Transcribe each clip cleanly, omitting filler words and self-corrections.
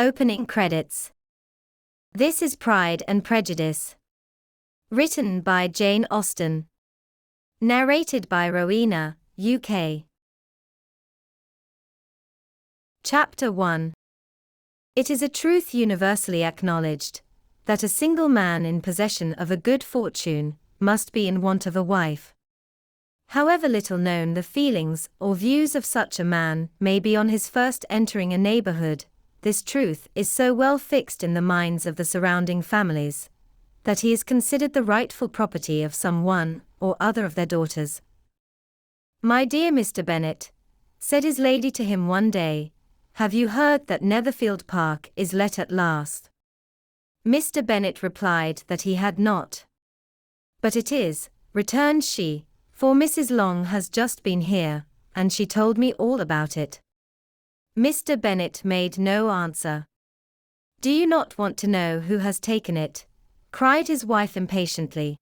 Opening credits. This is Pride and Prejudice. Written by Jane Austen. Narrated by Rowena, UK. Chapter 1. It is a truth universally acknowledged, that a single man in possession of a good fortune must be in want of a wife. However little known the feelings or views of such a man may be on his first entering a neighborhood, this truth is so well fixed in the minds of the surrounding families, that he is considered the rightful property of some one or other of their daughters. "My dear Mr. Bennet," said his lady to him one day, "have you heard that Netherfield Park is let at last?" Mr. Bennet replied that he had not. "But it is," returned she, "for Mrs. Long has just been here, and she told me all about it." Mr. Bennet made no answer. "Do you not want to know who has taken it?" cried his wife impatiently.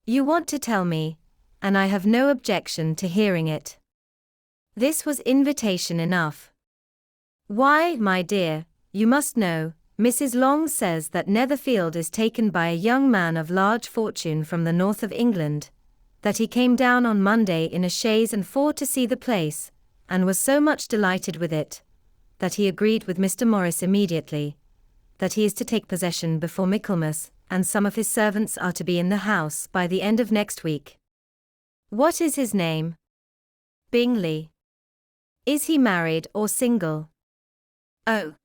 "You want to tell me, and I have no objection to hearing it." This was invitation enough. "Why, my dear, you must know, Mrs. Long says that Netherfield is taken by a young man of large fortune from the north of England, that he came down on Monday in a chaise and four to see the place, and was so much delighted with it, that he agreed with Mr. Morris immediately, that he is to take possession before Michaelmas, and some of his servants are to be in the house by the end of next week. What is his name? Bingley. Is he married or single? Oh,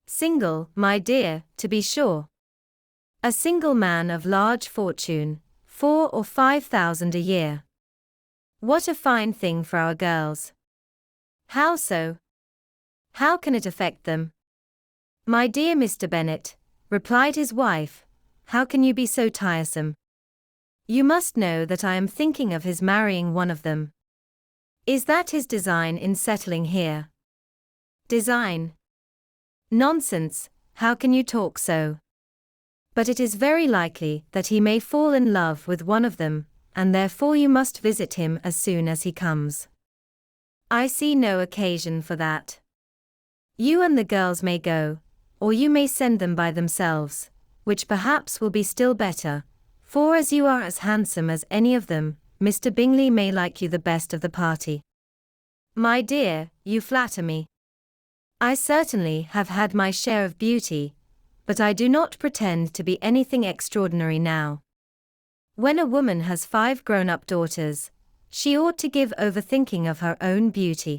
single, my dear, to be sure. A single man of large fortune, 4,000 or 5,000 a year. What a fine thing for our girls. How so? How can it affect them? My dear Mr. Bennet, replied his wife, how can you be so tiresome? You must know that I am thinking of his marrying one of them. Is that his design in settling here? Design? Nonsense, how can you talk so? But it is very likely that he may fall in love with one of them, and therefore you must visit him as soon as he comes. I see no occasion for that. You and the girls may go, or you may send them by themselves, which perhaps will be still better, for as you are as handsome as any of them, Mr. Bingley may like you the best of the party. My dear, you flatter me. I certainly have had my share of beauty, but I do not pretend to be anything extraordinary now. When a woman has 5 grown-up daughters, she ought to give over thinking of her own beauty.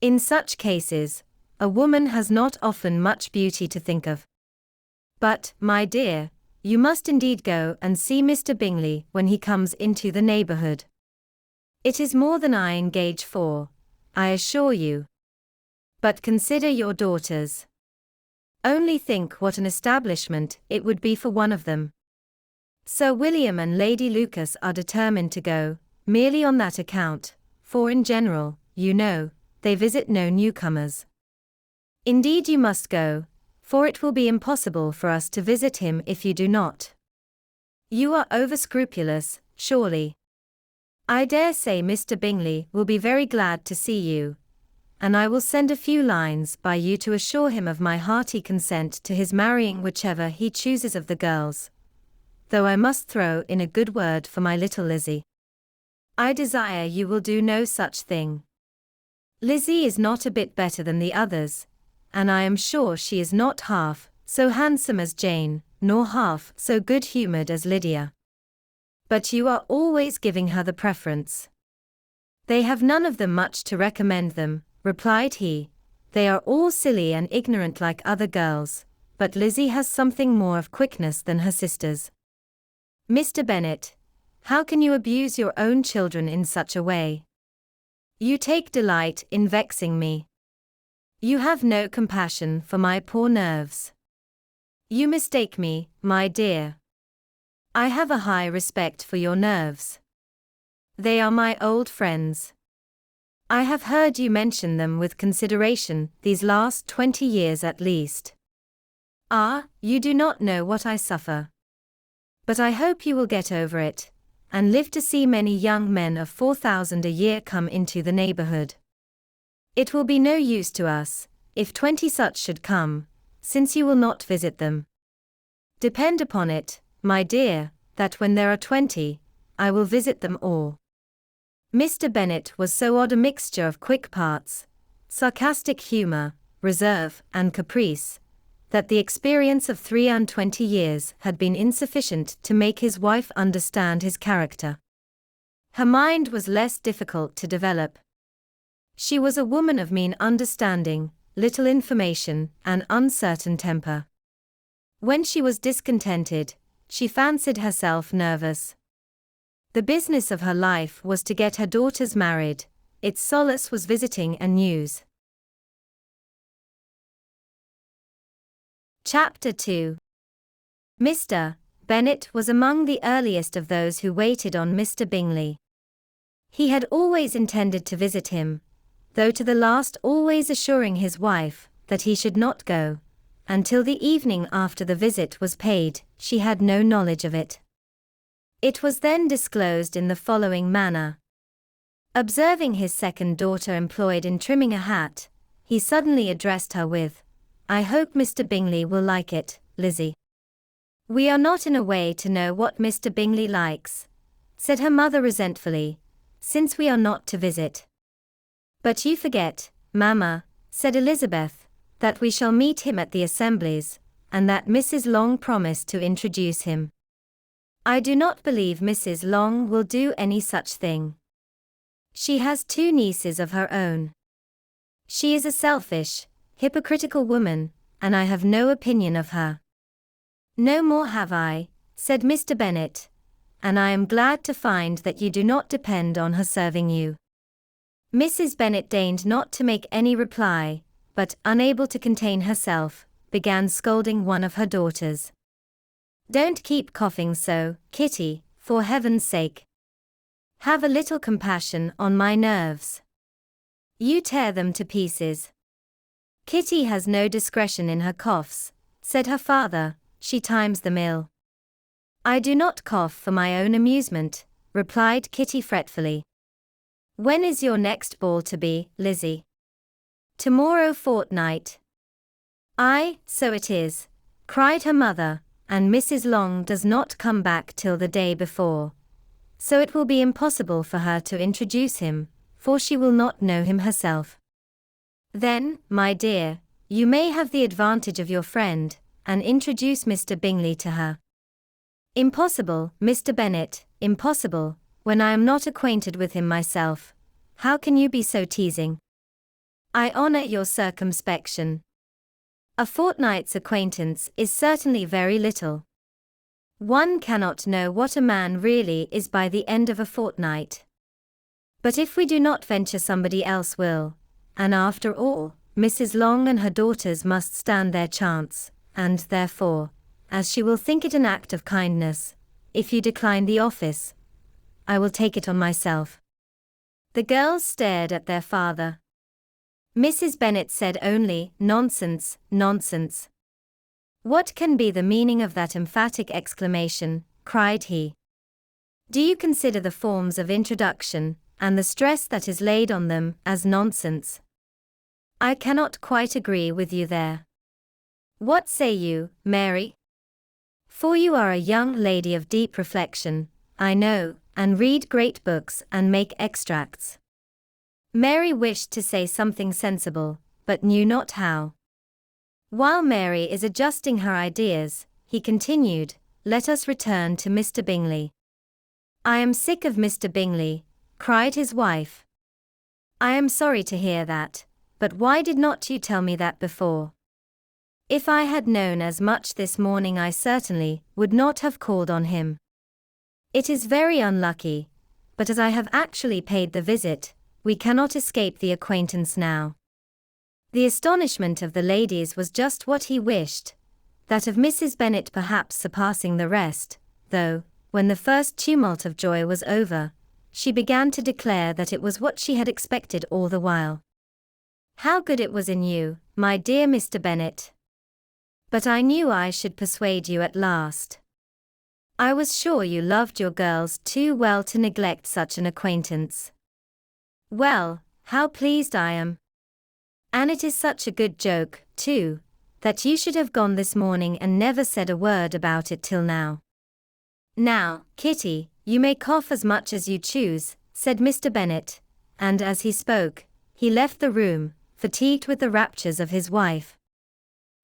In such cases, a woman has not often much beauty to think of. But, my dear, you must indeed go and see Mr. Bingley when he comes into the neighborhood. It is more than I engage for, I assure you. But consider your daughters. Only think what an establishment it would be for one of them. Sir William and Lady Lucas are determined to go, merely on that account, for in general, you know, they visit no newcomers. Indeed you must go, for it will be impossible for us to visit him if you do not. You are over-scrupulous, surely. I dare say Mr. Bingley will be very glad to see you, and I will send a few lines by you to assure him of my hearty consent to his marrying whichever he chooses of the girls, though I must throw in a good word for my little Lizzie. I desire you will do no such thing. Lizzie is not a bit better than the others, and I am sure she is not half so handsome as Jane, nor half so good-humored as Lydia. But you are always giving her the preference. They have none of them much to recommend them, replied he. They are all silly and ignorant like other girls, but Lizzie has something more of quickness than her sisters. Mr. Bennet, how can you abuse your own children in such a way? You take delight in vexing me. You have no compassion for my poor nerves. You mistake me, my dear. I have a high respect for your nerves. They are my old friends. I have heard you mention them with consideration these last 20 years at least. Ah, you do not know what I suffer. But I hope you will get over it, and live to see many young men of 4,000 a year come into the neighborhood. It will be no use to us, if 20 such should come, since you will not visit them. Depend upon it, my dear, that when there are 20, I will visit them all. Mr. Bennet was so odd a mixture of quick parts, sarcastic humour, reserve, and caprice, that the experience of 23 years had been insufficient to make his wife understand his character. Her mind was less difficult to develop. She was a woman of mean understanding, little information, and uncertain temper. When she was discontented, she fancied herself nervous. The business of her life was to get her daughters married, its solace was visiting and news. Chapter 2. Mr. Bennet was among the earliest of those who waited on Mr. Bingley. He had always intended to visit him, though to the last always assuring his wife that he should not go. Until the evening after the visit was paid, she had no knowledge of it. It was then disclosed in the following manner. Observing his second daughter employed in trimming a hat, he suddenly addressed her with, "I hope Mr. Bingley will like it, Lizzie." "We are not in a way to know what Mr. Bingley likes," said her mother resentfully, "since we are not to visit." "But you forget, mamma," said Elizabeth, "that we shall meet him at the assemblies, and that Mrs. Long promised to introduce him." "I do not believe Mrs. Long will do any such thing. She has 2 nieces of her own. She is a selfish, hypocritical woman, and I have no opinion of her." "No more have I," said Mr. Bennet, "and I am glad to find that you do not depend on her serving you." Mrs. Bennet deigned not to make any reply, but, unable to contain herself, began scolding one of her daughters. "Don't keep coughing so, Kitty, for heaven's sake. Have a little compassion on my nerves. You tear them to pieces." "Kitty has no discretion in her coughs," said her father, "she times them ill." "I do not cough for my own amusement," replied Kitty fretfully. "When is your next ball to be, Lizzie?" "Tomorrow fortnight." "Aye, so it is," cried her mother, "and Mrs. Long does not come back till the day before. So it will be impossible for her to introduce him, for she will not know him herself." "Then, my dear, you may have the advantage of your friend, and introduce Mr. Bingley to her." "Impossible, Mr. Bennet, impossible, when I am not acquainted with him myself. How can you be so teasing?" "I honour your circumspection. A fortnight's acquaintance is certainly very little. One cannot know what a man really is by the end of a fortnight. But if we do not venture, somebody else will, and after all, Mrs. Long and her daughters must stand their chance, and therefore, as she will think it an act of kindness, if you decline the office, I will take it on myself." The girls stared at their father. Mrs. Bennet said only, "Nonsense, nonsense." "What can be the meaning of that emphatic exclamation?" cried he. "Do you consider the forms of introduction, and the stress that is laid on them, as nonsense?" "I cannot quite agree with you there. What say you, Mary? For you are a young lady of deep reflection, I know, and read great books and make extracts." Mary wished to say something sensible, but knew not how. While Mary is adjusting her ideas, he continued, "Let us return to Mr. Bingley." "I am sick of Mr. Bingley," cried his wife. "I am sorry to hear that, but why did not you tell me that before? If I had known as much this morning, I certainly would not have called on him. It is very unlucky, but as I have actually paid the visit, we cannot escape the acquaintance now." The astonishment of the ladies was just what he wished, that of Mrs. Bennet perhaps surpassing the rest, though, when the first tumult of joy was over, she began to declare that it was what she had expected all the while. "How good it was in you, my dear Mr. Bennet! But I knew I should persuade you at last. I was sure you loved your girls too well to neglect such an acquaintance. Well, how pleased I am! And it is such a good joke, too, that you should have gone this morning and never said a word about it till now. Now, Kitty, you may cough as much as you choose, said Mr. Bennet, and as he spoke, he left the room, fatigued with the raptures of his wife.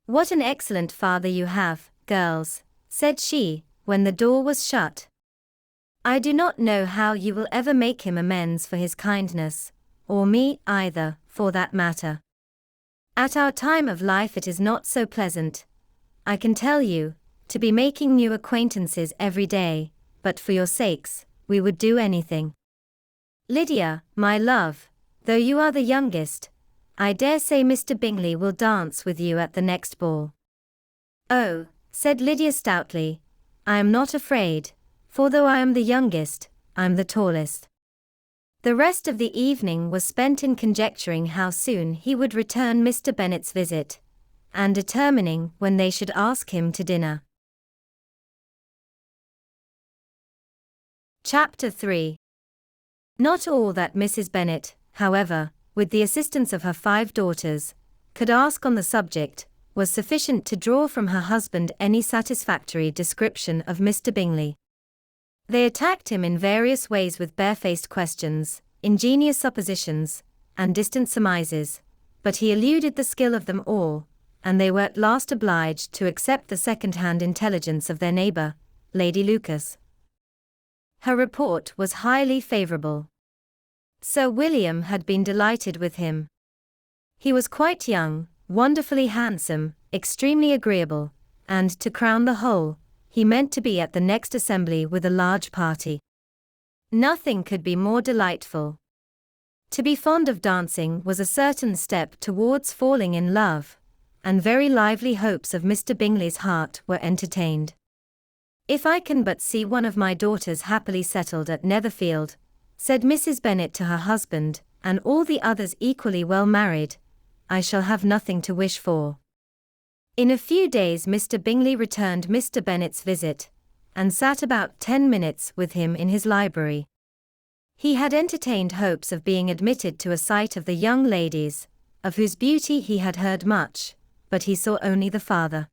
What an excellent father you have, girls, said she, when the door was shut. I do not know how you will ever make him amends for his kindness, or me either, for that matter. At our time of life it is not so pleasant, I can tell you, to be making new acquaintances every day, but for your sakes, we would do anything. Lydia, my love, though you are the youngest, I dare say Mr. Bingley will dance with you at the next ball. Oh, said Lydia stoutly, I am not afraid, for though I am the youngest, I am the tallest. The rest of the evening was spent in conjecturing how soon he would return Mr. Bennet's visit, and determining when they should ask him to dinner. Chapter 3. Not all that Mrs. Bennet, however, with the assistance of her 5 daughters, could ask on the subject, was sufficient to draw from her husband any satisfactory description of Mr. Bingley. They attacked him in various ways with barefaced questions, ingenious suppositions, and distant surmises, but he eluded the skill of them all, and they were at last obliged to accept the second-hand intelligence of their neighbour, Lady Lucas. Her report was highly favourable. Sir William had been delighted with him. He was quite young, wonderfully handsome, extremely agreeable, and, to crown the whole, he meant to be at the next assembly with a large party. Nothing could be more delightful. To be fond of dancing was a certain step towards falling in love, and very lively hopes of Mr. Bingley's heart were entertained. If I can but see one of my daughters happily settled at Netherfield, said Mrs. Bennet to her husband, and all the others equally well married, I shall have nothing to wish for. In a few days Mr. Bingley returned Mr. Bennet's visit, and sat about 10 minutes with him in his library. He had entertained hopes of being admitted to a sight of the young ladies, of whose beauty he had heard much, but he saw only the father.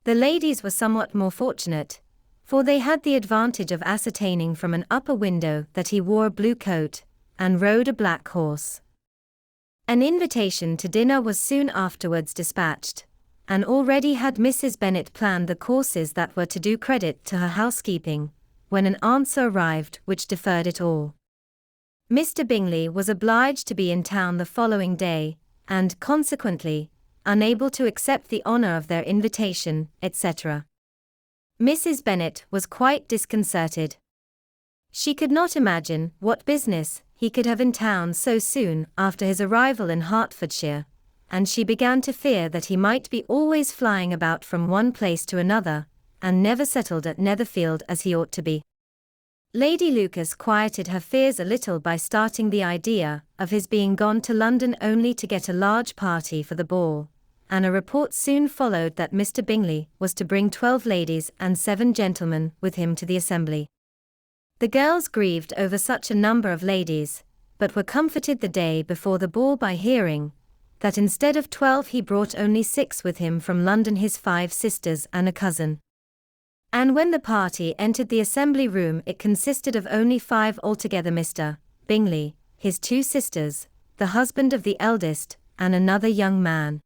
The ladies were somewhat more fortunate, for they had the advantage of ascertaining from an upper window that he wore a blue coat, and rode a black horse. An invitation to dinner was soon afterwards dispatched, and already had Mrs. Bennet planned the courses that were to do credit to her housekeeping, when an answer arrived which deferred it all. Mr. Bingley was obliged to be in town the following day, and, consequently, unable to accept the honour of their invitation, etc. Mrs. Bennet was quite disconcerted. She could not imagine what business he could have in town so soon after his arrival in Hertfordshire, and she began to fear that he might be always flying about from one place to another, and never settled at Netherfield as he ought to be. Lady Lucas quieted her fears a little by starting the idea of his being gone to London only to get a large party for the ball, and a report soon followed that Mr. Bingley was to bring 12 ladies and 7 gentlemen with him to the assembly. The girls grieved over such a number of ladies, but were comforted the day before the ball by hearing that instead of 12 he brought only 6 with him from London, his 5 sisters and a cousin. And when the party entered the assembly room it consisted of only 5 altogether: Mr. Bingley, his 2 sisters, the husband of the eldest, and another young man.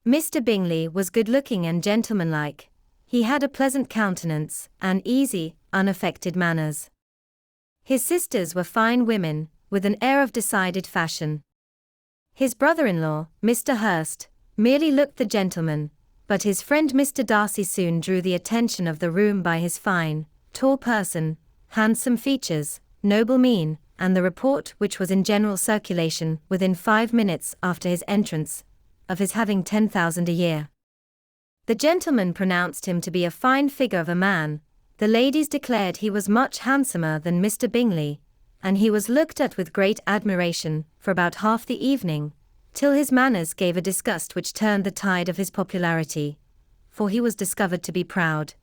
Mr. Bingley was good-looking and gentlemanlike. He had a pleasant countenance, and easy, unaffected manners. His sisters were fine women, with an air of decided fashion. His brother-in-law, Mr. Hurst, merely looked the gentleman, but his friend Mr. Darcy soon drew the attention of the room by his fine, tall person, handsome features, noble mien, and the report which was in general circulation within 5 minutes after his entrance, of his having 10,000 a year. The gentleman pronounced him to be a fine figure of a man, the ladies declared he was much handsomer than Mr. Bingley, and he was looked at with great admiration for about half the evening, till his manners gave a disgust which turned the tide of his popularity, for he was discovered to be proud,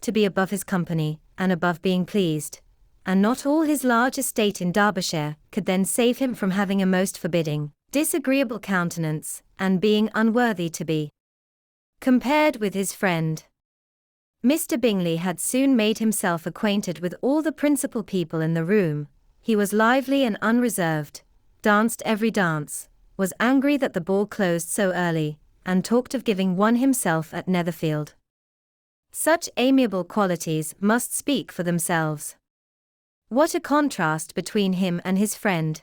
to be above his company, and above being pleased, and not all his large estate in Derbyshire could then save him from having a most forbidding, disagreeable countenance, and being unworthy to be compared with his friend. Mr. Bingley had soon made himself acquainted with all the principal people in the room. He was lively and unreserved, danced every dance, was angry that the ball closed so early, and talked of giving one himself at Netherfield. Such amiable qualities must speak for themselves. What a contrast between him and his friend!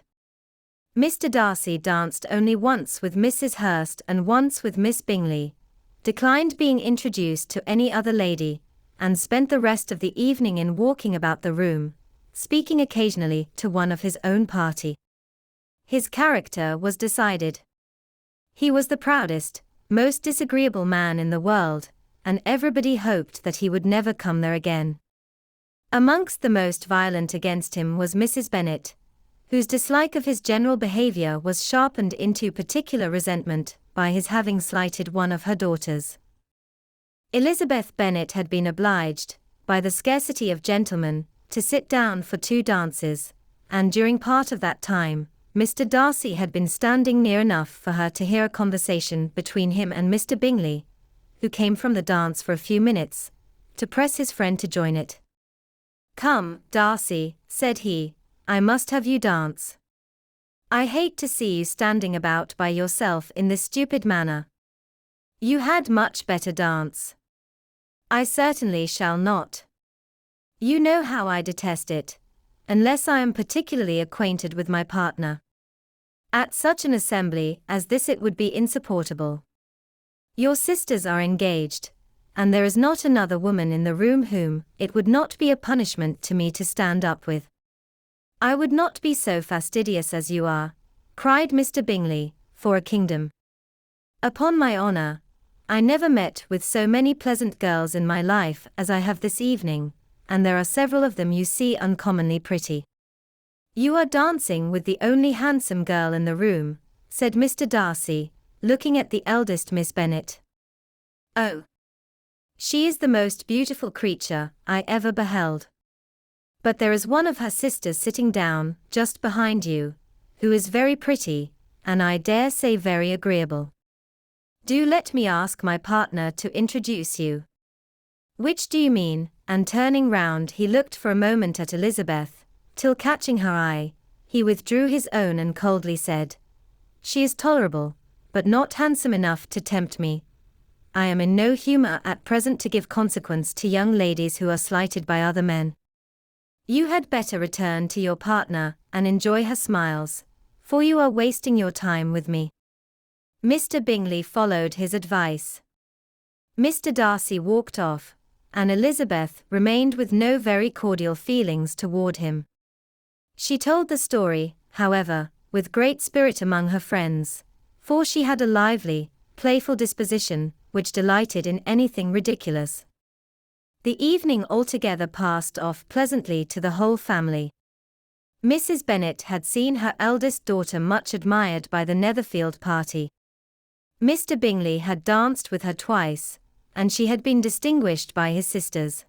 Mr. Darcy danced only once with Mrs. Hurst and once with Miss Bingley, declined being introduced to any other lady, and spent the rest of the evening in walking about the room, speaking occasionally to one of his own party. His character was decided. He was the proudest, most disagreeable man in the world, and everybody hoped that he would never come there again. Amongst the most violent against him was Mrs. Bennet, whose dislike of his general behaviour was sharpened into particular resentment by his having slighted one of her daughters. Elizabeth Bennet had been obliged, by the scarcity of gentlemen, to sit down for 2 dances, and during part of that time, Mr. Darcy had been standing near enough for her to hear a conversation between him and Mr. Bingley, who came from the dance for a few minutes, to press his friend to join it. "Come, Darcy," said he, "I must have you dance. I hate to see you standing about by yourself in this stupid manner. You had much better dance." "I certainly shall not. You know how I detest it, unless I am particularly acquainted with my partner. At such an assembly as this it would be insupportable. Your sisters are engaged, and there is not another woman in the room whom it would not be a punishment to me to stand up with." "I would not be so fastidious as you are," cried Mr. Bingley, "for a kingdom. Upon my honour, I never met with so many pleasant girls in my life as I have this evening, and there are several of them you see uncommonly pretty." "You are dancing with the only handsome girl in the room," said Mr. Darcy, looking at the eldest Miss Bennet. "Oh, she is the most beautiful creature I ever beheld. But there is one of her sisters sitting down, just behind you, who is very pretty, and I dare say very agreeable. Do let me ask my partner to introduce you." "Which do you mean?" And turning round he looked for a moment at Elizabeth, till catching her eye, he withdrew his own and coldly said, "She is tolerable, but not handsome enough to tempt me. I am in no humour at present to give consequence to young ladies who are slighted by other men. You had better return to your partner, and enjoy her smiles, for you are wasting your time with me." Mr. Bingley followed his advice. Mr. Darcy walked off, and Elizabeth remained with no very cordial feelings toward him. She told the story, however, with great spirit among her friends, for she had a lively, playful disposition, which delighted in anything ridiculous. The evening altogether passed off pleasantly to the whole family. Mrs. Bennet had seen her eldest daughter much admired by the Netherfield party. Mr. Bingley had danced with her twice, and she had been distinguished by his sisters.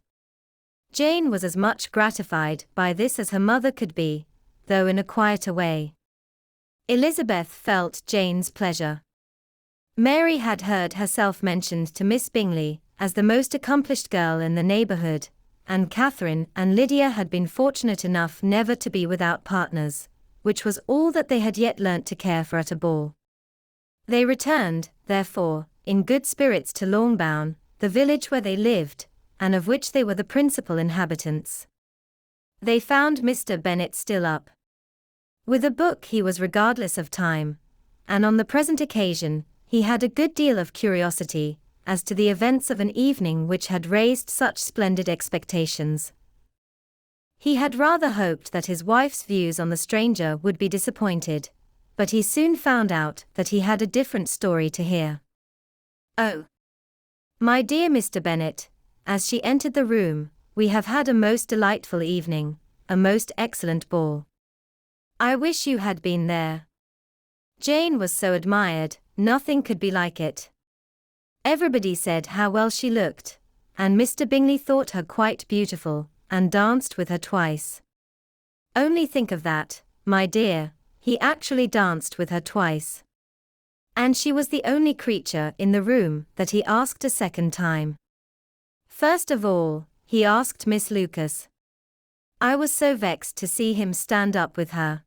Jane was as much gratified by this as her mother could be, though in a quieter way. Elizabeth felt Jane's pleasure. Mary had heard herself mentioned to Miss Bingley as the most accomplished girl in the neighbourhood, and Catherine and Lydia had been fortunate enough never to be without partners, which was all that they had yet learnt to care for at a ball. They returned, therefore, in good spirits to Longbourn, the village where they lived, and of which they were the principal inhabitants. They found Mr. Bennet still up. With a book he was regardless of time, and on the present occasion, he had a good deal of curiosity as to the events of an evening which had raised such splendid expectations. He had rather hoped that his wife's views on the stranger would be disappointed, but he soon found out that he had a different story to hear. "Oh, my dear Mr. Bennet," as she entered the room, "we have had a most delightful evening, a most excellent ball. I wish you had been there. Jane was so admired, nothing could be like it. Everybody said how well she looked, and Mr. Bingley thought her quite beautiful, and danced with her twice. Only think of that, my dear," he actually danced with her twice. And she was the only creature in the room that he asked a second time. First of all, he asked Miss Lucas. I was so vexed to see him stand up with her.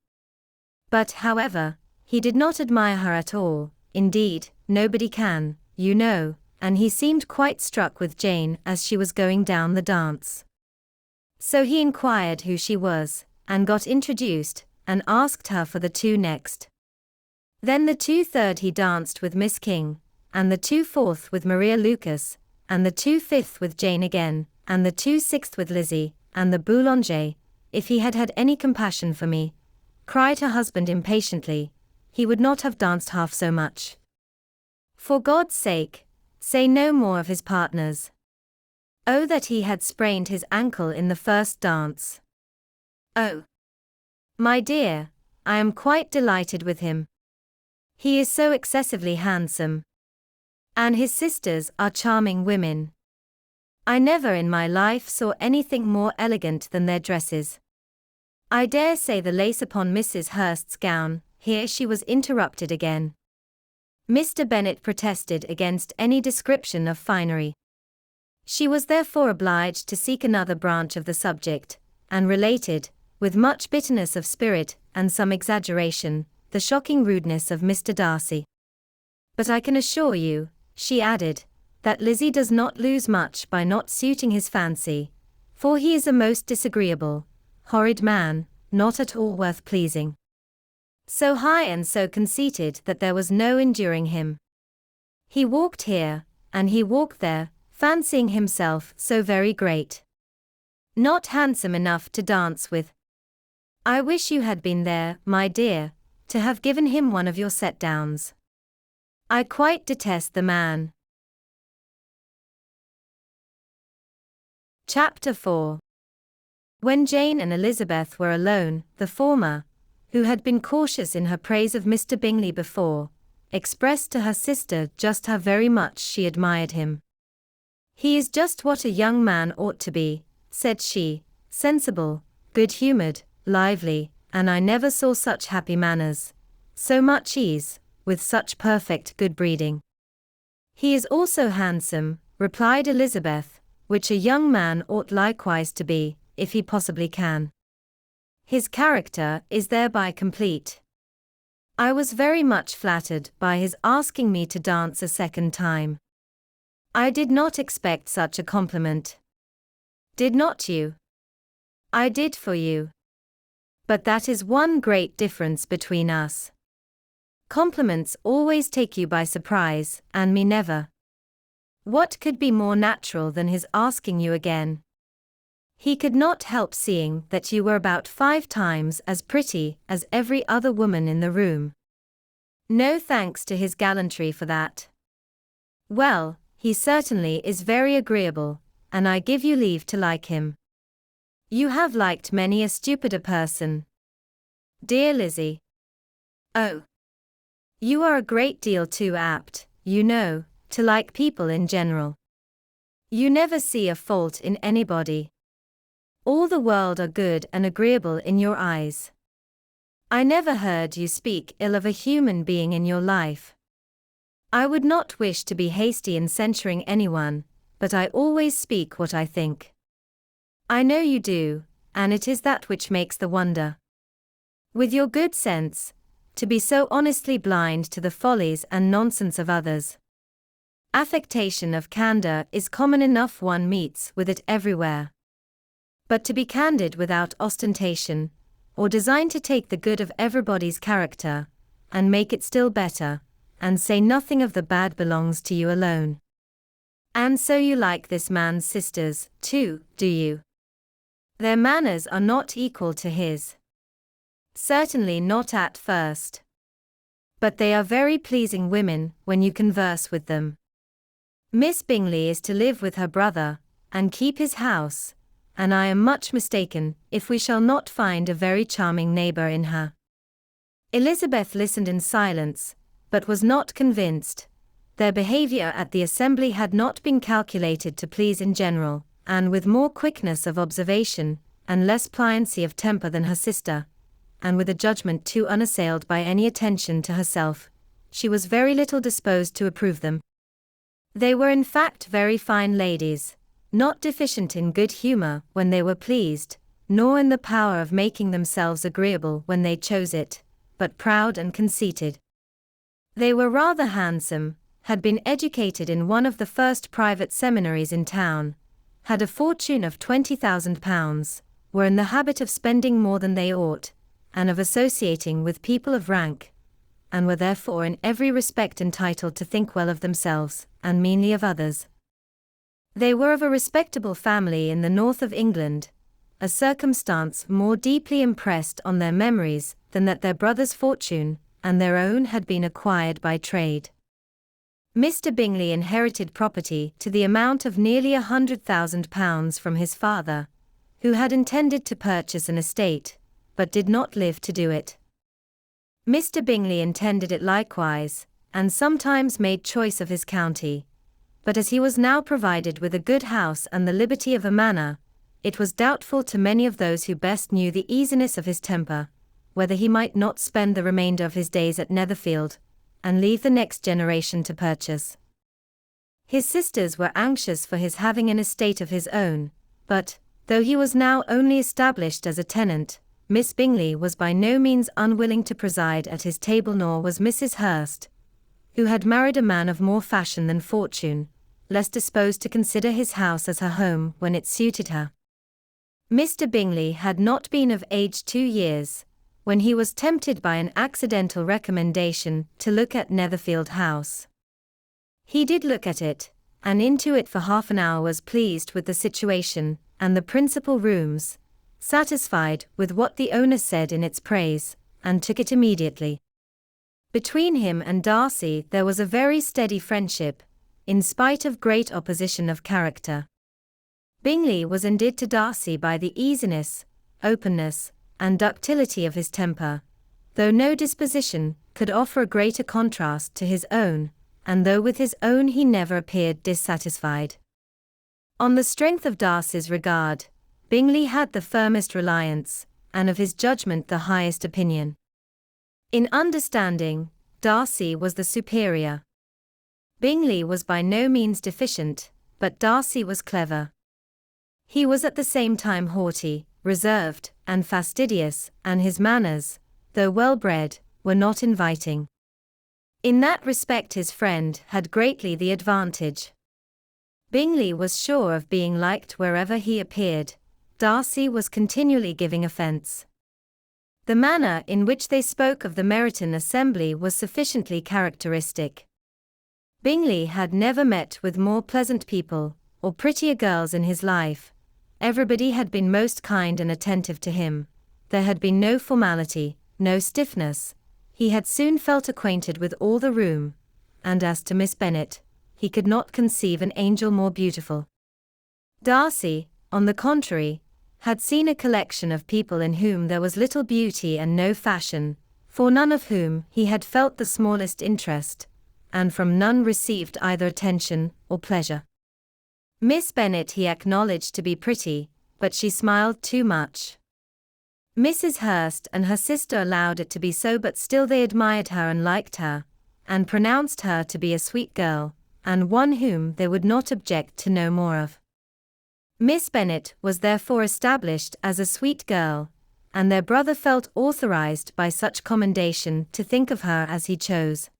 But, however, he did not admire her at all, indeed, nobody can, you know, and he seemed quite struck with Jane as she was going down the dance. So he inquired who she was, and got introduced, and asked her for the two next. Then the 2/3 he danced with Miss King, and the 2/4 with Maria Lucas, and the 2/5 with Jane again, and the 2/6 with Lizzie, and the boulanger. If he had had any compassion for me, cried her husband impatiently, he would not have danced half so much. For God's sake, say no more of his partners. Oh, that he had sprained his ankle in the first dance. Oh, my dear, I am quite delighted with him. He is so excessively handsome. And his sisters are charming women. I never in my life saw anything more elegant than their dresses. I dare say the lace upon Mrs. Hurst's gown. Here she was interrupted again. Mr. Bennet protested against any description of finery. She was therefore obliged to seek another branch of the subject, and related, with much bitterness of spirit and some exaggeration, the shocking rudeness of Mr. Darcy. But I can assure you, she added, that Lizzie does not lose much by not suiting his fancy, for he is a most disagreeable, horrid man, not at all worth pleasing. So high and so conceited that there was no enduring him. He walked here, and he walked there, fancying himself so very great. Not handsome enough to dance with. I wish you had been there, my dear, to have given him one of your set-downs. I quite detest the man. Chapter 4. When Jane and Elizabeth were alone, the former, who had been cautious in her praise of Mr. Bingley before, expressed to her sister just how very much she admired him. He is just what a young man ought to be, said she, sensible, good-humoured, lively, and I never saw such happy manners, so much ease, with such perfect good breeding. He is also handsome, replied Elizabeth, which a young man ought likewise to be, if he possibly can. His character is thereby complete. I was very much flattered by his asking me to dance a second time. I did not expect such a compliment. Did not you? I did for you. But that is one great difference between us. Compliments always take you by surprise, and me never. What could be more natural than his asking you again? He could not help seeing that you were about 5 times as pretty as every other woman in the room. No thanks to his gallantry for that. Well, he certainly is very agreeable, and I give you leave to like him. You have liked many a stupider person. Dear Lizzie. Oh. You are a great deal too apt, you know, to like people in general. You never see a fault in anybody. All the world are good and agreeable in your eyes. I never heard you speak ill of a human being in your life. I would not wish to be hasty in censuring anyone, but I always speak what I think. I know you do, and it is that which makes the wonder. With your good sense, to be so honestly blind to the follies and nonsense of others. Affectation of candor is common enough, one meets with it everywhere. But to be candid without ostentation, or design to take the good of everybody's character, and make it still better, and say nothing of the bad belongs to you alone. And so you like this man's sisters, too, do you? Their manners are not equal to his. Certainly not at first. But they are very pleasing women when you converse with them. Miss Bingley is to live with her brother, and keep his house, and I am much mistaken if we shall not find a very charming neighbour in her. Elizabeth listened in silence, but was not convinced. Their behaviour at the assembly had not been calculated to please in general, and with more quickness of observation, and less pliancy of temper than her sister, and with a judgment too unassailed by any attention to herself, she was very little disposed to approve them. They were in fact very fine ladies, not deficient in good humour when they were pleased, nor in the power of making themselves agreeable when they chose it, but proud and conceited. They were rather handsome, had been educated in one of the first private seminaries in town, had a fortune of £20,000, were in the habit of spending more than they ought, and of associating with people of rank, and were therefore in every respect entitled to think well of themselves, and meanly of others. They were of a respectable family in the north of England, a circumstance more deeply impressed on their memories than that their brother's fortune and their own had been acquired by trade. Mr. Bingley inherited property to the amount of nearly £100,000 from his father, who had intended to purchase an estate, but did not live to do it. Mr. Bingley intended it likewise, and sometimes made choice of his county, but as he was now provided with a good house and the liberty of a manor, it was doubtful to many of those who best knew the easiness of his temper, whether he might not spend the remainder of his days at Netherfield, and leave the next generation to purchase. His sisters were anxious for his having an estate of his own, but, though he was now only established as a tenant, Miss Bingley was by no means unwilling to preside at his table, nor was Mrs. Hurst, who had married a man of more fashion than fortune, less disposed to consider his house as her home when it suited her. Mr. Bingley had not been of age 2 years, when he was tempted by an accidental recommendation to look at Netherfield House. He did look at it, and into it for half an hour, was pleased with the situation and the principal rooms, satisfied with what the owner said in its praise, and took it immediately. Between him and Darcy there was a very steady friendship, in spite of great opposition of character. Bingley was endeared to Darcy by the easiness, openness, and ductility of his temper, though no disposition could offer a greater contrast to his own, and though with his own he never appeared dissatisfied. On the strength of Darcy's regard, Bingley had the firmest reliance, and of his judgment the highest opinion. In understanding, Darcy was the superior. Bingley was by no means deficient, but Darcy was clever. He was at the same time haughty, reserved, and fastidious, and his manners, though well-bred, were not inviting. In that respect his friend had greatly the advantage. Bingley was sure of being liked wherever he appeared. Darcy was continually giving offence. The manner in which they spoke of the Meryton assembly was sufficiently characteristic. Bingley had never met with more pleasant people, or prettier girls in his life. Everybody had been most kind and attentive to him. There had been no formality, no stiffness. He had soon felt acquainted with all the room, and as to Miss Bennet, he could not conceive an angel more beautiful. Darcy, on the contrary, had seen a collection of people in whom there was little beauty and no fashion, for none of whom he had felt the smallest interest, and from none received either attention or pleasure. Miss Bennet he acknowledged to be pretty, but she smiled too much. Mrs. Hurst and her sister allowed it to be so, but still they admired her and liked her, and pronounced her to be a sweet girl, and one whom they would not object to know more of. Miss Bennet was therefore established as a sweet girl, and their brother felt authorized by such commendation to think of her as he chose.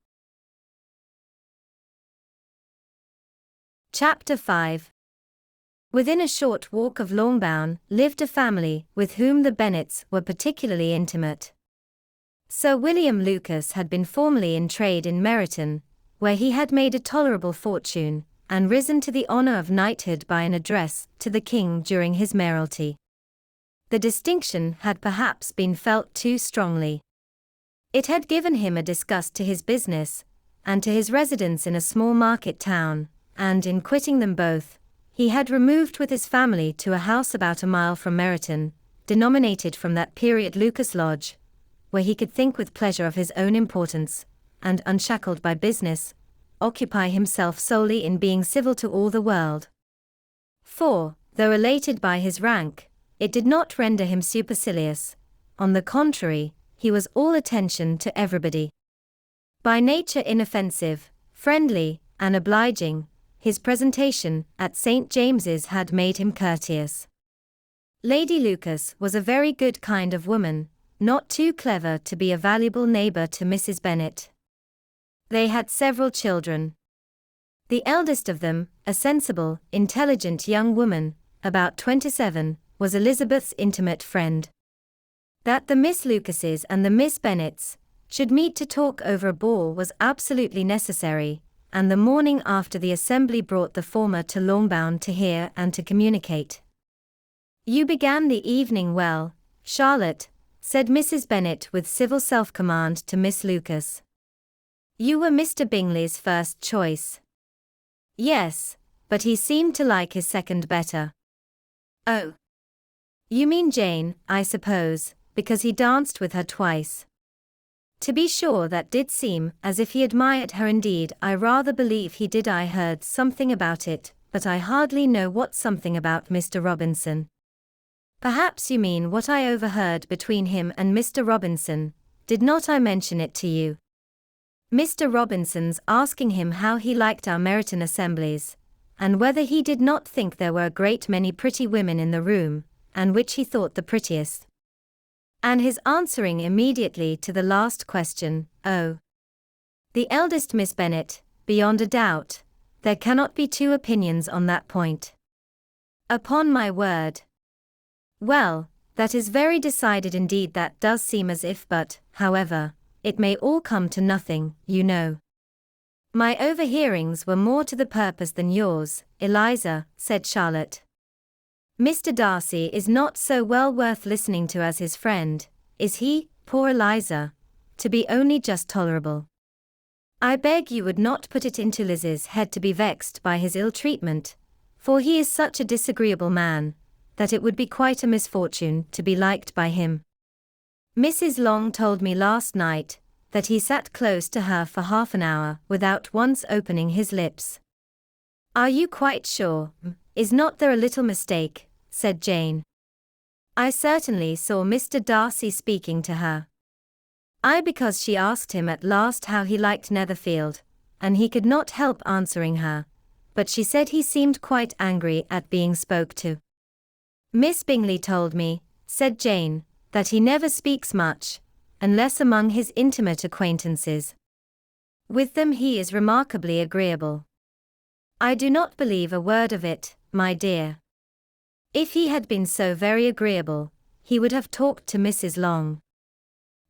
Chapter 5. Within a short walk of Longbourn lived a family with whom the Bennets were particularly intimate. Sir William Lucas had been formerly in trade in Meryton, where he had made a tolerable fortune, and risen to the honour of knighthood by an address to the king during his mayoralty. The distinction had perhaps been felt too strongly. It had given him a disgust to his business, and to his residence in a small market town, and in quitting them both, he had removed with his family to a house about a mile from Meryton, denominated from that period Lucas Lodge, where he could think with pleasure of his own importance, and unshackled by business, occupy himself solely in being civil to all the world. For, though elated by his rank, it did not render him supercilious, on the contrary, he was all attention to everybody. By nature inoffensive, friendly, and obliging, his presentation at St. James's had made him courteous. Lady Lucas was a very good kind of woman, not too clever to be a valuable neighbour to Mrs. Bennet. They had several children. The eldest of them, a sensible, intelligent young woman, about 27, was Elizabeth's intimate friend. That the Miss Lucases and the Miss Bennets should meet to talk over a ball was absolutely necessary, and the morning after the assembly brought the former to Longbourn to hear and to communicate. "You began the evening well, Charlotte," said Mrs. Bennet with civil self-command to Miss Lucas. "You were Mr. Bingley's first choice." "Yes, but he seemed to like his second better." "Oh. You mean Jane, I suppose, because he danced with her twice." "To be sure, that did seem as if he admired her indeed. I rather believe he did. I heard something about it, but I hardly know what something about Mr. Robinson." "Perhaps you mean what I overheard between him and Mr. Robinson. Did not I mention it to you? Mr. Robinson's asking him how he liked our Meryton assemblies, and whether he did not think there were a great many pretty women in the room, and which he thought the prettiest. And his answering immediately to the last question, 'Oh, the eldest Miss Bennet, beyond a doubt. There cannot be two opinions on that point.' Upon my word. Well, that is very decided indeed. That does seem as if, but, however, it may all come to nothing, you know." "My overhearings were more to the purpose than yours, Eliza," said Charlotte. "Mr. Darcy is not so well worth listening to as his friend, is he, poor Eliza, to be only just tolerable? I beg you would not put it into Liz's head to be vexed by his ill treatment, for he is such a disagreeable man, that it would be quite a misfortune to be liked by him. Mrs. Long told me last night that he sat close to her for half an hour without once opening his lips." "Are you quite sure? Is not there a little mistake?" said Jane. "I certainly saw Mr. Darcy speaking to her. Because she asked him at last how he liked Netherfield, and he could not help answering her, but she said he seemed quite angry at being spoke to." "Miss Bingley told me," said Jane, "that he never speaks much, unless among his intimate acquaintances. With them he is remarkably agreeable." "I do not believe a word of it, my dear. If he had been so very agreeable, he would have talked to Mrs. Long.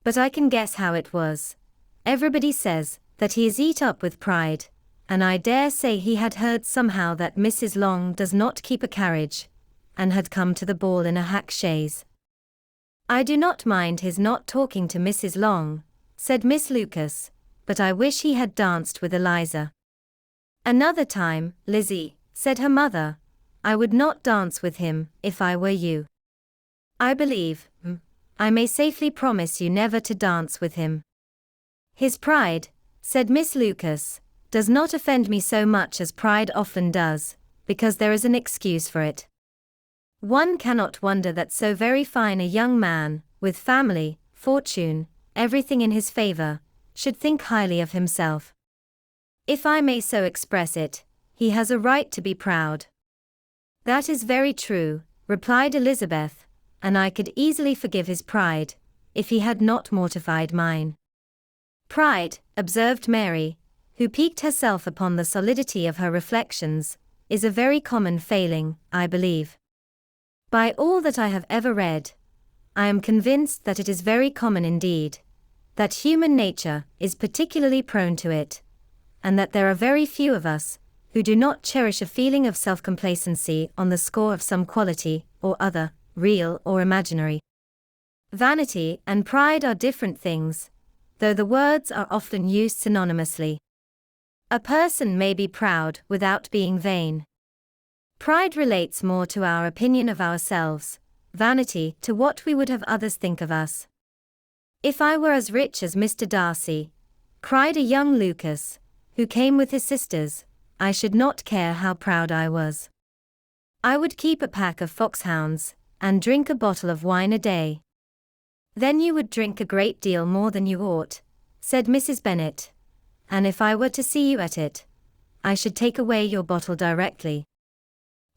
But I can guess how it was. Everybody says that he is eat up with pride, and I dare say he had heard somehow that Mrs. Long does not keep a carriage, and had come to the ball in a hack chaise." "I do not mind his not talking to Mrs. Long," said Miss Lucas, "but I wish he had danced with Eliza." "Another time, Lizzie," said her mother, "I would not dance with him, if I were you. I believe, I may safely promise you never to dance with him." "His pride," said Miss Lucas, "does not offend me so much as pride often does, because there is an excuse for it. One cannot wonder that so very fine a young man, with family, fortune, everything in his favor, should think highly of himself. If I may so express it, he has a right to be proud." "That is very true," replied Elizabeth, "and I could easily forgive his pride, if he had not mortified mine." "Pride," observed Mary, who piqued herself upon the solidity of her reflections, "is a very common failing, I believe. By all that I have ever read, I am convinced that it is very common indeed, that human nature is particularly prone to it, and that there are very few of us who do not cherish a feeling of self-complacency on the score of some quality or other, real or imaginary. Vanity and pride are different things, though the words are often used synonymously. A person may be proud without being vain. Pride relates more to our opinion of ourselves, vanity to what we would have others think of us. If I were as rich as Mr. Darcy, cried a young Lucas, who came with his sisters, I should not care how proud I was. I would keep a pack of foxhounds, and drink a bottle of wine a day. Then you would drink a great deal more than you ought, said Mrs. Bennet. And if I were to see you at it, I should take away your bottle directly.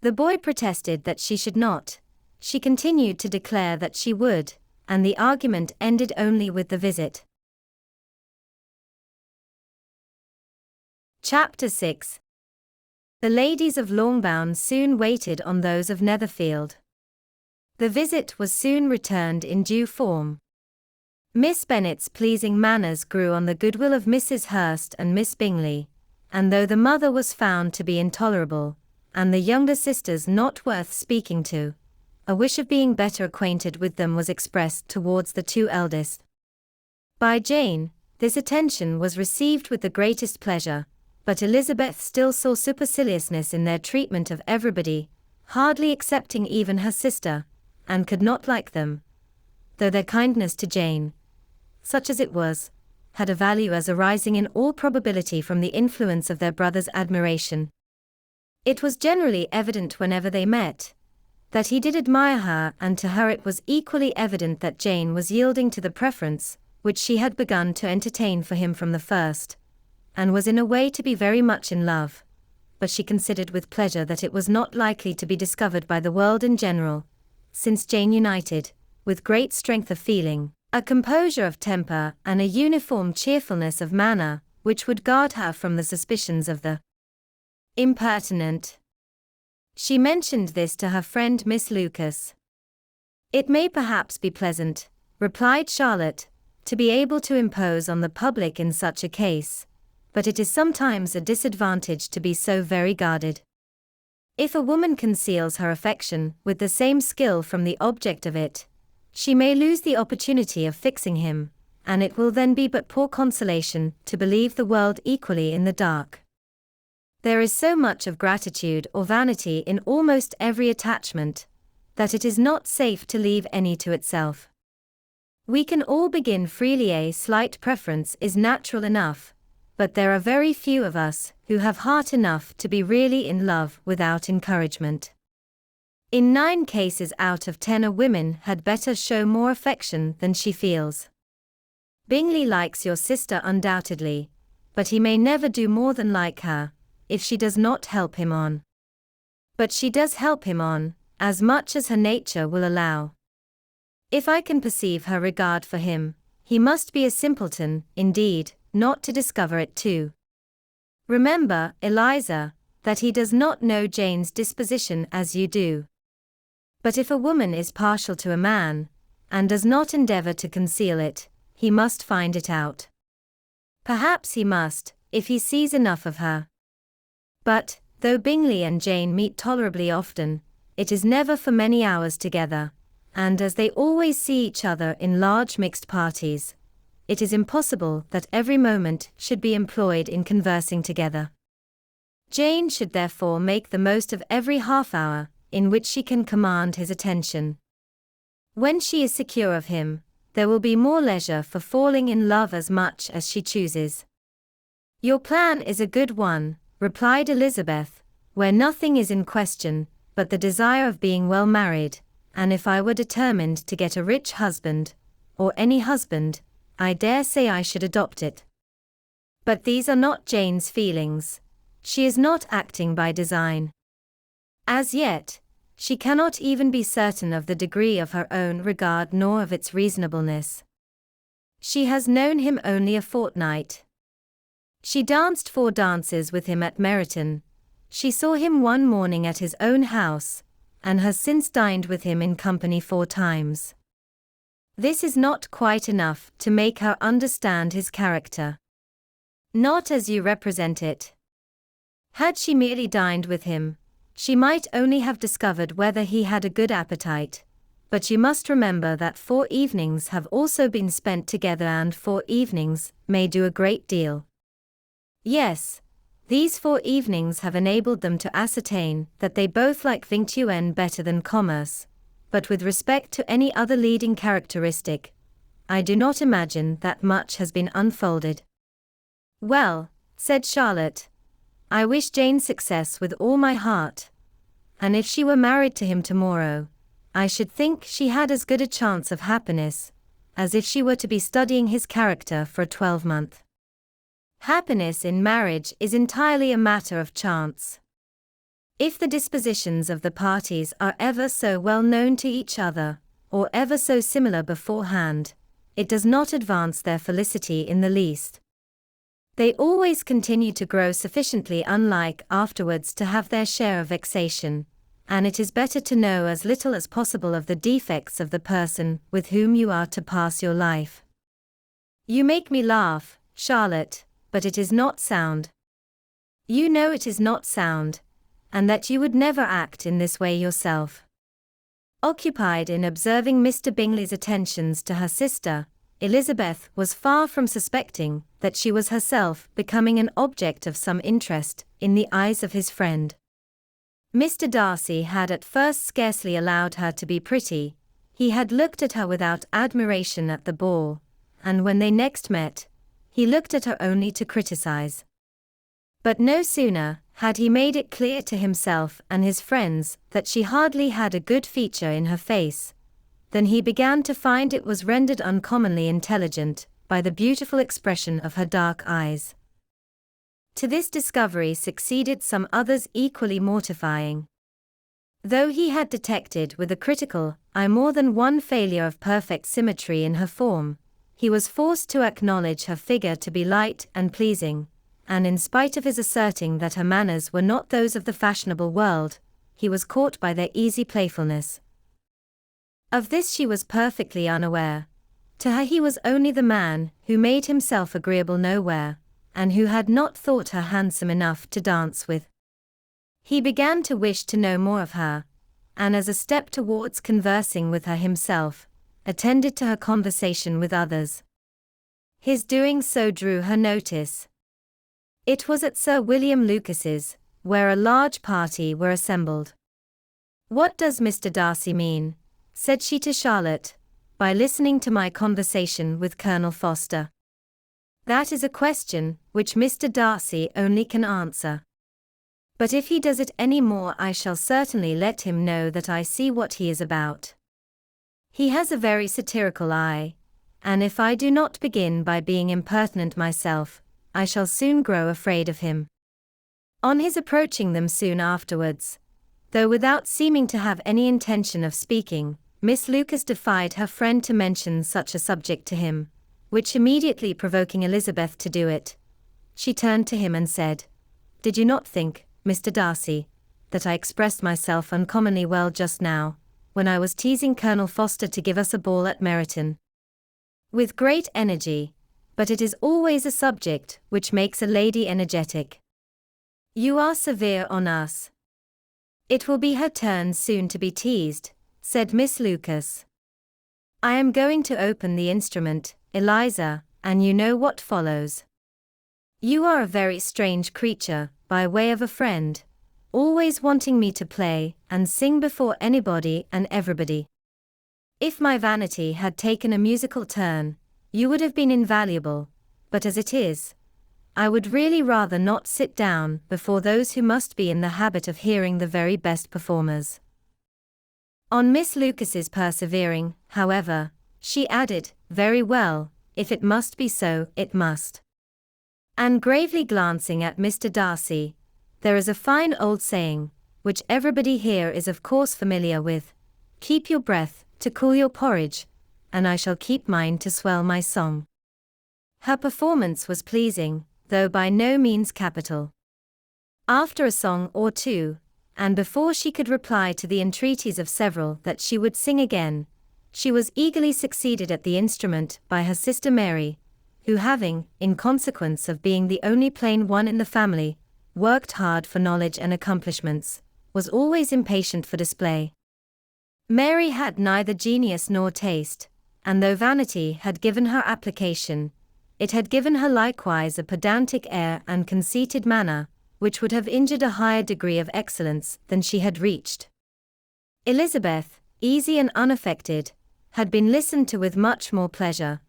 The boy protested that she should not. She continued to declare that she would, and the argument ended only with the visit. Chapter 6. The ladies of Longbourn soon waited on those of Netherfield. The visit was soon returned in due form. Miss Bennet's pleasing manners grew on the goodwill of Mrs. Hurst and Miss Bingley, and though the mother was found to be intolerable, and the younger sisters not worth speaking to, a wish of being better acquainted with them was expressed towards the two eldest. By Jane, this attention was received with the greatest pleasure, but Elizabeth still saw superciliousness in their treatment of everybody, hardly excepting even her sister, and could not like them, though their kindness to Jane, such as it was, had a value as arising in all probability from the influence of their brother's admiration. It was generally evident whenever they met, that he did admire her, and to her it was equally evident that Jane was yielding to the preference which she had begun to entertain for him from the first, and was in a way to be very much in love, but she considered with pleasure that it was not likely to be discovered by the world in general, since Jane united, with great strength of feeling, a composure of temper and a uniform cheerfulness of manner, which would guard her from the suspicions of the impertinent. She mentioned this to her friend Miss Lucas. "It may perhaps be pleasant," replied Charlotte, "to be able to impose on the public in such a case, but it is sometimes a disadvantage to be so very guarded. If a woman conceals her affection with the same skill from the object of it, she may lose the opportunity of fixing him, and it will then be but poor consolation to believe the world equally in the dark. There is so much of gratitude or vanity in almost every attachment, that it is not safe to leave any to itself. We can all begin freely. A slight preference is natural enough, but there are very few of us who have heart enough to be really in love without encouragement. In 9 cases out of 10 a woman had better show more affection than she feels. Bingley likes your sister undoubtedly, but he may never do more than like her, if she does not help him on. But she does help him on, as much as her nature will allow. If I can perceive her regard for him, he must be a simpleton, indeed, not to discover it too. Remember, Eliza, that he does not know Jane's disposition as you do. But if a woman is partial to a man, and does not endeavor to conceal it, he must find it out. Perhaps he must, if he sees enough of her. But, though Bingley and Jane meet tolerably often, it is never for many hours together, and as they always see each other in large mixed parties, it is impossible that every moment should be employed in conversing together. Jane should therefore make the most of every half-hour in which she can command his attention. When she is secure of him, there will be more leisure for falling in love as much as she chooses. "Your plan is a good one," replied Elizabeth, "where nothing is in question but the desire of being well married, and if I were determined to get a rich husband, or any husband, I dare say I should adopt it. But these are not Jane's feelings. She is not acting by design. As yet, she cannot even be certain of the degree of her own regard nor of its reasonableness. She has known him only a fortnight. She danced 4 dances with him at Meryton. She saw him one morning at his own house, and has since dined with him in company 4 times. This is not quite enough to make her understand his character. Not as you represent it. Had she merely dined with him, she might only have discovered whether he had a good appetite, but you must remember that 4 evenings have also been spent together, and 4 evenings may do a great deal. Yes, these 4 evenings have enabled them to ascertain that they both like Vingt-un better than commerce, but with respect to any other leading characteristic, I do not imagine that much has been unfolded. "Well," said Charlotte, "I wish Jane success with all my heart, and if she were married to him tomorrow, I should think she had as good a chance of happiness as if she were to be studying his character for a 12-month. Happiness in marriage is entirely a matter of chance. If the dispositions of the parties are ever so well known to each other, or ever so similar beforehand, it does not advance their felicity in the least. They always continue to grow sufficiently unlike afterwards to have their share of vexation, and it is better to know as little as possible of the defects of the person with whom you are to pass your life. You make me laugh, Charlotte, but it is not sound. You know it is not sound, and that you would never act in this way yourself. Occupied in observing Mr. Bingley's attentions to her sister, Elizabeth was far from suspecting that she was herself becoming an object of some interest in the eyes of his friend. Mr. Darcy had at first scarcely allowed her to be pretty. He had looked at her without admiration at the ball, and when they next met, he looked at her only to criticize. But no sooner had he made it clear to himself and his friends that she hardly had a good feature in her face, than he began to find it was rendered uncommonly intelligent by the beautiful expression of her dark eyes. To this discovery succeeded some others equally mortifying. Though he had detected with a critical eye more than one failure of perfect symmetry in her form, he was forced to acknowledge her figure to be light and pleasing, and in spite of his asserting that her manners were not those of the fashionable world, he was caught by their easy playfulness. Of this she was perfectly unaware. To her he was only the man who made himself agreeable nowhere, and who had not thought her handsome enough to dance with. He began to wish to know more of her, and as a step towards conversing with her himself, attended to her conversation with others. His doing so drew her notice. It was at Sir William Lucas's, where a large party were assembled. "What does Mr. Darcy mean," said she to Charlotte, "by listening to my conversation with Colonel Forster? That is a question which Mr. Darcy only can answer. But if he does it any more, I shall certainly let him know that I see what he is about. He has a very satirical eye, and if I do not begin by being impertinent myself, I shall soon grow afraid of him." On his approaching them soon afterwards, though without seeming to have any intention of speaking, Miss Lucas defied her friend to mention such a subject to him, which immediately provoking Elizabeth to do it, she turned to him and said, "Did you not think, Mr. Darcy, that I expressed myself uncommonly well just now, when I was teasing Colonel Forster to give us a ball at Meryton?" "With great energy, but it is always a subject which makes a lady energetic. You are severe on us." "It will be her turn soon to be teased," said Miss Lucas. "I am going to open the instrument, Eliza, and you know what follows. You are a very strange creature, by way of a friend, always wanting me to play and sing before anybody and everybody. If my vanity had taken a musical turn, you would have been invaluable, but as it is, I would really rather not sit down before those who must be in the habit of hearing the very best performers." On Miss Lucas's persevering, however, she added, "Very well, if it must be so, it must." And gravely glancing at Mr. Darcy, "There is a fine old saying, which everybody here is of course familiar with, 'Keep your breath, to cool your porridge,' and I shall keep mine to swell my song." Her performance was pleasing, though by no means capital. After a song or two, and before she could reply to the entreaties of several that she would sing again, she was eagerly succeeded at the instrument by her sister Mary, who having, in consequence of being the only plain one in the family, worked hard for knowledge and accomplishments, was always impatient for display. Mary had neither genius nor taste, and though vanity had given her application, it had given her likewise a pedantic air and conceited manner, which would have injured a higher degree of excellence than she had reached. Elizabeth, easy and unaffected, had been listened to with much more pleasure,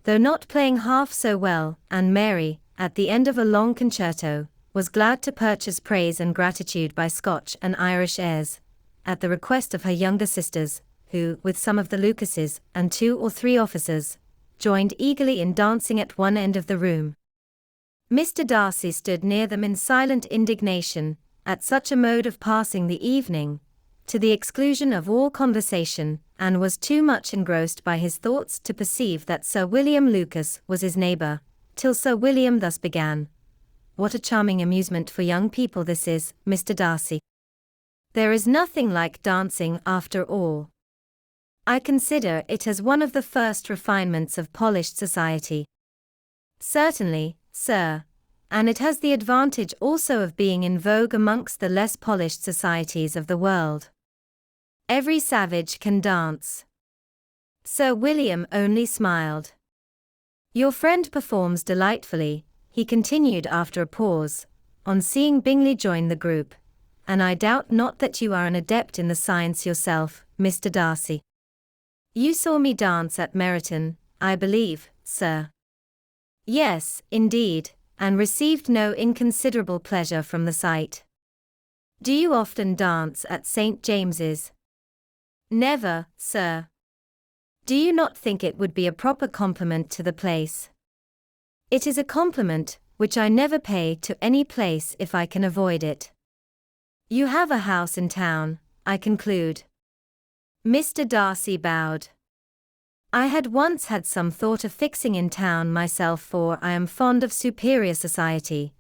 though not playing half so well, and Mary, at the end of a long concerto, was glad to purchase praise and gratitude by Scotch and Irish airs, at the request of her younger sisters, who, with some of the Lucases and 2 or 3 officers, joined eagerly in dancing at one end of the room. Mr. Darcy stood near them in silent indignation at such a mode of passing the evening, to the exclusion of all conversation, and was too much engrossed by his thoughts to perceive that Sir William Lucas was his neighbour, till Sir William thus began. "What a charming amusement for young people this is, Mr. Darcy. There is nothing like dancing after all. I consider it as one of the first refinements of polished society." "Certainly, sir, and it has the advantage also of being in vogue amongst the less polished societies of the world. Every savage can dance." Sir William only smiled. "Your friend performs delightfully," he continued after a pause, on seeing Bingley join the group, "and I doubt not that you are an adept in the science yourself, Mr. Darcy. You saw me dance at Meryton, I believe, sir?" "Yes, indeed, and received no inconsiderable pleasure from the sight." "Do you often dance at St. James's?" "Never, sir." "Do you not think it would be a proper compliment to the place?" "It is a compliment which I never pay to any place if I can avoid it." "You have a house in town, I conclude?" Mr. Darcy bowed. "I had once had some thought of fixing in town myself, for I am fond of superior society,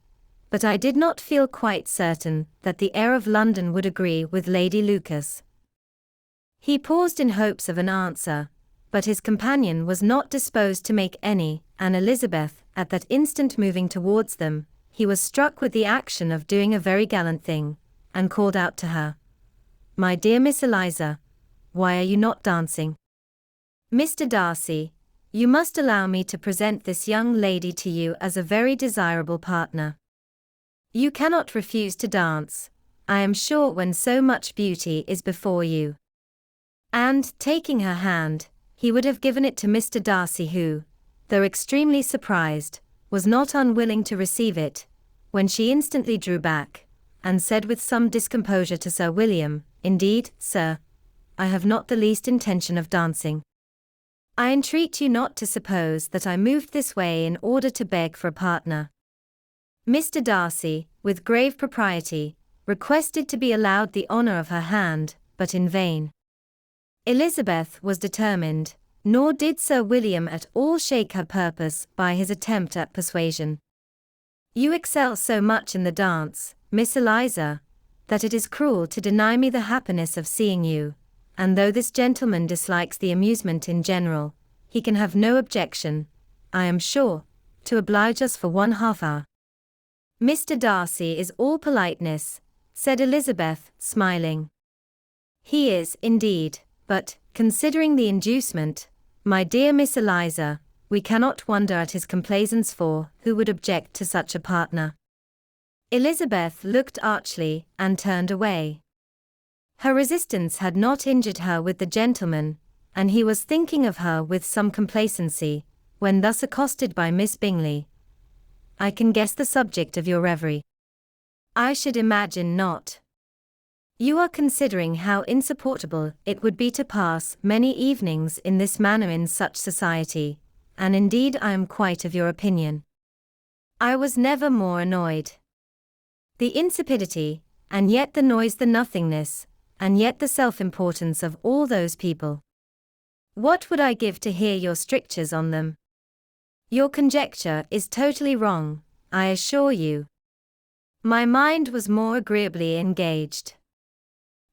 but I did not feel quite certain that the air of London would agree with Lady Lucas." He paused in hopes of an answer, but his companion was not disposed to make any, and Elizabeth, at that instant moving towards them, he was struck with the action of doing a very gallant thing, and called out to her, "My dear Miss Eliza, why are you not dancing? Mr. Darcy, you must allow me to present this young lady to you as a very desirable partner. You cannot refuse to dance, I am sure, when so much beauty is before you." And, taking her hand, he would have given it to Mr. Darcy, who, though extremely surprised, was not unwilling to receive it, when she instantly drew back, and said with some discomposure to Sir William, "Indeed, sir, I have not the least intention of dancing. I entreat you not to suppose that I moved this way in order to beg for a partner." Mr. Darcy, with grave propriety, requested to be allowed the honour of her hand, but in vain. Elizabeth was determined, nor did Sir William at all shake her purpose by his attempt at persuasion. "You excel so much in the dance, Miss Eliza, that it is cruel to deny me the happiness of seeing you, and though this gentleman dislikes the amusement in general, he can have no objection, I am sure, to oblige us for 1/2 hour." "Mr. Darcy is all politeness," said Elizabeth, smiling. "He is, indeed, but, considering the inducement, my dear Miss Eliza, we cannot wonder at his complaisance, for who would object to such a partner?" Elizabeth looked archly, and turned away. Her resistance had not injured her with the gentleman, and he was thinking of her with some complacency, when thus accosted by Miss Bingley. "I can guess the subject of your reverie." "I should imagine not. You are considering how insupportable it would be to pass many evenings in this manner in such society, and indeed I am quite of your opinion. I was never more annoyed. The insipidity, and yet the noise, the nothingness, and yet the self-importance of all those people. What would I give to hear your strictures on them? Your conjecture is totally wrong, I assure you. My mind was more agreeably engaged.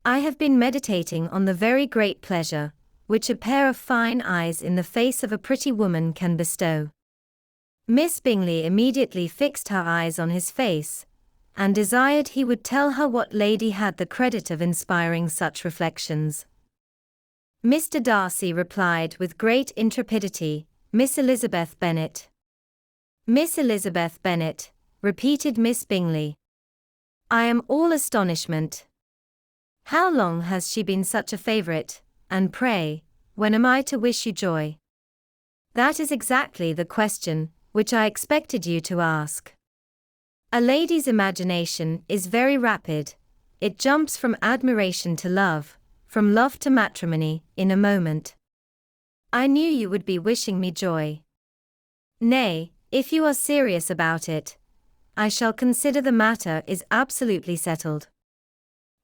I have been meditating on the very great pleasure which a pair of fine eyes in the face of a pretty woman can bestow." Miss Bingley immediately fixed her eyes on his face, and desired he would tell her what lady had the credit of inspiring such reflections. Mr. Darcy replied with great intrepidity, "Miss Elizabeth Bennet." "Miss Elizabeth Bennet," repeated Miss Bingley. "I am all astonishment. How long has she been such a favourite, and pray, when am I to wish you joy?" "That is exactly the question which I expected you to ask. A lady's imagination is very rapid, it jumps from admiration to love, from love to matrimony, in a moment. I knew you would be wishing me joy. Nay, if you are serious about it, I shall consider the matter is absolutely settled.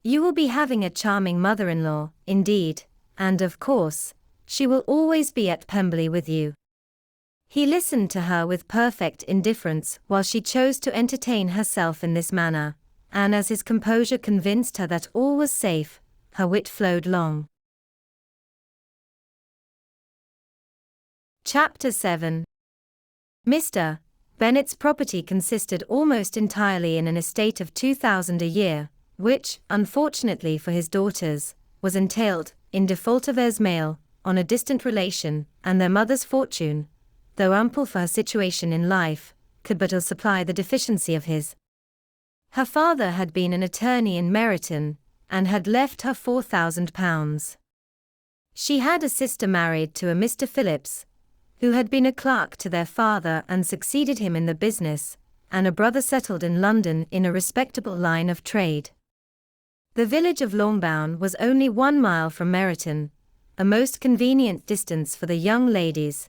You will be having a charming mother-in-law, indeed, and of course, she will always be at Pemberley with you. He listened to her with perfect indifference while she chose to entertain herself in this manner, and as his composure convinced her that all was safe, her wit flowed long. Chapter 7. Mr. Bennet's property consisted almost entirely in an estate of £2,000 a year, which, unfortunately for his daughters, was entailed, in default of heirs male, on a distant relation, and their mother's fortune, though ample for her situation in life, could but ill supply the deficiency of his. Her father had been an attorney in Meryton, and had left her £4,000. She had a sister married to a Mr. Phillips, who had been a clerk to their father and succeeded him in the business, and a brother settled in London in a respectable line of trade. The village of Longbourn was only 1 mile from Meryton, a most convenient distance for the young ladies,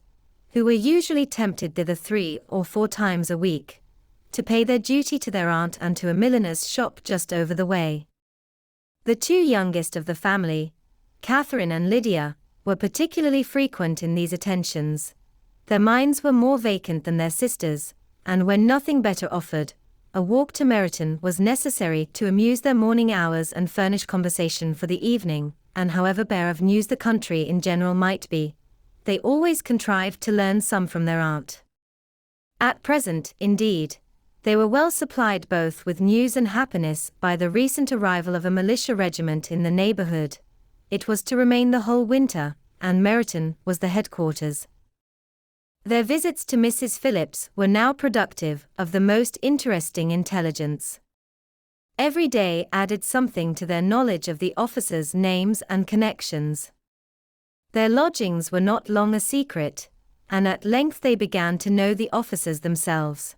who were usually tempted thither 3 or 4 times a week, to pay their duty to their aunt and to a milliner's shop just over the way. The 2 youngest of the family, Catherine and Lydia, were particularly frequent in these attentions. Their minds were more vacant than their sisters', and when nothing better offered, a walk to Meryton was necessary to amuse their morning hours and furnish conversation for the evening, and however bare of news the country in general might be, they always contrived to learn some from their aunt. At present, indeed, they were well supplied both with news and happiness by the recent arrival of a militia regiment in the neighbourhood. It was to remain the whole winter, and Meryton was the headquarters. Their visits to Mrs. Phillips were now productive of the most interesting intelligence. Every day added something to their knowledge of the officers' names and connections. Their lodgings were not long a secret, and at length they began to know the officers themselves.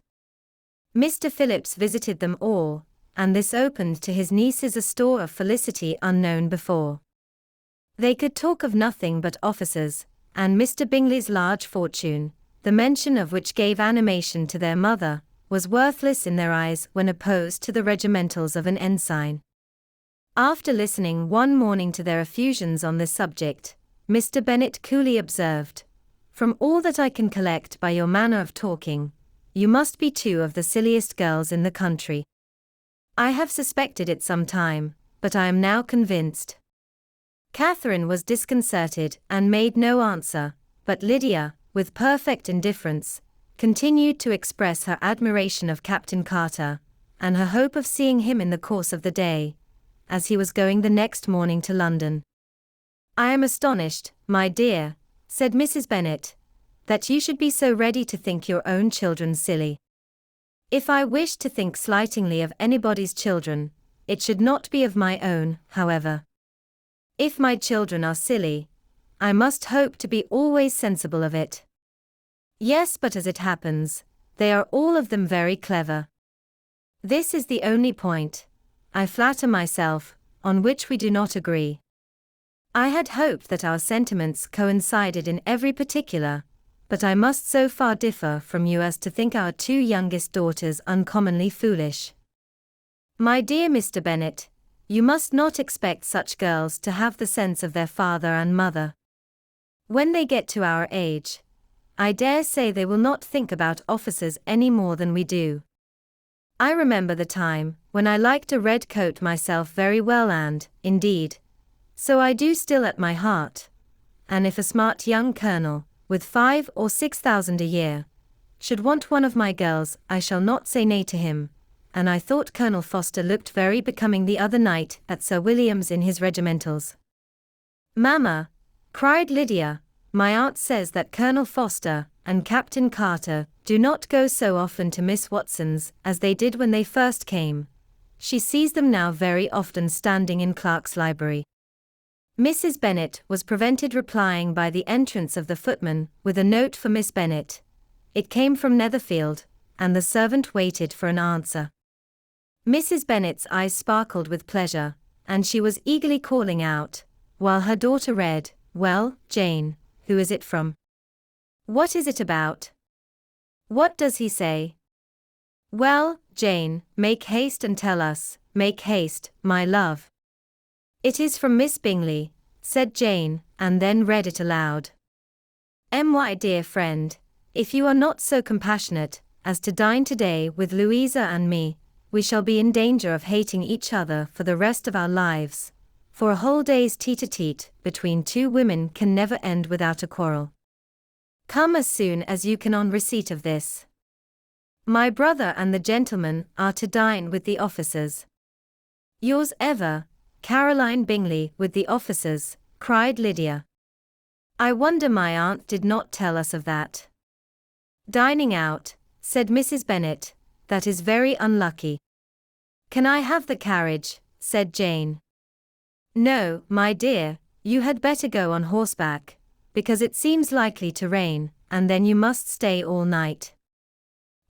Mr. Phillips visited them all, and this opened to his nieces a store of felicity unknown before. They could talk of nothing but officers, and Mr. Bingley's large fortune, the mention of which gave animation to their mother, was worthless in their eyes when opposed to the regimentals of an ensign. After listening one morning to their effusions on this subject, Mr. Bennet coolly observed, "From all that I can collect by your manner of talking, you must be 2 of the silliest girls in the country. I have suspected it some time, but I am now convinced." Catherine was disconcerted and made no answer, but Lydia, with perfect indifference, continued to express her admiration of Captain Carter, and her hope of seeing him in the course of the day, as he was going the next morning to London. "I am astonished, my dear," said Mrs. Bennet, "that you should be so ready to think your own children silly. If I wished to think slightingly of anybody's children, it should not be of my own, however. If my children are silly, I must hope to be always sensible of it. Yes, but as it happens, they are all of them very clever. This is the only point, I flatter myself, on which we do not agree. I had hoped that our sentiments coincided in every particular, but I must so far differ from you as to think our 2 youngest daughters uncommonly foolish. My dear Mr. Bennet, you must not expect such girls to have the sense of their father and mother. When they get to our age, I dare say they will not think about officers any more than we do. I remember the time when I liked a red coat myself very well and, indeed, so I do still at my heart, and if a smart young colonel, with 5 or 6,000 a year, should want one of my girls I shall not say nay to him, and I thought Colonel Foster looked very becoming the other night at Sir William's in his regimentals." "Mamma," cried Lydia, "my aunt says that Colonel Foster and Captain Carter do not go so often to Miss Watson's as they did when they first came. She sees them now very often standing in Clark's library." Mrs. Bennet was prevented replying by the entrance of the footman with a note for Miss Bennet. It came from Netherfield, and the servant waited for an answer. Mrs. Bennet's eyes sparkled with pleasure, and she was eagerly calling out, while her daughter read, "Well, Jane," Who is it from? What is it about? What does he say? Well, Jane, make haste and tell us, make haste, my love. It is from Miss Bingley, said Jane, and then read it aloud. My dear friend, if you are not so compassionate as to dine today with Louisa and me, we shall be in danger of hating each other for the rest of our lives, for a whole day's tete-a-tete between two women can never end without a quarrel. Come as soon as you can on receipt of this. My brother and the gentleman are to dine with the officers. Yours ever, Caroline Bingley. With the officers, cried Lydia. I wonder my aunt did not tell us of that. Dining out, said Mrs. Bennet, that is very unlucky. Can I have the carriage? Said Jane. No, my dear, you had better go on horseback, because it seems likely to rain, and then you must stay all night.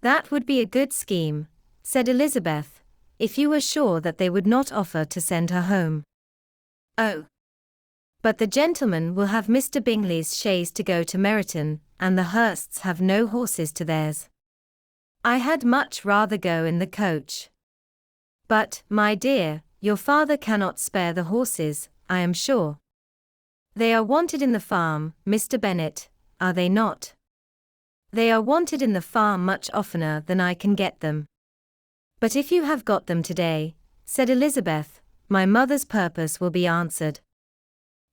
That would be a good scheme, said Elizabeth, if you were sure that they would not offer to send her home. Oh! But the gentlemen will have Mr. Bingley's chaise to go to Meryton, and the Hursts have no horses to theirs. I had much rather go in the coach. But, my dear, your father cannot spare the horses, I am sure. They are wanted in the farm, Mr. Bennet, are they not? They are wanted in the farm much oftener than I can get them. But if you have got them today, said Elizabeth, my mother's purpose will be answered.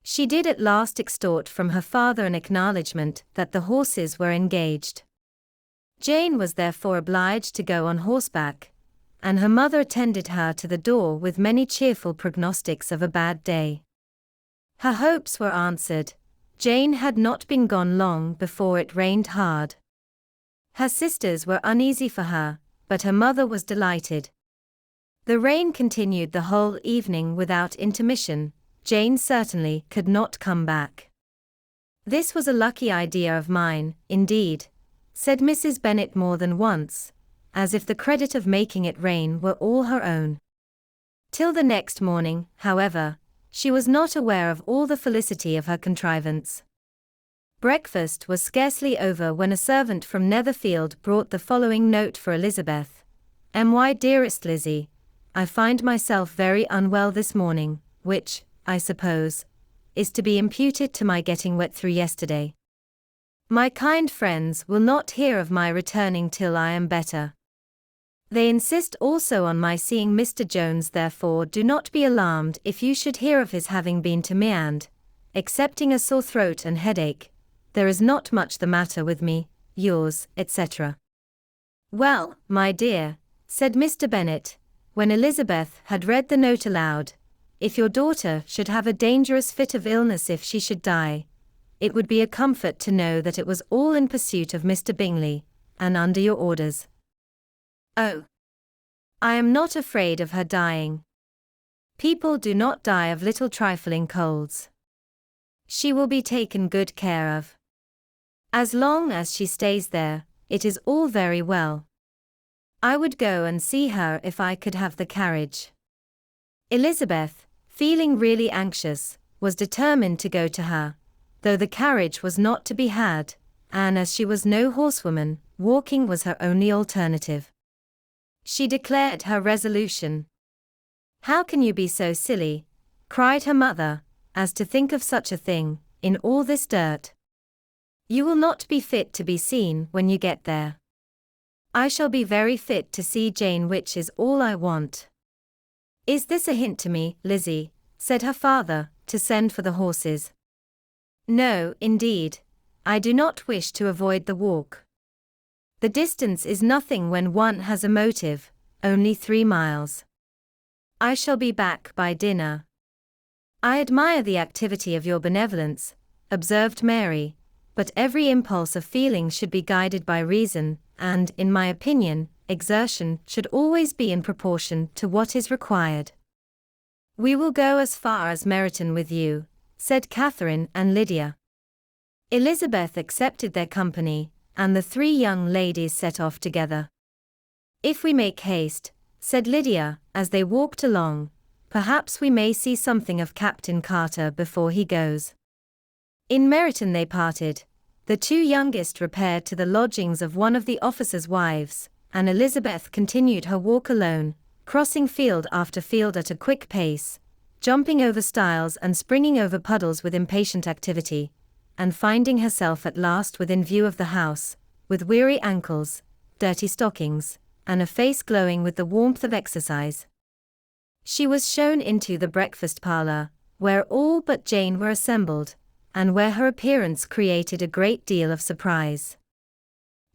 She did at last extort from her father an acknowledgment that the horses were engaged. Jane was therefore obliged to go on horseback, and her mother attended her to the door with many cheerful prognostics of a bad day. Her hopes were answered. Jane had not been gone long before it rained hard. Her sisters were uneasy for her, but her mother was delighted. The rain continued the whole evening without intermission. Jane certainly could not come back. This was a lucky idea of mine, indeed, said Mrs. Bennet more than once, as if the credit of making it rain were all her own. Till the next morning, however, she was not aware of all the felicity of her contrivance. Breakfast was scarcely over when a servant from Netherfield brought the following note for Elizabeth. My dearest Lizzie, I find myself very unwell this morning, which, I suppose, is to be imputed to my getting wet through yesterday. My kind friends will not hear of my returning till I am better. They insist also on my seeing Mr. Jones, therefore do not be alarmed if you should hear of his having been to Meand. Excepting a sore throat and headache, there is not much the matter with me. Yours, etc. Well, my dear, said Mr. Bennet, when Elizabeth had read the note aloud, if your daughter should have a dangerous fit of illness, if she should die, it would be a comfort to know that it was all in pursuit of Mr. Bingley, and under your orders. Oh! I am not afraid of her dying. People do not die of little trifling colds. She will be taken good care of. As long as she stays there, it is all very well. I would go and see her if I could have the carriage. Elizabeth, feeling really anxious, was determined to go to her, though the carriage was not to be had, and as she was no horsewoman, walking was her only alternative. She declared her resolution. How can you be so silly, cried her mother, as to think of such a thing, in all this dirt? You will not be fit to be seen when you get there. I shall be very fit to see Jane, which is all I want. Is this a hint to me, Lizzie, said her father, to send for the horses? No, indeed, I do not wish to avoid the walk. The distance is nothing when one has a motive, only 3 miles. I shall be back by dinner. I admire the activity of your benevolence, observed Mary, but every impulse of feeling should be guided by reason, and, in my opinion, exertion should always be in proportion to what is required. We will go as far as Meryton with you, said Catherine and Lydia. Elizabeth accepted their company, and the 3 young ladies set off together. If we make haste, said Lydia, as they walked along, perhaps we may see something of Captain Carter before he goes. In Meryton they parted. The two youngest repaired to the lodgings of one of the officers' wives, and Elizabeth continued her walk alone, crossing field after field at a quick pace, jumping over stiles and springing over puddles with impatient activity, and finding herself at last within view of the house, with weary ankles, dirty stockings, and a face glowing with the warmth of exercise. She was shown into the breakfast parlour, where all but Jane were assembled, and where her appearance created a great deal of surprise.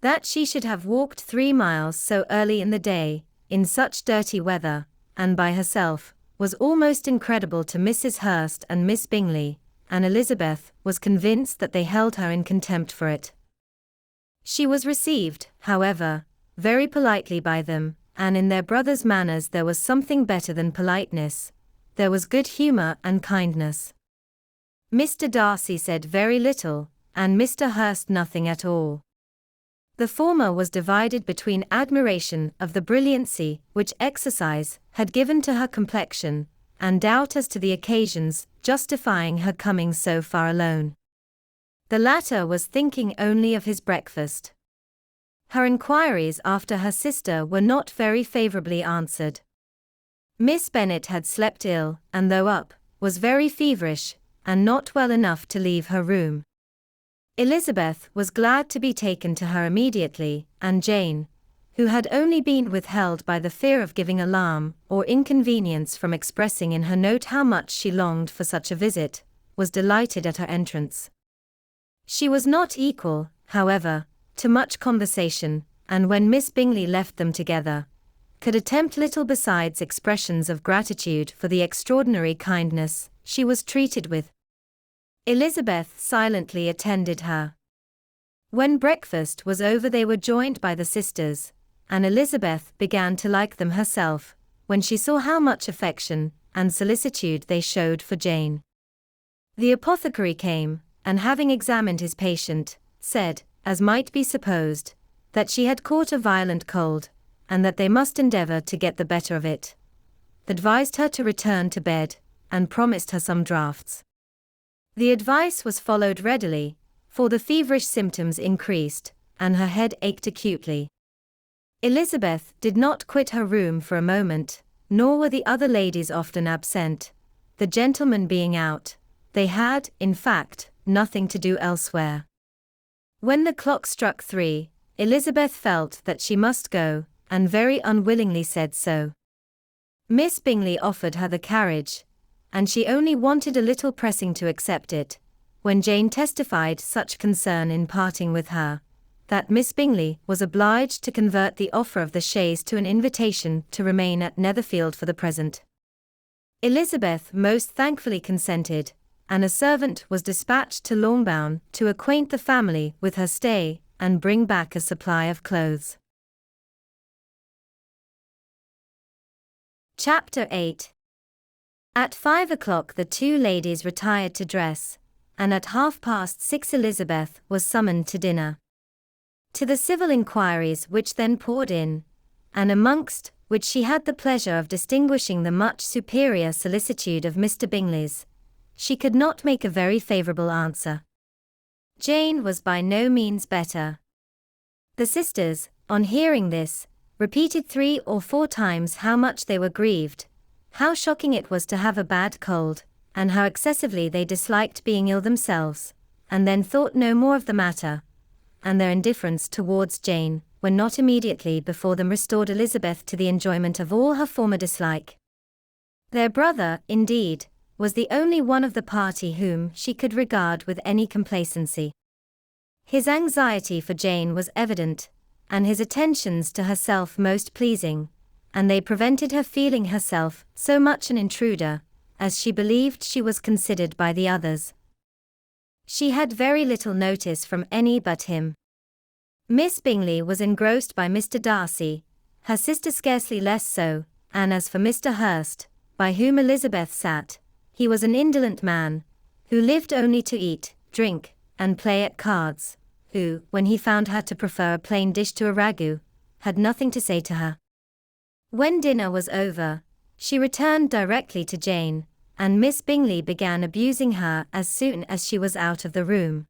That she should have walked 3 miles so early in the day, in such dirty weather, and by herself, was almost incredible to Mrs. Hurst and Miss Bingley, and Elizabeth was convinced that they held her in contempt for it. She was received, however, very politely by them, and in their brother's manners there was something better than politeness. There was good humour and kindness. Mr. Darcy said very little, and Mr. Hurst nothing at all. The former was divided between admiration of the brilliancy which exercise had given to her complexion, and doubt as to the occasions justifying her coming so far alone. The latter was thinking only of his breakfast. Her inquiries after her sister were not very favourably answered. Miss Bennet had slept ill, and though up, was very feverish, and not well enough to leave her room. Elizabeth was glad to be taken to her immediately, and Jane, who had only been withheld by the fear of giving alarm or inconvenience from expressing in her note how much she longed for such a visit, was delighted at her entrance. She was not equal, however, to much conversation, and when Miss Bingley left them together, could attempt little besides expressions of gratitude for the extraordinary kindness she was treated with. Elizabeth silently attended her. When breakfast was over they were joined by the sisters, and Elizabeth began to like them herself, when she saw how much affection and solicitude they showed for Jane. The apothecary came, and having examined his patient, said, as might be supposed, that she had caught a violent cold, and that they must endeavour to get the better of it, advised her to return to bed, and promised her some draughts. The advice was followed readily, for the feverish symptoms increased, and her head ached acutely. Elizabeth did not quit her room for a moment, nor were the other ladies often absent. The gentlemen being out, they had, in fact, nothing to do elsewhere. When the clock struck 3, Elizabeth felt that she must go, and very unwillingly said so. Miss Bingley offered her the carriage, and she only wanted a little pressing to accept it, when Jane testified such concern in parting with her, that Miss Bingley was obliged to convert the offer of the chaise to an invitation to remain at Netherfield for the present. Elizabeth most thankfully consented, and a servant was dispatched to Longbourn to acquaint the family with her stay, and bring back a supply of clothes. Chapter 8. At 5 o'clock the two ladies retired to dress, and at 6:30 Elizabeth was summoned to dinner. To the civil inquiries which then poured in, and amongst which she had the pleasure of distinguishing the much superior solicitude of Mr. Bingley's, she could not make a very favourable answer. Jane was by no means better. The sisters, on hearing this, repeated 3 or 4 times how much they were grieved, how shocking it was to have a bad cold, and how excessively they disliked being ill themselves, and then thought no more of the matter, and their indifference towards Jane, when not immediately before them restored Elizabeth to the enjoyment of all her former dislike. Their brother, indeed, was the only one of the party whom she could regard with any complacency. His anxiety for Jane was evident, and his attentions to herself most pleasing, and they prevented her feeling herself so much an intruder, as she believed she was considered by the others. She had very little notice from any but him. Miss Bingley was engrossed by Mr. Darcy, her sister scarcely less so, and as for Mr. Hurst, by whom Elizabeth sat, he was an indolent man, who lived only to eat, drink, and play at cards, who, when he found her to prefer a plain dish to a ragout, had nothing to say to her. When dinner was over, she returned directly to Jane, and Miss Bingley began abusing her as soon as she was out of the room.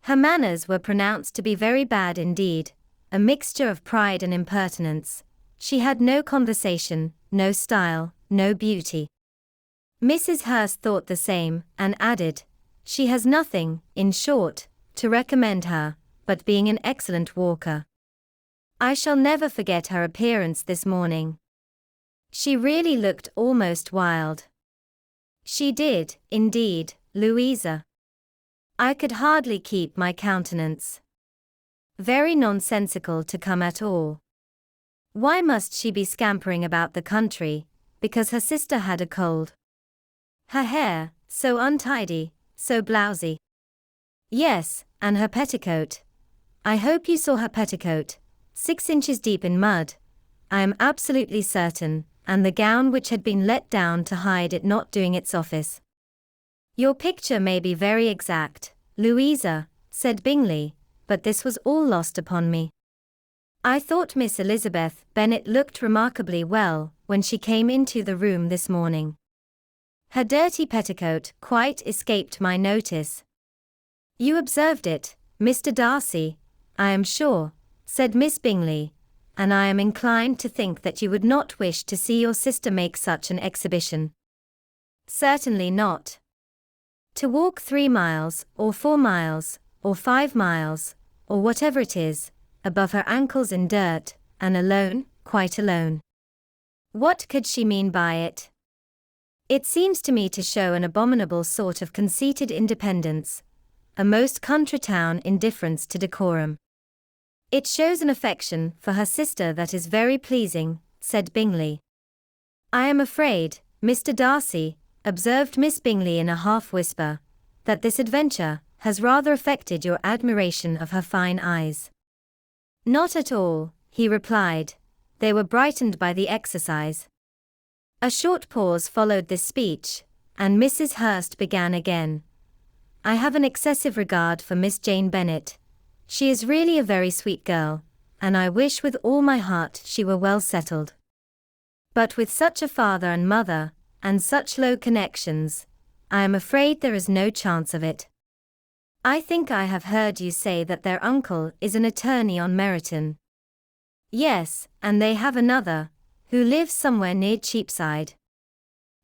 Her manners were pronounced to be very bad indeed, a mixture of pride and impertinence. She had no conversation, no style, no beauty. Mrs. Hurst thought the same, and added, "She has nothing, in short, to recommend her, but being an excellent walker. I shall never forget her appearance this morning. She really looked almost wild." "She did, indeed, Louisa. I could hardly keep my countenance. Very nonsensical to come at all. Why must she be scampering about the country, because her sister had a cold? Her hair, so untidy, so blousy. Yes, and her petticoat. I hope you saw her petticoat, 6 inches deep in mud, I am absolutely certain, and the gown which had been let down to hide it not doing its office." "Your picture may be very exact, Louisa," said Bingley, "but this was all lost upon me. I thought Miss Elizabeth Bennet looked remarkably well when she came into the room this morning. Her dirty petticoat quite escaped my notice." "You observed it, Mr. Darcy, I am sure," said Miss Bingley, "and I am inclined to think that you would not wish to see your sister make such an exhibition." "Certainly not. To walk 3 miles, or 4 miles, or 5 miles, or whatever it is, above her ankles in dirt, and alone, quite alone. What could she mean by it? It seems to me to show an abominable sort of conceited independence, a most country-town indifference to decorum." "It shows an affection for her sister that is very pleasing," said Bingley. "I am afraid, Mr. Darcy," observed Miss Bingley in a half-whisper, "that this adventure has rather affected your admiration of her fine eyes." "Not at all," he replied. "They were brightened by the exercise." A short pause followed this speech, and Mrs. Hurst began again. "I have an excessive regard for Miss Jane Bennet. She is really a very sweet girl, and I wish with all my heart she were well settled. But with such a father and mother, and such low connections, I am afraid there is no chance of it. I think I have heard you say that their uncle is an attorney on Meryton." "Yes, and they have another, who lives somewhere near Cheapside."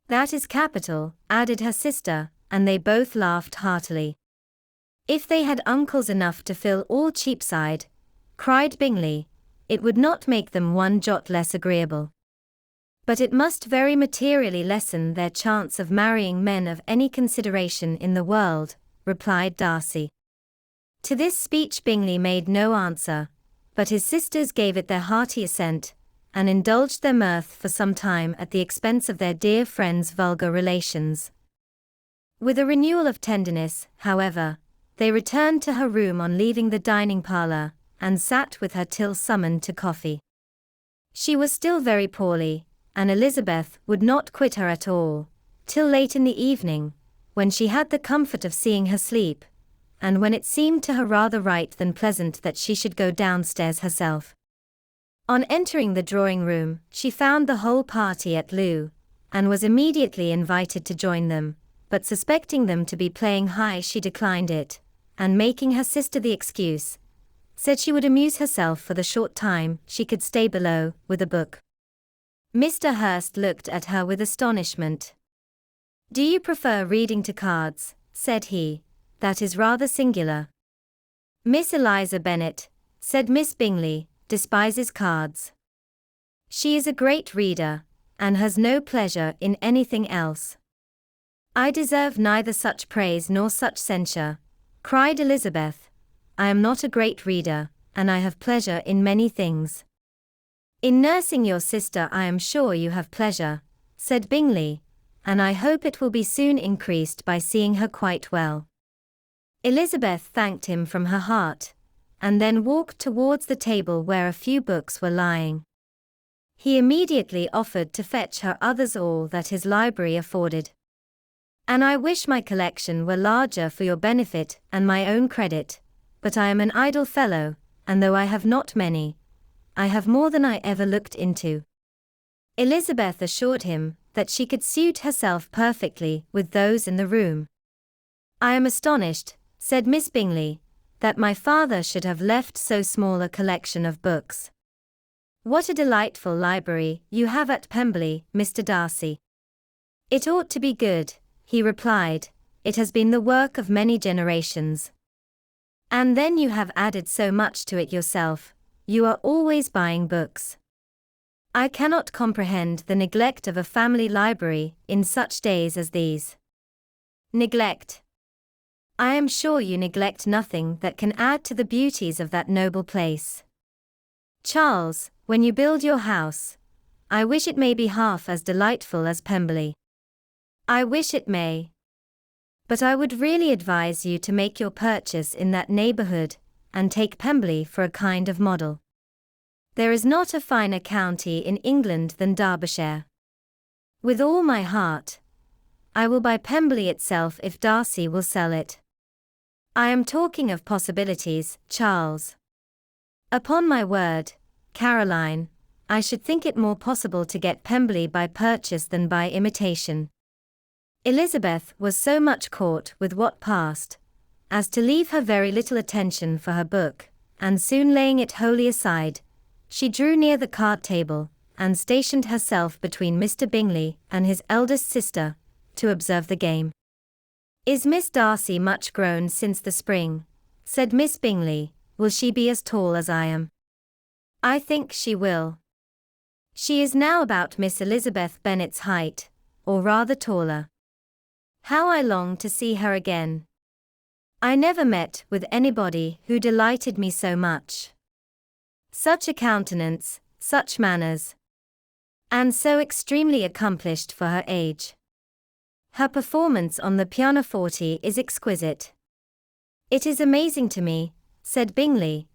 "That is capital," added her sister, and they both laughed heartily. "If they had uncles enough to fill all Cheapside," cried Bingley, "it would not make them one jot less agreeable." "But it must very materially lessen their chance of marrying men of any consideration in the world," replied Darcy. To this speech Bingley made no answer, but his sisters gave it their hearty assent, and indulged their mirth for some time at the expense of their dear friend's vulgar relations. With a renewal of tenderness, however, they returned to her room on leaving the dining parlour, and sat with her till summoned to coffee. She was still very poorly, and Elizabeth would not quit her at all, till late in the evening, when she had the comfort of seeing her sleep, and when it seemed to her rather right than pleasant that she should go downstairs herself. On entering the drawing-room, she found the whole party at loo, and was immediately invited to join them, but suspecting them to be playing high she declined it, and making her sister the excuse, said she would amuse herself for the short time she could stay below, with a book. Mr. Hurst looked at her with astonishment. "Do you prefer reading to cards?" said he. "That is rather singular." "Miss Eliza Bennet," said Miss Bingley, "despises cards. She is a great reader, and has no pleasure in anything else." "I deserve neither such praise nor such censure," cried Elizabeth. "I am not a great reader, and I have pleasure in many things." "In nursing your sister I am sure you have pleasure," said Bingley, "and I hope it will be soon increased by seeing her quite well." Elizabeth thanked him from her heart, and then walked towards the table where a few books were lying. He immediately offered to fetch her others all that his library afforded. "And I wish my collection were larger for your benefit and my own credit, but I am an idle fellow, and though I have not many, I have more than I ever looked into." Elizabeth assured him that she could suit herself perfectly with those in the room. "I am astonished," said Miss Bingley, "that my father should have left so small a collection of books. What a delightful library you have at Pemberley, Mr. Darcy." "It ought to be good," he replied. "It has been the work of many generations. And then you have added so much to it yourself. You are always buying books. I cannot comprehend the neglect of a family library in such days as these." "Neglect? I am sure you neglect nothing that can add to the beauties of that noble place. Charles, when you build your house, I wish it may be half as delightful as Pemberley." "I wish it may. But I would really advise you to make your purchase in that neighborhood, and take Pemberley for a kind of model. There is not a finer county in England than Derbyshire. With all my heart, I will buy Pemberley itself if Darcy will sell it." "I am talking of possibilities, Charles. Upon my word, Caroline, I should think it more possible to get Pemberley by purchase than by imitation." Elizabeth was so much caught with what passed, as to leave her very little attention for her book, and soon laying it wholly aside, she drew near the card table, and stationed herself between Mr. Bingley and his eldest sister, to observe the game. "Is Miss Darcy much grown since the spring?" said Miss Bingley. "Will she be as tall as I am?" "I think she will. She is now about Miss Elizabeth Bennet's height, or rather taller. How I long to see her again. I never met with anybody who delighted me so much. Such a countenance, such manners, and so extremely accomplished for her age. Her performance on the pianoforte is exquisite. It is amazing to me," said Bingley,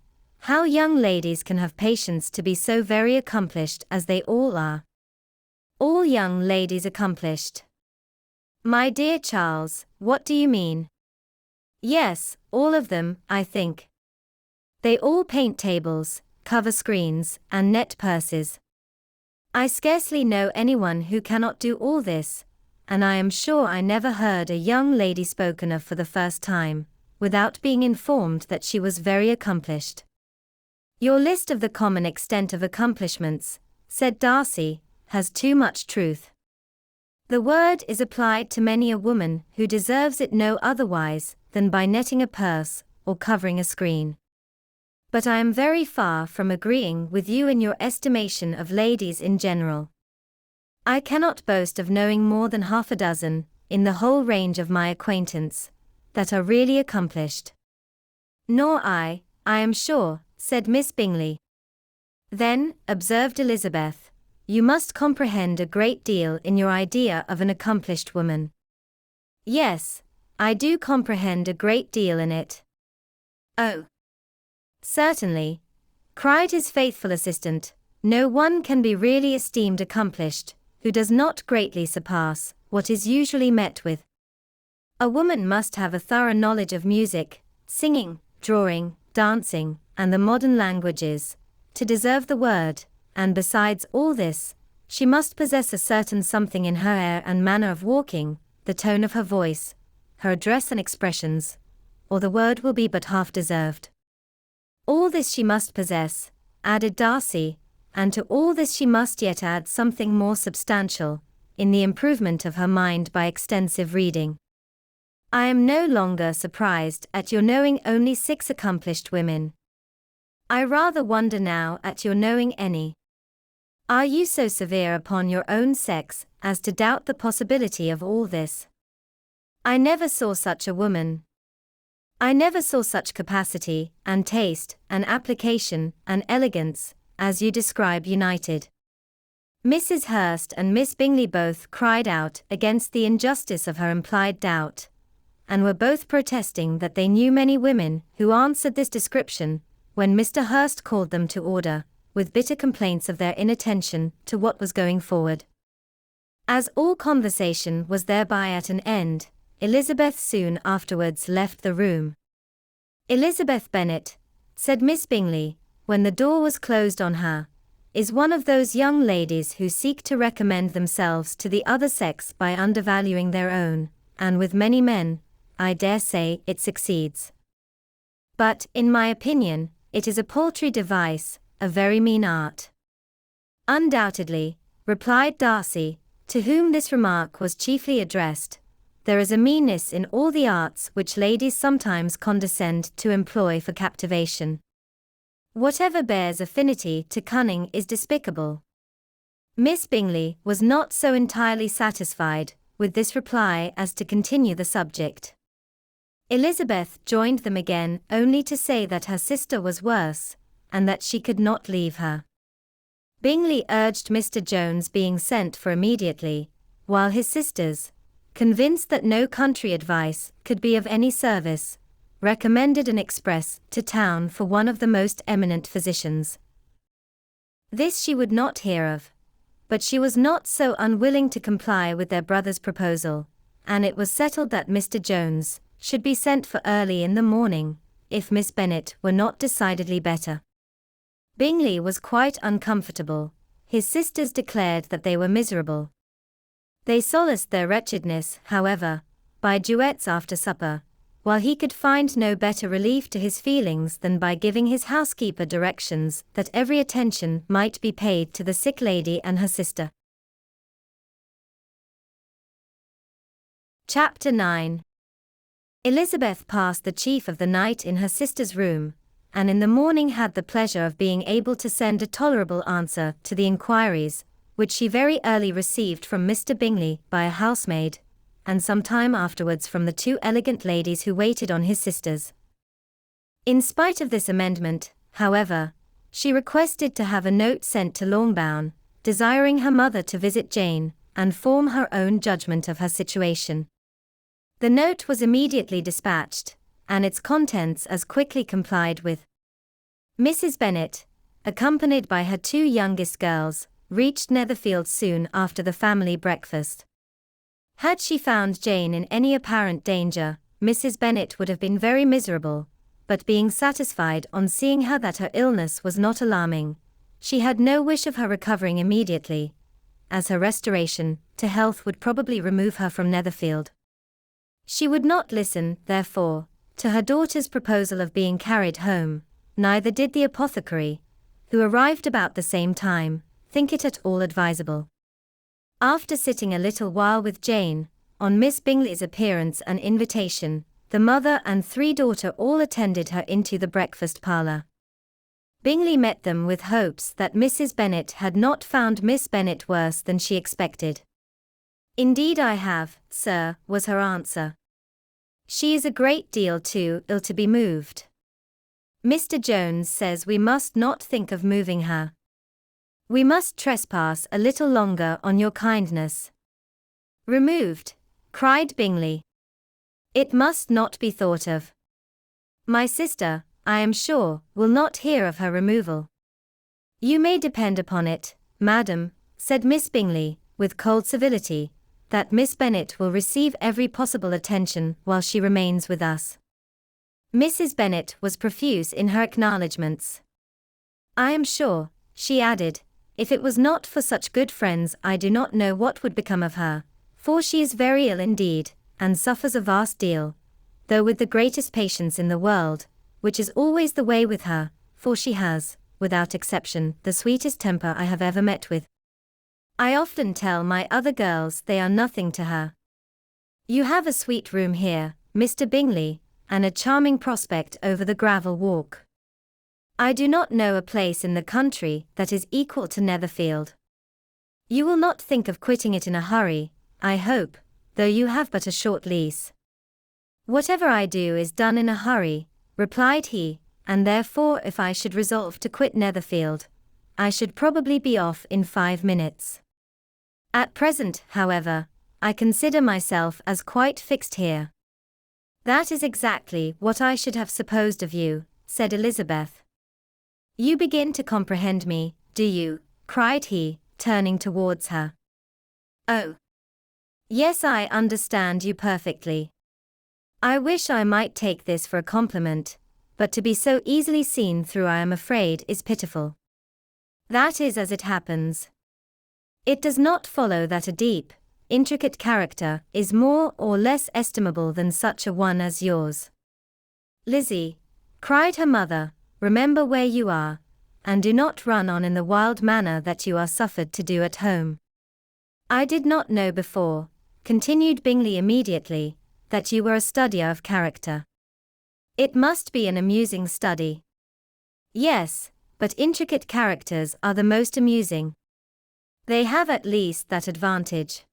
"how young ladies can have patience to be so very accomplished as they all are." "All young ladies accomplished? My dear Charles, what do you mean?" "Yes, all of them, I think. They all paint tables, cover screens, and net purses. I scarcely know anyone who cannot do all this, and I am sure I never heard a young lady spoken of for the first time, without being informed that she was very accomplished." "Your list of the common extent of accomplishments," said Darcy, "has too much truth. The word is applied to many a woman who deserves it no otherwise than by netting a purse, or covering a screen. But I am very far from agreeing with you in your estimation of ladies in general. I cannot boast of knowing more than half a dozen, in the whole range of my acquaintance, that are really accomplished." "Nor I am sure," said Miss Bingley. "Then," observed Elizabeth, "you must comprehend a great deal in your idea of an accomplished woman." "Yes, I do comprehend a great deal in it." "Oh, certainly," cried his faithful assistant, "no one can be really esteemed accomplished, who does not greatly surpass what is usually met with. A woman must have a thorough knowledge of music, singing, drawing, dancing, and the modern languages, to deserve the word, and besides all this, she must possess a certain something in her air and manner of walking, the tone of her voice, her address and expressions, or the word will be but half deserved. All this she must possess," added Darcy, "and to all this she must yet add something more substantial, in the improvement of her mind by extensive reading. I am no longer surprised at your knowing only 6 accomplished women. I rather wonder now at your knowing any. Are you so severe upon your own sex as to doubt the possibility of all this? I never saw such a woman. I never saw such capacity, and taste, and application, and elegance, as you describe united." Mrs. Hurst and Miss Bingley both cried out against the injustice of her implied doubt, and were both protesting that they knew many women who answered this description, when Mr. Hurst called them to order, with bitter complaints of their inattention to what was going forward. As all conversation was thereby at an end, Elizabeth soon afterwards left the room. "Elizabeth Bennet," said Miss Bingley, when the door was closed on her, is one of those young ladies who seek to recommend themselves to the other sex by undervaluing their own, and with many men, I dare say, it succeeds. But, in my opinion, it is a paltry device, a very mean art. Undoubtedly, replied Darcy, to whom this remark was chiefly addressed, there is a meanness in all the arts which ladies sometimes condescend to employ for captivation. Whatever bears affinity to cunning is despicable. Miss Bingley was not so entirely satisfied with this reply as to continue the subject. Elizabeth joined them again only to say that her sister was worse, and that she could not leave her. Bingley urged Mr. Jones being sent for immediately, while his sisters, convinced that no country advice could be of any service, recommended an express to town for one of the most eminent physicians. This she would not hear of, but she was not so unwilling to comply with their brother's proposal, and it was settled that Mr. Jones should be sent for early in the morning, if Miss Bennet were not decidedly better. Bingley was quite uncomfortable. His sisters declared that they were miserable. They solaced their wretchedness, however, by duets after supper, while he could find no better relief to his feelings than by giving his housekeeper directions that every attention might be paid to the sick lady and her sister. Chapter 9. Elizabeth passed the chief of the night in her sister's room, and in the morning had the pleasure of being able to send a tolerable answer to the inquiries, which she very early received from Mr. Bingley by a housemaid, and some time afterwards from the two elegant ladies who waited on his sisters. In spite of this amendment, however, she requested to have a note sent to Longbourn, desiring her mother to visit Jane, and form her own judgment of her situation. The note was immediately dispatched, and its contents as quickly complied with. Mrs. Bennet, accompanied by her two youngest girls, reached Netherfield soon after the family breakfast. Had she found Jane in any apparent danger, Mrs. Bennet would have been very miserable, but being satisfied on seeing her that her illness was not alarming, she had no wish of her recovering immediately, as her restoration to health would probably remove her from Netherfield. She would not listen, therefore, to her daughter's proposal of being carried home, neither did the apothecary, who arrived about the same time, think it at all advisable. After sitting a little while with Jane, on Miss Bingley's appearance and invitation, the mother and three daughters all attended her into the breakfast parlour. Bingley met them with hopes that Mrs. Bennet had not found Miss Bennet worse than she expected. "Indeed I have, sir," was her answer. "She is a great deal too ill to be moved. Mr. Jones says we must not think of moving her. We must trespass a little longer on your kindness." "Removed?" cried Bingley. "It must not be thought of. My sister, I am sure, will not hear of her removal." "You may depend upon it, madam," said Miss Bingley, with cold civility, "that Miss Bennet will receive every possible attention while she remains with us." Mrs. Bennet was profuse in her acknowledgments. "I am sure," she added, "if it was not for such good friends I do not know what would become of her, for she is very ill indeed, and suffers a vast deal, though with the greatest patience in the world, which is always the way with her, for she has, without exception, the sweetest temper I have ever met with. I often tell my other girls they are nothing to her. You have a sweet room here, Mr. Bingley, and a charming prospect over the gravel walk. I do not know a place in the country that is equal to Netherfield. You will not think of quitting it in a hurry, I hope, though you have but a short lease." "Whatever I do is done in a hurry," replied he, "and therefore if I should resolve to quit Netherfield, I should probably be off in 5 minutes. At present, however, I consider myself as quite fixed here." "That is exactly what I should have supposed of you," said Elizabeth. "You begin to comprehend me, do you?" cried he, turning towards her. "Oh, yes, I understand you perfectly. I wish I might take this for a compliment, but to be so easily seen through I am afraid is pitiful. That is as it happens. It does not follow that a deep, intricate character is more or less estimable than such a one as yours. Lizzie, cried her mother, remember where you are, and do not run on in the wild manner that you are suffered to do at home. I did not know before, continued Bingley immediately, that you were a studier of character. It must be an amusing study. Yes, but intricate characters are the most amusing. They have at least that advantage.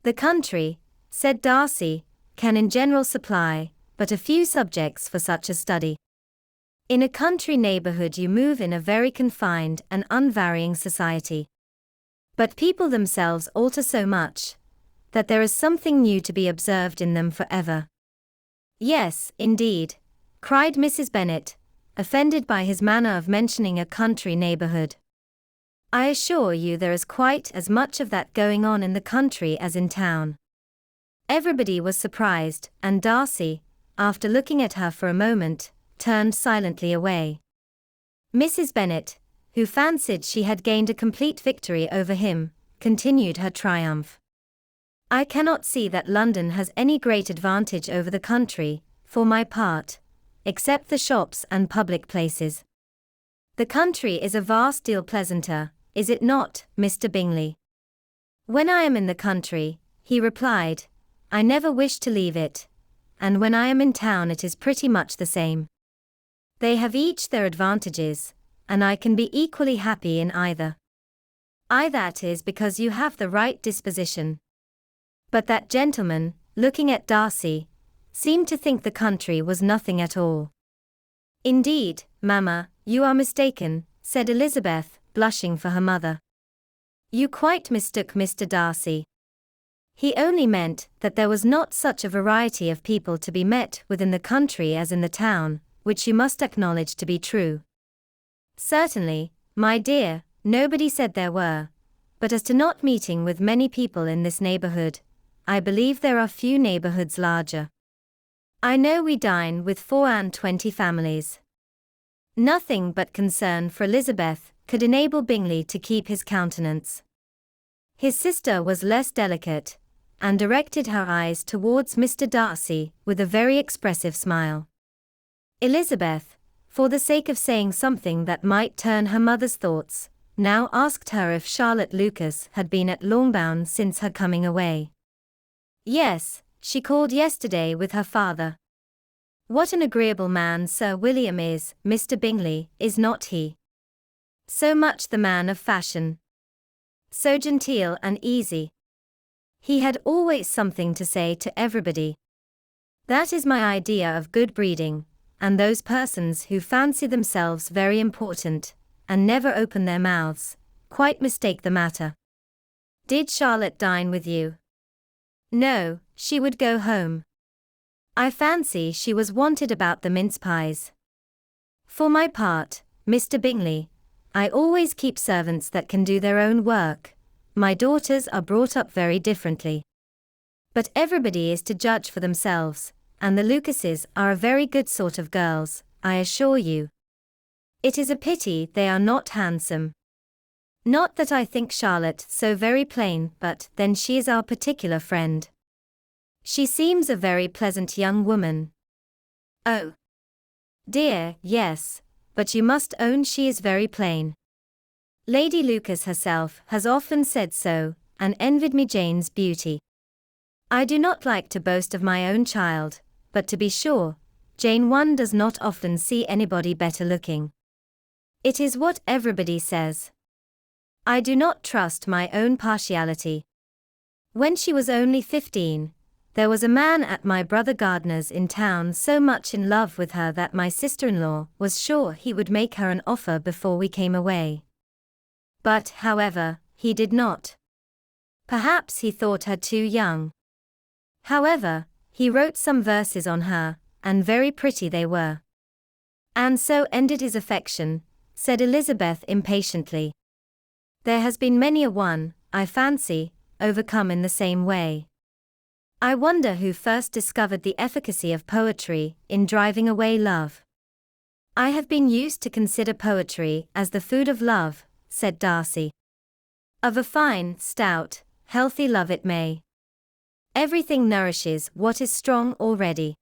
The country, said Darcy, can in general supply but a few subjects for such a study. In a country neighbourhood you move in a very confined and unvarying society. But people themselves alter so much that there is something new to be observed in them forever. Yes, indeed, cried Mrs. Bennet, offended by his manner of mentioning a country neighbourhood. I assure you there is quite as much of that going on in the country as in town. Everybody was surprised, and Darcy, after looking at her for a moment, turned silently away. Mrs. Bennet, who fancied she had gained a complete victory over him, continued her triumph. I cannot see that London has any great advantage over the country, for my part, except the shops and public places. The country is a vast deal pleasanter, is it not, Mr. Bingley? When I am in the country, he replied, I never wish to leave it, and when I am in town it is pretty much the same. They have each their advantages, and I can be equally happy in either. That is because you have the right disposition. But that gentleman, looking at Darcy, seemed to think the country was nothing at all. Indeed, mamma, you are mistaken, said Elizabeth, blushing for her mother. You quite mistook Mr. Darcy. He only meant that there was not such a variety of people to be met with in the country as in the town, which you must acknowledge to be true. Certainly, my dear, nobody said there were, but as to not meeting with many people in this neighbourhood, I believe there are few neighbourhoods larger. I know we dine with 24 families. Nothing but concern for Elizabeth could enable Bingley to keep his countenance. His sister was less delicate, and directed her eyes towards Mr. Darcy with a very expressive smile. Elizabeth, for the sake of saying something that might turn her mother's thoughts, now asked her if Charlotte Lucas had been at Longbourn since her coming away. Yes, she called yesterday with her father. What an agreeable man Sir William is, Mr. Bingley, is not he? So much the man of fashion. So genteel and easy. He had always something to say to everybody. That is my idea of good breeding, and those persons who fancy themselves very important, and never open their mouths, quite mistake the matter. Did Charlotte dine with you? No, she would go home. I fancy she was wanted about the mince pies. For my part, Mr. Bingley, I always keep servants that can do their own work. My daughters are brought up very differently. But everybody is to judge for themselves, and the Lucases are a very good sort of girls, I assure you. It is a pity they are not handsome. Not that I think Charlotte so very plain, but then she is our particular friend. She seems a very pleasant young woman. Oh, dear, yes, but you must own she is very plain. Lady Lucas herself has often said so, and envied me Jane's beauty. I do not like to boast of my own child, but to be sure, Jane one does not often see anybody better looking. It is what everybody says. I do not trust my own partiality. When she was only 15, there was a man at my brother Gardner's in town so much in love with her that my sister-in-law was sure he would make her an offer before we came away. But, however, he did not. Perhaps he thought her too young. However, he wrote some verses on her, and very pretty they were. And so ended his affection, said Elizabeth impatiently. There has been many a one, I fancy, overcome in the same way. I wonder who first discovered the efficacy of poetry in driving away love. I have been used to consider poetry as the food of love, said Darcy. Of a fine, stout, healthy love it may. Everything nourishes what is strong already.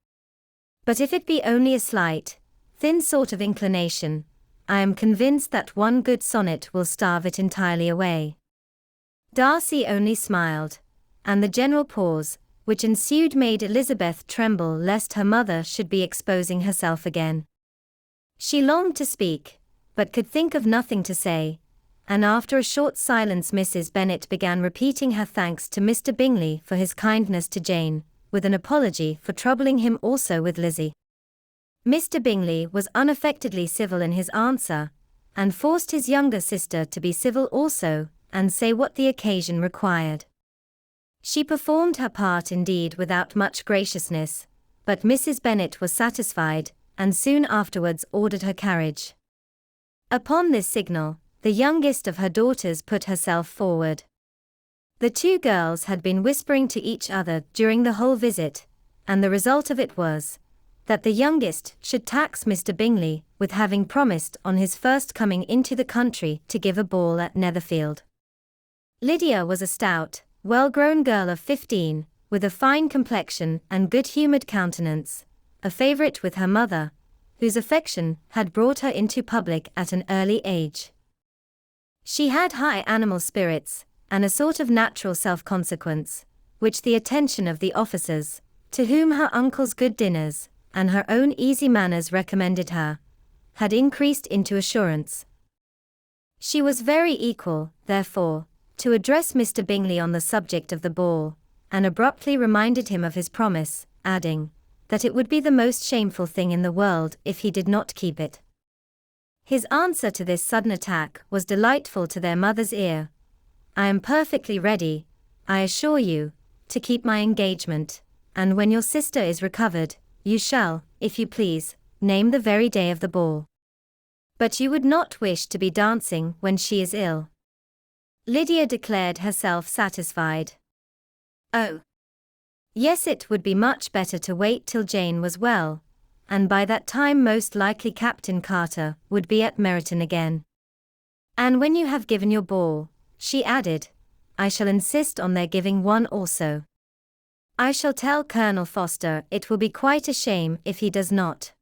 But if it be only a slight, thin sort of inclination, I am convinced that one good sonnet will starve it entirely away. Darcy only smiled, and the general pause, which ensued, made Elizabeth tremble lest her mother should be exposing herself again. She longed to speak, but could think of nothing to say, and after a short silence Mrs. Bennet began repeating her thanks to Mr. Bingley for his kindness to Jane, with an apology for troubling him also with Lizzie. Mr. Bingley was unaffectedly civil in his answer, and forced his younger sister to be civil also, and say what the occasion required. She performed her part indeed without much graciousness, but Mrs. Bennet was satisfied, and soon afterwards ordered her carriage. Upon this signal, the youngest of her daughters put herself forward. The two girls had been whispering to each other during the whole visit, and the result of it was that the youngest should tax Mr. Bingley with having promised on his first coming into the country to give a ball at Netherfield. Lydia was a stout, well-grown girl of 15, with a fine complexion and good-humoured countenance, a favourite with her mother, whose affection had brought her into public at an early age. She had high animal spirits, and a sort of natural self-consequence, which the attention of the officers, to whom her uncle's good dinners, and her own easy manners recommended her, had increased into assurance. She was very equal, therefore, to address Mr. Bingley on the subject of the ball, and abruptly reminded him of his promise, adding, that it would be the most shameful thing in the world if he did not keep it. His answer to this sudden attack was delightful to their mother's ear. I am perfectly ready, I assure you, to keep my engagement, and when your sister is recovered, you shall, if you please, name the very day of the ball. But you would not wish to be dancing when she is ill. Lydia declared herself satisfied. Oh, yes, it would be much better to wait till Jane was well, and by that time most likely Captain Carter would be at Meryton again. And when you have given your ball, she added, I shall insist on their giving one also. I shall tell Colonel Forster it will be quite a shame if he does not.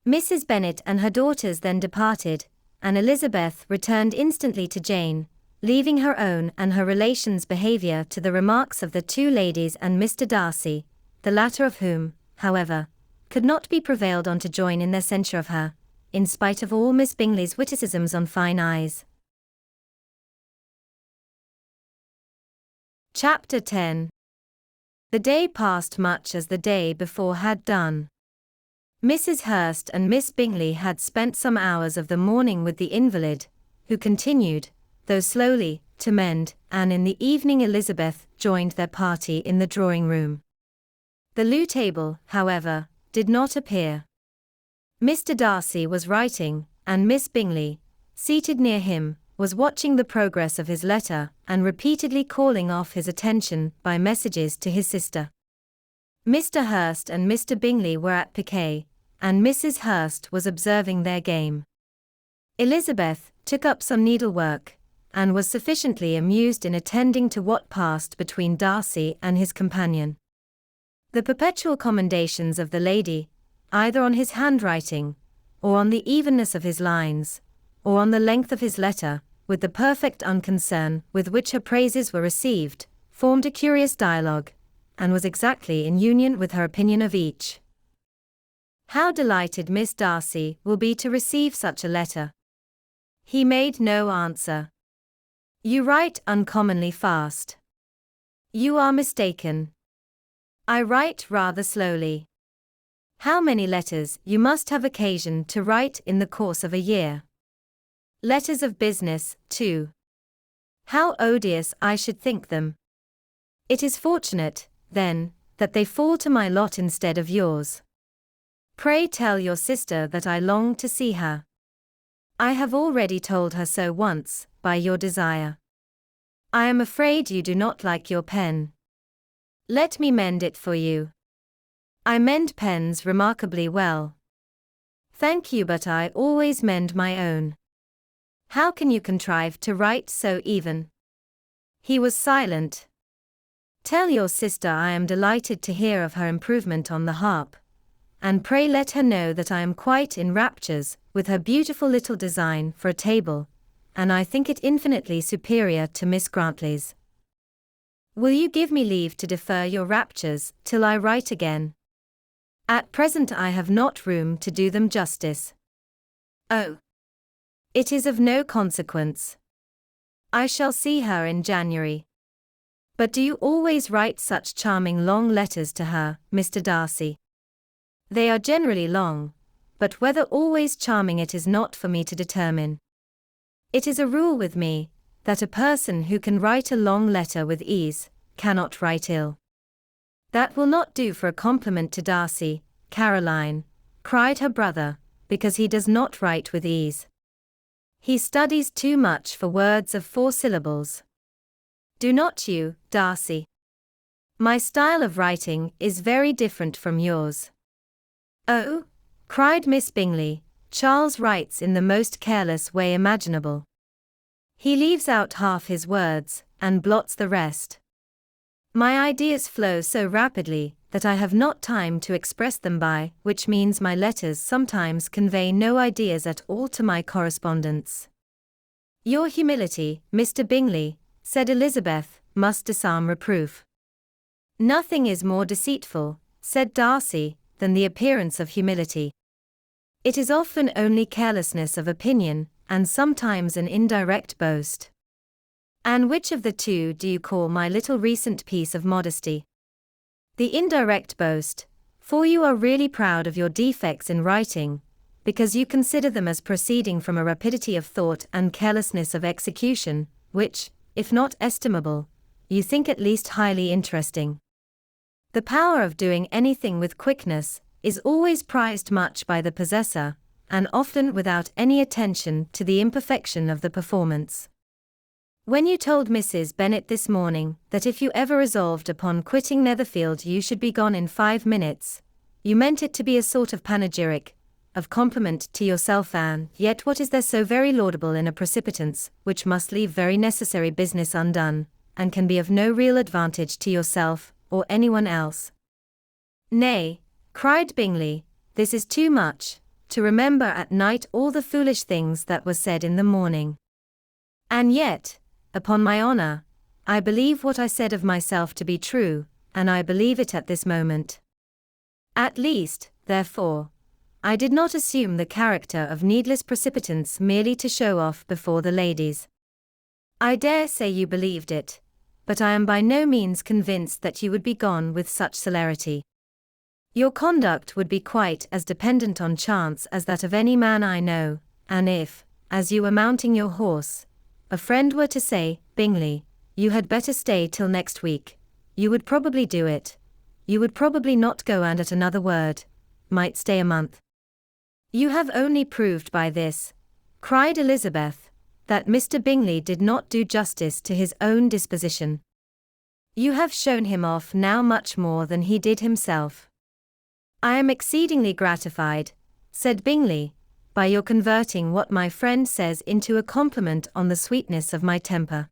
Mrs. Bennet and her daughters then departed, and Elizabeth returned instantly to Jane, leaving her own and her relations' behaviour to the remarks of the two ladies and Mr. Darcy, the latter of whom, however, could not be prevailed on to join in their censure of her, in spite of all Miss Bingley's witticisms on fine eyes. Chapter 10. The day passed much as the day before had done. Mrs. Hurst and Miss Bingley had spent some hours of the morning with the invalid, who continued, though slowly, to mend, and in the evening Elizabeth joined their party in the drawing-room. The loo table, however, did not appear. Mr. Darcy was writing, and Miss Bingley, seated near him, was watching the progress of his letter, and repeatedly calling off his attention by messages to his sister. Mr. Hurst and Mr. Bingley were at piquet, and Mrs. Hurst was observing their game. Elizabeth took up some needlework, and was sufficiently amused in attending to what passed between Darcy and his companion. The perpetual commendations of the lady, either on his handwriting, or on the evenness of his lines, or on the length of his letter, with the perfect unconcern with which her praises were received, formed a curious dialogue, and was exactly in union with her opinion of each. How delighted Miss Darcy will be to receive such a letter! He made no answer. You write uncommonly fast. You are mistaken. I write rather slowly. How many letters you must have occasion to write in the course of a year? Letters of business, too. How odious I should think them. It is fortunate, then, that they fall to my lot instead of yours. Pray tell your sister that I long to see her. I have already told her so once, by your desire. I am afraid you do not like your pen. Let me mend it for you. I mend pens remarkably well. Thank you, but I always mend my own. How can you contrive to write so even? He was silent. Tell your sister I am delighted to hear of her improvement on the harp, and pray let her know that I am quite in raptures with her beautiful little design for a table, and I think it infinitely superior to Miss Grantley's. Will you give me leave to defer your raptures till I write again? At present I have not room to do them justice. Oh, it is of no consequence. I shall see her in January. But do you always write such charming long letters to her, Mr. Darcy? They are generally long, but whether always charming it is not for me to determine. It is a rule with me, that a person who can write a long letter with ease, cannot write ill. That will not do for a compliment to Darcy, Caroline, cried her brother, because he does not write with ease. He studies too much for words of 4 syllables. Do not you, Darcy? My style of writing is very different from yours. Oh, cried Miss Bingley, Charles writes in the most careless way imaginable. He leaves out half his words, and blots the rest. My ideas flow so rapidly, that I have not time to express them by, which means my letters sometimes convey no ideas at all to my correspondents. Your humility, Mr. Bingley, said Elizabeth, must disarm reproof. Nothing is more deceitful, said Darcy, than the appearance of humility. It is often only carelessness of opinion, and sometimes an indirect boast. And which of the two do you call my little recent piece of modesty? The indirect boast, for you are really proud of your defects in writing, because you consider them as proceeding from a rapidity of thought and carelessness of execution, which, if not estimable, you think at least highly interesting. The power of doing anything with quickness is always prized much by the possessor, and often without any attention to the imperfection of the performance. When you told Mrs. Bennet this morning that if you ever resolved upon quitting Netherfield you should be gone in 5 minutes, you meant it to be a sort of panegyric, of compliment to yourself, and yet what is there so very laudable in a precipitance, which must leave very necessary business undone, and can be of no real advantage to yourself, or anyone else? Nay, cried Bingley, this is too much, to remember at night all the foolish things that were said in the morning. And yet, upon my honour, I believe what I said of myself to be true, and I believe it at this moment. At least, therefore, I did not assume the character of needless precipitance merely to show off before the ladies. I dare say you believed it, but I am by no means convinced that you would be gone with such celerity. Your conduct would be quite as dependent on chance as that of any man I know, and if, as you were mounting your horse, a friend were to say, Bingley, you had better stay till next week, you would probably do it. You would probably not go, and at another word, might stay a month. You have only proved by this, cried Elizabeth, that Mr. Bingley did not do justice to his own disposition. You have shown him off now much more than he did himself. I am exceedingly gratified, said Bingley, by your converting what my friend says into a compliment on the sweetness of my temper.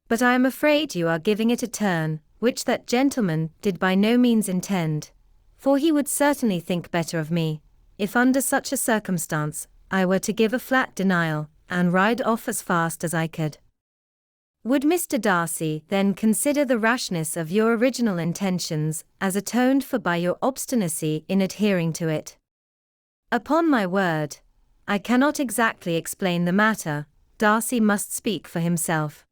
But I am afraid you are giving it a turn, which that gentleman did by no means intend, for he would certainly think better of me, if under such a circumstance, I were to give a flat denial, and ride off as fast as I could. Would Mr. Darcy then consider the rashness of your original intentions as atoned for by your obstinacy in adhering to it? Upon my word, I cannot exactly explain the matter. Darcy must speak for himself.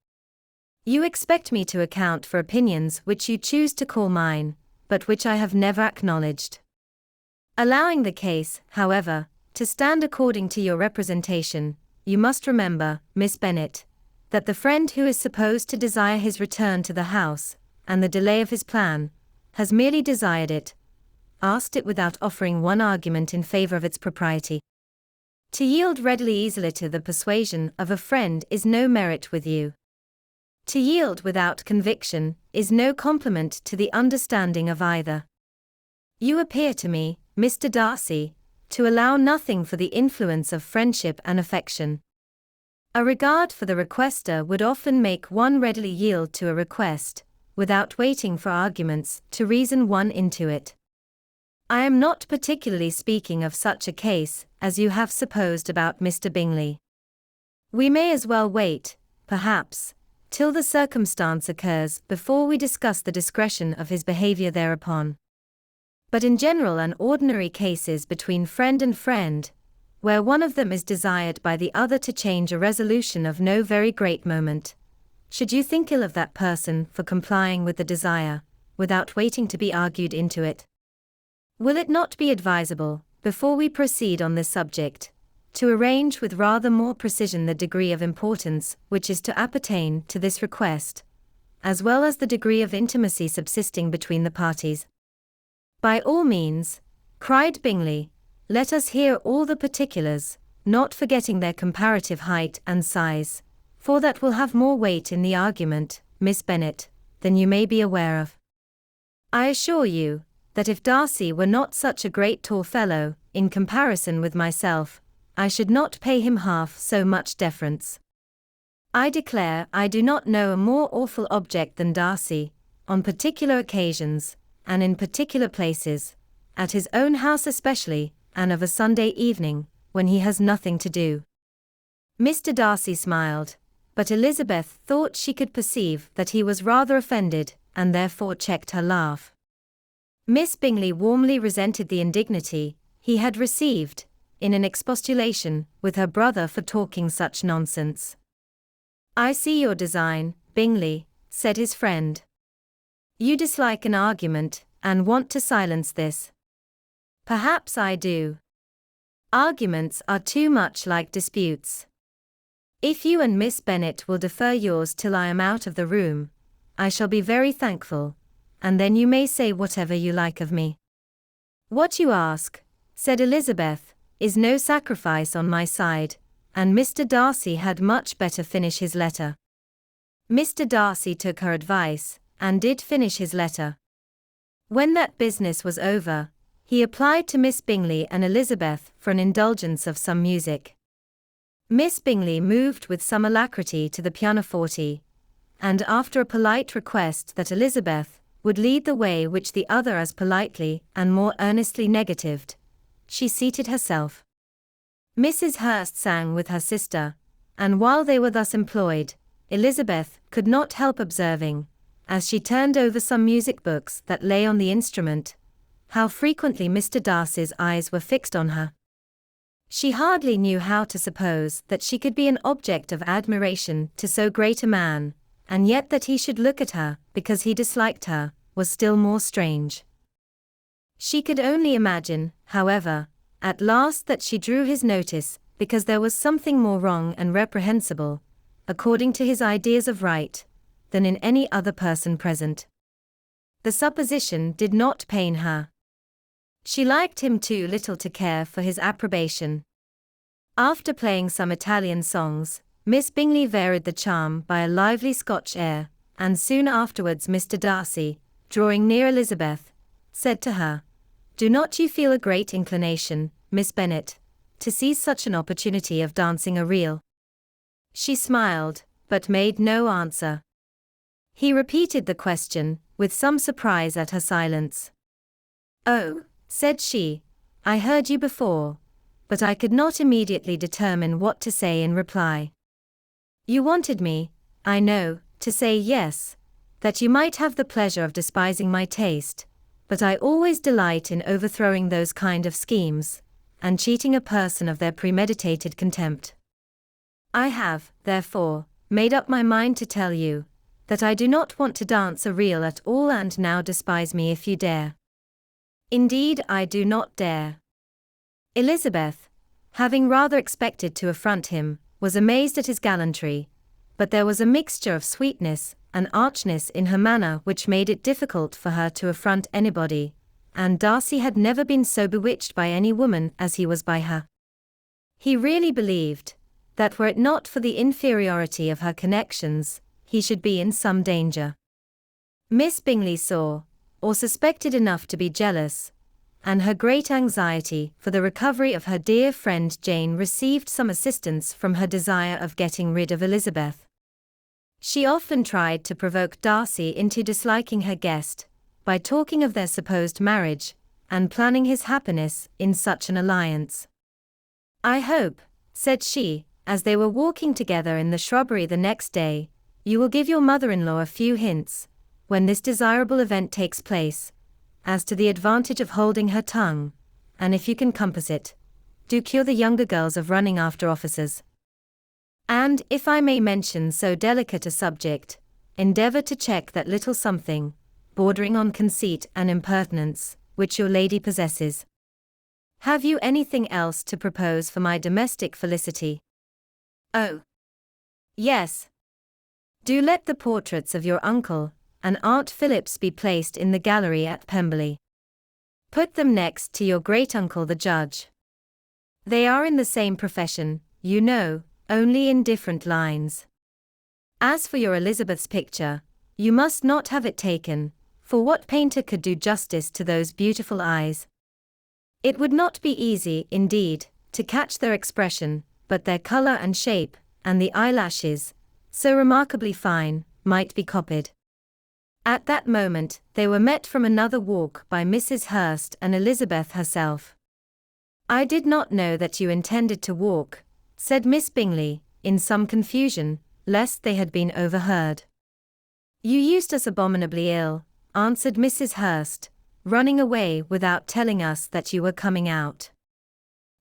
You expect me to account for opinions which you choose to call mine, but which I have never acknowledged. Allowing the case, however, to stand according to your representation, you must remember, Miss Bennet, that the friend who is supposed to desire his return to the house, and the delay of his plan, has merely desired it, asked it without offering one argument in favour of its propriety. To yield readily easily to the persuasion of a friend is no merit with you. To yield without conviction is no compliment to the understanding of either. You appear to me, Mr. Darcy, to allow nothing for the influence of friendship and affection. A regard for the requester would often make one readily yield to a request, without waiting for arguments to reason one into it. I am not particularly speaking of such a case as you have supposed about Mr. Bingley. We may as well wait, perhaps, till the circumstance occurs before we discuss the discretion of his behavior thereupon. But in general and ordinary cases between friend and friend, where one of them is desired by the other to change a resolution of no very great moment, should you think ill of that person for complying with the desire, without waiting to be argued into it? Will it not be advisable, before we proceed on this subject, to arrange with rather more precision the degree of importance which is to appertain to this request, as well as the degree of intimacy subsisting between the parties? By all means, cried Bingley, let us hear all the particulars, not forgetting their comparative height and size, for that will have more weight in the argument, Miss Bennet, than you may be aware of. I assure you, that if Darcy were not such a great tall fellow, in comparison with myself, I should not pay him half so much deference. I declare I do not know a more awful object than Darcy, on particular occasions, and in particular places, at his own house especially, and of a Sunday evening, when he has nothing to do. Mr. Darcy smiled, but Elizabeth thought she could perceive that he was rather offended, and therefore checked her laugh. Miss Bingley warmly resented the indignity he had received, in an expostulation with her brother for talking such nonsense. I see your design, Bingley, said his friend. You dislike an argument, and want to silence this. Perhaps I do. Arguments are too much like disputes. If you and Miss Bennet will defer yours till I am out of the room, I shall be very thankful, and then you may say whatever you like of me. What you ask, said Elizabeth, is no sacrifice on my side, and Mr. Darcy had much better finish his letter. Mr. Darcy took her advice, and did finish his letter. When that business was over, he applied to Miss Bingley and Elizabeth for an indulgence of some music. Miss Bingley moved with some alacrity to the pianoforte, and after a polite request that Elizabeth would lead the way which the other as politely and more earnestly negatived, she seated herself. Mrs. Hurst sang with her sister, and while they were thus employed, Elizabeth could not help observing, as she turned over some music books that lay on the instrument, how frequently Mr. Darcy's eyes were fixed on her. She hardly knew how to suppose that she could be an object of admiration to so great a man, and yet that he should look at her because he disliked her, was still more strange. She could only imagine, however, at last that she drew his notice because there was something more wrong and reprehensible, according to his ideas of right, than in any other person present. The supposition did not pain her. She liked him too little to care for his approbation. After playing some Italian songs, Miss Bingley varied the charm by a lively Scotch air, and soon afterwards Mr. Darcy, drawing near Elizabeth, said to her, "Do not you feel a great inclination, Miss Bennet, to seize such an opportunity of dancing a reel?" She smiled, but made no answer. He repeated the question, with some surprise at her silence. "Oh," said she, "I heard you before, but I could not immediately determine what to say in reply. You wanted me, I know, to say yes, that you might have the pleasure of despising my taste, but I always delight in overthrowing those kind of schemes, and cheating a person of their premeditated contempt. I have, therefore, made up my mind to tell you, that I do not want to dance a reel at all, and now despise me if you dare." "Indeed I do not dare." Elizabeth, having rather expected to affront him, was amazed at his gallantry, but there was a mixture of sweetness and archness in her manner which made it difficult for her to affront anybody, and Darcy had never been so bewitched by any woman as he was by her. He really believed that were it not for the inferiority of her connections, he should be in some danger. Miss Bingley saw, or suspected enough to be jealous, and her great anxiety for the recovery of her dear friend Jane received some assistance from her desire of getting rid of Elizabeth. She often tried to provoke Darcy into disliking her guest, by talking of their supposed marriage, and planning his happiness in such an alliance. "I hope," said she, as they were walking together in the shrubbery the next day, "you will give your mother-in-law a few hints, when this desirable event takes place, as to the advantage of holding her tongue, and if you can compass it, do cure the younger girls of running after officers. And, if I may mention so delicate a subject, endeavour to check that little something, bordering on conceit and impertinence, which your lady possesses. Have you anything else to propose for my domestic felicity?" "Oh, yes. Do let the portraits of your uncle and Aunt Phillips be placed in the gallery at Pemberley. Put them next to your great-uncle the judge. They are in the same profession, you know, only in different lines. As for your Elizabeth's picture, you must not have it taken, for what painter could do justice to those beautiful eyes? It would not be easy, indeed, to catch their expression, but their color and shape, and the eyelashes, so remarkably fine, might be copied." At that moment, they were met from another walk by Mrs. Hurst and Elizabeth herself. "I did not know that you intended to walk," said Miss Bingley, in some confusion, lest they had been overheard. "You used us abominably ill," answered Mrs. Hurst, "running away without telling us that you were coming out."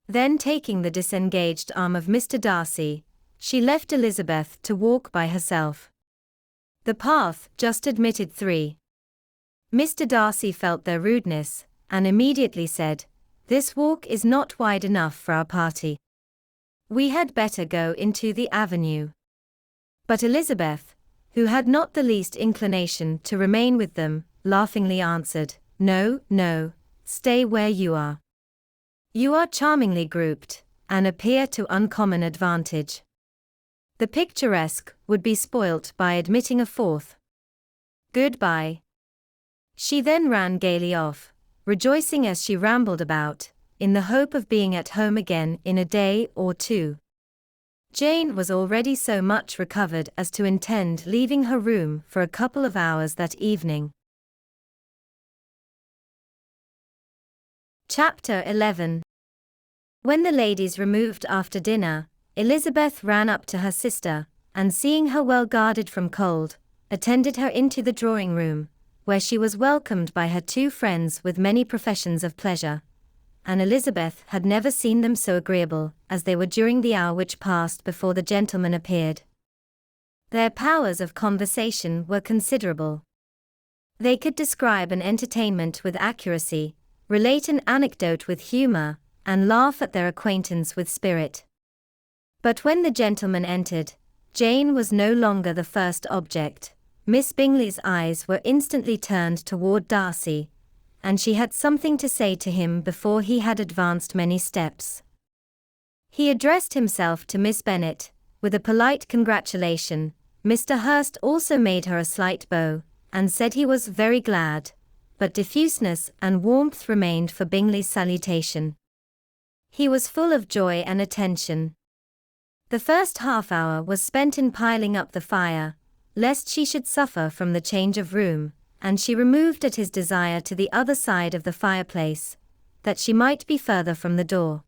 Then taking the disengaged arm of Mr. Darcy, she left Elizabeth to walk by herself. The path just admitted 3. Mr. Darcy felt their rudeness, and immediately said, "This walk is not wide enough for our party. We had better go into the avenue." But Elizabeth, who had not the least inclination to remain with them, laughingly answered, "No, no, stay where you are. You are charmingly grouped, and appear to uncommon advantage. The picturesque would be spoilt by admitting a 4th. Goodbye." She then ran gaily off, rejoicing as she rambled about, in the hope of being at home again in a day or 2. Jane was already so much recovered as to intend leaving her room for a couple of hours that evening. Chapter 11. When the ladies removed after dinner, Elizabeth ran up to her sister, and seeing her well guarded from cold, attended her into the drawing-room, where she was welcomed by her 2 friends with many professions of pleasure, and Elizabeth had never seen them so agreeable as they were during the hour which passed before the gentlemen appeared. Their powers of conversation were considerable. They could describe an entertainment with accuracy, relate an anecdote with humor, and laugh at their acquaintance with spirit. But when the gentlemen entered, Jane was no longer the first object. Miss Bingley's eyes were instantly turned toward Darcy, and she had something to say to him before he had advanced many steps. He addressed himself to Miss Bennet, with a polite congratulation. Mr. Hurst also made her a slight bow, and said he was very glad, but diffuseness and warmth remained for Bingley's salutation. He was full of joy and attention. The first half-hour was spent in piling up the fire, lest she should suffer from the change of room, and she removed at his desire to the other side of the fireplace, that she might be further from the door.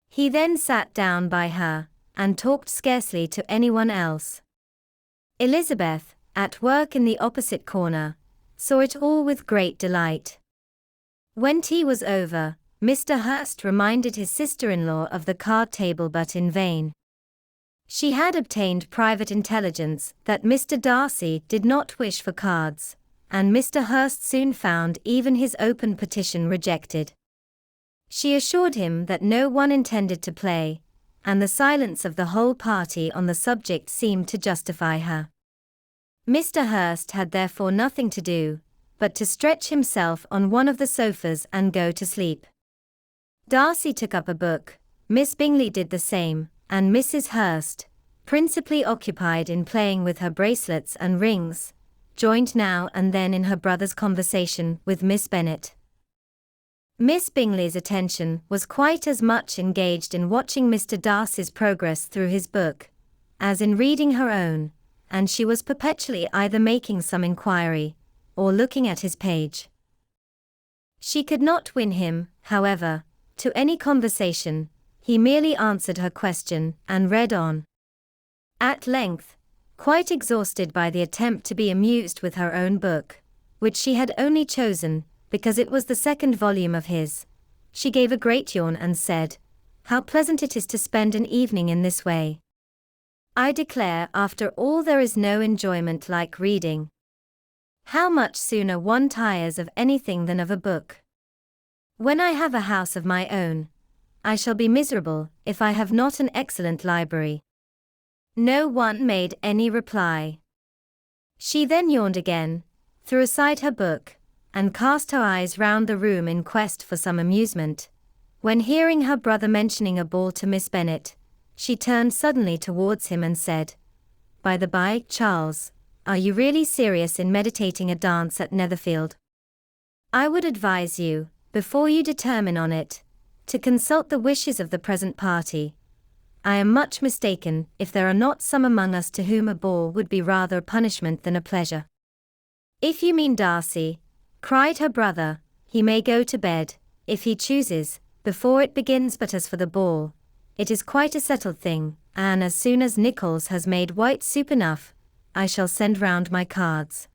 He then sat down by her, and talked scarcely to anyone else. Elizabeth, at work in the opposite corner, saw it all with great delight. When tea was over, Mr. Hurst reminded his sister-in-law of the card table, but in vain. She had obtained private intelligence that Mr. Darcy did not wish for cards, and Mr. Hurst soon found even his open petition rejected. She assured him that no one intended to play, and the silence of the whole party on the subject seemed to justify her. Mr. Hurst had therefore nothing to do, but to stretch himself on one of the sofas and go to sleep. Darcy took up a book, Miss Bingley did the same, and Mrs. Hurst, principally occupied in playing with her bracelets and rings, joined now and then in her brother's conversation with Miss Bennet. Miss Bingley's attention was quite as much engaged in watching Mr. Darcy's progress through his book, as in reading her own, and she was perpetually either making some inquiry, or looking at his page. She could not win him, however, to any conversation. He merely answered her question, and read on. At length, quite exhausted by the attempt to be amused with her own book, which she had only chosen because it was the second volume of his, she gave a great yawn and said, "How pleasant it is to spend an evening in this way. I declare after all there is no enjoyment like reading. How much sooner one tires of anything than of a book. When I have a house of my own, I shall be miserable if I have not an excellent library." No one made any reply. She then yawned again, threw aside her book, and cast her eyes round the room in quest for some amusement, when hearing her brother mentioning a ball to Miss Bennet, she turned suddenly towards him and said, "By the by, Charles, are you really serious in meditating a dance at Netherfield? I would advise you, before you determine on it, to consult the wishes of the present party. I am much mistaken if there are not some among us to whom a ball would be rather a punishment than a pleasure." "If you mean Darcy," cried her brother, "he may go to bed, if he chooses, before it begins. But as for the ball, it is quite a settled thing, and as soon as Nichols has made white soup enough, I shall send round my cards."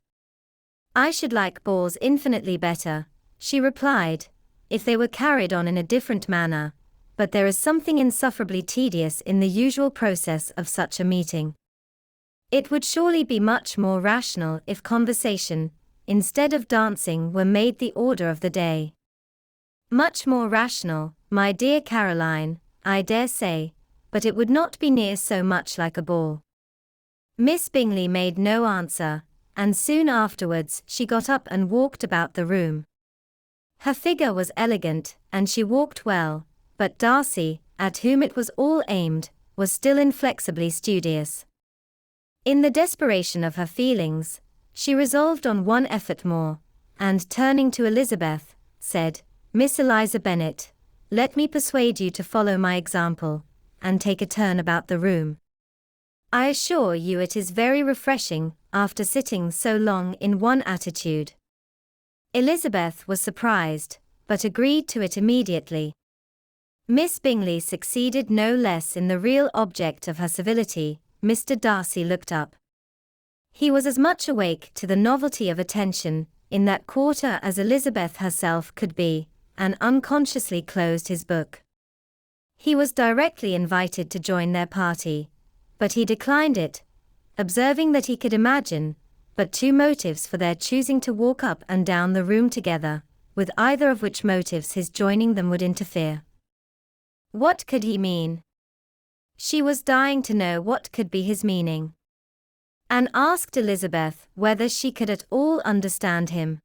"I should like balls infinitely better," she replied, "if they were carried on in a different manner, but there is something insufferably tedious in the usual process of such a meeting. It would surely be much more rational if conversation, instead of dancing, were made the order of the day." "Much more rational, my dear Caroline, I dare say, but it would not be near so much like a ball." Miss Bingley made no answer, and soon afterwards she got up and walked about the room. Her figure was elegant, and she walked well, but Darcy, at whom it was all aimed, was still inflexibly studious. In the desperation of her feelings, she resolved on one effort more, and turning to Elizabeth, said, "Miss Eliza Bennet, let me persuade you to follow my example, and take a turn about the room. I assure you it is very refreshing, after sitting so long in one attitude." Elizabeth was surprised, but agreed to it immediately. Miss Bingley succeeded no less in the real object of her civility. Mr. Darcy looked up. He was as much awake to the novelty of attention in that quarter as Elizabeth herself could be, and unconsciously closed his book. He was directly invited to join their party, but he declined it, observing that he could imagine but two motives for their choosing to walk up and down the room together, with either of which motives his joining them would interfere. What could he mean? She was dying to know what could be his meaning, and asked Elizabeth whether she could at all understand him.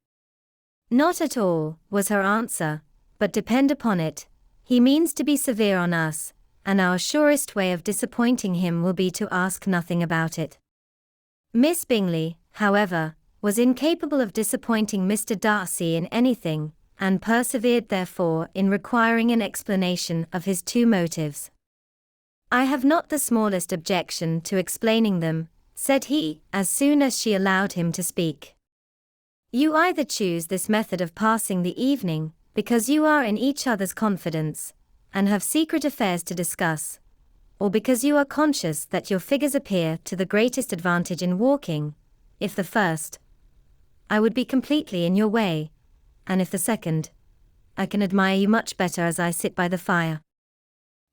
"Not at all," was her answer, "but depend upon it, he means to be severe on us, and our surest way of disappointing him will be to ask nothing about it." Miss Bingley, however, was incapable of disappointing Mr. Darcy in anything, and persevered therefore in requiring an explanation of his two motives. "I have not the smallest objection to explaining them," said he, as soon as she allowed him to speak. "You either choose this method of passing the evening, because you are in each other's confidence, and have secret affairs to discuss, or because you are conscious that your figures appear to the greatest advantage in walking. If the first, I would be completely in your way, and if the second, I can admire you much better as I sit by the fire."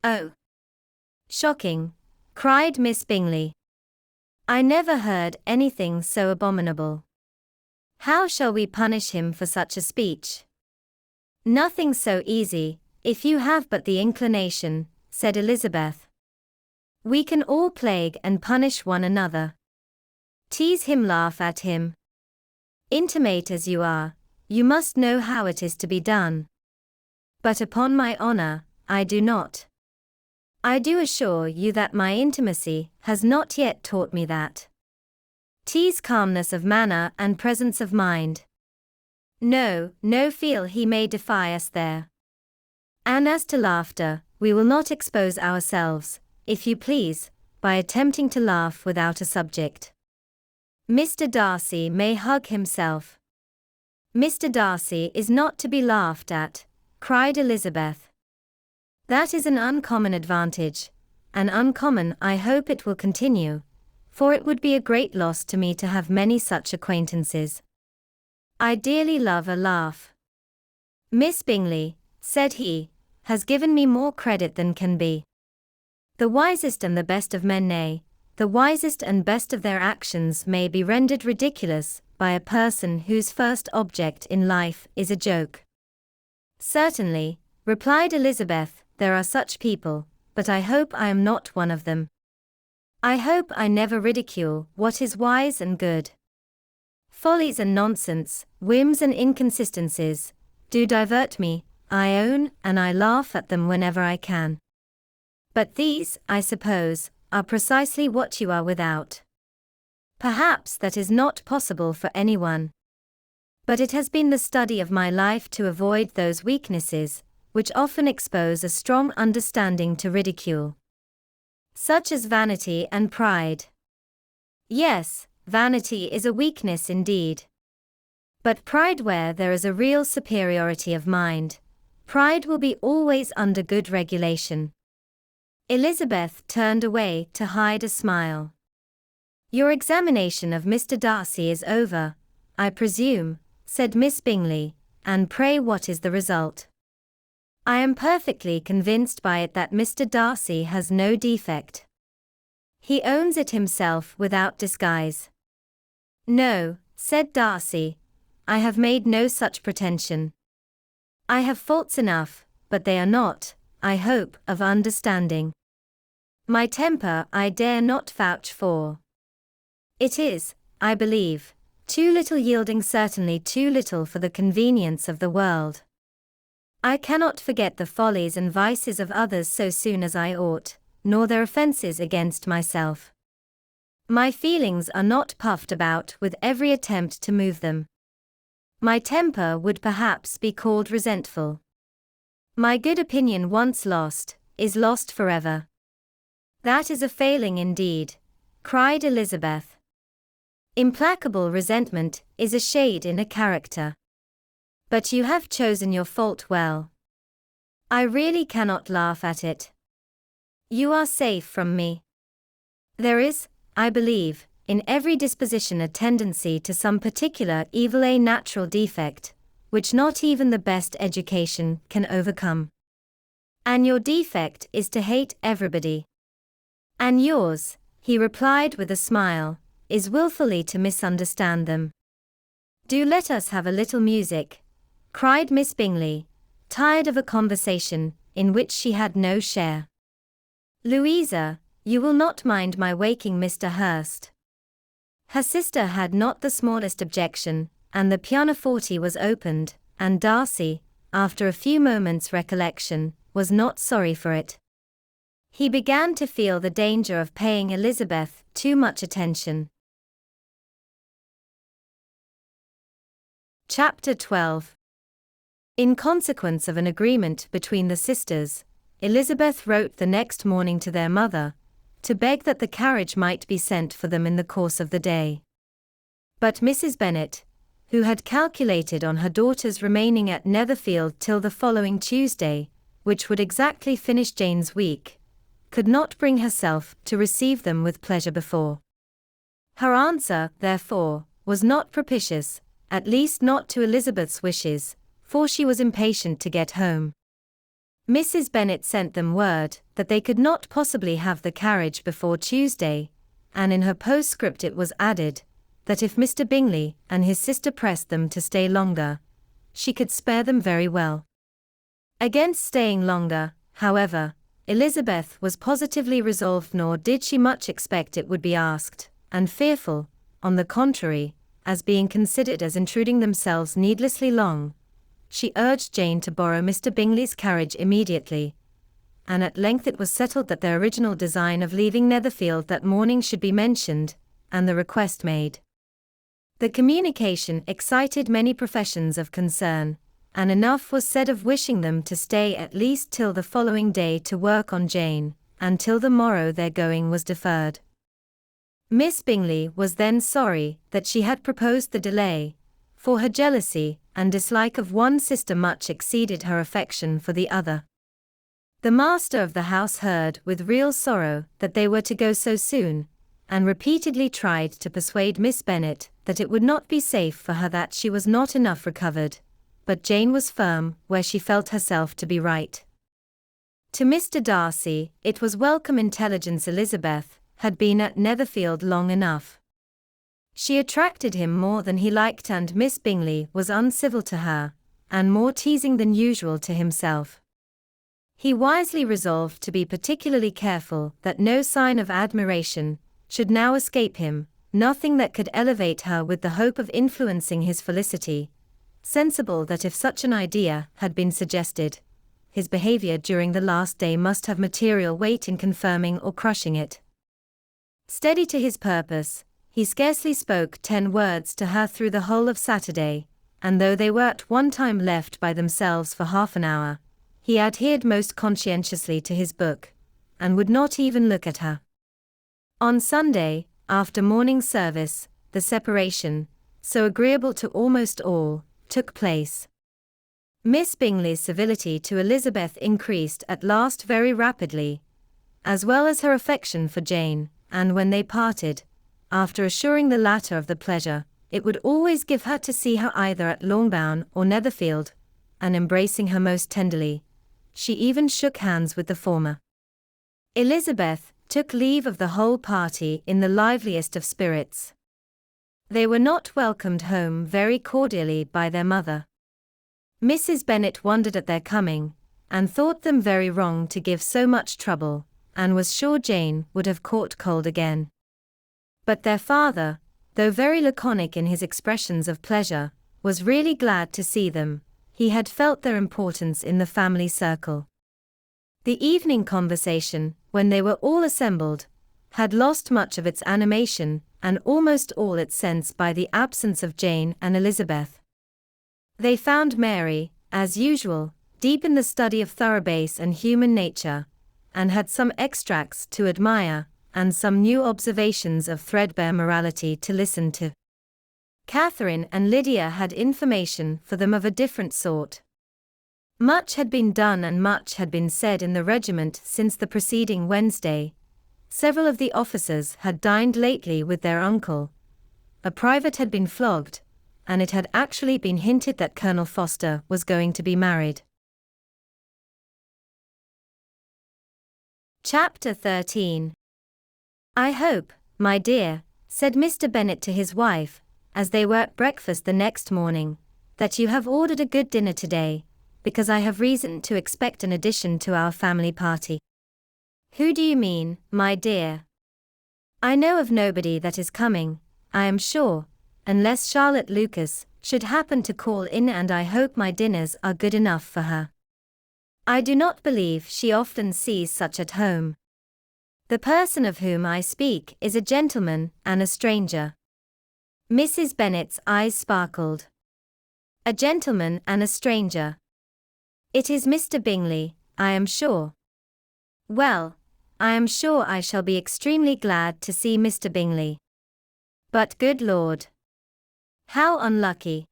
"Oh, shocking!" cried Miss Bingley. "I never heard anything so abominable. How shall we punish him for such a speech?" "Nothing so easy, if you have but the inclination," said Elizabeth. "We can all plague and punish one another. Tease him, laugh at him. Intimate as you are, you must know how it is to be done. But upon my honor, I do not. I do assure you that my intimacy has not yet taught me that. Tease calmness of manner and presence of mind. No, no, feel he may defy us there. And as to laughter, we will not expose ourselves, if you please, by attempting to laugh without a subject. Mr. Darcy may hug himself. Mr. Darcy is not to be laughed at, cried Elizabeth. That is an uncommon advantage, and uncommon I hope it will continue, for it would be a great loss to me to have many such acquaintances. I dearly love a laugh. Miss Bingley, said he, has given me more credit than can be. The wisest and the best of men, nay, the wisest and best of their actions may be rendered ridiculous by a person whose first object in life is a joke. Certainly, replied Elizabeth, there are such people, but I hope I am not one of them. I hope I never ridicule what is wise and good. Follies and nonsense, whims and inconsistencies, do divert me, I own, and I laugh at them whenever I can. But these, I suppose, are precisely what you are without. Perhaps that is not possible for anyone. But it has been the study of my life to avoid those weaknesses, which often expose a strong understanding to ridicule. Such as vanity and pride. Yes, vanity is a weakness indeed. But pride, where there is a real superiority of mind, pride will be always under good regulation. Elizabeth turned away to hide a smile. Your examination of Mr. Darcy is over, I presume, said Miss Bingley, and pray what is the result? I am perfectly convinced by it that Mr. Darcy has no defect. He owns it himself without disguise. No, said Darcy, I have made no such pretension. I have faults enough, but they are not, I hope, of understanding. My temper I dare not vouch for. It is, I believe, too little, yielding certainly too little for the convenience of the world. I cannot forget the follies and vices of others so soon as I ought, nor their offences against myself. My feelings are not puffed about with every attempt to move them. My temper would perhaps be called resentful. My good opinion once lost, is lost forever. That is a failing indeed, cried Elizabeth. Implacable resentment is a shade in a character. But you have chosen your fault well. I really cannot laugh at it. You are safe from me. There is, I believe, in every disposition a tendency to some particular evil, a natural defect, which not even the best education can overcome. And your defect is to hate everybody. And yours, he replied with a smile, is wilfully to misunderstand them. Do let us have a little music, cried Miss Bingley, tired of a conversation in which she had no share. Louisa, you will not mind my waking Mr. Hurst. Her sister had not the smallest objection, and the pianoforte was opened, and Darcy, after a few moments' recollection, was not sorry for it. He began to feel the danger of paying Elizabeth too much attention. Chapter 12. In consequence of an agreement between the sisters, Elizabeth wrote the next morning to their mother, to beg that the carriage might be sent for them in the course of the day. But Mrs. Bennet, who had calculated on her daughters remaining at Netherfield till the following Tuesday, which would exactly finish Jane's week, could not bring herself to receive them with pleasure before. Her answer, therefore, was not propitious, at least not to Elizabeth's wishes, for she was impatient to get home. Mrs. Bennet sent them word that they could not possibly have the carriage before Tuesday, and in her postscript it was added that if Mr. Bingley and his sister pressed them to stay longer, she could spare them very well. Against staying longer, however, Elizabeth was positively resolved, nor did she much expect it would be asked, and fearful, on the contrary, as being considered as intruding themselves needlessly long, she urged Jane to borrow Mr. Bingley's carriage immediately, and at length it was settled that their original design of leaving Netherfield that morning should be mentioned, and the request made. The communication excited many professions of concern, and enough was said of wishing them to stay at least till the following day to work on Jane, and till the morrow their going was deferred. Miss Bingley was then sorry that she had proposed the delay, for her jealousy and dislike of one sister much exceeded her affection for the other. The master of the house heard with real sorrow that they were to go so soon, and repeatedly tried to persuade Miss Bennet that it would not be safe for her, that she was not enough recovered, but Jane was firm where she felt herself to be right. To Mr. Darcy, it was welcome intelligence Elizabeth had been at Netherfield long enough. She attracted him more than he liked, and Miss Bingley was uncivil to her, and more teasing than usual to himself. He wisely resolved to be particularly careful that no sign of admiration should now escape him, nothing that could elevate her with the hope of influencing his felicity, sensible that if such an idea had been suggested, his behavior during the last day must have material weight in confirming or crushing it. Steady to his purpose, he scarcely spoke 10 words to her through the whole of Saturday, and though they were at one time left by themselves for half an hour, he adhered most conscientiously to his book, and would not even look at her. On Sunday, after morning service, the separation, so agreeable to almost all, took place. Miss Bingley's civility to Elizabeth increased at last very rapidly, as well as her affection for Jane, and when they parted, after assuring the latter of the pleasure it would always give her to see her either at Longbourn or Netherfield, and embracing her most tenderly, she even shook hands with the former. Elizabeth took leave of the whole party in the liveliest of spirits. They were not welcomed home very cordially by their mother. Mrs. Bennet wondered at their coming, and thought them very wrong to give so much trouble, and was sure Jane would have caught cold again. But their father, though very laconic in his expressions of pleasure, was really glad to see them. He had felt their importance in the family circle. The evening conversation, when they were all assembled, had lost much of its animation, and almost all its sense by the absence of Jane and Elizabeth. They found Mary, as usual, deep in the study of thoroughbass and human nature, and had some extracts to admire, and some new observations of threadbare morality to listen to. Catherine and Lydia had information for them of a different sort. Much had been done and much had been said in the regiment since the preceding Wednesday. Several of the officers had dined lately with their uncle. A private had been flogged, and it had actually been hinted that Colonel Foster was going to be married. Chapter 13. "I hope, my dear," said Mr. Bennet to his wife, as they were at breakfast the next morning, "that you have ordered a good dinner today, because I have reason to expect an addition to our family party." "Who do you mean, my dear?" "I know of nobody that is coming, I am sure, unless Charlotte Lucas should happen to call in, and I hope my dinners are good enough for her. I do not believe she often sees such at home. The person of whom I speak is a gentleman and a stranger." Mrs. Bennet's eyes sparkled. "A gentleman and a stranger. It is Mr. Bingley, I am sure." "Well, I am sure I shall be extremely glad to see Mr. Bingley. But good Lord! How unlucky!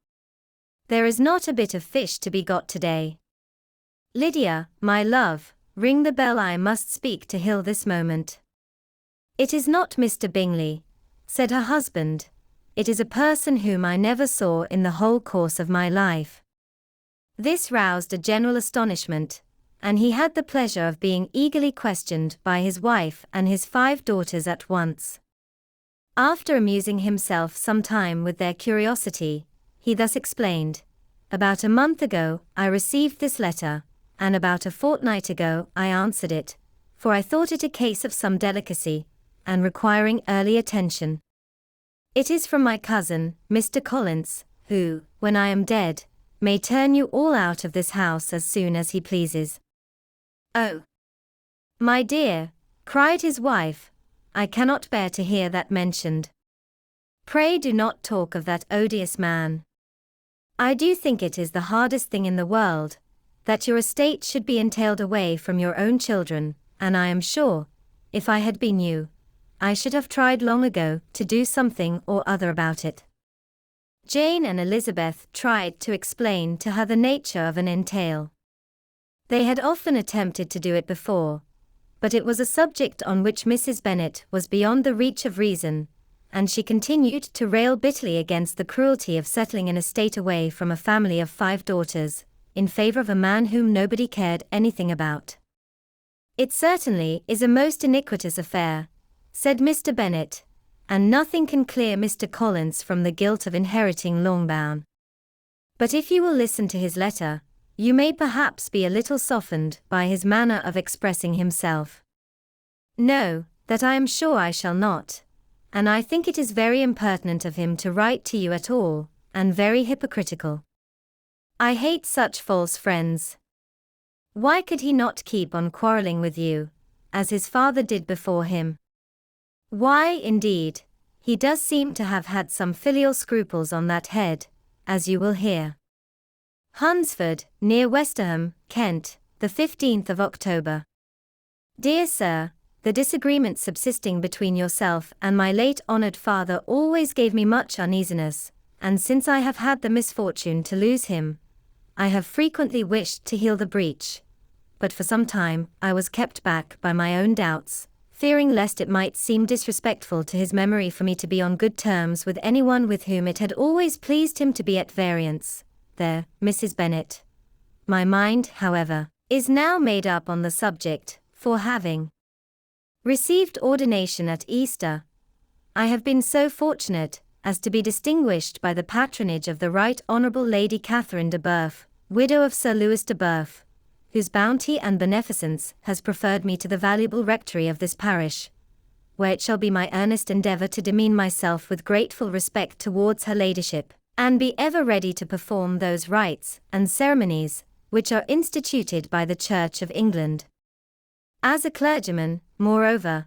There is not a bit of fish to be got today. Lydia, my love, ring the bell, I must speak to Hill this moment." "It is not Mr. Bingley," said her husband. "It is a person whom I never saw in the whole course of my life." This roused a general astonishment, and he had the pleasure of being eagerly questioned by his wife and his 5 daughters at once. After amusing himself some time with their curiosity, he thus explained: "About a month ago I received this letter, and about a fortnight ago I answered it, for I thought it a case of some delicacy, and requiring early attention. It is from my cousin, Mr. Collins, who, when I am dead, may turn you all out of this house as soon as he pleases." "Oh, my dear," cried his wife, "I cannot bear to hear that mentioned. Pray do not talk of that odious man. I do think it is the hardest thing in the world, that your estate should be entailed away from your own children, and I am sure, if I had been you, I should have tried long ago to do something or other about it. Jane and Elizabeth tried to explain to her the nature of an entail. They had often attempted to do it before, but it was a subject on which Mrs. Bennet was beyond the reach of reason, and she continued to rail bitterly against the cruelty of settling an estate away from a family of 5 daughters, in favor of a man whom nobody cared anything about. It certainly is a most iniquitous affair, said Mr. Bennet, and nothing can clear Mr. Collins from the guilt of inheriting Longbourn. But if you will listen to his letter, you may perhaps be a little softened by his manner of expressing himself. No, that I am sure I shall not, and I think it is very impertinent of him to write to you at all, and very hypocritical. I hate such false friends. Why could he not keep on quarrelling with you, as his father did before him? Why, indeed, he does seem to have had some filial scruples on that head, as you will hear. Hunsford, near Westerham, Kent, the 15th of October. Dear Sir, the disagreement subsisting between yourself and my late honoured father always gave me much uneasiness, and since I have had the misfortune to lose him, I have frequently wished to heal the breach, but for some time I was kept back by my own doubts, fearing lest it might seem disrespectful to his memory for me to be on good terms with anyone with whom it had always pleased him to be at variance. There, Mrs. Bennet. My mind, however, is now made up on the subject, for having received ordination at Easter, I have been so fortunate as to be distinguished by the patronage of the Right Honourable Lady Catherine de Bourgh, widow of Sir Louis de Bourgh, whose bounty and beneficence has preferred me to the valuable rectory of this parish, where it shall be my earnest endeavour to demean myself with grateful respect towards her ladyship, and be ever ready to perform those rites and ceremonies which are instituted by the Church of England. As a clergyman, moreover,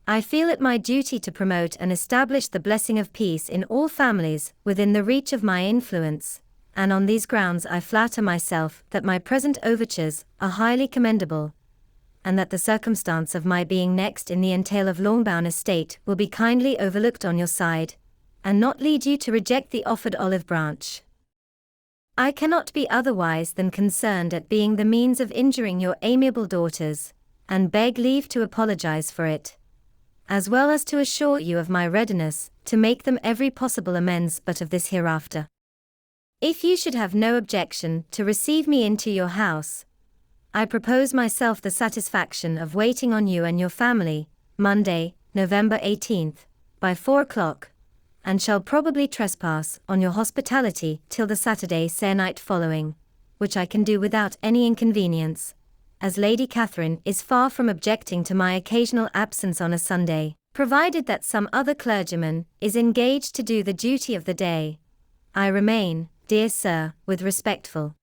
I feel it my duty to promote and establish the blessing of peace in all families within the reach of my influence, and on these grounds I flatter myself that my present overtures are highly commendable, and that the circumstance of my being next in the entail of Longbourn estate will be kindly overlooked on your side, and not lead you to reject the offered olive branch. I cannot be otherwise than concerned at being the means of injuring your amiable daughters, and beg leave to apologize for it, as well as to assure you of my readiness to make them every possible amends but of this hereafter. If you should have no objection to receive me into your house, I propose myself the satisfaction of waiting on you and your family, Monday, November 18th, by 4 o'clock, and shall probably trespass on your hospitality till the Saturday se'nnight following, which I can do without any inconvenience, as Lady Catherine is far from objecting to my occasional absence on a Sunday, provided that some other clergyman is engaged to do the duty of the day. I remain, dear Sir, with respectful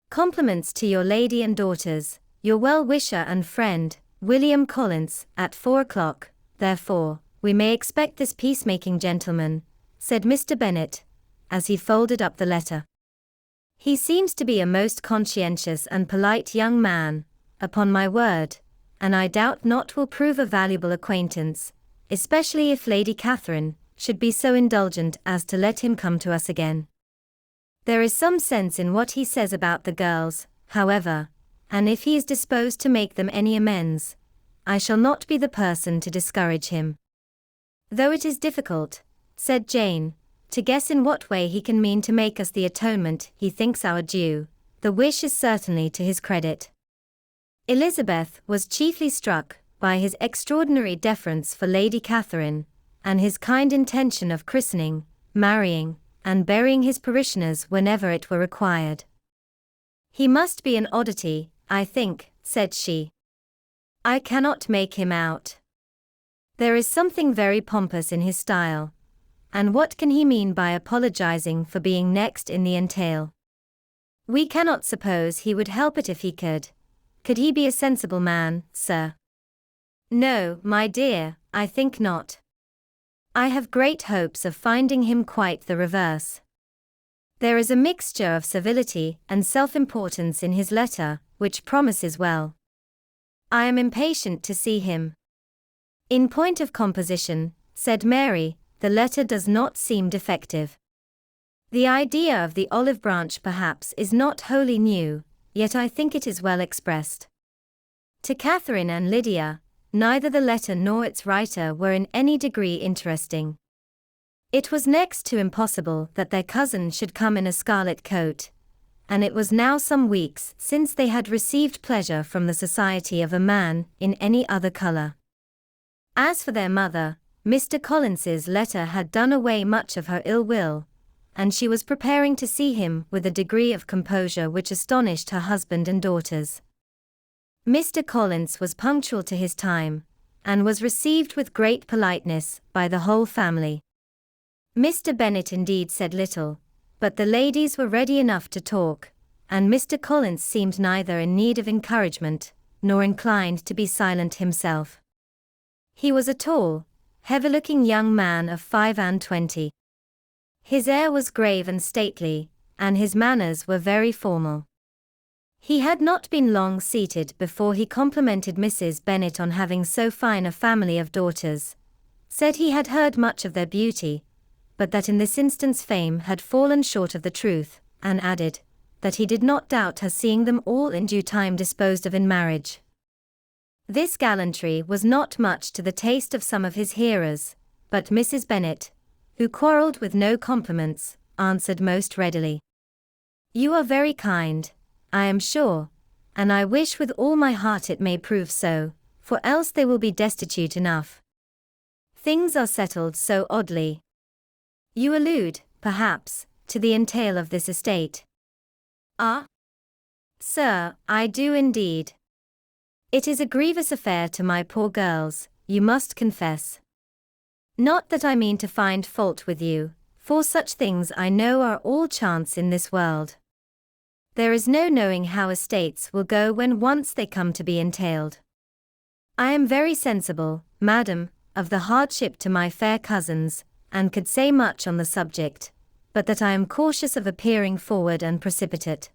compliments to your lady and daughters, your well-wisher and friend, William Collins, at 4 o'clock, therefore, we may expect this peacemaking gentleman, said Mr. Bennet, as he folded up the letter. He seems to be a most conscientious and polite young man, upon my word, and I doubt not will prove a valuable acquaintance, especially if Lady Catherine should be so indulgent as to let him come to us again. There is some sense in what he says about the girls, however, and if he is disposed to make them any amends, I shall not be the person to discourage him. Though it is difficult, said Jane, to guess in what way he can mean to make us the atonement he thinks our due, the wish is certainly to his credit. Elizabeth was chiefly struck by his extraordinary deference for Lady Catherine, and his kind intention of christening, marrying, and burying his parishioners whenever it were required. He must be an oddity, I think, said she. I cannot make him out. There is something very pompous in his style. And what can he mean by apologizing for being next in the entail? We cannot suppose he would help it if he could. Could he be a sensible man, sir? No, my dear, I think not. I have great hopes of finding him quite the reverse. There is a mixture of civility and self-importance in his letter, which promises well. I am impatient to see him. In point of composition, said Mary, the letter does not seem defective. The idea of the olive branch perhaps is not wholly new, yet I think it is well expressed. To Catherine and Lydia, neither the letter nor its writer were in any degree interesting. It was next to impossible that their cousin should come in a scarlet coat, and it was now some weeks since they had received pleasure from the society of a man in any other colour. As for their mother, Mr. Collins's letter had done away much of her ill will, and she was preparing to see him with a degree of composure which astonished her husband and daughters. Mr. Collins was punctual to his time, and was received with great politeness by the whole family. Mr. Bennet indeed said little, but the ladies were ready enough to talk, and Mr. Collins seemed neither in need of encouragement, nor inclined to be silent himself. He was a tall, heavy-looking young man of 25. His air was grave and stately, and his manners were very formal. He had not been long seated before he complimented Mrs. Bennet on having so fine a family of daughters, said he had heard much of their beauty, but that in this instance fame had fallen short of the truth, and added, that he did not doubt her seeing them all in due time disposed of in marriage. This gallantry was not much to the taste of some of his hearers, but Mrs. Bennet, who quarrelled with no compliments, answered most readily. You are very kind, I am sure, and I wish with all my heart it may prove so, for else they will be destitute enough. Things are settled so oddly. You allude, perhaps, to the entail of this estate. Ah? Sir, I do indeed. It is a grievous affair to my poor girls, you must confess. Not that I mean to find fault with you, for such things I know are all chance in this world. There is no knowing how estates will go when once they come to be entailed. I am very sensible, madam, of the hardship to my fair cousins, and could say much on the subject, but that I am cautious of appearing forward and precipitate.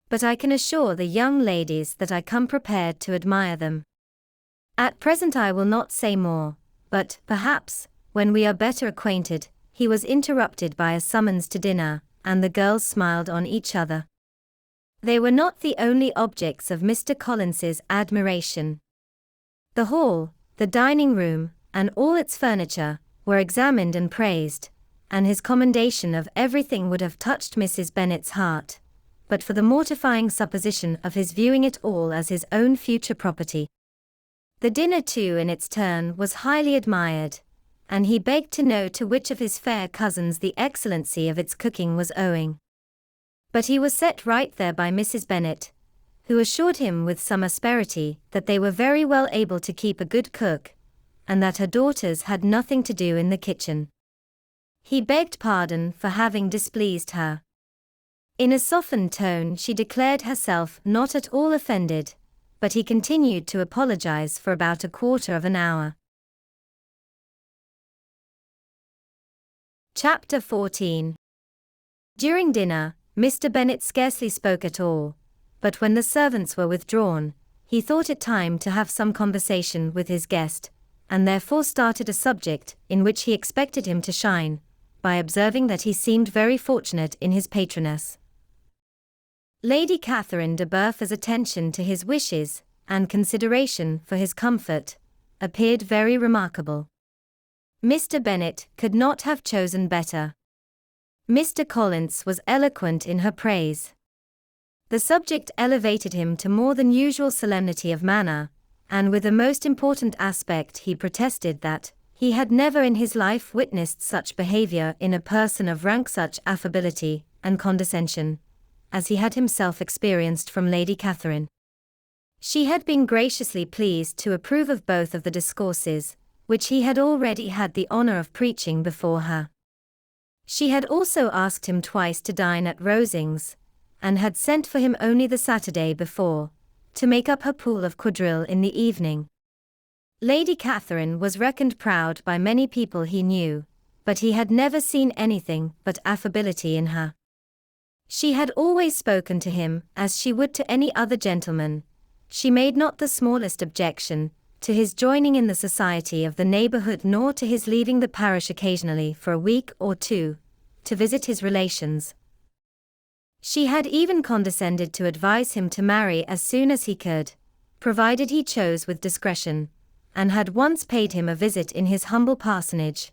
But I can assure the young ladies that I come prepared to admire them. At present I will not say more. But, perhaps, when we are better acquainted, he was interrupted by a summons to dinner, and the girls smiled on each other. They were not the only objects of Mr. Collins's admiration. The hall, the dining room, and all its furniture, were examined and praised, and his commendation of everything would have touched Mrs. Bennet's heart, but for the mortifying supposition of his viewing it all as his own future property. The dinner too in its turn was highly admired, and he begged to know to which of his fair cousins the excellency of its cooking was owing. But he was set right there by Mrs. Bennet, who assured him with some asperity that they were very well able to keep a good cook, and that her daughters had nothing to do in the kitchen. He begged pardon for having displeased her. In a softened tone she declared herself not at all offended, but he continued to apologize for about a quarter of an hour. Chapter 14. During dinner, Mr. Bennet scarcely spoke at all, but when the servants were withdrawn, he thought it time to have some conversation with his guest, and therefore started a subject in which he expected him to shine, by observing that he seemed very fortunate in his patroness. Lady Catherine de Bourgh's attention to his wishes, and consideration for his comfort, appeared very remarkable. Mr. Bennet could not have chosen better. Mr. Collins was eloquent in her praise. The subject elevated him to more than usual solemnity of manner, and with the most important aspect he protested that he had never in his life witnessed such behavior in a person of rank, such affability and condescension, as he had himself experienced from Lady Catherine. She had been graciously pleased to approve of both of the discourses, which he had already had the honor of preaching before her. She had also asked him twice to dine at Rosings, and had sent for him only the Saturday before, to make up her pool of quadrille in the evening. Lady Catherine was reckoned proud by many people he knew, but he had never seen anything but affability in her. She had always spoken to him as she would to any other gentleman. She made not the smallest objection to his joining in the society of the neighborhood, nor to his leaving the parish occasionally for a week or two, to visit his relations. She had even condescended to advise him to marry as soon as he could, provided he chose with discretion, and had once paid him a visit in his humble parsonage,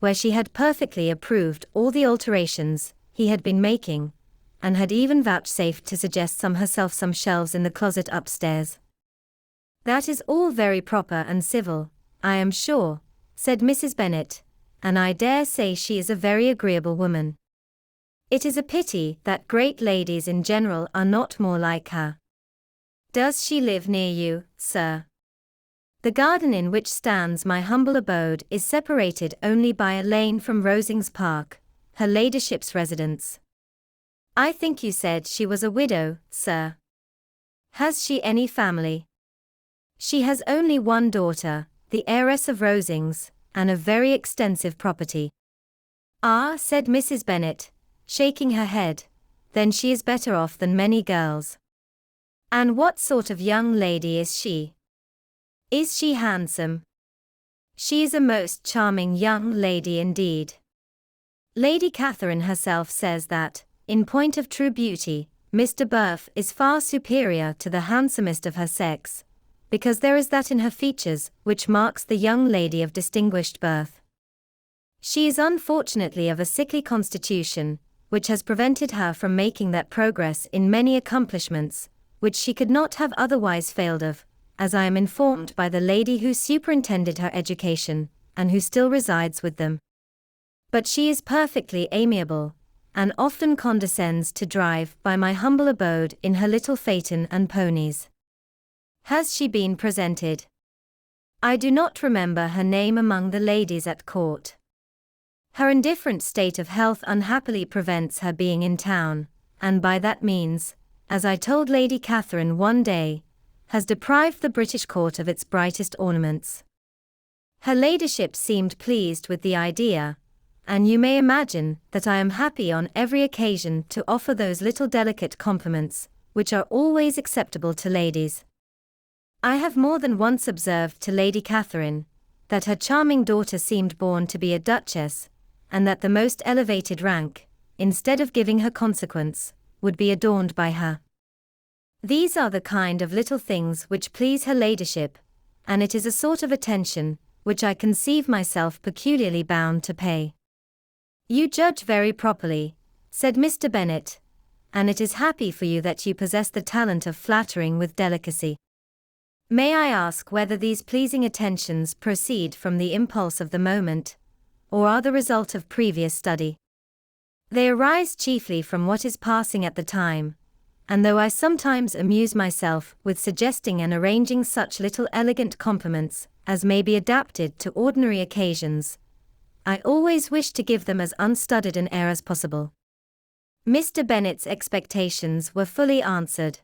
where she had perfectly approved all the alterations he had been making, and had even vouchsafed to suggest some herself some shelves in the closet upstairs. "That is all very proper and civil, I am sure," said Mrs. Bennet, "and I dare say she is a very agreeable woman. It is a pity that great ladies in general are not more like her. Does she live near you, sir?" "The garden in which stands my humble abode is separated only by a lane from Rosings Park, her ladyship's residence." "I think you said she was a widow, sir. Has she any family?" "She has only one daughter, the heiress of Rosings, and of very extensive property." "Ah," said Mrs. Bennet, shaking her head, "then she is better off than many girls." "And what sort of young lady is she? Is she handsome?" "She is a most charming young lady indeed. Lady Catherine herself says that, in point of true beauty, Miss de Bourgh is far superior to the handsomest of her sex, because there is that in her features which marks the young lady of distinguished birth. She is unfortunately of a sickly constitution, which has prevented her from making that progress in many accomplishments, which she could not have otherwise failed of, as I am informed by the lady who superintended her education, and who still resides with them. But she is perfectly amiable, and often condescends to drive by my humble abode in her little phaeton and ponies." "Has she been presented?" "I do not remember her name among the ladies at court. Her indifferent state of health unhappily prevents her being in town, and by that means, as I told Lady Catherine one day, has deprived the British court of its brightest ornaments." Her ladyship seemed pleased with the idea, and you may imagine that I am happy on every occasion to offer those little delicate compliments, which are always acceptable to ladies. I have more than once observed to Lady Catherine, that her charming daughter seemed born to be a duchess, and that the most elevated rank, instead of giving her consequence, would be adorned by her. These are the kind of little things which please her ladyship, and it is a sort of attention, which I conceive myself peculiarly bound to pay. "You judge very properly," said Mr. Bennet, "and it is happy for you that you possess the talent of flattering with delicacy. May I ask whether these pleasing attentions proceed from the impulse of the moment, or are the result of previous study?" "They arise chiefly from what is passing at the time, and though I sometimes amuse myself with suggesting and arranging such little elegant compliments as may be adapted to ordinary occasions, I always wish to give them as unstudied an air as possible." Mr. Bennet's expectations were fully answered.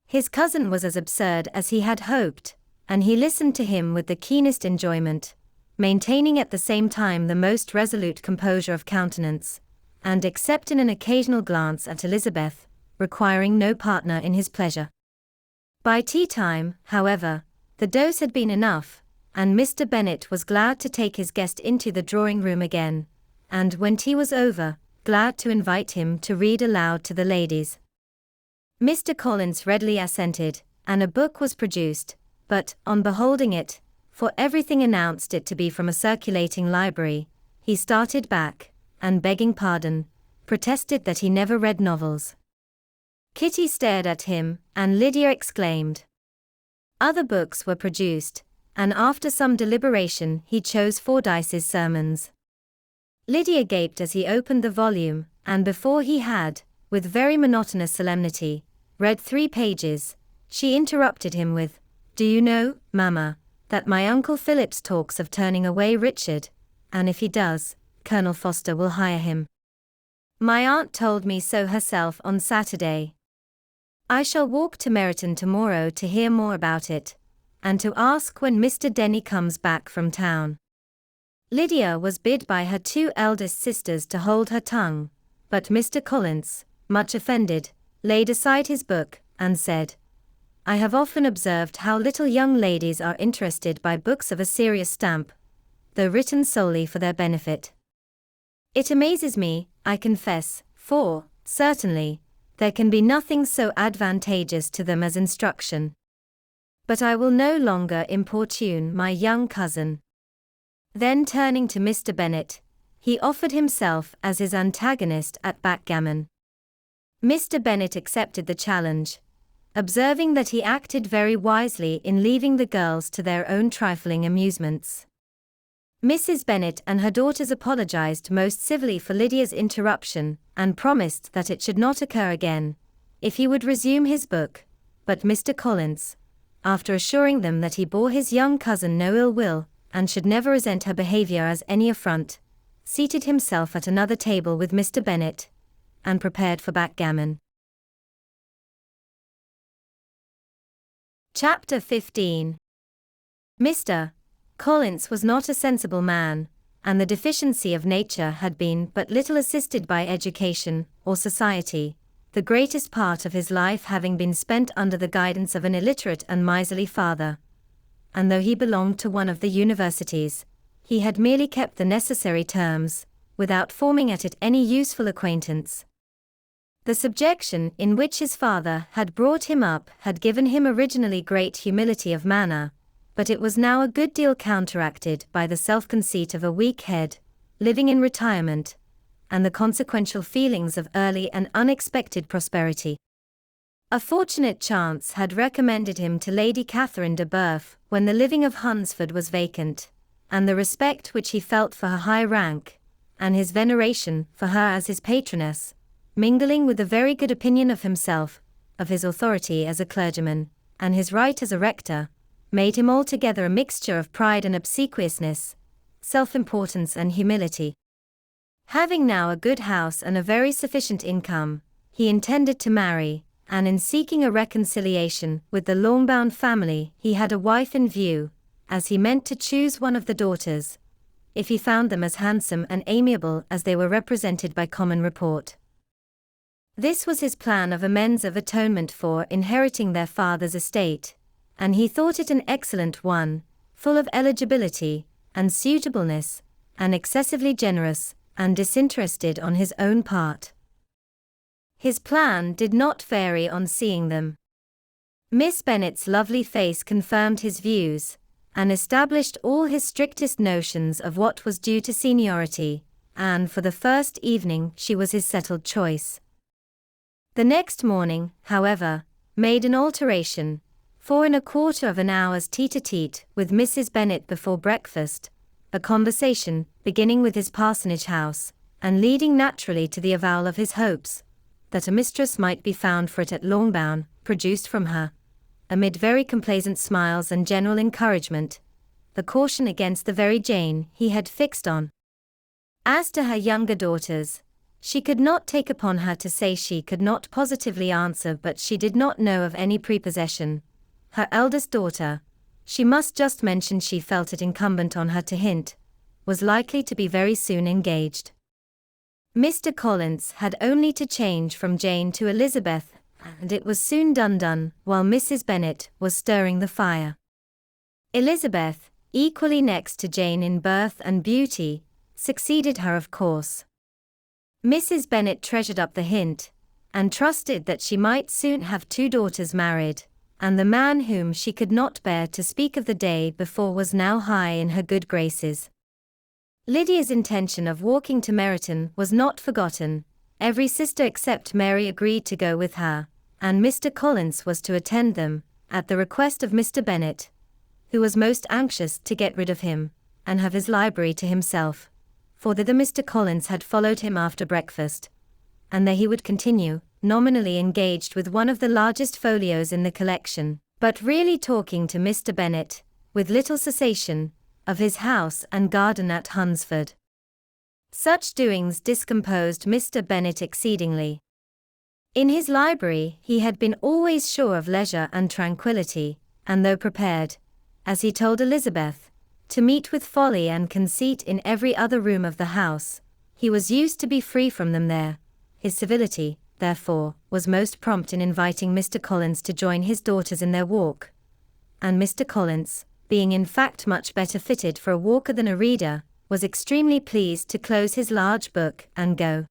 His cousin was as absurd as he had hoped, and he listened to him with the keenest enjoyment, maintaining at the same time the most resolute composure of countenance, and except in an occasional glance at Elizabeth, requiring no partner in his pleasure. By tea time, however, the dose had been enough, and Mr. Bennet was glad to take his guest into the drawing-room again, and when tea was over, glad to invite him to read aloud to the ladies. Mr. Collins readily assented, and a book was produced, but, on beholding it, for everything announced it to be from a circulating library, he started back, and begging pardon, protested that he never read novels. Kitty stared at him, and Lydia exclaimed. Other books were produced, and after some deliberation he chose Fordyce's Sermons. Lydia gaped as he opened the volume, and before he had, with very monotonous solemnity, read 3 pages, she interrupted him with, "Do you know, Mamma, that my Uncle Phillips talks of turning away Richard, and if he does, Colonel Foster will hire him. My aunt told me so herself on Saturday. I shall walk to Meryton tomorrow to hear more about it, and to ask when Mr. Denny comes back from town. Lydia was bid by her two eldest sisters to hold her tongue, but Mr. Collins, much offended, laid aside his book, and said, "I have often observed how little young ladies are interested by books of a serious stamp, though written solely for their benefit. It amazes me, I confess, for, certainly, there can be nothing so advantageous to them as instruction. But I will no longer importune my young cousin." Then turning to Mr. Bennet, he offered himself as his antagonist at backgammon. Mr. Bennet accepted the challenge, observing that he acted very wisely in leaving the girls to their own trifling amusements. Mrs. Bennet and her daughters apologized most civilly for Lydia's interruption, and promised that it should not occur again, if he would resume his book, but Mr. Collins, after assuring them that he bore his young cousin no ill will, and should never resent her behavior as any affront, seated himself at another table with Mr. Bennet, and prepared for backgammon. Chapter 15. Mr. Collins was not a sensible man, and the deficiency of nature had been but little assisted by education or society, the greatest part of his life having been spent under the guidance of an illiterate and miserly father. And though he belonged to one of the universities, he had merely kept the necessary terms, without forming at it any useful acquaintance. The subjection in which his father had brought him up had given him originally great humility of manner, but it was now a good deal counteracted by the self-conceit of a weak head, living in retirement, and the consequential feelings of early and unexpected prosperity. A fortunate chance had recommended him to Lady Catherine de Bourgh when the living of Hunsford was vacant, and the respect which he felt for her high rank, and his veneration for her as his patroness, mingling with a very good opinion of himself, of his authority as a clergyman, and his right as a rector, made him altogether a mixture of pride and obsequiousness, self-importance and humility. Having now a good house and a very sufficient income, he intended to marry, and in seeking a reconciliation with the long-bound family he had a wife in view, as he meant to choose one of the daughters, if he found them as handsome and amiable as they were represented by common report. This was his plan of amends of atonement for inheriting their father's estate, and he thought it an excellent one, full of eligibility and suitableness, and excessively generous and disinterested on his own part. His plan did not vary on seeing them. Miss Bennet's lovely face confirmed his views, and established all his strictest notions of what was due to seniority, and for the first evening she was his settled choice. The next morning, however, made an alteration, for in a quarter of an hour's tete-a-tete with Mrs. Bennet before breakfast, a conversation, beginning with his parsonage house, and leading naturally to the avowal of his hopes, that a mistress might be found for it at Longbourn, produced from her, amid very complaisant smiles and general encouragement, the caution against the very Jane he had fixed on. As to her younger daughters, she could not take upon her to say she could not positively answer, but she did not know of any prepossession. Her eldest daughter, she must just mention she felt it incumbent on her to hint, was likely to be very soon engaged. Mr. Collins had only to change from Jane to Elizabeth, and it was soon done while Mrs. Bennet was stirring the fire. Elizabeth, equally next to Jane in birth and beauty, succeeded her of course. Mrs. Bennet treasured up the hint, and trusted that she might soon have two daughters married, and the man whom she could not bear to speak of the day before was now high in her good graces. Lydia's intention of walking to Meryton was not forgotten. Every sister except Mary agreed to go with her, and Mr. Collins was to attend them, at the request of Mr. Bennet, who was most anxious to get rid of him, and have his library to himself, for thither Mr. Collins had followed him after breakfast, and there he would continue, nominally engaged with one of the largest folios in the collection, but really talking to Mr. Bennet, with little cessation, of his house and garden at Hunsford. Such doings discomposed Mr. Bennet exceedingly. In his library he had been always sure of leisure and tranquillity, and though prepared, as he told Elizabeth, to meet with folly and conceit in every other room of the house. He was used to be free from them there. His civility, therefore, was most prompt in inviting Mr. Collins to join his daughters in their walk. And Mr. Collins, being in fact much better fitted for a walker than a reader, was extremely pleased to close his large book and go.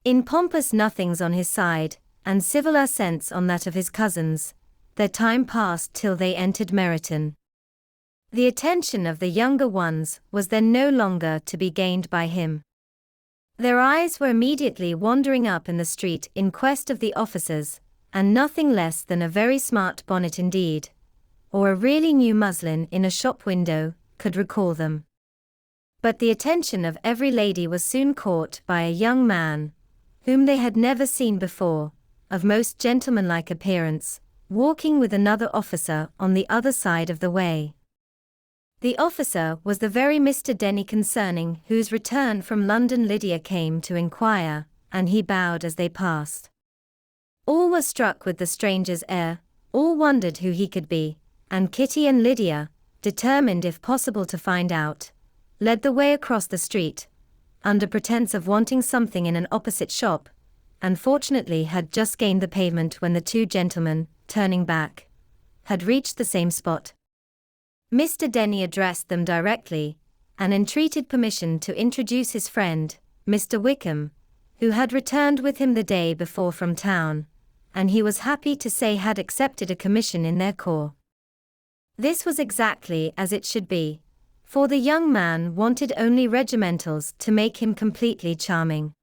In pompous nothings on his side, and civil assents on that of his cousins, their time passed till they entered Meryton. The attention of the younger ones was then no longer to be gained by him. Their eyes were immediately wandering up in the street in quest of the officers, and nothing less than a very smart bonnet indeed, or a really new muslin in a shop window, could recall them. But the attention of every lady was soon caught by a young man, whom they had never seen before, of most gentlemanlike appearance, walking with another officer on the other side of the way. The officer was the very Mr. Denny concerning whose return from London Lydia came to inquire, and he bowed as they passed. All were struck with the stranger's air, all wondered who he could be, and Kitty and Lydia, determined if possible to find out, led the way across the street, under pretence of wanting something in an opposite shop, and fortunately had just gained the pavement when the two gentlemen, turning back, had reached the same spot. Mr. Denny addressed them directly, and entreated permission to introduce his friend, Mr. Wickham, who had returned with him the day before from town, and he was happy to say had accepted a commission in their corps. This was exactly as it should be, for the young man wanted only regimentals to make him completely charming.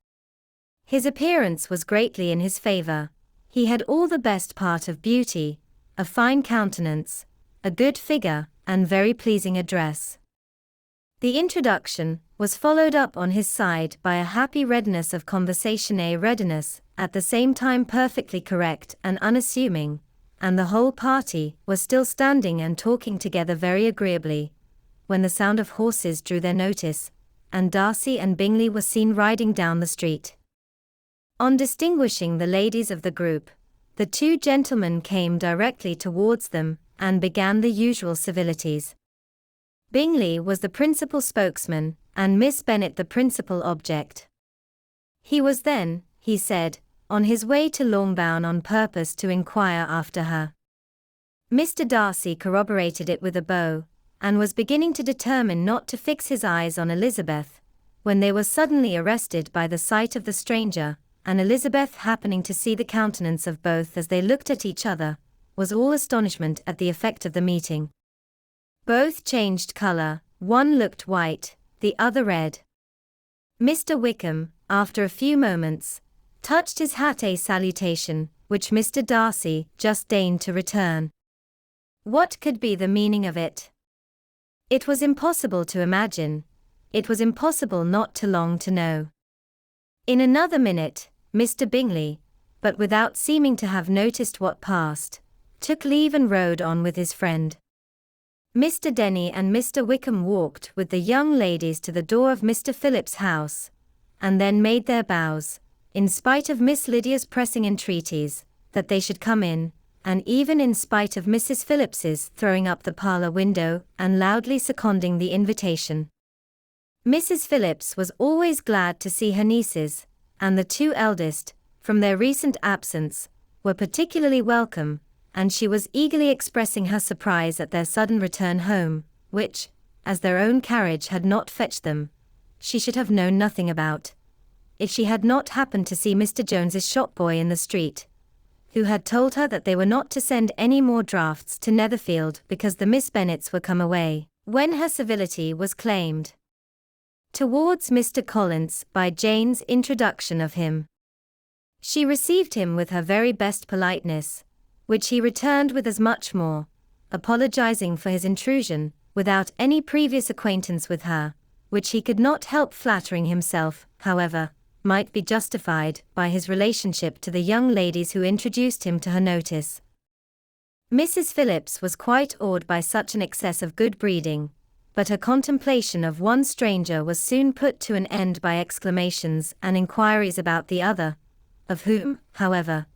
His appearance was greatly in his favor. He had all the best part of beauty, a fine countenance, a good figure, and very pleasing address. The introduction was followed up on his side by a happy readiness of conversation, a readiness, at the same time perfectly correct and unassuming, and the whole party was still standing and talking together very agreeably, when the sound of horses drew their notice, and Darcy and Bingley were seen riding down the street. On distinguishing the ladies of the group, the two gentlemen came directly towards them, and began the usual civilities. Bingley was the principal spokesman, and Miss Bennet the principal object. He was then, he said, on his way to Longbourn on purpose to inquire after her. Mr. Darcy corroborated it with a bow, and was beginning to determine not to fix his eyes on Elizabeth, when they were suddenly arrested by the sight of the stranger, and Elizabeth, happening to see the countenance of both as they looked at each other, was all astonishment at the effect of the meeting. Both changed color, one looked white, the other red. Mr. Wickham, after a few moments, touched his hat, a salutation, which Mr. Darcy just deigned to return. What could be the meaning of it? It was impossible to imagine. It was impossible not to long to know. In another minute, Mr. Bingley, but without seeming to have noticed what passed, took leave and rode on with his friend. Mr. Denny and Mr. Wickham walked with the young ladies to the door of Mr. Phillips's house, and then made their bows, in spite of Miss Lydia's pressing entreaties, that they should come in, and even in spite of Mrs. Phillips's throwing up the parlour window and loudly seconding the invitation. Mrs. Phillips was always glad to see her nieces, and the two eldest, from their recent absence, were particularly welcome, and she was eagerly expressing her surprise at their sudden return home, which, as their own carriage had not fetched them, she should have known nothing about, if she had not happened to see Mr. Jones's shop-boy in the street, who had told her that they were not to send any more drafts to Netherfield because the Miss Bennets were come away, when her civility was claimed towards Mr. Collins by Jane's introduction of him. She received him with her very best politeness, which he returned with as much more, apologizing for his intrusion, without any previous acquaintance with her, which he could not help flattering himself, however, might be justified by his relationship to the young ladies who introduced him to her notice. Mrs. Phillips was quite awed by such an excess of good breeding, but her contemplation of one stranger was soon put to an end by exclamations and inquiries about the other, of whom, however,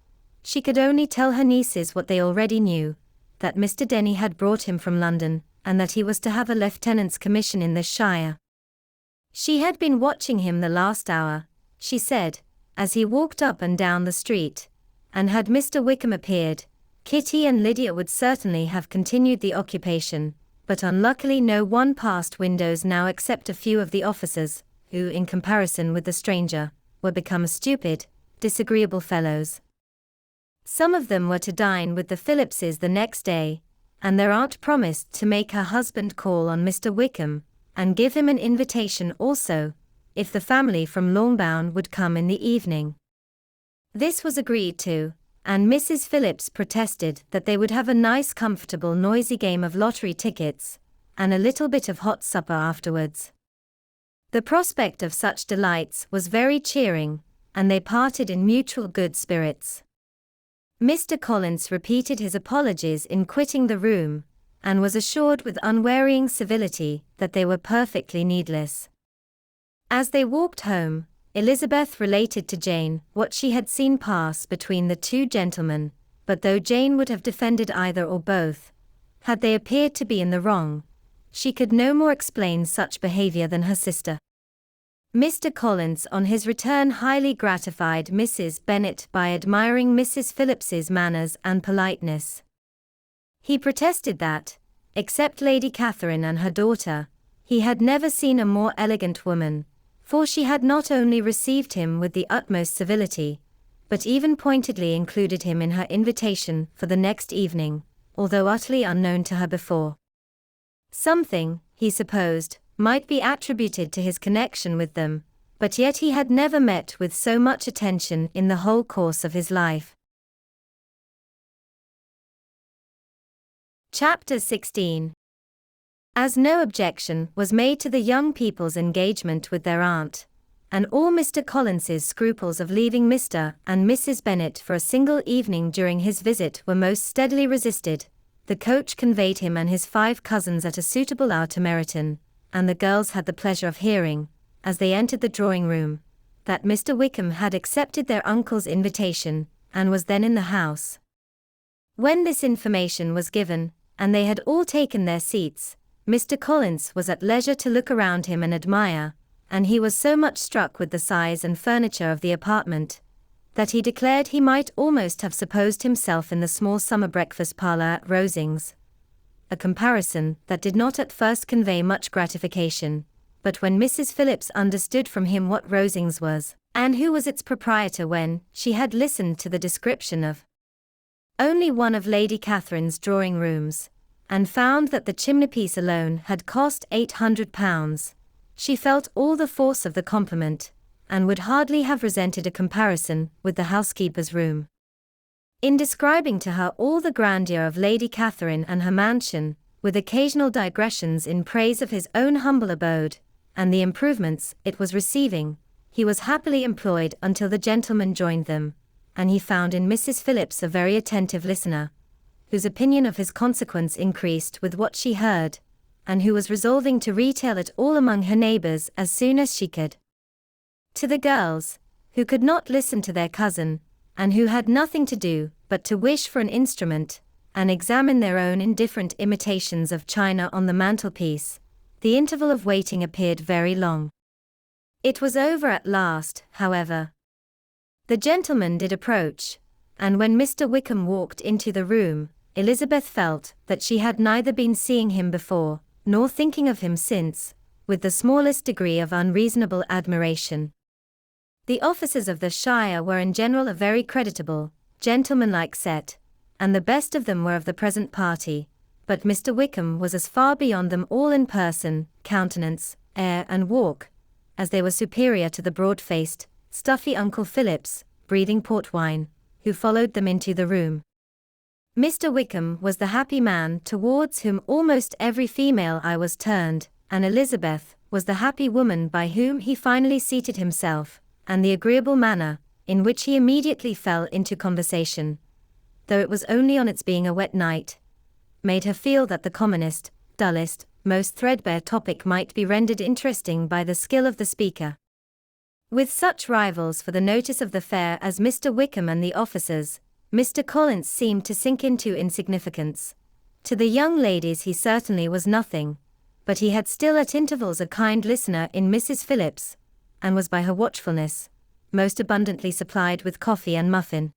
she could only tell her nieces what they already knew, that Mr. Denny had brought him from London, and that he was to have a lieutenant's commission in this shire. She had been watching him the last hour, she said, as he walked up and down the street, and had Mr. Wickham appeared, Kitty and Lydia would certainly have continued the occupation, but unluckily no one passed windows now except a few of the officers, who, in comparison with the stranger, were become stupid, disagreeable fellows. Some of them were to dine with the Phillipses the next day, and their aunt promised to make her husband call on Mr. Wickham, and give him an invitation also, if the family from Longbourn would come in the evening. This was agreed to, and Mrs. Phillips protested that they would have a nice comfortable noisy game of lottery tickets, and a little bit of hot supper afterwards. The prospect of such delights was very cheering, and they parted in mutual good spirits. Mr. Collins repeated his apologies in quitting the room, and was assured with unwearying civility that they were perfectly needless. As they walked home, Elizabeth related to Jane what she had seen pass between the two gentlemen, but though Jane would have defended either or both, had they appeared to be in the wrong, she could no more explain such behavior than her sister. Mr. Collins on his return highly gratified Mrs. Bennet by admiring Mrs. Phillips's manners and politeness. He protested that, except Lady Catherine and her daughter, he had never seen a more elegant woman, for she had not only received him with the utmost civility, but even pointedly included him in her invitation for the next evening, although utterly unknown to her before. Something, he supposed, might be attributed to his connection with them, but yet he had never met with so much attention in the whole course of his life. Chapter 16. As no objection was made to the young people's engagement with their aunt, and all Mr. Collins's scruples of leaving Mr. and Mrs. Bennet for a single evening during his visit were most steadily resisted, the coach conveyed him and his 5 cousins at a suitable hour to Meryton, and the girls had the pleasure of hearing, as they entered the drawing-room, that Mr. Wickham had accepted their uncle's invitation, and was then in the house. When this information was given, and they had all taken their seats, Mr. Collins was at leisure to look around him and admire, and he was so much struck with the size and furniture of the apartment, that he declared he might almost have supposed himself in the small summer breakfast parlour at Rosings. A comparison that did not at first convey much gratification, but when Mrs. Phillips understood from him what Rosings was, and who was its proprietor when she had listened to the description of only one of Lady Catherine's drawing-rooms, and found that the chimney-piece alone had cost £800, she felt all the force of the compliment, and would hardly have resented a comparison with the housekeeper's room. In describing to her all the grandeur of Lady Catherine and her mansion, with occasional digressions in praise of his own humble abode, and the improvements it was receiving, he was happily employed until the gentlemen joined them, and he found in Mrs. Phillips a very attentive listener, whose opinion of his consequence increased with what she heard, and who was resolving to retail it all among her neighbours as soon as she could. To the girls, who could not listen to their cousin, and who had nothing to do but to wish for an instrument, and examine their own indifferent imitations of china on the mantelpiece, the interval of waiting appeared very long. It was over at last, however. The gentleman did approach, and when Mr. Wickham walked into the room, Elizabeth felt that she had neither been seeing him before, nor thinking of him since, with the smallest degree of unreasonable admiration. The officers of the shire were in general a very creditable, gentlemanlike set, and the best of them were of the present party, but Mr. Wickham was as far beyond them all in person, countenance, air and walk, as they were superior to the broad-faced, stuffy Uncle Phillips, breathing port wine, who followed them into the room. Mr. Wickham was the happy man towards whom almost every female eye was turned, and Elizabeth was the happy woman by whom he finally seated himself, and the agreeable manner in which he immediately fell into conversation, though it was only on its being a wet night, made her feel that the commonest, dullest, most threadbare topic might be rendered interesting by the skill of the speaker. With such rivals for the notice of the fair as Mr. Wickham and the officers, Mr. Collins seemed to sink into insignificance, To the young ladies he certainly was nothing, but he had still at intervals a kind listener in Mrs. Phillips, and was by her watchfulness most abundantly supplied with coffee and muffin.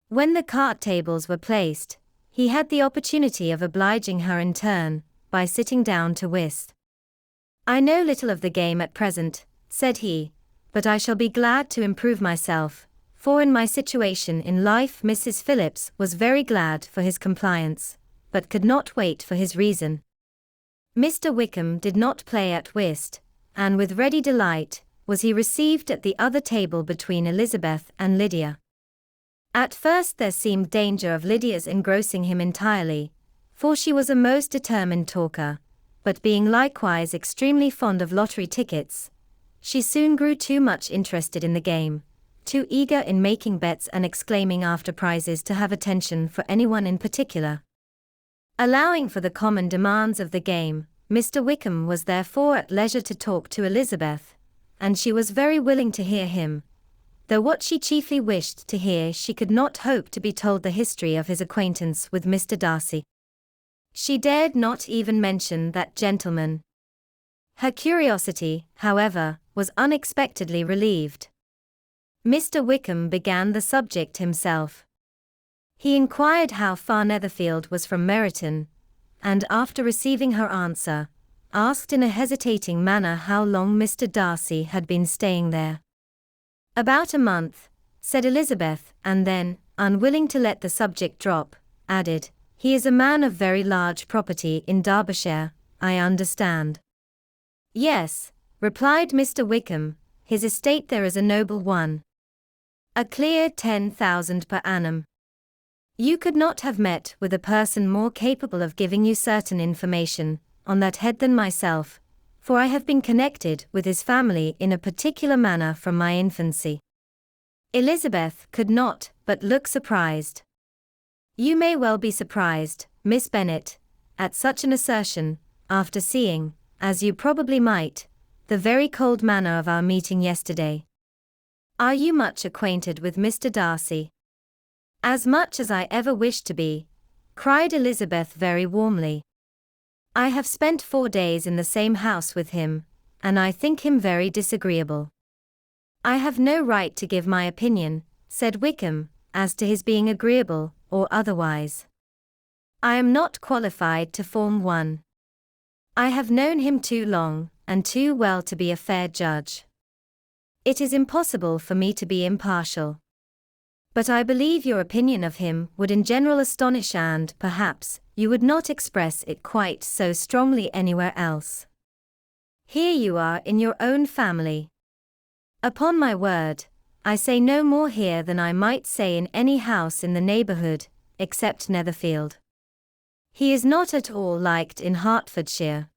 When the card tables were placed, he had the opportunity of obliging her in turn, by sitting down to whist. "I know little of the game at present," said he, "but I shall be glad to improve myself, for in my situation in life." Mrs. Phillips was very glad for his compliance, but could not wait for his reason. Mr. Wickham did not play at whist, and with ready delight was he received at the other table between Elizabeth and Lydia. At first there seemed danger of Lydia's engrossing him entirely, for she was a most determined talker, but being likewise extremely fond of lottery tickets, she soon grew too much interested in the game, too eager in making bets and exclaiming after prizes to have attention for anyone in particular. Allowing for the common demands of the game, Mr. Wickham was therefore at leisure to talk to Elizabeth, and she was very willing to hear him, though what she chiefly wished to hear she could not hope to be told the history of his acquaintance with Mr. Darcy. She dared not even mention that gentleman. Her curiosity, however, was unexpectedly relieved. Mr. Wickham began the subject himself. He inquired how far Netherfield was from Meryton, and after receiving her answer, asked in a hesitating manner how long Mr. Darcy had been staying there. "About a month," said Elizabeth, and then, unwilling to let the subject drop, added, "He is a man of very large property in Derbyshire, I understand." "Yes," replied Mr. Wickham, "his estate there is a noble one. A clear 10,000 per annum. You could not have met with a person more capable of giving you certain information on that head than myself, for I have been connected with his family in a particular manner from my infancy." Elizabeth could not but look surprised. "You may well be surprised, Miss Bennet, at such an assertion, after seeing, as you probably might, the very cold manner of our meeting yesterday. Are you much acquainted with Mr. Darcy?" "As much as I ever wished to be," cried Elizabeth very warmly. "I have spent 4 days in the same house with him, and I think him very disagreeable." "I have no right to give my opinion," said Wickham, "as to his being agreeable, or otherwise. I am not qualified to form one. I have known him too long, and too well to be a fair judge. It is impossible for me to be impartial. But I believe your opinion of him would in general astonish, and, perhaps, you would not express it quite so strongly anywhere else. Here you are in your own family. Upon my word, I say no more here than I might say in any house in the neighbourhood, except Netherfield. He is not at all liked in Hertfordshire.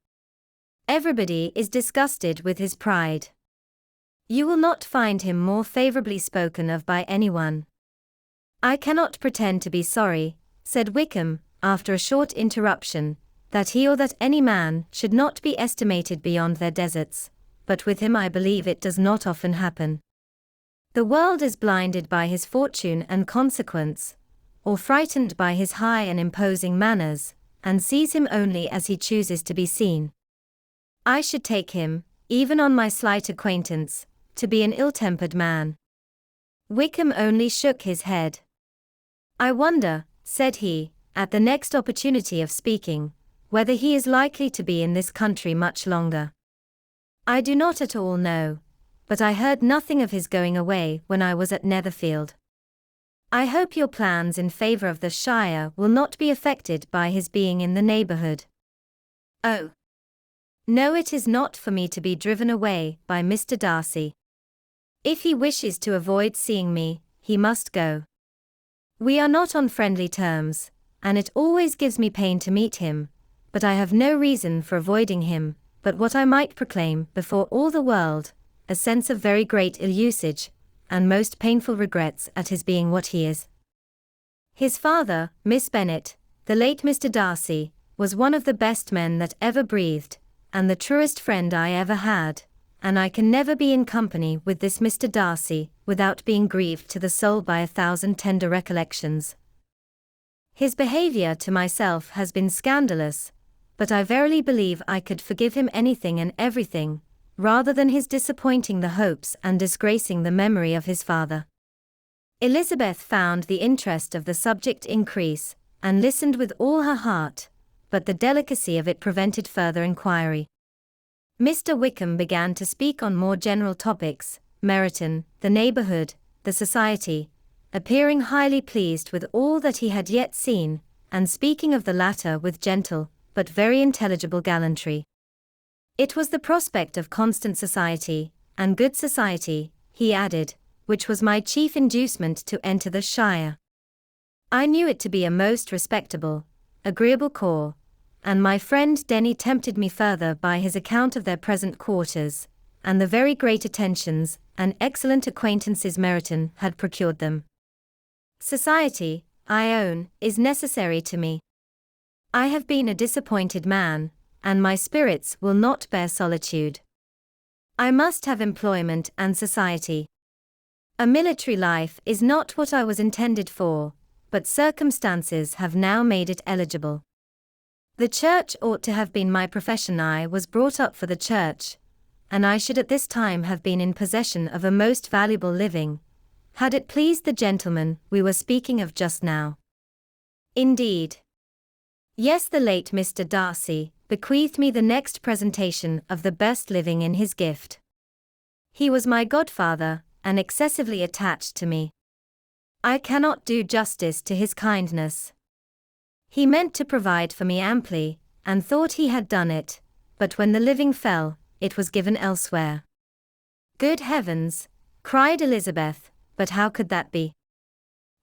Everybody is disgusted with his pride. You will not find him more favourably spoken of by anyone." "I cannot pretend to be sorry," said Wickham, after a short interruption, "that he or that any man should not be estimated beyond their deserts, but with him I believe it does not often happen. The world is blinded by his fortune and consequence, or frightened by his high and imposing manners, and sees him only as he chooses to be seen. I should take him, even on my slight acquaintance, to be an ill-tempered man." Wickham only shook his head. "I wonder," said he, at the next opportunity of speaking, "whether he is likely to be in this country much longer. I do not at all know, but I heard nothing of his going away when I was at Netherfield. I hope your plans in favour of the Shire will not be affected by his being in the neighbourhood." "Oh, no, it is not for me to be driven away by Mr. Darcy. If he wishes to avoid seeing me, he must go. We are not on friendly terms, and it always gives me pain to meet him, but I have no reason for avoiding him, but what I might proclaim before all the world, a sense of very great ill-usage, and most painful regrets at his being what he is. His father, Miss Bennet, the late Mr. Darcy, was one of the best men that ever breathed, and the truest friend I ever had, and I can never be in company with this Mr. Darcy, without being grieved to the soul by 1,000 tender recollections. His behavior to myself has been scandalous, but I verily believe I could forgive him anything and everything, rather than his disappointing the hopes and disgracing the memory of his father. Elizabeth found the interest of the subject increase, and listened with all her heart, but the delicacy of it prevented further inquiry. Mr. Wickham began to speak on more general topics, Meryton, the neighbourhood, the society, appearing highly pleased with all that he had yet seen, and speaking of the latter with gentle, but very intelligible gallantry. It was the prospect of constant society, and good society, he added, which was my chief inducement to enter the shire. I knew it to be a most respectable, agreeable corps, and my friend Denny tempted me further by his account of their present quarters, and the very great attentions and excellent acquaintances Meryton had procured them. Society, I own, is necessary to me. I have been a disappointed man, and my spirits will not bear solitude. I must have employment and society. A military life is not what I was intended for, but circumstances have now made it eligible. The church ought to have been my profession. I was brought up for the church, and I should at this time have been in possession of a most valuable living, had it pleased the gentleman we were speaking of just now. Indeed. Yes, the late Mr. Darcy bequeathed me the next presentation of the best living in his gift. He was my godfather, and excessively attached to me. I cannot do justice to his kindness. He meant to provide for me amply, and thought he had done it, but when the living fell, it was given elsewhere. Good heavens, cried Elizabeth, but how could that be?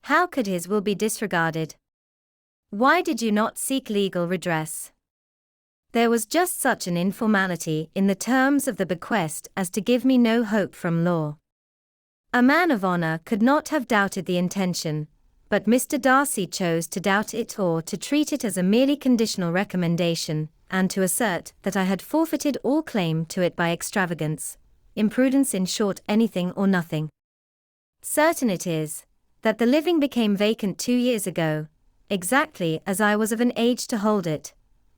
How could his will be disregarded? Why did you not seek legal redress? There was just such an informality in the terms of the bequest as to give me no hope from law. A man of honour could not have doubted the intention, but Mr. Darcy chose to doubt it or to treat it as a merely conditional recommendation, and to assert that I had forfeited all claim to it by extravagance, imprudence, in short, anything or nothing. Certain it is, that the living became vacant 2 years ago, exactly as I was of an age to hold it,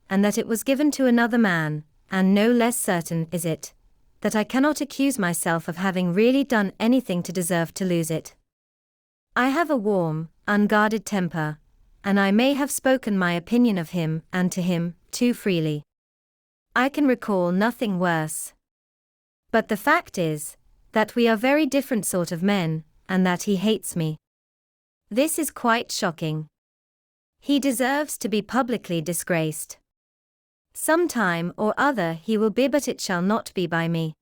and that it was given to another man, and no less certain is it, that I cannot accuse myself of having really done anything to deserve to lose it. I have a warm, unguarded temper, and I may have spoken my opinion of him, and to him, too freely. I can recall nothing worse. But the fact is, that we are very different sort of men, and that he hates me. This is quite shocking. He deserves to be publicly disgraced. Some time or other he will be, but it shall not be by me.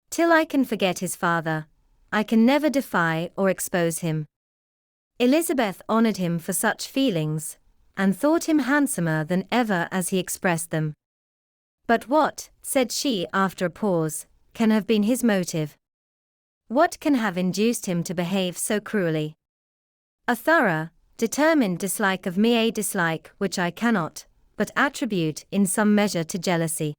Till I can forget his father, I can never defy or expose him. Elizabeth honoured him for such feelings, and thought him handsomer than ever as he expressed them. But what, said she after a pause, can have been his motive? What can have induced him to behave so cruelly? A thorough, determined dislike of me, a dislike which I cannot but attribute in some measure to jealousy.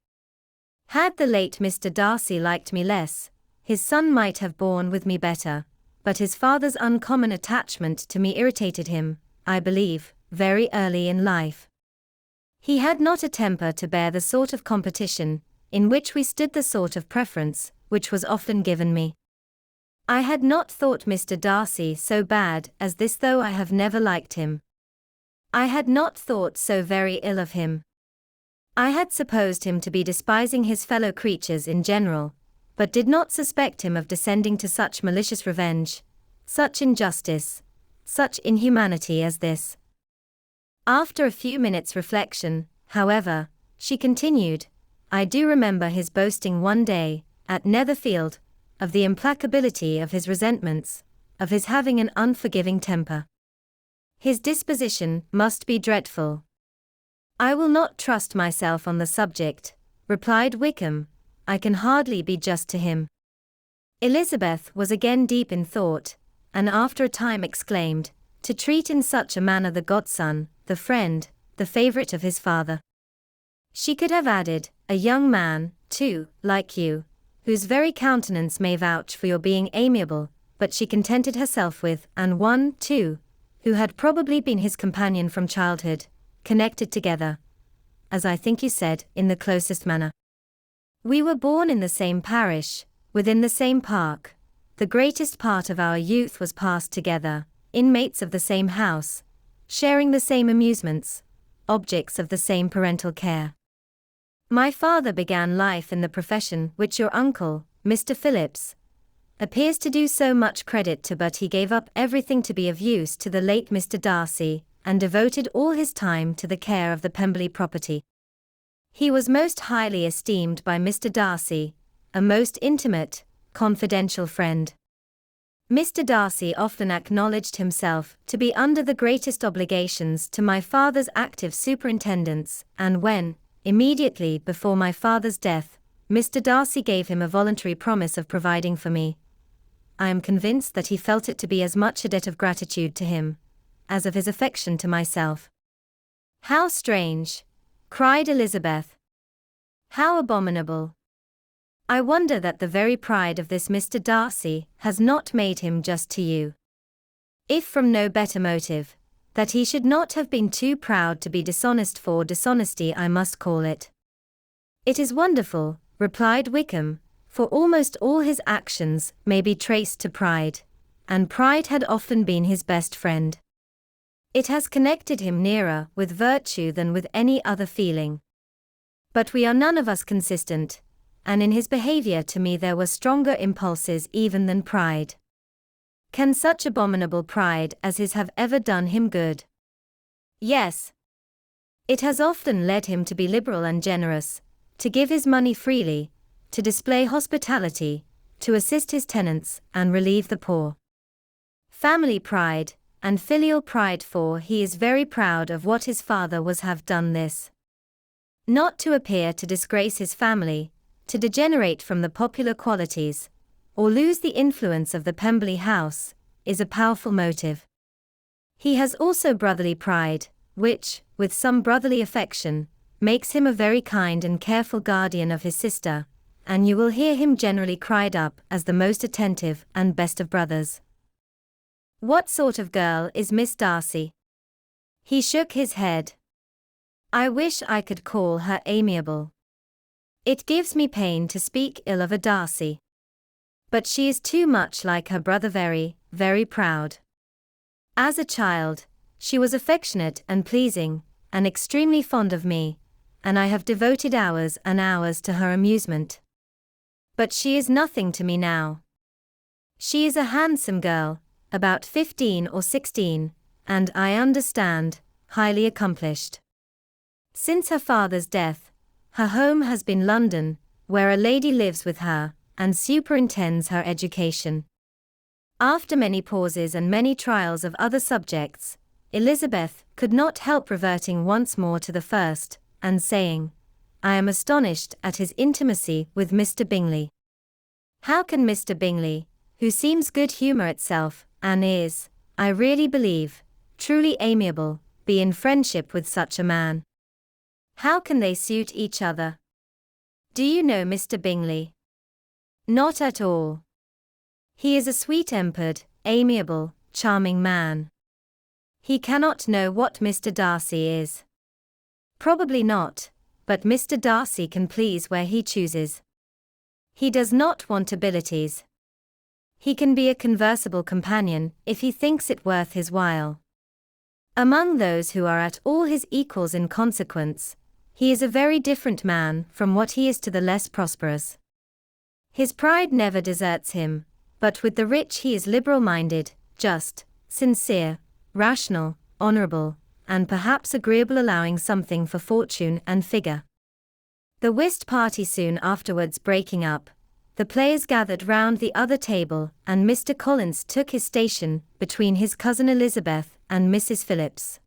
Had the late Mr. Darcy liked me less, his son might have borne with me better, but his father's uncommon attachment to me irritated him, I believe, very early in life. He had not a temper to bear the sort of competition, in which we stood, the sort of preference, which was often given me. I had not thought Mr. Darcy so bad as this, though I have never liked him. I had not thought so very ill of him. I had supposed him to be despising his fellow creatures in general, but did not suspect him of descending to such malicious revenge, such injustice, such inhumanity as this. After a few minutes' reflection, however, she continued, I do remember his boasting one day, at Netherfield, of the implacability of his resentments, of his having an unforgiving temper. His disposition must be dreadful. I will not trust myself on the subject, replied Wickham. I can hardly be just to him. Elizabeth was again deep in thought, and after a time exclaimed, to treat in such a manner the godson, the friend, the favourite of his father. She could have added, a young man, too, like you, whose very countenance may vouch for your being amiable, but she contented herself with, and one, too, who had probably been his companion from childhood, connected together, as I think you said, in the closest manner. We were born in the same parish, within the same park. The greatest part of our youth was passed together, inmates of the same house, sharing the same amusements, objects of the same parental care. My father began life in the profession which your uncle, Mr. Phillips, appears to do so much credit to, but he gave up everything to be of use to the late Mr. Darcy, and devoted all his time to the care of the Pemberley property. He was most highly esteemed by Mr. Darcy, a most intimate, confidential friend. Mr. Darcy often acknowledged himself to be under the greatest obligations to my father's active superintendence, and when, immediately before my father's death, Mr. Darcy gave him a voluntary promise of providing for me, I am convinced that he felt it to be as much a debt of gratitude to him, as of his affection to myself. How strange! Cried Elizabeth. How abominable! I wonder that the very pride of this Mr. Darcy has not made him just to you. If from no better motive, that he should not have been too proud to be dishonest, for dishonesty I must call it. It is wonderful, replied Wickham, for almost all his actions may be traced to pride, and pride had often been his best friend. It has connected him nearer with virtue than with any other feeling. But we are none of us consistent, and in his behavior to me there were stronger impulses even than pride. Can such abominable pride as his have ever done him good? Yes. It has often led him to be liberal and generous, to give his money freely, to display hospitality, to assist his tenants and relieve the poor. Family pride, and filial pride, for he is very proud of what his father was have done this. Not to appear to disgrace his family, to degenerate from the popular qualities, or lose the influence of the Pemberley house, is a powerful motive. He has also brotherly pride, which, with some brotherly affection, makes him a very kind and careful guardian of his sister, and you will hear him generally cried up as the most attentive and best of brothers. What sort of girl is Miss Darcy? He shook his head. I wish I could call her amiable. It gives me pain to speak ill of a Darcy. But she is too much like her brother, very, very proud. As a child, she was affectionate and pleasing, and extremely fond of me, and I have devoted hours and hours to her amusement. But she is nothing to me now. She is a handsome girl, about 15 or 16, and I understand, highly accomplished. Since her father's death, her home has been London, where a lady lives with her, and superintends her education. After many pauses and many trials of other subjects, Elizabeth could not help reverting once more to the first, and saying, I am astonished at his intimacy with Mr. Bingley. How can Mr. Bingley, who seems good humour itself, and is, I really believe, truly amiable, be in friendship with such a man? How can they suit each other? Do you know Mr. Bingley? Not at all. He is a sweet-tempered, amiable, charming man. He cannot know what Mr. Darcy is. Probably not, but Mr. Darcy can please where he chooses. He does not want abilities. He can be a conversable companion if he thinks it worth his while. Among those who are at all his equals in consequence, he is a very different man from what he is to the less prosperous. His pride never deserts him, but with the rich he is liberal-minded, just, sincere, rational, honourable, and perhaps agreeable, allowing something for fortune and figure. The whist party soon afterwards breaking up, the players gathered round the other table, and Mr. Collins took his station between his cousin Elizabeth and Mrs. Phillips.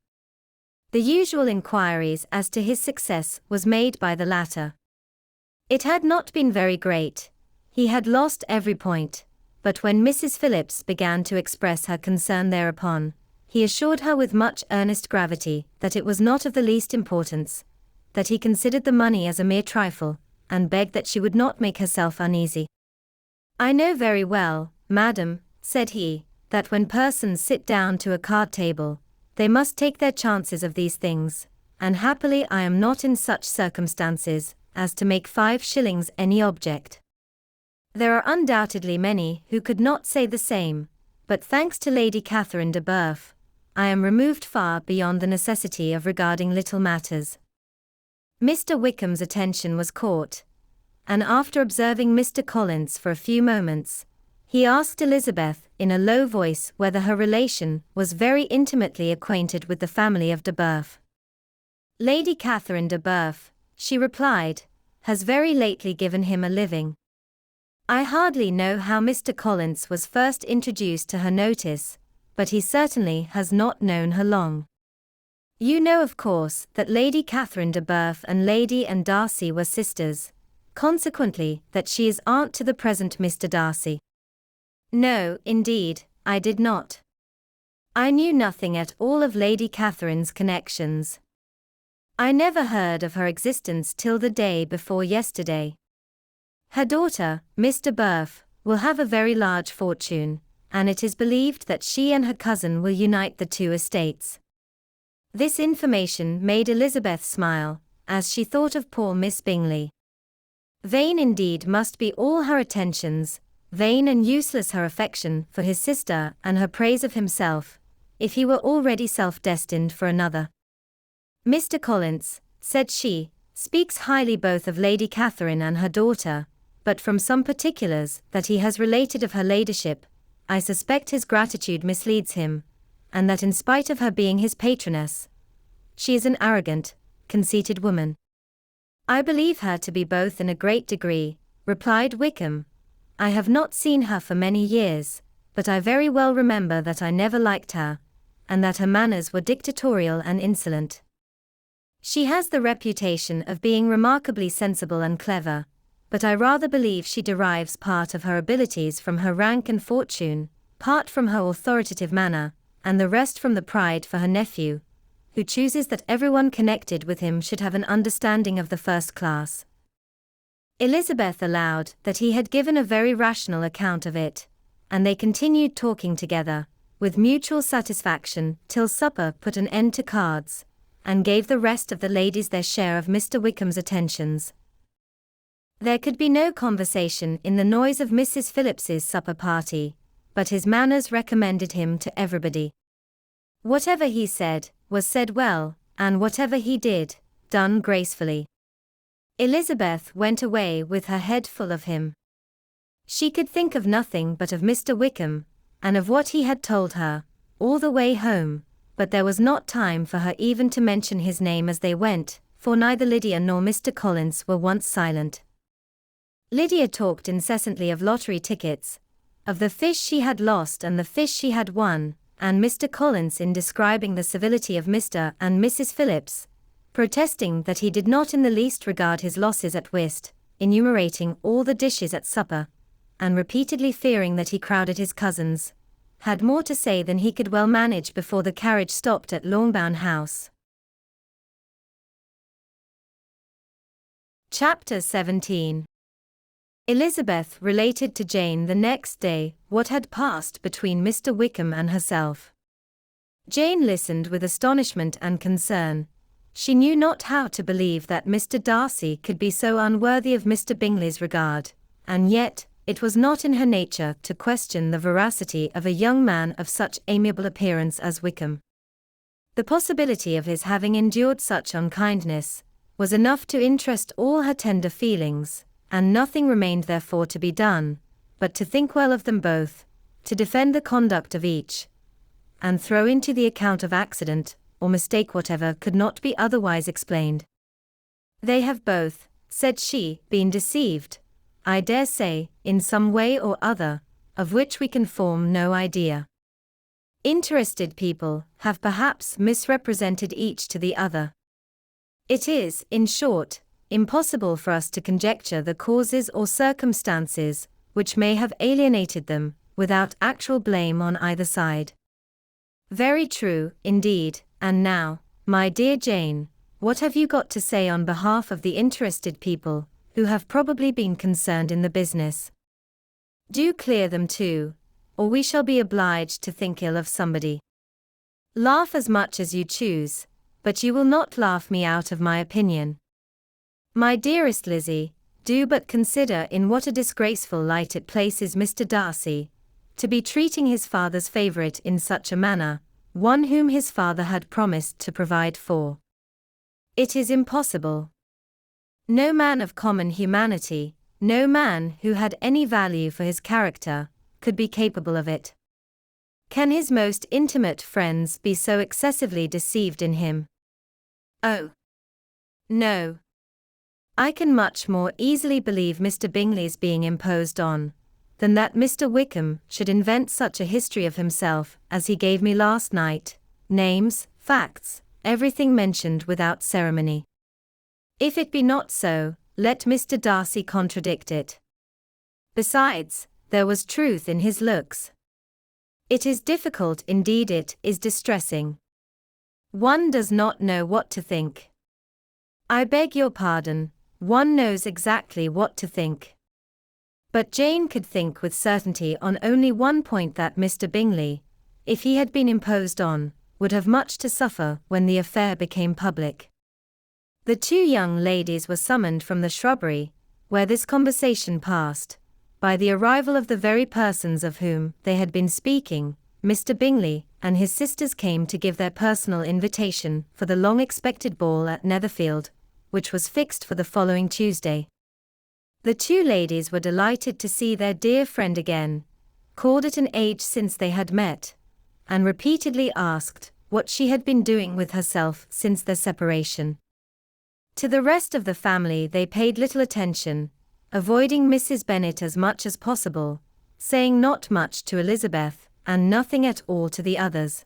The usual inquiries as to his success was made by the latter. It had not been very great. He had lost every point, but when Mrs. Phillips began to express her concern thereupon, he assured her with much earnest gravity that it was not of the least importance, that he considered the money as a mere trifle, and begged that she would not make herself uneasy. I know very well, madam, said he, that when persons sit down to a card table, they must take their chances of these things, and happily I am not in such circumstances as to make 5 shillings any object. There are undoubtedly many who could not say the same, but thanks to Lady Catherine de Bourgh, I am removed far beyond the necessity of regarding little matters. Mr. Wickham's attention was caught, and after observing Mr. Collins for a few moments, he asked Elizabeth in a low voice whether her relation was very intimately acquainted with the family of de Bourgh. Lady Catherine de Bourgh, she replied, has very lately given him a living. I hardly know how Mr. Collins was first introduced to her notice, but he certainly has not known her long. You know of course that Lady Catherine de Bourgh and Lady Anne Darcy were sisters, consequently that she is aunt to the present Mr. Darcy. No, indeed, I did not. I knew nothing at all of Lady Catherine's connections. I never heard of her existence till the day before yesterday. Her daughter, Miss de Bourgh, will have a very large fortune, and it is believed that she and her cousin will unite the 2 estates. This information made Elizabeth smile, as she thought of poor Miss Bingley. Vain indeed must be all her attentions, vain and useless her affection for his sister and her praise of himself, if he were already self-destined for another. Mr. Collins, said she, speaks highly both of Lady Catherine and her daughter, but from some particulars that he has related of her ladyship, I suspect his gratitude misleads him, and that in spite of her being his patroness, she is an arrogant, conceited woman. I believe her to be both in a great degree, replied Wickham. I have not seen her for many years, but I very well remember that I never liked her, and that her manners were dictatorial and insolent. She has the reputation of being remarkably sensible and clever, but I rather believe she derives part of her abilities from her rank and fortune, part from her authoritative manner, and the rest from the pride for her nephew, who chooses that everyone connected with him should have an understanding of the first class. Elizabeth allowed that he had given a very rational account of it, and they continued talking together, with mutual satisfaction, till supper put an end to cards, and gave the rest of the ladies their share of Mr. Wickham's attentions. There could be no conversation in the noise of Mrs. Phillips's supper party, but his manners recommended him to everybody. Whatever he said, was said well, and whatever he did, done gracefully. Elizabeth went away with her head full of him. She could think of nothing but of Mr. Wickham, and of what he had told her, all the way home, but there was not time for her even to mention his name as they went, for neither Lydia nor Mr. Collins were once silent. Lydia talked incessantly of lottery tickets, of the fish she had lost and the fish she had won, and Mr. Collins in describing the civility of Mr. and Mrs. Phillips, protesting that he did not in the least regard his losses at whist, enumerating all the dishes at supper, and repeatedly fearing that he crowded his cousins, had more to say than he could well manage before the carriage stopped at Longbourn House. Chapter 17. Elizabeth related to Jane the next day what had passed between Mr. Wickham and herself. Jane listened with astonishment and concern. She knew not how to believe that Mr. Darcy could be so unworthy of Mr. Bingley's regard, and yet, it was not in her nature to question the veracity of a young man of such amiable appearance as Wickham. The possibility of his having endured such unkindness was enough to interest all her tender feelings, and nothing remained therefore to be done, but to think well of them both, to defend the conduct of each, and throw into the account of accident, or mistake whatever could not be otherwise explained. They have both, said she, been deceived, I dare say, in some way or other, of which we can form no idea. Interested people have perhaps misrepresented each to the other. It is, in short, impossible for us to conjecture the causes or circumstances which may have alienated them, without actual blame on either side. Very true, indeed, and now, my dear Jane, what have you got to say on behalf of the interested people, who have probably been concerned in the business? Do clear them too, or we shall be obliged to think ill of somebody. Laugh as much as you choose, but you will not laugh me out of my opinion. My dearest Lizzie, do but consider in what a disgraceful light it places Mr. Darcy, to be treating his father's favourite in such a manner, one whom his father had promised to provide for. It is impossible. No man of common humanity, no man who had any value for his character, could be capable of it. Can his most intimate friends be so excessively deceived in him? Oh, no. I can much more easily believe Mr. Bingley's being imposed on, than that Mr. Wickham should invent such a history of himself as he gave me last night, names, facts, everything mentioned without ceremony. If it be not so, let Mr. Darcy contradict it. Besides, there was truth in his looks. It is difficult, indeed it is distressing. One does not know what to think. I beg your pardon, one knows exactly what to think. But Jane could think with certainty on only one point, that Mr. Bingley, if he had been imposed on, would have much to suffer when the affair became public. The two young ladies were summoned from the shrubbery, where this conversation passed, by the arrival of the very persons of whom they had been speaking. Mr. Bingley and his sisters came to give their personal invitation for the long-expected ball at Netherfield, which was fixed for the following Tuesday. The two ladies were delighted to see their dear friend again, called it an age since they had met, and repeatedly asked what she had been doing with herself since their separation. To the rest of the family they paid little attention, avoiding Mrs. Bennet as much as possible, saying not much to Elizabeth, and nothing at all to the others.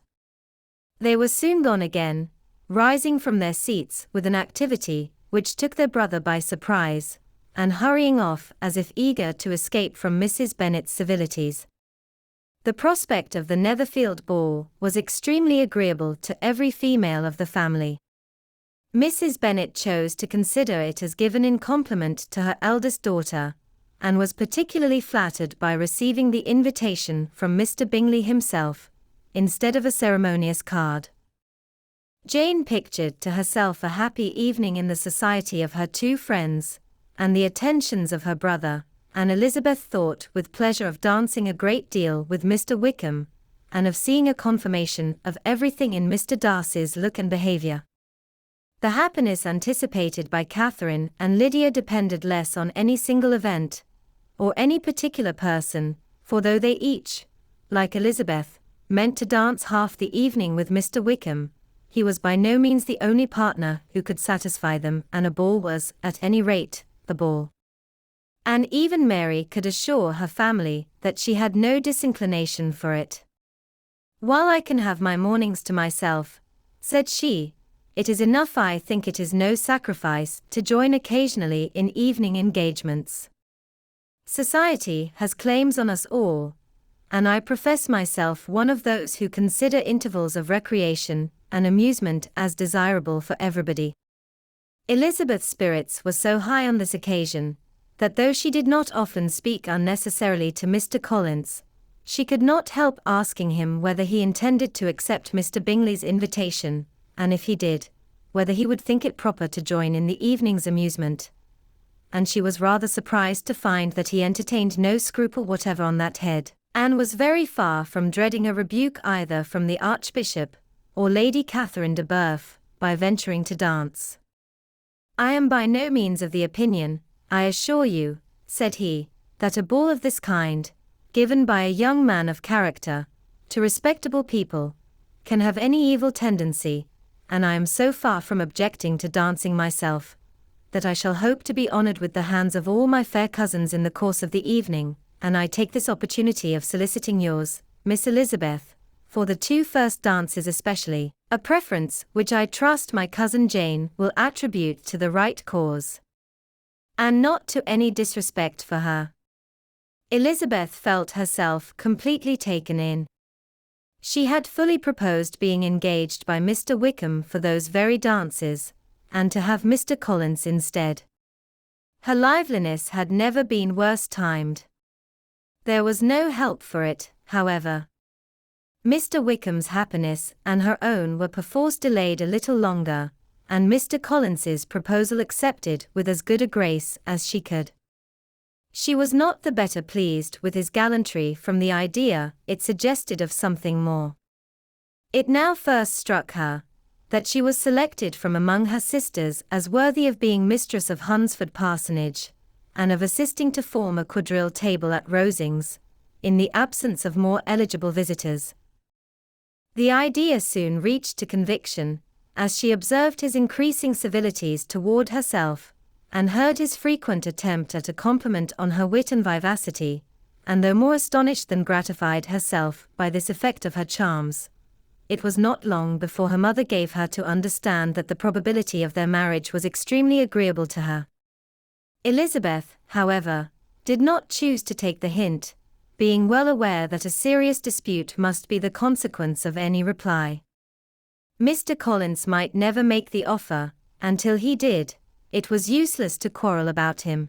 They were soon gone again, rising from their seats with an activity which took their brother by surprise, and hurrying off as if eager to escape from Mrs. Bennet's civilities. The prospect of the Netherfield ball was extremely agreeable to every female of the family. Mrs. Bennet chose to consider it as given in compliment to her eldest daughter, and was particularly flattered by receiving the invitation from Mr. Bingley himself, instead of a ceremonious card. Jane pictured to herself a happy evening in the society of her two friends, and the attentions of her brother, and Elizabeth thought with pleasure of dancing a great deal with Mr. Wickham, and of seeing a confirmation of everything in Mr. Darcy's look and behaviour. The happiness anticipated by Catherine and Lydia depended less on any single event, or any particular person, for though they each, like Elizabeth, meant to dance half the evening with Mr. Wickham, he was by no means the only partner who could satisfy them, and a ball was, at any rate, the ball. And even Mary could assure her family that she had no disinclination for it. "While I can have my mornings to myself," said she, "it is enough. I think it is no sacrifice to join occasionally in evening engagements. Society has claims on us all, and I profess myself one of those who consider intervals of recreation and amusement as desirable for everybody." Elizabeth's spirits were so high on this occasion, that though she did not often speak unnecessarily to Mr. Collins, she could not help asking him whether he intended to accept Mr. Bingley's invitation, and if he did, whether he would think it proper to join in the evening's amusement. And she was rather surprised to find that he entertained no scruple whatever on that head, and was very far from dreading a rebuke either from the Archbishop or Lady Catherine de Bourgh by venturing to dance. "I am by no means of the opinion, I assure you," said he, "that a ball of this kind, given by a young man of character, to respectable people, can have any evil tendency, and I am so far from objecting to dancing myself, that I shall hope to be honoured with the hands of all my fair cousins in the course of the evening, and I take this opportunity of soliciting yours, Miss Elizabeth, for the two first dances especially, a preference which I trust my cousin Jane will attribute to the right cause, and not to any disrespect for her." Elizabeth felt herself completely taken in. She had fully proposed being engaged by Mr. Wickham for those very dances, and to have Mr. Collins instead. Her liveliness had never been worse timed. There was no help for it, however. Mr. Wickham's happiness and her own were perforce delayed a little longer, and Mr. Collins's proposal accepted with as good a grace as she could. She was not the better pleased with his gallantry from the idea it suggested of something more. It now first struck her that she was selected from among her sisters as worthy of being mistress of Hunsford Parsonage, and of assisting to form a quadrille table at Rosings, in the absence of more eligible visitors. The idea soon reached to conviction, as she observed his increasing civilities toward herself, and heard his frequent attempt at a compliment on her wit and vivacity, and though more astonished than gratified herself by this effect of her charms, it was not long before her mother gave her to understand that the probability of their marriage was extremely agreeable to her. Elizabeth, however, did not choose to take the hint, being well aware that a serious dispute must be the consequence of any reply. Mr. Collins might never make the offer, and till he did, it was useless to quarrel about him.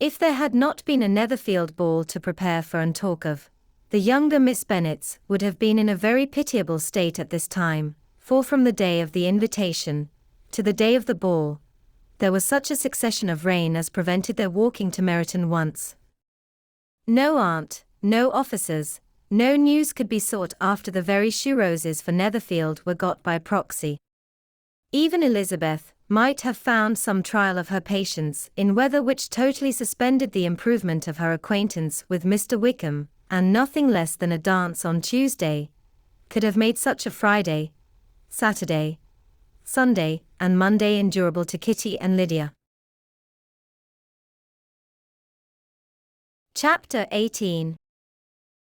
If there had not been a Netherfield ball to prepare for and talk of, the younger Miss Bennets would have been in a very pitiable state at this time, for from the day of the invitation to the day of the ball, there was such a succession of rain as prevented their walking to Meryton once. No aunt, no officers, no news could be sought after the very shoe roses for Netherfield were got by proxy. Even Elizabeth might have found some trial of her patience in weather which totally suspended the improvement of her acquaintance with Mr. Wickham, and nothing less than a dance on Tuesday could have made such a Friday, Saturday, Sunday, and Monday endurable to Kitty and Lydia. Chapter 18.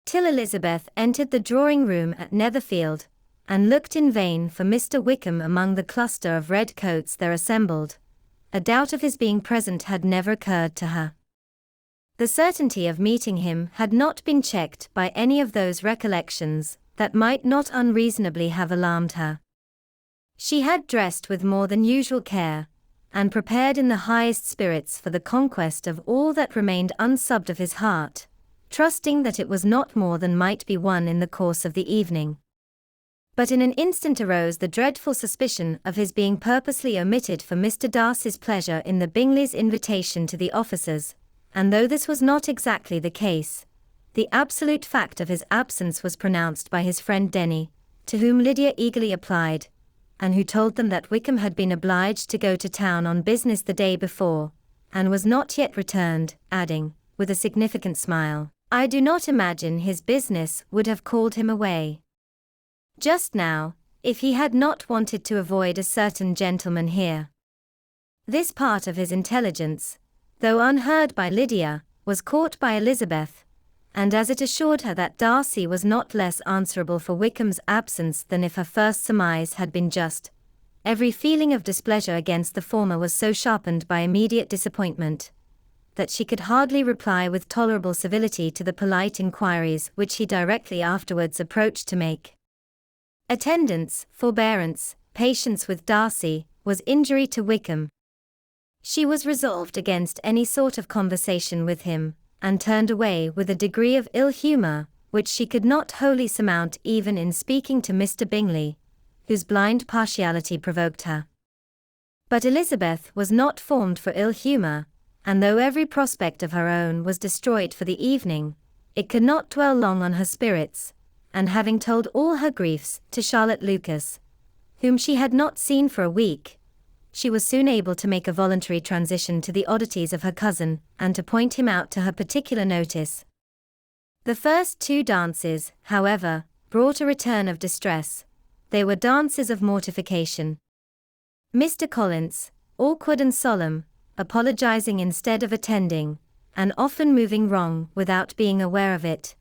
Till Elizabeth entered the drawing-room at Netherfield, and looked in vain for Mr. Wickham among the cluster of red coats there assembled, a doubt of his being present had never occurred to her. The certainty of meeting him had not been checked by any of those recollections that might not unreasonably have alarmed her. She had dressed with more than usual care, and prepared in the highest spirits for the conquest of all that remained unsubbed of his heart, trusting that it was not more than might be won in the course of the evening. But in an instant arose the dreadful suspicion of his being purposely omitted for Mr. Darcy's pleasure in the Bingleys' invitation to the officers, and though this was not exactly the case, the absolute fact of his absence was pronounced by his friend Denny, to whom Lydia eagerly applied, and who told them that Wickham had been obliged to go to town on business the day before, and was not yet returned, adding, with a significant smile, "I do not imagine his business would have called him away just now, if he had not wanted to avoid a certain gentleman here." This part of his intelligence, though unheard by Lydia, was caught by Elizabeth, and as it assured her that Darcy was not less answerable for Wickham's absence than if her first surmise had been just, every feeling of displeasure against the former was so sharpened by immediate disappointment, that she could hardly reply with tolerable civility to the polite inquiries which he directly afterwards approached to make. Attendance, forbearance, patience with Darcy, was injury to Wickham. She was resolved against any sort of conversation with him, and turned away with a degree of ill humour, which she could not wholly surmount even in speaking to Mr. Bingley, whose blind partiality provoked her. But Elizabeth was not formed for ill humour, and though every prospect of her own was destroyed for the evening, it could not dwell long on her spirits, and having told all her griefs to Charlotte Lucas, whom she had not seen for a week, she was soon able to make a voluntary transition to the oddities of her cousin, and to point him out to her particular notice. The first 2 dances, however, brought a return of distress. They were dances of mortification. Mr. Collins, awkward and solemn, apologizing instead of attending, and often moving wrong without being aware of it,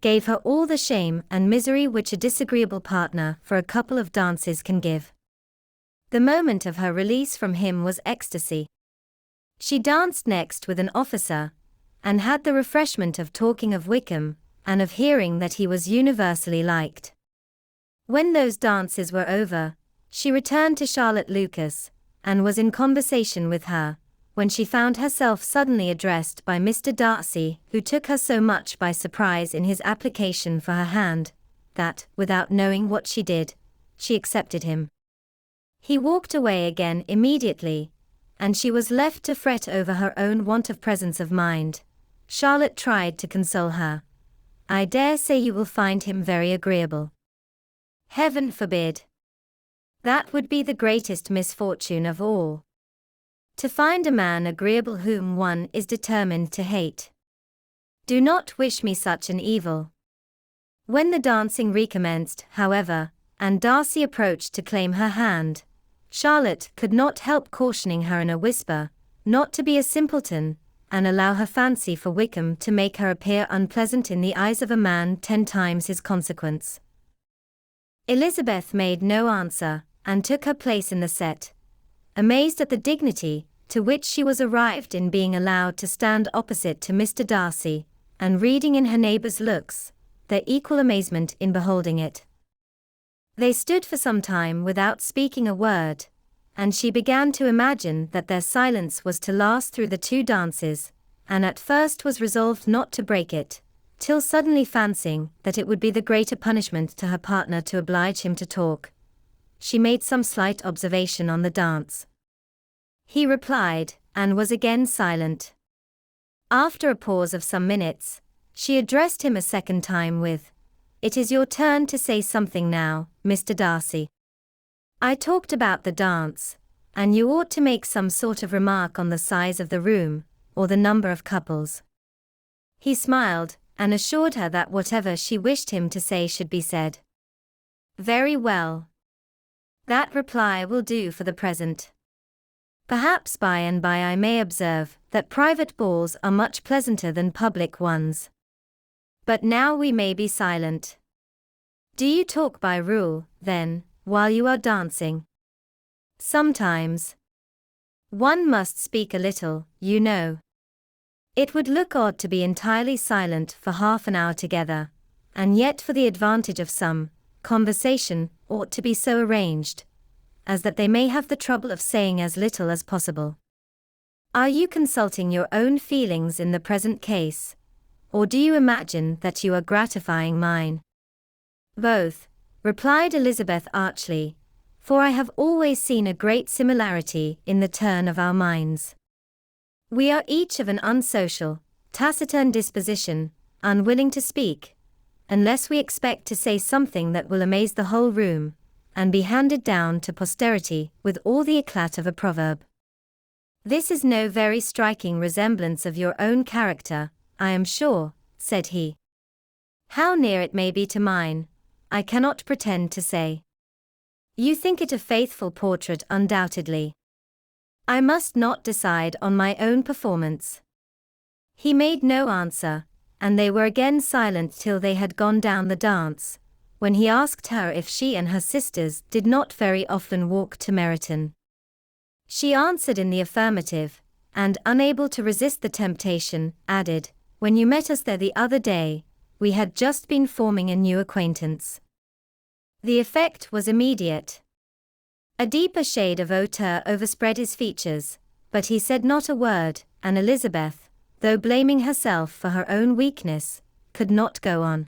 gave her all the shame and misery which a disagreeable partner for a couple of dances can give. The moment of her release from him was ecstasy. She danced next with an officer, and had the refreshment of talking of Wickham, and of hearing that he was universally liked. When those dances were over, she returned to Charlotte Lucas, and was in conversation with her, when she found herself suddenly addressed by Mr. Darcy, who took her so much by surprise in his application for her hand, that, without knowing what she did, she accepted him. He walked away again immediately, and she was left to fret over her own want of presence of mind. Charlotte tried to console her. "I dare say you will find him very agreeable." "Heaven forbid! That would be the greatest misfortune of all. To find a man agreeable whom one is determined to hate. Do not wish me such an evil." When the dancing recommenced, however, and Darcy approached to claim her hand, Charlotte could not help cautioning her in a whisper, not to be a simpleton, and allow her fancy for Wickham to make her appear unpleasant in the eyes of a man 10 times his consequence. Elizabeth made no answer, and took her place in the set, amazed at the dignity to which she was arrived in being allowed to stand opposite to Mr. Darcy, and reading in her neighbour's looks their equal amazement in beholding it. They stood for some time without speaking a word, and she began to imagine that their silence was to last through the 2 dances, and at first was resolved not to break it, till suddenly fancying that it would be the greater punishment to her partner to oblige him to talk, she made some slight observation on the dance. He replied, and was again silent. After a pause of some minutes, she addressed him a second time with, "It is your turn to say something now, Mr. Darcy. I talked about the dance, and you ought to make some sort of remark on the size of the room, or the number of couples." He smiled, and assured her that whatever she wished him to say should be said. "Very well. That reply will do for the present. Perhaps by and by I may observe that private balls are much pleasanter than public ones. But now we may be silent. Do you talk by rule, then, while you are dancing?" "Sometimes. One must speak a little, you know. It would look odd to be entirely silent for half an hour together, and yet for the advantage of some, conversation ought to be so arranged as that they may have the trouble of saying as little as possible. Are you consulting your own feelings in the present case, or do you imagine that you are gratifying mine?" "Both," replied Elizabeth archly, "for I have always seen a great similarity in the turn of our minds. We are each of an unsocial, taciturn disposition, unwilling to speak, unless we expect to say something that will amaze the whole room, and be handed down to posterity with all the eclat of a proverb. This is no very striking resemblance of your own character, I am sure," said he. "How near it may be to mine, I cannot pretend to say. You think it a faithful portrait undoubtedly. I must not decide on my own performance." He made no answer, and they were again silent till they had gone down the dance, when he asked her if she and her sisters did not very often walk to Meryton. She answered in the affirmative, and unable to resist the temptation, added, "When you met us there the other day, we had just been forming a new acquaintance." The effect was immediate. A deeper shade of hauteur overspread his features, but he said not a word, and Elizabeth, though blaming herself for her own weakness, could not go on.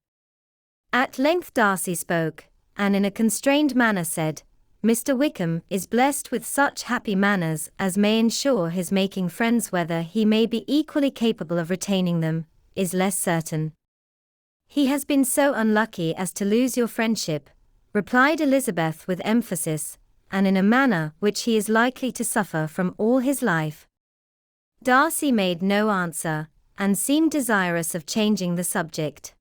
At length Darcy spoke, and in a constrained manner said, "Mr. Wickham is blessed with such happy manners as may ensure his making friends. Whether he may be equally capable of retaining them, is less certain." "He has been so unlucky as to lose your friendship," replied Elizabeth with emphasis, "and in a manner which he is likely to suffer from all his life." Darcy made no answer, and seemed desirous of changing the subject.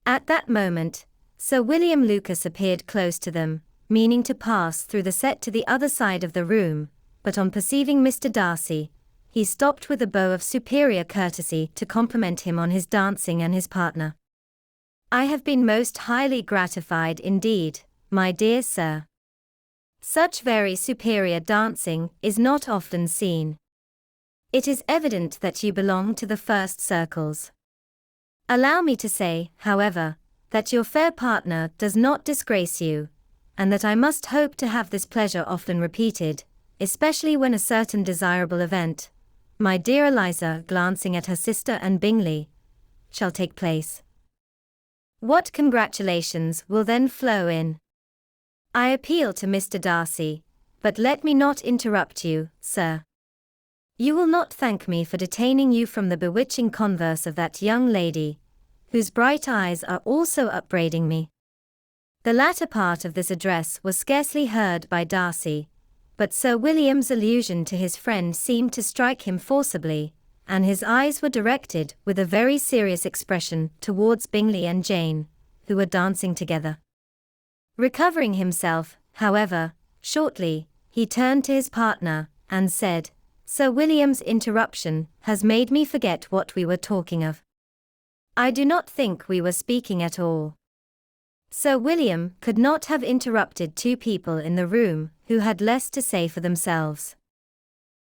At that moment, Sir William Lucas appeared close to them, meaning to pass through the set to the other side of the room, but on perceiving Mr. Darcy, he stopped with a bow of superior courtesy to compliment him on his dancing and his partner. "I have been most highly gratified indeed, my dear sir. Such very superior dancing is not often seen. It is evident that you belong to the first circles. Allow me to say, however, that your fair partner does not disgrace you, and that I must hope to have this pleasure often repeated, especially when a certain desirable event, my dear Eliza, glancing at her sister and Bingley, shall take place. What congratulations will then flow in! I appeal to Mr. Darcy, but let me not interrupt you, sir. You will not thank me for detaining you from the bewitching converse of that young lady, whose bright eyes are also upbraiding me. The latter part of this address was scarcely heard by Darcy, but Sir William's allusion to his friend seemed to strike him forcibly, and his eyes were directed with a very serious expression towards Bingley and Jane, who were dancing together. Recovering himself, however, shortly, he turned to his partner, and said, "Sir William's interruption has made me forget what we were talking of. I do not think we were speaking at all." Sir William could not have interrupted two people in the room who had less to say for themselves.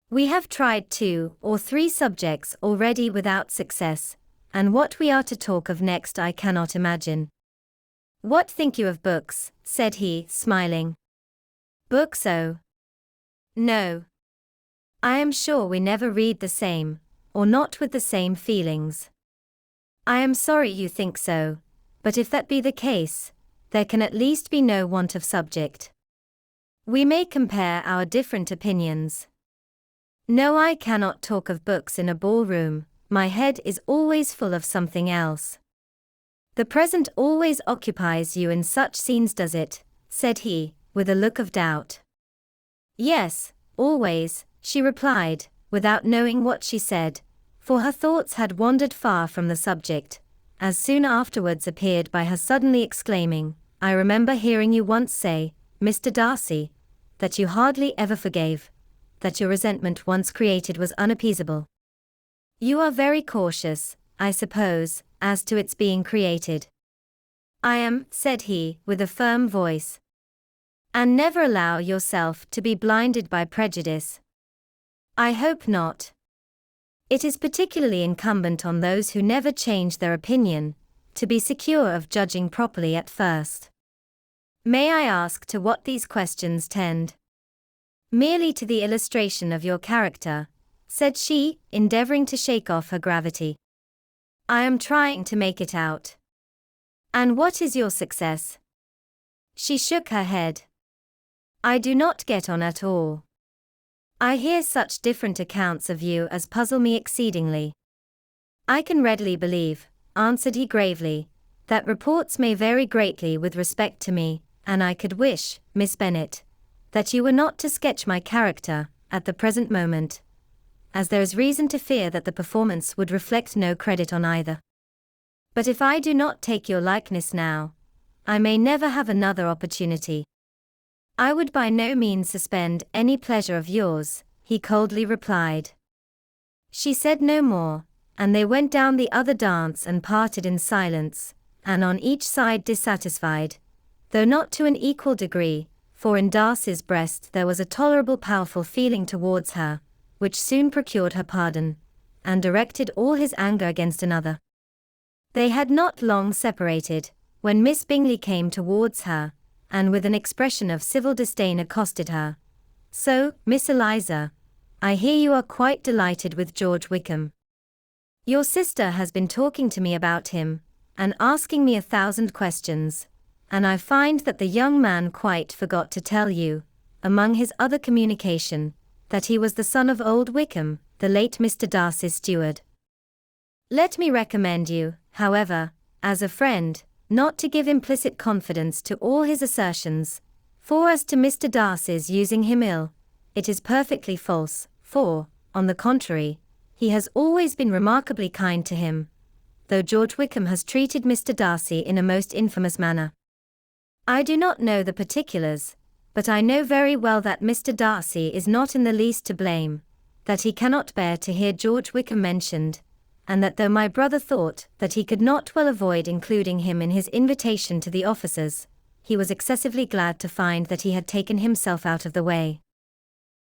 "We have tried 2 or 3 subjects already without success, and what we are to talk of next I cannot imagine. What think you of books?" said he, smiling. "Books, oh! No. I am sure we never read the same, or not with the same feelings. I am sorry you think so, but if that be the case, there can at least be no want of subject. We may compare our different opinions. No, I cannot talk of books in a ballroom, my head is always full of something else." "The present always occupies you in such scenes, does it?" said he, with a look of doubt. "Yes, always," she replied, without knowing what she said, for her thoughts had wandered far from the subject, as soon afterwards appeared by her suddenly exclaiming, "I remember hearing you once say, Mr. Darcy, that you hardly ever forgave, that your resentment once created was unappeasable. You are very cautious, I suppose, as to its being created." "I am," said he, with a firm voice. "And never allow yourself to be blinded by prejudice." "I hope not. It is particularly incumbent on those who never change their opinion, to be secure of judging properly at first." "May I ask to what these questions tend?" "Merely to the illustration of your character," said she, endeavoring to shake off her gravity. "I am trying to make it out." "And what is your success?" She shook her head. "I do not get on at all. I hear such different accounts of you as puzzle me exceedingly." "I can readily believe," answered he gravely, "that reports may vary greatly with respect to me, and I could wish, Miss Bennet, that you were not to sketch my character, at the present moment, as there is reason to fear that the performance would reflect no credit on either. But if I do not take your likeness now, I may never have another opportunity." "I would by no means suspend any pleasure of yours," he coldly replied. She said no more, and they went down the other dance and parted in silence, and on each side dissatisfied, though not to an equal degree, for in Darcy's breast there was a tolerable powerful feeling towards her, which soon procured her pardon, and directed all his anger against another. They had not long separated, when Miss Bingley came towards her, and with an expression of civil disdain accosted her. "So, Miss Eliza, I hear you are quite delighted with George Wickham. Your sister has been talking to me about him, and asking me 1,000 questions, and I find that the young man quite forgot to tell you, among his other communication, that he was the son of old Wickham, the late Mr. Darcy's steward. Let me recommend you, however, as a friend, not to give implicit confidence to all his assertions, for as to Mr. Darcy's using him ill, it is perfectly false, for, on the contrary, he has always been remarkably kind to him, though George Wickham has treated Mr. Darcy in a most infamous manner. I do not know the particulars, but I know very well that Mr. Darcy is not in the least to blame, that he cannot bear to hear George Wickham mentioned, and that though my brother thought that he could not well avoid including him in his invitation to the officers, he was excessively glad to find that he had taken himself out of the way.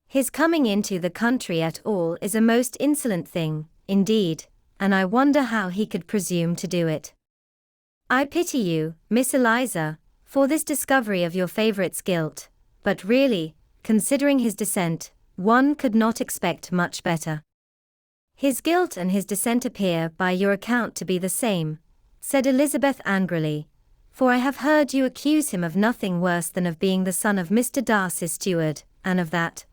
His coming into the country at all is a most insolent thing, indeed, and I wonder how he could presume to do it. I pity you, Miss Eliza, for this discovery of your favourite's guilt, but really, considering his descent, one could not expect much better. His guilt and his descent appear by your account to be the same, said Elizabeth angrily, for I have heard you accuse him of nothing worse than of being the son of Mr. Darcy's steward, and of that,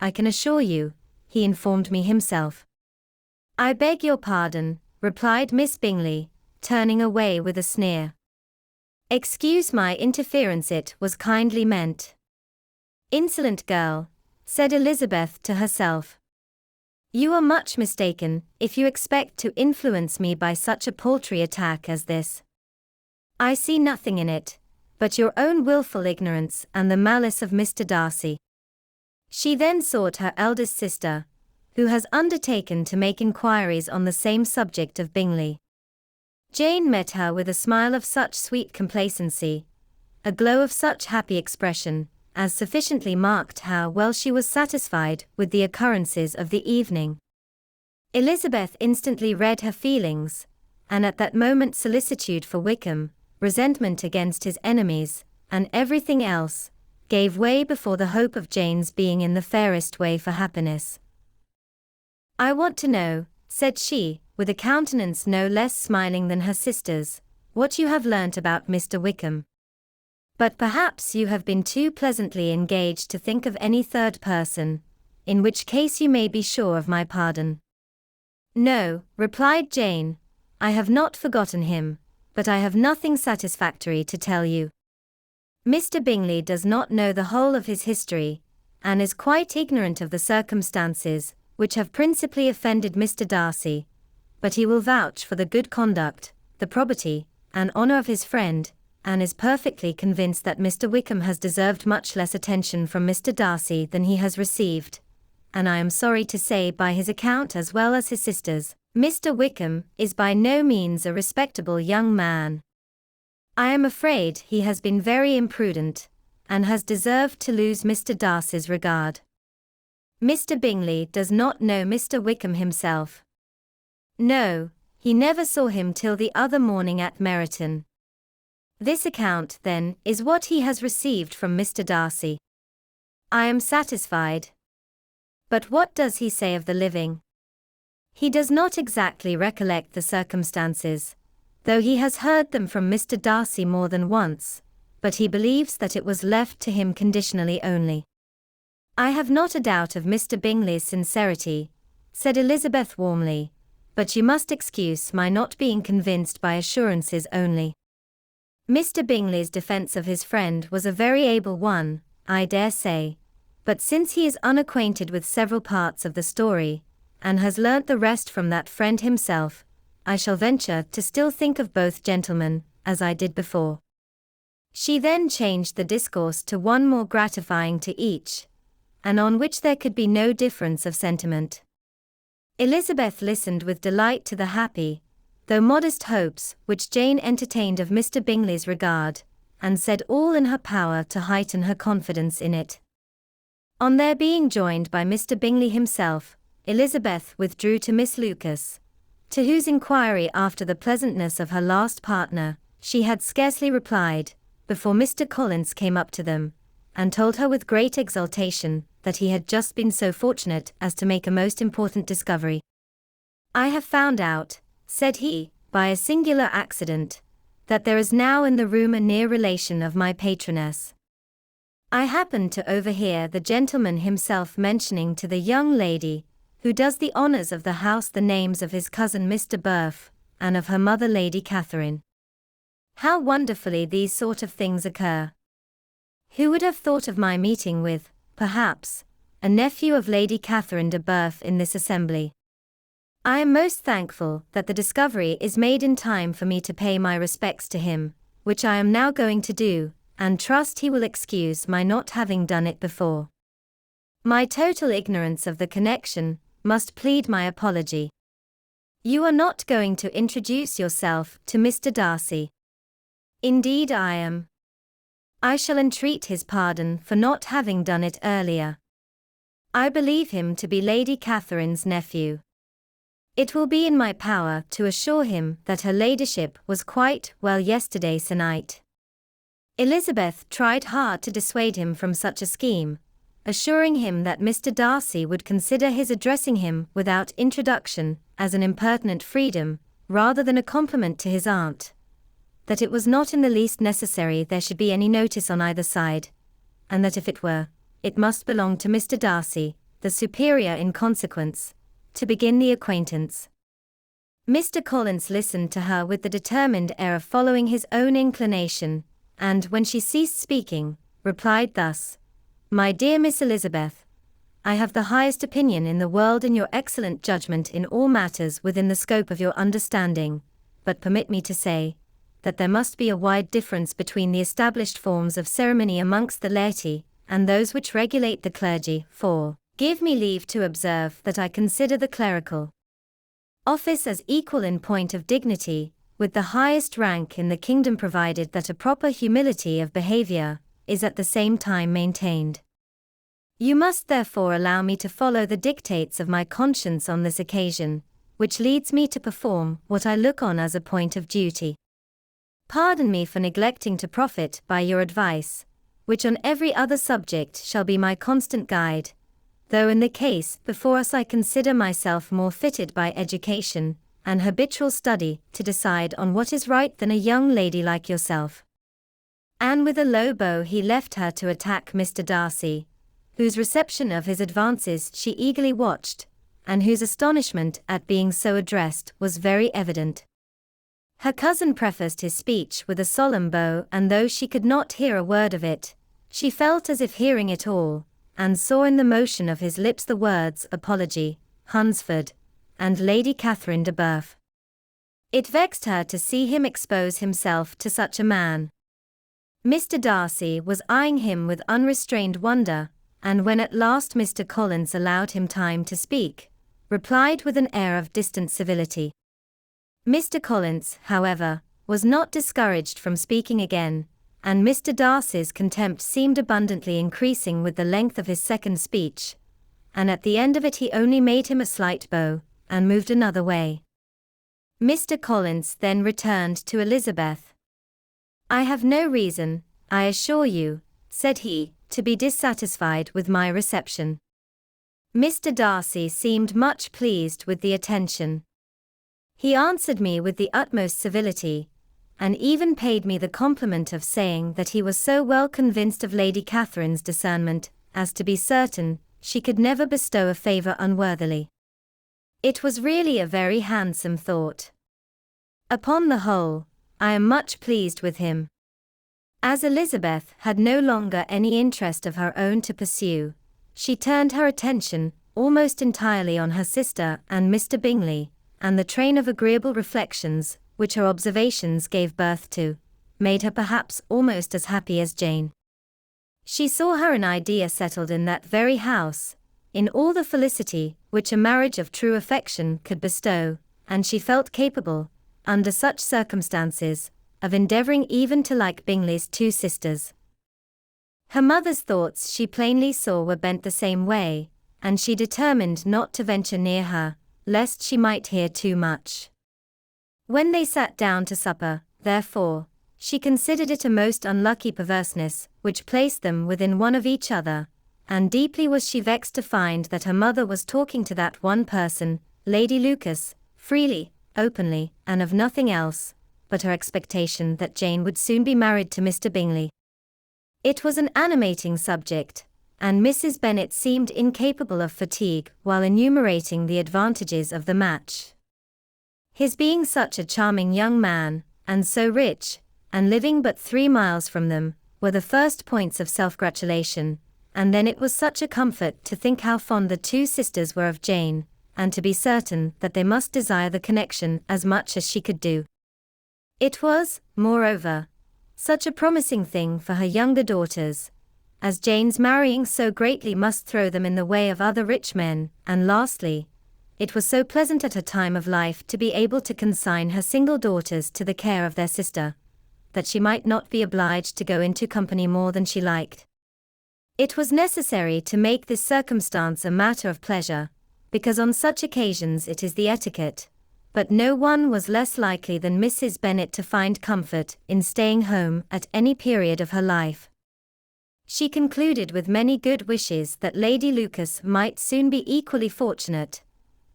I can assure you, he informed me himself. I beg your pardon, replied Miss Bingley, turning away with a sneer. Excuse my interference, it was kindly meant. Insolent girl, said Elizabeth to herself. You are much mistaken, if you expect to influence me by such a paltry attack as this. I see nothing in it, but your own wilful ignorance and the malice of Mr. Darcy. She then sought her eldest sister, who has undertaken to make inquiries on the same subject of Bingley. Jane met her with a smile of such sweet complacency, a glow of such happy expression, as sufficiently marked how well she was satisfied with the occurrences of the evening. Elizabeth instantly read her feelings, and at that moment solicitude for Wickham, resentment against his enemies, and everything else, gave way before the hope of Jane's being in the fairest way for happiness. I want to know, said she, with a countenance no less smiling than her sister's, what you have learnt about Mr. Wickham. But perhaps you have been too pleasantly engaged to think of any third person, in which case you may be sure of my pardon. No, replied Jane, I have not forgotten him, but I have nothing satisfactory to tell you. Mr. Bingley does not know the whole of his history, and is quite ignorant of the circumstances which have principally offended Mr. Darcy, but he will vouch for the good conduct, the probity, and honour of his friend, and is perfectly convinced that Mr. Wickham has deserved much less attention from Mr. Darcy than he has received, and I am sorry to say by his account as well as his sister's, Mr. Wickham is by no means a respectable young man. I am afraid he has been very imprudent, and has deserved to lose Mr. Darcy's regard. Mr. Bingley does not know Mr. Wickham himself. No, he never saw him till the other morning at Meryton. This account, then, is what he has received from Mr. Darcy. I am satisfied. But what does he say of the living? He does not exactly recollect the circumstances, though he has heard them from Mr. Darcy more than once, but he believes that it was left to him conditionally only. I have not a doubt of Mr. Bingley's sincerity, said Elizabeth warmly, but you must excuse my not being convinced by assurances only. Mr. Bingley's defence of his friend was a very able one, I dare say, but since he is unacquainted with several parts of the story, and has learnt the rest from that friend himself, I shall venture to still think of both gentlemen, as I did before. She then changed the discourse to one more gratifying to each, and on which there could be no difference of sentiment. Elizabeth listened with delight to the happy, though modest hopes which Jane entertained of Mr. Bingley's regard, and said all in her power to heighten her confidence in it. On their being joined by Mr. Bingley himself, Elizabeth withdrew to Miss Lucas, to whose inquiry after the pleasantness of her last partner, she had scarcely replied, before Mr. Collins came up to them, and told her with great exultation that he had just been so fortunate as to make a most important discovery. I have found out, said he, by a singular accident, that there is now in the room a near relation of my patroness. I happened to overhear the gentleman himself mentioning to the young lady, who does the honours of the house, the names of his cousin Mr. Burf, and of her mother Lady Catherine. How wonderfully these sort of things occur! Who would have thought of my meeting with, perhaps, a nephew of Lady Catherine de Burf in this assembly? I am most thankful that the discovery is made in time for me to pay my respects to him, which I am now going to do, and trust he will excuse my not having done it before. My total ignorance of the connection must plead my apology. You are not going to introduce yourself to Mr. Darcy. Indeed I am. I shall entreat his pardon for not having done it earlier. I believe him to be Lady Catherine's nephew. It will be in my power to assure him that her ladyship was quite well yesterday se'night. Elizabeth tried hard to dissuade him from such a scheme, assuring him that Mr. Darcy would consider his addressing him without introduction as an impertinent freedom, rather than a compliment to his aunt. That it was not in the least necessary there should be any notice on either side, and that if it were, it must belong to Mr. Darcy, the superior in consequence, to begin the acquaintance. Mr. Collins listened to her with the determined air of following his own inclination, and when she ceased speaking, replied thus: "My dear Miss Elizabeth, I have the highest opinion in the world in your excellent judgment in all matters within the scope of your understanding, but permit me to say, that there must be a wide difference between the established forms of ceremony amongst the laity, and those which regulate the clergy, for, give me leave to observe that I consider the clerical office as equal in point of dignity, with the highest rank in the kingdom, provided that a proper humility of behavior is at the same time maintained. You must therefore allow me to follow the dictates of my conscience on this occasion, which leads me to perform what I look on as a point of duty. Pardon me for neglecting to profit by your advice, which on every other subject shall be my constant guide, though in the case before us I consider myself more fitted by education and habitual study to decide on what is right than a young lady like yourself." And with a low bow he left her to attack Mr. Darcy, whose reception of his advances she eagerly watched, and whose astonishment at being so addressed was very evident. Her cousin prefaced his speech with a solemn bow, and though she could not hear a word of it, she felt as if hearing it all, and saw in the motion of his lips the words apology, Hunsford, and Lady Catherine de Bourgh. It vexed her to see him expose himself to such a man. Mr. Darcy was eyeing him with unrestrained wonder, and when at last Mr. Collins allowed him time to speak, replied with an air of distant civility. Mr. Collins, however, was not discouraged from speaking again, and Mr. Darcy's contempt seemed abundantly increasing with the length of his second speech, and at the end of it he only made him a slight bow, and moved another way. Mr. Collins then returned to Elizabeth. "I have no reason, I assure you," said he, "to be dissatisfied with my reception." Mr. Darcy seemed much pleased with the attention. He answered me with the utmost civility, and even paid me the compliment of saying that he was so well convinced of Lady Catherine's discernment, as to be certain she could never bestow a favour unworthily. It was really a very handsome thought. Upon the whole, I am much pleased with him. As Elizabeth had no longer any interest of her own to pursue, she turned her attention almost entirely on her sister and Mr. Bingley, and the train of agreeable reflections which her observations gave birth to, made her perhaps almost as happy as Jane. She saw her an idea settled in that very house, in all the felicity which a marriage of true affection could bestow, and she felt capable, under such circumstances, of endeavouring even to like Bingley's two sisters. Her mother's thoughts she plainly saw were bent the same way, and she determined not to venture near her, lest she might hear too much. When they sat down to supper, therefore, she considered it a most unlucky perverseness which placed them within one of each other, and deeply was she vexed to find that her mother was talking to that one person, Lady Lucas, freely, openly, and of nothing else but her expectation that Jane would soon be married to Mr. Bingley. It was an animating subject, and Mrs. Bennet seemed incapable of fatigue while enumerating the advantages of the match. His being such a charming young man, and so rich, and living but 3 miles from them, were the first points of self-gratulation, and then it was such a comfort to think how fond the two sisters were of Jane, and to be certain that they must desire the connection as much as she could do. It was, moreover, such a promising thing for her younger daughters, as Jane's marrying so greatly must throw them in the way of other rich men, and lastly, it was so pleasant at her time of life to be able to consign her single daughters to the care of their sister, that she might not be obliged to go into company more than she liked. It was necessary to make this circumstance a matter of pleasure, because on such occasions it is the etiquette, but no one was less likely than Mrs. Bennet to find comfort in staying home at any period of her life. She concluded with many good wishes that Lady Lucas might soon be equally fortunate,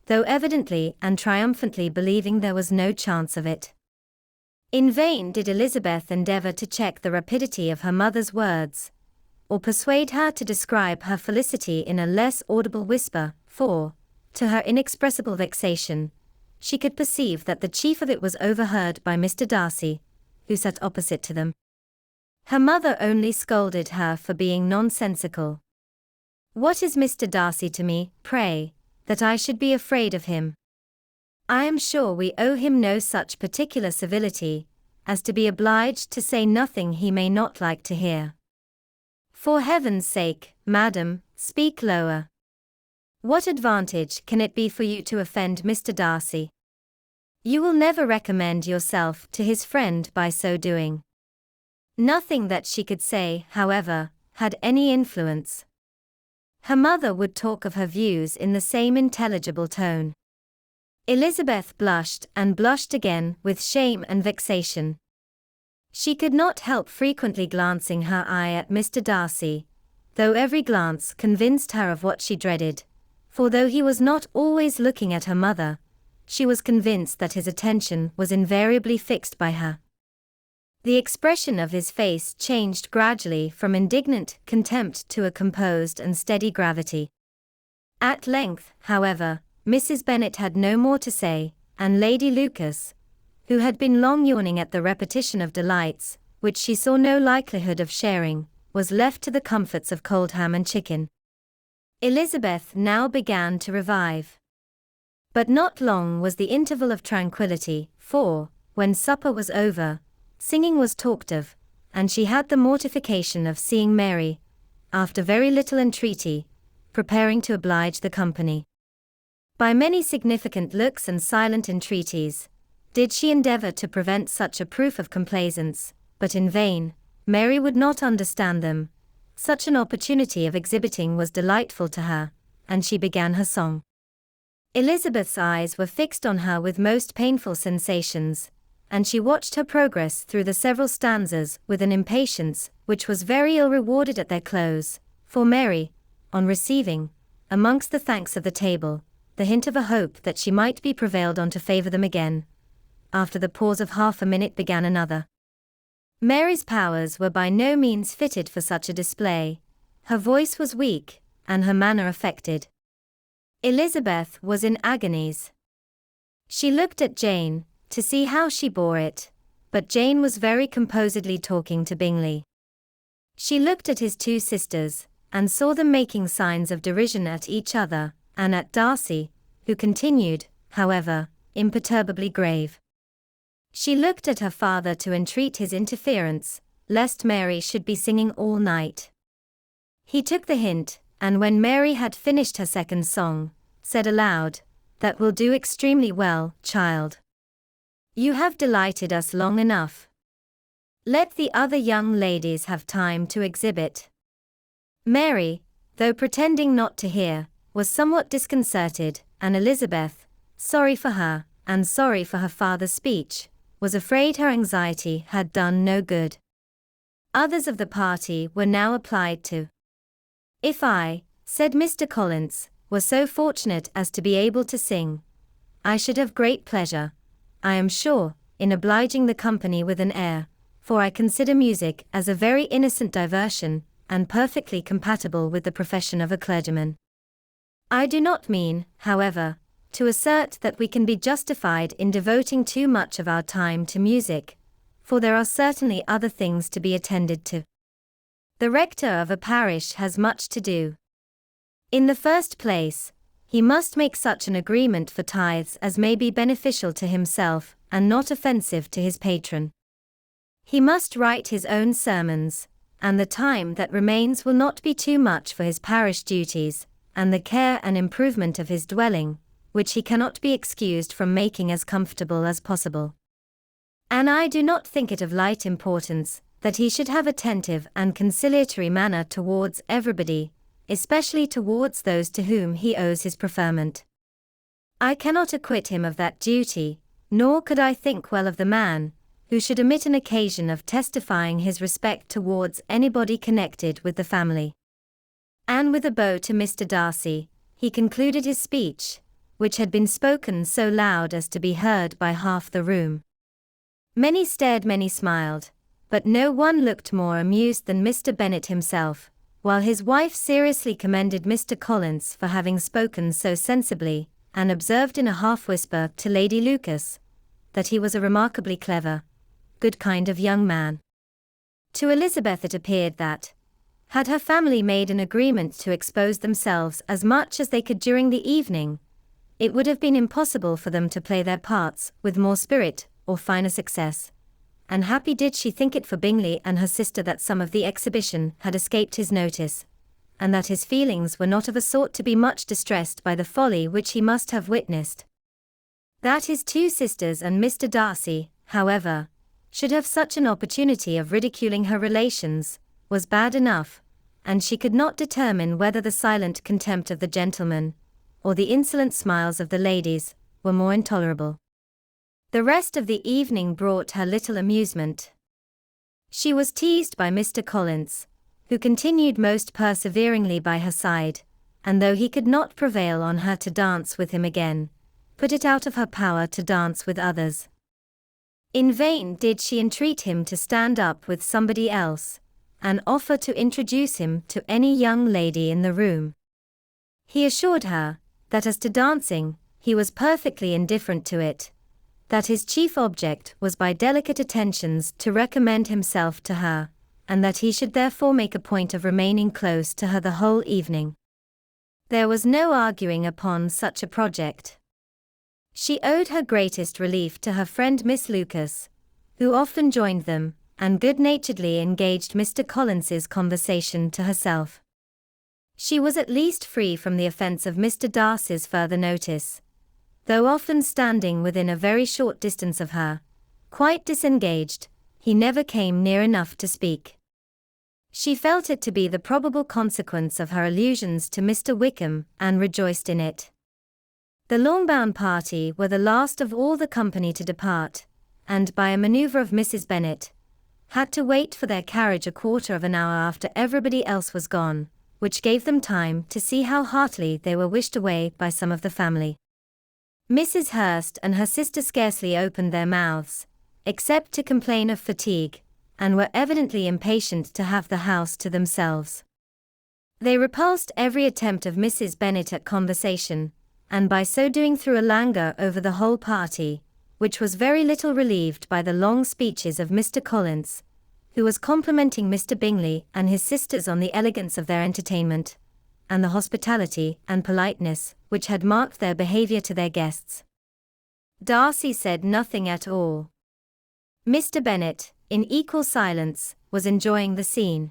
though evidently and triumphantly believing there was no chance of it. In vain did Elizabeth endeavour to check the rapidity of her mother's words, or persuade her to describe her felicity in a less audible whisper, for, to her inexpressible vexation, she could perceive that the chief of it was overheard by Mr. Darcy, who sat opposite to them. Her mother only scolded her for being nonsensical. "What is Mr. Darcy to me, pray, that I should be afraid of him? I am sure we owe him no such particular civility, as to be obliged to say nothing he may not like to hear. For heaven's sake, madam, speak lower. What advantage can it be for you to offend Mr. Darcy? You will never recommend yourself to his friend by so doing." Nothing that she could say, however, had any influence. Her mother would talk of her views in the same intelligible tone. Elizabeth blushed and blushed again with shame and vexation. She could not help frequently glancing her eye at Mr. Darcy, though every glance convinced her of what she dreaded, for though he was not always looking at her mother, she was convinced that his attention was invariably fixed by her. The expression of his face changed gradually from indignant contempt to a composed and steady gravity. At length, however, Mrs. Bennet had no more to say, and Lady Lucas, who had been long yawning at the repetition of delights, which she saw no likelihood of sharing, was left to the comforts of cold ham and chicken. Elizabeth now began to revive. But not long was the interval of tranquillity, for, when supper was over, singing was talked of, and she had the mortification of seeing Mary, after very little entreaty, preparing to oblige the company. By many significant looks and silent entreaties, did she endeavour to prevent such a proof of complaisance, but in vain. Mary would not understand them. Such an opportunity of exhibiting was delightful to her, and she began her song. Elizabeth's eyes were fixed on her with most painful sensations, and she watched her progress through the several stanzas with an impatience which was very ill rewarded at their close, for Mary, on receiving, amongst the thanks of the table, the hint of a hope that she might be prevailed on to favour them again, after the pause of half a minute began another. Mary's powers were by no means fitted for such a display. Her voice was weak, and her manner affected. Elizabeth was in agonies. She looked at Jane, to see how she bore it, but Jane was very composedly talking to Bingley. She looked at his two sisters, and saw them making signs of derision at each other, and at Darcy, who continued, however, imperturbably grave. She looked at her father to entreat his interference, lest Mary should be singing all night. He took the hint, and when Mary had finished her second song, said aloud, "That will do extremely well, child. You have delighted us long enough. Let the other young ladies have time to exhibit." Mary, though pretending not to hear, was somewhat disconcerted, and Elizabeth, sorry for her, and sorry for her father's speech, was afraid her anxiety had done no good. Others of the party were now applied to. "If I," said Mr. Collins, "were so fortunate as to be able to sing, I should have great pleasure, I am sure, in obliging the company with an air, for I consider music as a very innocent diversion, and perfectly compatible with the profession of a clergyman. I do not mean, however, to assert that we can be justified in devoting too much of our time to music, for there are certainly other things to be attended to. The rector of a parish has much to do. In the first place, he must make such an agreement for tithes as may be beneficial to himself, and not offensive to his patron. He must write his own sermons, and the time that remains will not be too much for his parish duties, and the care and improvement of his dwelling, which he cannot be excused from making as comfortable as possible. And I do not think it of light importance, that he should have attentive and conciliatory manner towards everybody, especially towards those to whom he owes his preferment. I cannot acquit him of that duty, nor could I think well of the man, who should omit an occasion of testifying his respect towards anybody connected with the family. And with a bow to Mr. Darcy, he concluded his speech, which had been spoken so loud as to be heard by half the room. Many stared, many smiled, but no one looked more amused than Mr. Bennet himself, while his wife seriously commended Mr. Collins for having spoken so sensibly, and observed in a half-whisper to Lady Lucas, that he was a remarkably clever, good kind of young man. To Elizabeth it appeared that, had her family made an agreement to expose themselves as much as they could during the evening, it would have been impossible for them to play their parts with more spirit or finer success, and happy did she think it for Bingley and her sister that some of the exhibition had escaped his notice, and that his feelings were not of a sort to be much distressed by the folly which he must have witnessed. That his two sisters and Mr. Darcy, however, should have such an opportunity of ridiculing her relations, was bad enough, and she could not determine whether the silent contempt of the gentlemen, or the insolent smiles of the ladies, were more intolerable. The rest of the evening brought her little amusement. She was teased by Mr. Collins, who continued most perseveringly by her side, and though he could not prevail on her to dance with him again, put it out of her power to dance with others. In vain did she entreat him to stand up with somebody else, and offer to introduce him to any young lady in the room. He assured her, that as to dancing, he was perfectly indifferent to it, that his chief object was by delicate attentions to recommend himself to her, and that he should therefore make a point of remaining close to her the whole evening. There was no arguing upon such a project. She owed her greatest relief to her friend Miss Lucas, who often joined them, and good-naturedly engaged Mr. Collins's conversation to herself. She was at least free from the offence of Mr. Darcy's further notice, though often standing within a very short distance of her, quite disengaged, he never came near enough to speak. She felt it to be the probable consequence of her allusions to Mr. Wickham, and rejoiced in it. The Longbourn party were the last of all the company to depart, and by a manoeuvre of Mrs. Bennet, had to wait for their carriage a quarter of an hour after everybody else was gone, which gave them time to see how heartily they were wished away by some of the family. Mrs. Hurst and her sister scarcely opened their mouths, except to complain of fatigue, and were evidently impatient to have the house to themselves. They repulsed every attempt of Mrs. Bennet at conversation, and by so doing threw a languor over the whole party, which was very little relieved by the long speeches of Mr. Collins, who was complimenting Mr. Bingley and his sisters on the elegance of their entertainment, and the hospitality and politeness which had marked their behaviour to their guests. Darcy said nothing at all. Mr. Bennet, in equal silence, was enjoying the scene.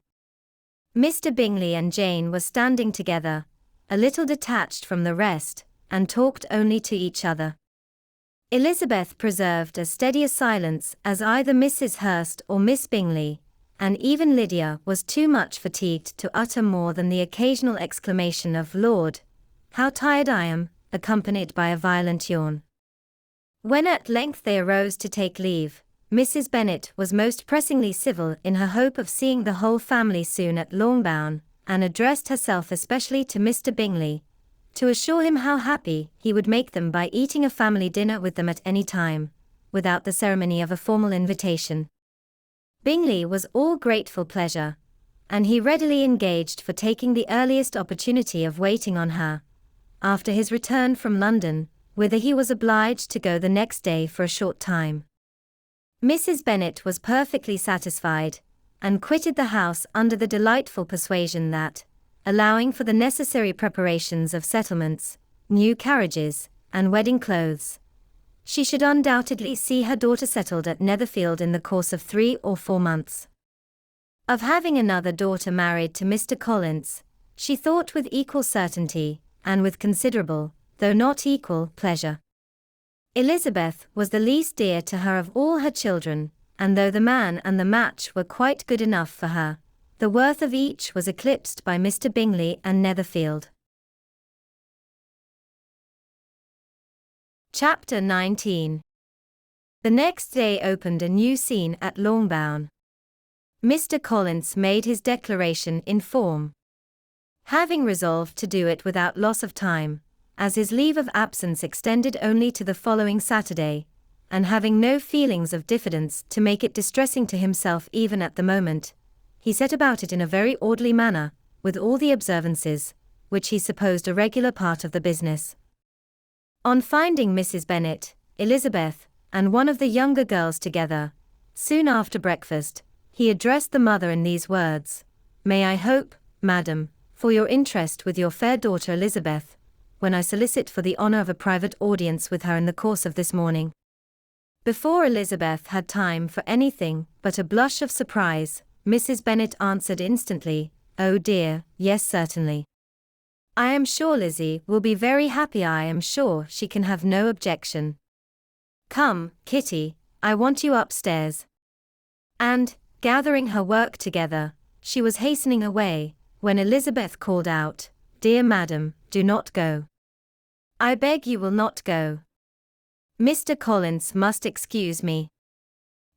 Mr. Bingley and Jane were standing together, a little detached from the rest, and talked only to each other. Elizabeth preserved as steady a silence as either Mrs. Hurst or Miss Bingley, and even Lydia was too much fatigued to utter more than the occasional exclamation of "Lord, how tired I am," accompanied by a violent yawn. When at length they arose to take leave, Mrs. Bennet was most pressingly civil in her hope of seeing the whole family soon at Longbourn, and addressed herself especially to Mr. Bingley, to assure him how happy he would make them by eating a family dinner with them at any time, without the ceremony of a formal invitation. Bingley was all grateful pleasure, and he readily engaged for taking the earliest opportunity of waiting on her, after his return from London, whither he was obliged to go the next day for a short time. Mrs. Bennet was perfectly satisfied, and quitted the house under the delightful persuasion that, allowing for the necessary preparations of settlements, new carriages, and wedding clothes, she should undoubtedly see her daughter settled at Netherfield in the course of 3 or 4 months. Of having another daughter married to Mr. Collins, she thought with equal certainty, and with considerable, though not equal, pleasure. Elizabeth was the least dear to her of all her children, and though the man and the match were quite good enough for her, the worth of each was eclipsed by Mr. Bingley and Netherfield. Chapter 19. The next day opened a new scene at Longbourn. Mr. Collins made his declaration in form. Having resolved to do it without loss of time, as his leave of absence extended only to the following Saturday, and having no feelings of diffidence to make it distressing to himself even at the moment, he set about it in a very orderly manner, with all the observances, which he supposed a regular part of the business. On finding Mrs. Bennet, Elizabeth, and one of the younger girls together, soon after breakfast, he addressed the mother in these words: "May I hope, madam, for your interest with your fair daughter Elizabeth, when I solicit for the honor of a private audience with her in the course of this morning?" Before Elizabeth had time for anything but a blush of surprise, Mrs. Bennet answered instantly, "Oh dear, yes, certainly. I am sure Lizzie will be very happy. I am sure she can have no objection. Come, Kitty, I want you upstairs." And, gathering her work together, she was hastening away, when Elizabeth called out, "Dear madam, do not go. I beg you will not go. Mr. Collins must excuse me.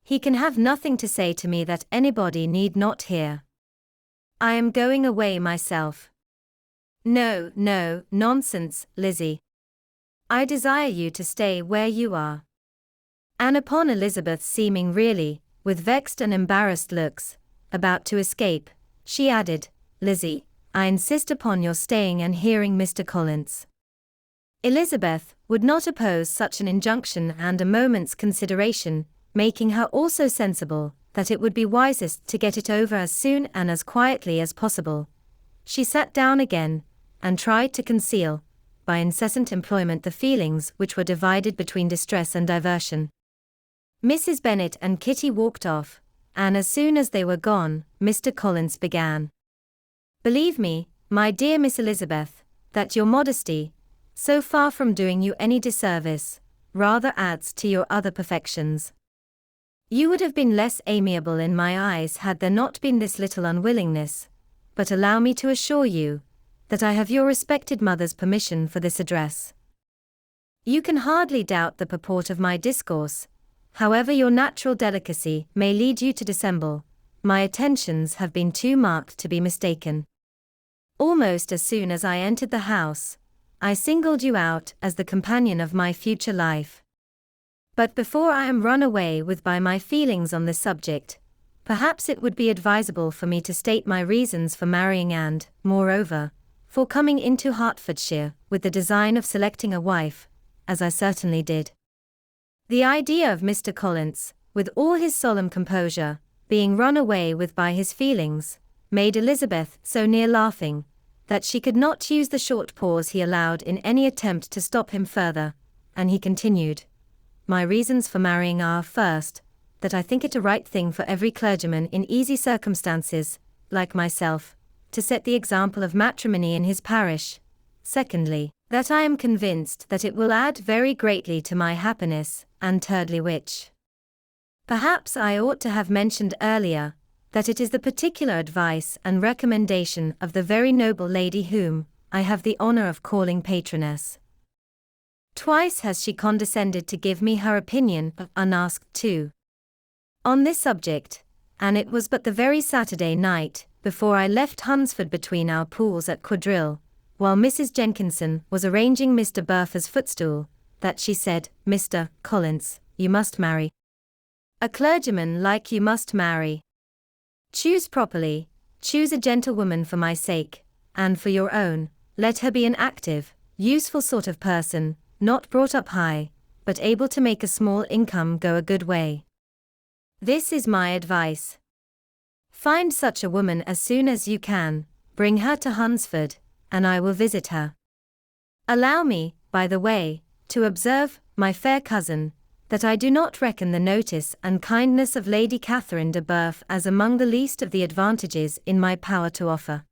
He can have nothing to say to me that anybody need not hear. I am going away myself." "No, no, nonsense, Lizzie. I desire you to stay where you are." And upon Elizabeth seeming really, with vexed and embarrassed looks, about to escape, she added, "Lizzie, I insist upon your staying and hearing Mr. Collins." Elizabeth would not oppose such an injunction, and a moment's consideration, making her also sensible that it would be wisest to get it over as soon and as quietly as possible, she sat down again, and tried to conceal, by incessant employment, the feelings which were divided between distress and diversion. Mrs. Bennet and Kitty walked off, and as soon as they were gone, Mr. Collins began. "Believe me, my dear Miss Elizabeth, that your modesty, so far from doing you any disservice, rather adds to your other perfections. You would have been less amiable in my eyes had there not been this little unwillingness, but allow me to assure you, that I have your respected mother's permission for this address. You can hardly doubt the purport of my discourse. However your natural delicacy may lead you to dissemble, my attentions have been too marked to be mistaken. Almost as soon as I entered the house, I singled you out as the companion of my future life. But before I am run away with by my feelings on this subject, perhaps it would be advisable for me to state my reasons for marrying and, moreover, for coming into Hertfordshire with the design of selecting a wife, as I certainly did." The idea of Mr. Collins, with all his solemn composure, being run away with by his feelings, made Elizabeth so near laughing, that she could not use the short pause he allowed in any attempt to stop him further, and he continued, "My reasons for marrying are, first, that I think it a right thing for every clergyman in easy circumstances, like myself, to set the example of matrimony in his parish. Secondly, that I am convinced that it will add very greatly to my happiness, and thirdly, which perhaps I ought to have mentioned earlier, that it is the particular advice and recommendation of the very noble lady whom I have the honor of calling patroness. Twice has she condescended to give me her opinion, unasked too, on this subject, and it was but the very Saturday night, before I left Hunsford between our pools at quadrille, while Mrs. Jenkinson was arranging Mr. Bertha's footstool, that she said, 'Mr. Collins, you must marry. A clergyman like you must marry. Choose properly, choose a gentlewoman for my sake, and for your own, let her be an active, useful sort of person, not brought up high, but able to make a small income go a good way. This is my advice. Find such a woman as soon as you can, bring her to Hunsford, and I will visit her. Allow me, by the way, to observe, my fair cousin, that I do not reckon the notice and kindness of Lady Catherine de Bourgh as among the least of the advantages in my power to offer.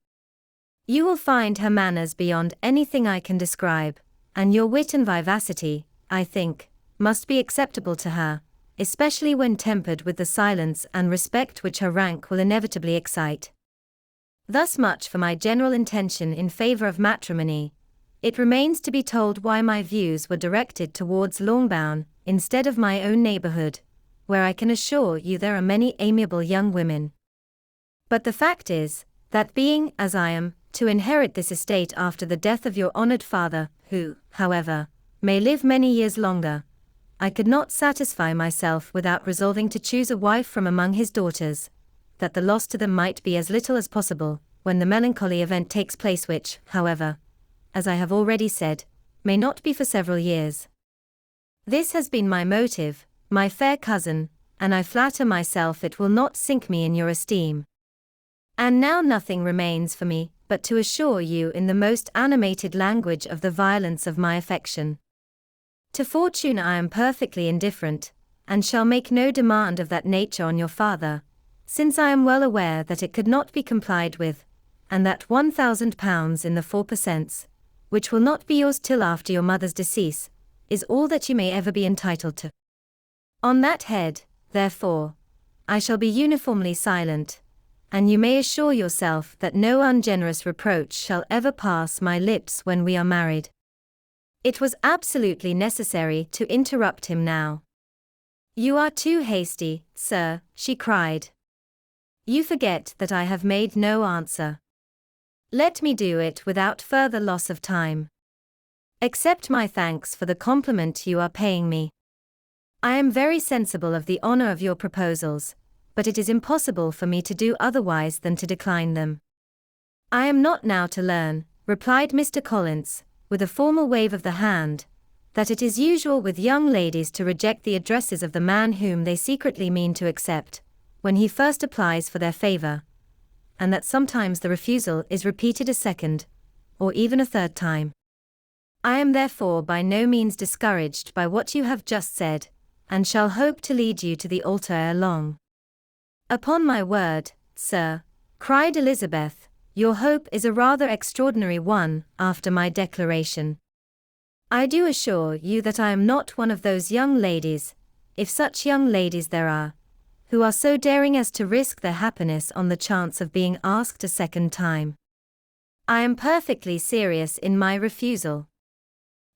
You will find her manners beyond anything I can describe, and your wit and vivacity, I think, must be acceptable to her, especially when tempered with the silence and respect which her rank will inevitably excite. Thus much for my general intention in favor of matrimony. It remains to be told why my views were directed towards Longbourn, instead of my own neighborhood, where I can assure you there are many amiable young women. But the fact is, that being, as I am, to inherit this estate after the death of your honored father, who, however, may live many years longer, I could not satisfy myself without resolving to choose a wife from among his daughters, that the loss to them might be as little as possible, when the melancholy event takes place which, however, as I have already said, may not be for several years. This has been my motive, my fair cousin, and I flatter myself it will not sink me in your esteem. And now nothing remains for me, but to assure you in the most animated language of the violence of my affection. To fortune I am perfectly indifferent, and shall make no demand of that nature on your father, since I am well aware that it could not be complied with, and that £1,000 in the 4%, which will not be yours till after your mother's decease, is all that you may ever be entitled to. On that head, therefore, I shall be uniformly silent, and you may assure yourself that no ungenerous reproach shall ever pass my lips when we are married. It was absolutely necessary to interrupt him now. You are too hasty, sir, she cried. You forget that I have made no answer. Let me do it without further loss of time. Accept my thanks for the compliment you are paying me. I am very sensible of the honor of your proposals, but it is impossible for me to do otherwise than to decline them. I am not now to learn, replied Mr. Collins, with a formal wave of the hand, that it is usual with young ladies to reject the addresses of the man whom they secretly mean to accept, when he first applies for their favor, and that sometimes the refusal is repeated a second, or even a third time. I am therefore by no means discouraged by what you have just said, and shall hope to lead you to the altar ere long. Upon my word, sir, cried Elizabeth, your hope is a rather extraordinary one, after my declaration. I do assure you that I am not one of those young ladies, if such young ladies there are, who are so daring as to risk their happiness on the chance of being asked a second time. I am perfectly serious in my refusal.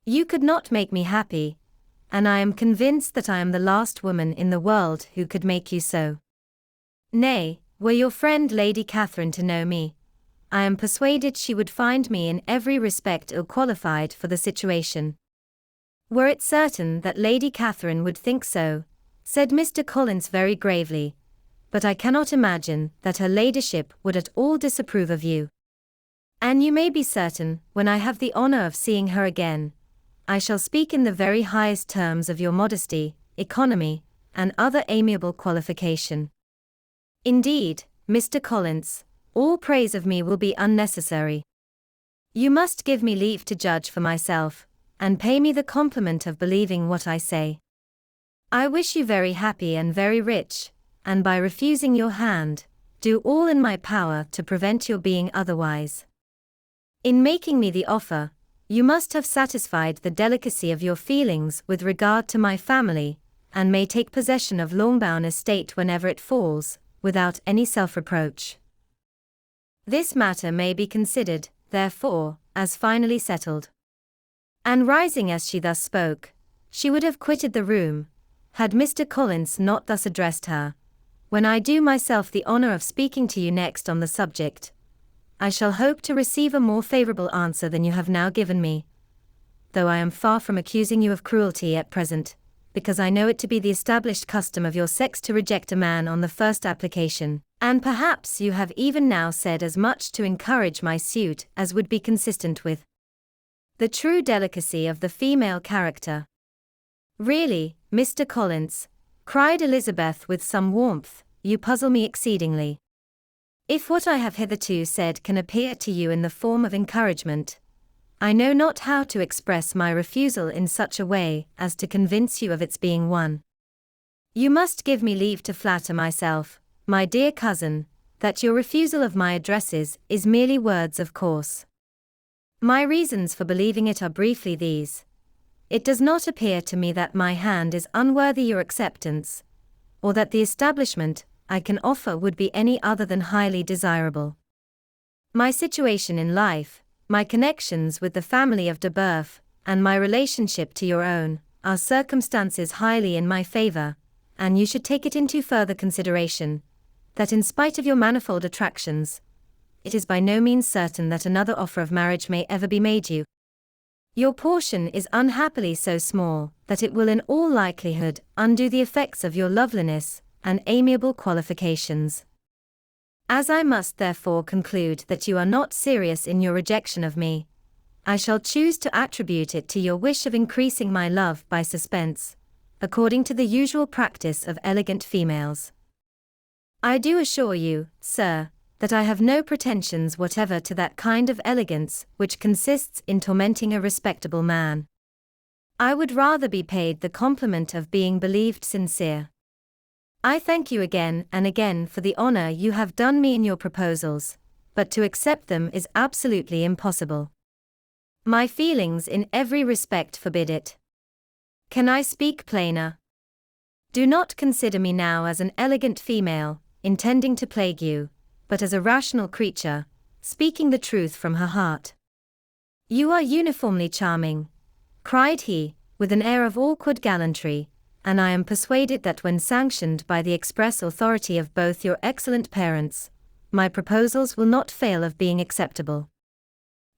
You could not make me happy, and I am convinced that I am the last woman in the world who could make you so. Nay, were your friend Lady Catherine to know me, I am persuaded she would find me in every respect ill-qualified for the situation. Were it certain that Lady Catherine would think so, said Mr. Collins very gravely, but I cannot imagine that her ladyship would at all disapprove of you. And you may be certain, when I have the honor of seeing her again, I shall speak in the very highest terms of your modesty, economy, and other amiable qualification. Indeed, Mr. Collins, all praise of me will be unnecessary. You must give me leave to judge for myself, and pay me the compliment of believing what I say. I wish you very happy and very rich, and by refusing your hand, do all in my power to prevent your being otherwise. In making me the offer, you must have satisfied the delicacy of your feelings with regard to my family, and may take possession of Longbourn estate whenever it falls, without any self-reproach. This matter may be considered, therefore, as finally settled. And rising as she thus spoke, she would have quitted the room, had Mr. Collins not thus addressed her. When I do myself the honor of speaking to you next on the subject, I shall hope to receive a more favorable answer than you have now given me, though I am far from accusing you of cruelty at present, because I know it to be the established custom of your sex to reject a man on the first application, and perhaps you have even now said as much to encourage my suit as would be consistent with the true delicacy of the female character. Really, Mr. Collins, cried Elizabeth with some warmth, you puzzle me exceedingly. If what I have hitherto said can appear to you in the form of encouragement, I know not how to express my refusal in such a way as to convince you of its being one. You must give me leave to flatter myself, my dear cousin, that your refusal of my addresses is merely words of course. My reasons for believing it are briefly these. It does not appear to me that my hand is unworthy your acceptance, or that the establishment I can offer would be any other than highly desirable. My situation in life, my connections with the family of de Boeuf, and my relationship to your own, are circumstances highly in my favor, and you should take it into further consideration, that in spite of your manifold attractions, it is by no means certain that another offer of marriage may ever be made you. Your portion is unhappily so small, that it will in all likelihood undo the effects of your loveliness and amiable qualifications. As I must therefore conclude that you are not serious in your rejection of me, I shall choose to attribute it to your wish of increasing my love by suspense, according to the usual practice of elegant females. I do assure you, sir, that I have no pretensions whatever to that kind of elegance which consists in tormenting a respectable man. I would rather be paid the compliment of being believed sincere. I thank you again and again for the honor you have done me in your proposals, but to accept them is absolutely impossible. My feelings in every respect forbid it. Can I speak plainer? Do not consider me now as an elegant female, intending to plague you, but as a rational creature, speaking the truth from her heart. You are uniformly charming, cried he, with an air of awkward gallantry, and I am persuaded that when sanctioned by the express authority of both your excellent parents, my proposals will not fail of being acceptable.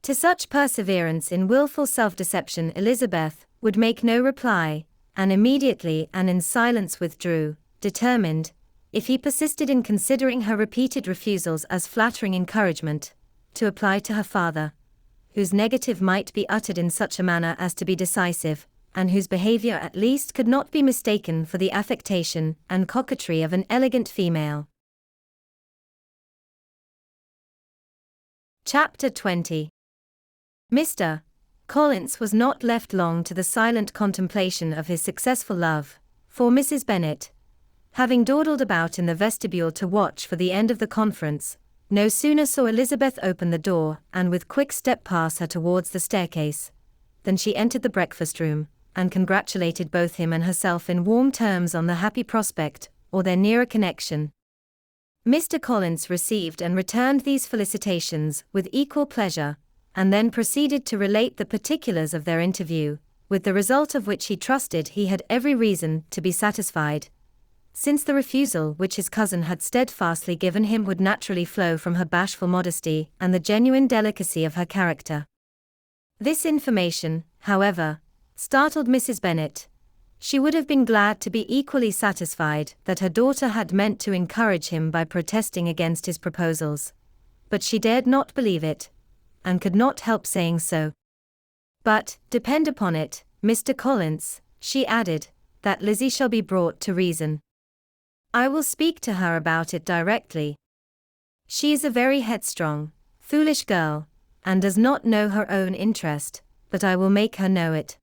To such perseverance in wilful self-deception Elizabeth would make no reply, and immediately and in silence withdrew, determined, if he persisted in considering her repeated refusals as flattering encouragement, to apply to her father, whose negative might be uttered in such a manner as to be decisive, and whose behavior at least could not be mistaken for the affectation and coquetry of an elegant female. Chapter 20. Mr. Collins was not left long to the silent contemplation of his successful love, for Mrs. Bennet, having dawdled about in the vestibule to watch for the end of the conference, no sooner saw Elizabeth open the door and with quick step pass her towards the staircase, than she entered the breakfast-room, and congratulated both him and herself in warm terms on the happy prospect, or their nearer connection. Mr. Collins received and returned these felicitations with equal pleasure, and then proceeded to relate the particulars of their interview, with the result of which he trusted he had every reason to be satisfied, since the refusal which his cousin had steadfastly given him would naturally flow from her bashful modesty and the genuine delicacy of her character. This information, however, startled Mrs. Bennet. She would have been glad to be equally satisfied that her daughter had meant to encourage him by protesting against his proposals, but she dared not believe it, and could not help saying so. But, depend upon it, Mr. Collins, she added, that Lizzie shall be brought to reason. I will speak to her about it directly. She is a very headstrong, foolish girl, and does not know her own interest, but I will make her know it.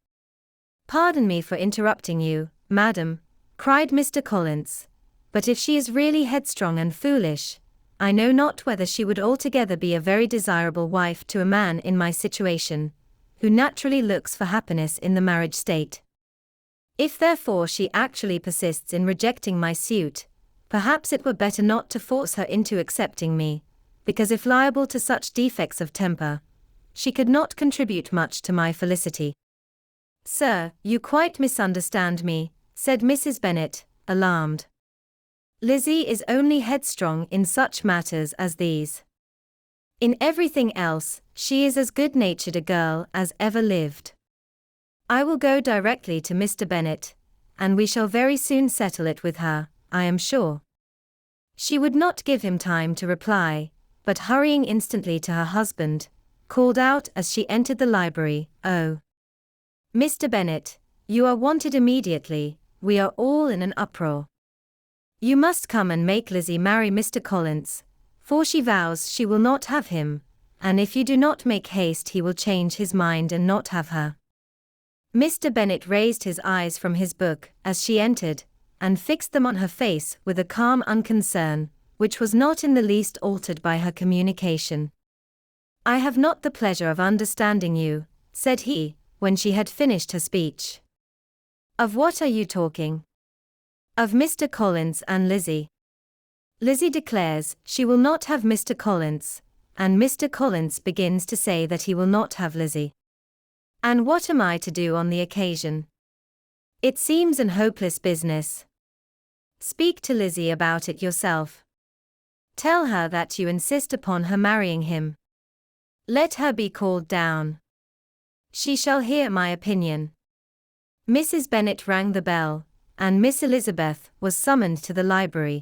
Pardon me for interrupting you, madam, cried Mr. Collins, but if she is really headstrong and foolish, I know not whether she would altogether be a very desirable wife to a man in my situation, who naturally looks for happiness in the marriage state. If therefore she actually persists in rejecting my suit, perhaps it were better not to force her into accepting me, because if liable to such defects of temper, she could not contribute much to my felicity. Sir, you quite misunderstand me, said Mrs. Bennet, alarmed. Lizzie is only headstrong in such matters as these. In everything else, she is as good-natured a girl as ever lived. I will go directly to Mr. Bennet, and we shall very soon settle it with her, I am sure. She would not give him time to reply, but hurrying instantly to her husband, called out as she entered the library, "Oh, Mr. Bennet, you are wanted immediately, we are all in an uproar. You must come and make Lizzie marry Mr. Collins, for she vows she will not have him, and if you do not make haste he will change his mind and not have her." Mr. Bennet raised his eyes from his book as she entered, and fixed them on her face with a calm unconcern, which was not in the least altered by her communication. "I have not the pleasure of understanding you," said he, when she had finished her speech. "Of what are you talking?" "Of Mr. Collins and Lizzie. Lizzie declares she will not have Mr. Collins, and Mr. Collins begins to say that he will not have Lizzie. And what am I to do on the occasion?" It seems an hopeless business. Speak to Lizzie about it yourself. Tell her that you insist upon her marrying him. Let her be called down. She shall hear my opinion." Mrs. Bennet rang the bell, and Miss Elizabeth was summoned to the library.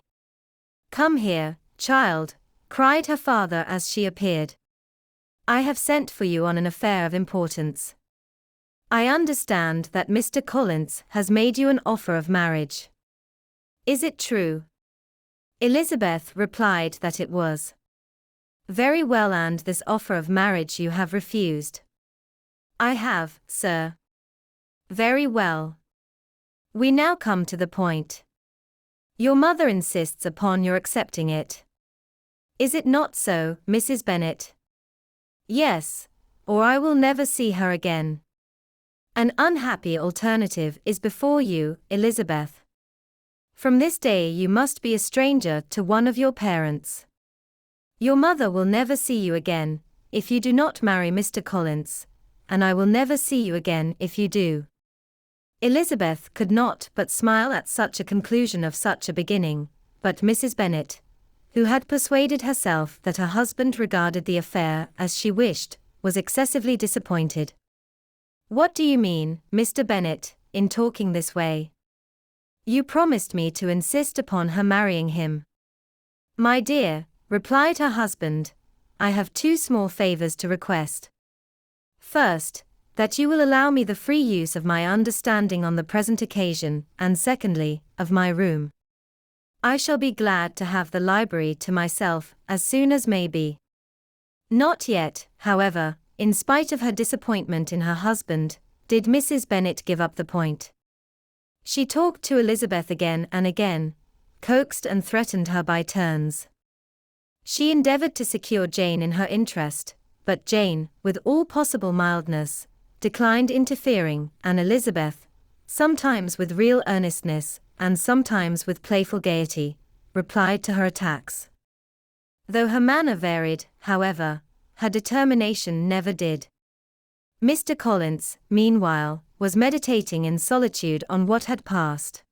"Come here, child," cried her father as she appeared. "I have sent for you on an affair of importance. I understand that Mr. Collins has made you an offer of marriage. Is it true?" Elizabeth replied that it was. "Very well, and this offer of marriage you have refused?" "I have, sir." "Very well. We now come to the point. Your mother insists upon your accepting it. Is it not so, Mrs. Bennet?" "Yes, or I will never see her again." "An unhappy alternative is before you, Elizabeth. From this day you must be a stranger to one of your parents. Your mother will never see you again, if you do not marry Mr. Collins, and I will never see you again if you do." Elizabeth could not but smile at such a conclusion of such a beginning, but Mrs. Bennet, who had persuaded herself that her husband regarded the affair as she wished, was excessively disappointed. "What do you mean, Mr. Bennet, in talking this way? You promised me to insist upon her marrying him." "My dear," replied her husband, "I have two small favors to request. First, that you will allow me the free use of my understanding on the present occasion, and secondly, of my room. I shall be glad to have the library to myself as soon as may be." Not yet, however, in spite of her disappointment in her husband, did Mrs. Bennet give up the point. She talked to Elizabeth again and again, coaxed and threatened her by turns. She endeavored to secure Jane in her interest, but Jane, with all possible mildness, declined interfering, and Elizabeth, sometimes with real earnestness, and sometimes with playful gaiety, replied to her attacks. Though her manner varied, however, her determination never did. Mr. Collins, meanwhile, was meditating in solitude on what had passed.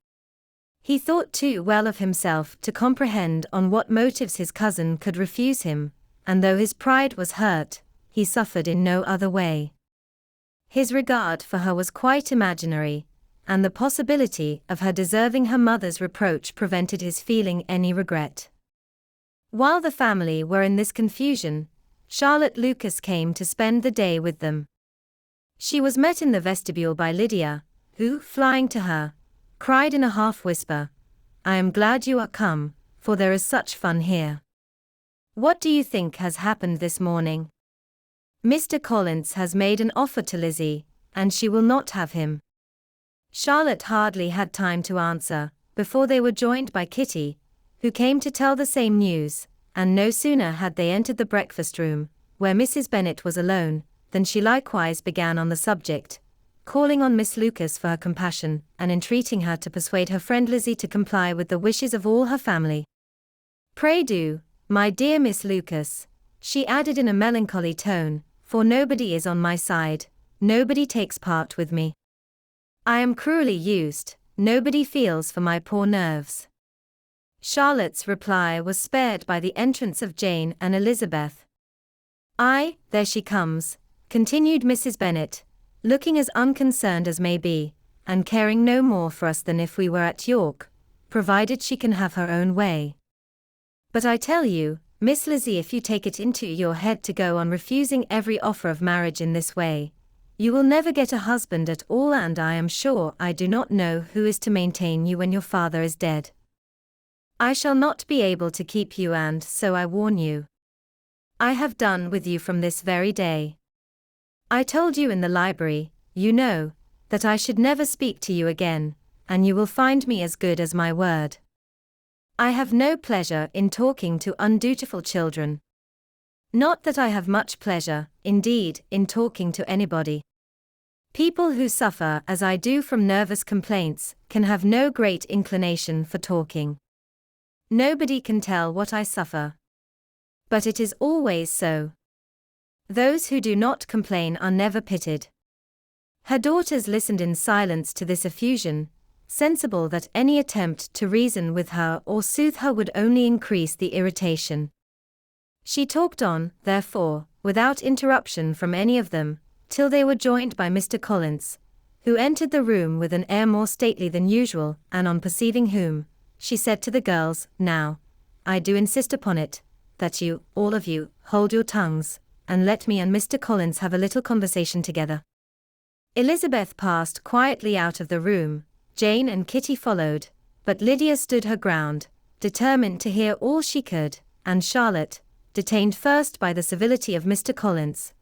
He thought too well of himself to comprehend on what motives his cousin could refuse him, and though his pride was hurt, he suffered in no other way. His regard for her was quite imaginary, and the possibility of her deserving her mother's reproach prevented his feeling any regret. While the family were in this confusion, Charlotte Lucas came to spend the day with them. She was met in the vestibule by Lydia, who, flying to her, cried in a half-whisper, "I am glad you are come, for there is such fun here. What do you think has happened this morning? Mr. Collins has made an offer to Lizzie, and she will not have him." Charlotte hardly had time to answer, before they were joined by Kitty, who came to tell the same news, and no sooner had they entered the breakfast-room, where Mrs. Bennet was alone, than she likewise began on the subject, calling on Miss Lucas for her compassion, and entreating her to persuade her friend Lizzie to comply with the wishes of all her family. "Pray do, my dear Miss Lucas," she added in a melancholy tone, "for nobody is on my side, nobody takes part with me. I am cruelly used, nobody feels for my poor nerves." Charlotte's reply was spared by the entrance of Jane and Elizabeth. "Aye, there she comes," continued Mrs. Bennet, looking as unconcerned as may be, and caring no more for us than if we were at York, provided she can have her own way. "But I tell you, Miss Lizzie, if you take it into your head to go on refusing every offer of marriage in this way, you will never get a husband at all, and I am sure I do not know who is to maintain you when your father is dead. I shall not be able to keep you, and so I warn you. I have done with you from this very day. I told you in the library, you know, that I should never speak to you again, and you will find me as good as my word. I have no pleasure in talking to undutiful children. Not that I have much pleasure, indeed, in talking to anybody. People who suffer as I do from nervous complaints can have no great inclination for talking. Nobody can tell what I suffer. But it is always so. Those who do not complain are never pitied. Her daughters listened in silence to this effusion, sensible that any attempt to reason with her or soothe her would only increase the irritation. She talked on, therefore, without interruption from any of them, till they were joined by Mr. Collins, who entered the room with an air more stately than usual, and on perceiving whom, she said to the girls, "Now, I do insist upon it, that you, all of you, hold your tongues, and let me and Mr. Collins have a little conversation together." Elizabeth passed quietly out of the room, Jane and Kitty followed, but Lydia stood her ground, determined to hear all she could, and Charlotte, detained first by the civility of Mr. Collins,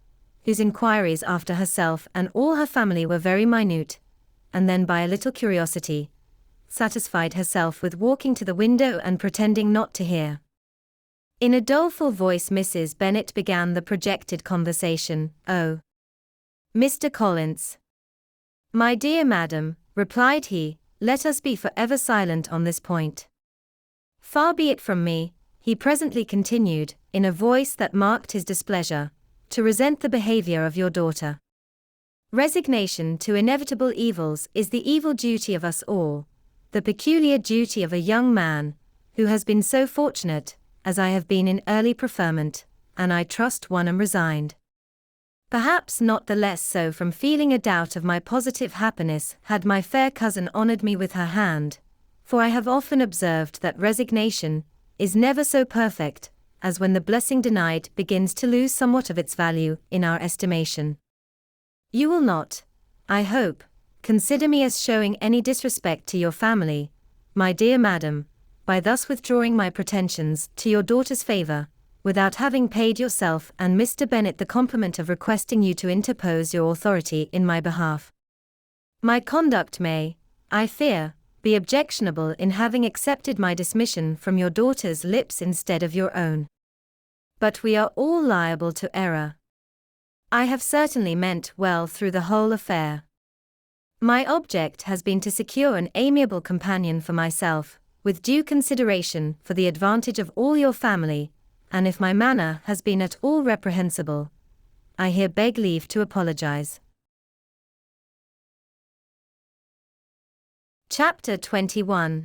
whose inquiries after herself and all her family were very minute, and then by a little curiosity, satisfied herself with walking to the window and pretending not to hear. In a doleful voice Mrs. Bennet began the projected conversation. "Oh, Mr. Collins." "My dear madam," replied he, "let us be forever silent on this point. Far be it from me," he presently continued, in a voice that marked his displeasure, "to resent the behavior of your daughter. Resignation to inevitable evils is the evil duty of us all, the peculiar duty of a young man, who has been so fortunate, as I have been in early preferment, and I trust one am resigned. Perhaps not the less so from feeling a doubt of my positive happiness had my fair cousin honoured me with her hand, for I have often observed that resignation is never so perfect, as when the blessing denied begins to lose somewhat of its value in our estimation. You will not, I hope, consider me as showing any disrespect to your family, my dear madam, by thus withdrawing my pretensions to your daughter's favour, without having paid yourself and Mr. Bennet the compliment of requesting you to interpose your authority in my behalf. My conduct may, I fear, be objectionable in having accepted my dismission from your daughter's lips instead of your own. But we are all liable to error. I have certainly meant well through the whole affair. My object has been to secure an amiable companion for myself, with due consideration for the advantage of all your family, and if my manner has been at all reprehensible, I here beg leave to apologize. Chapter 21.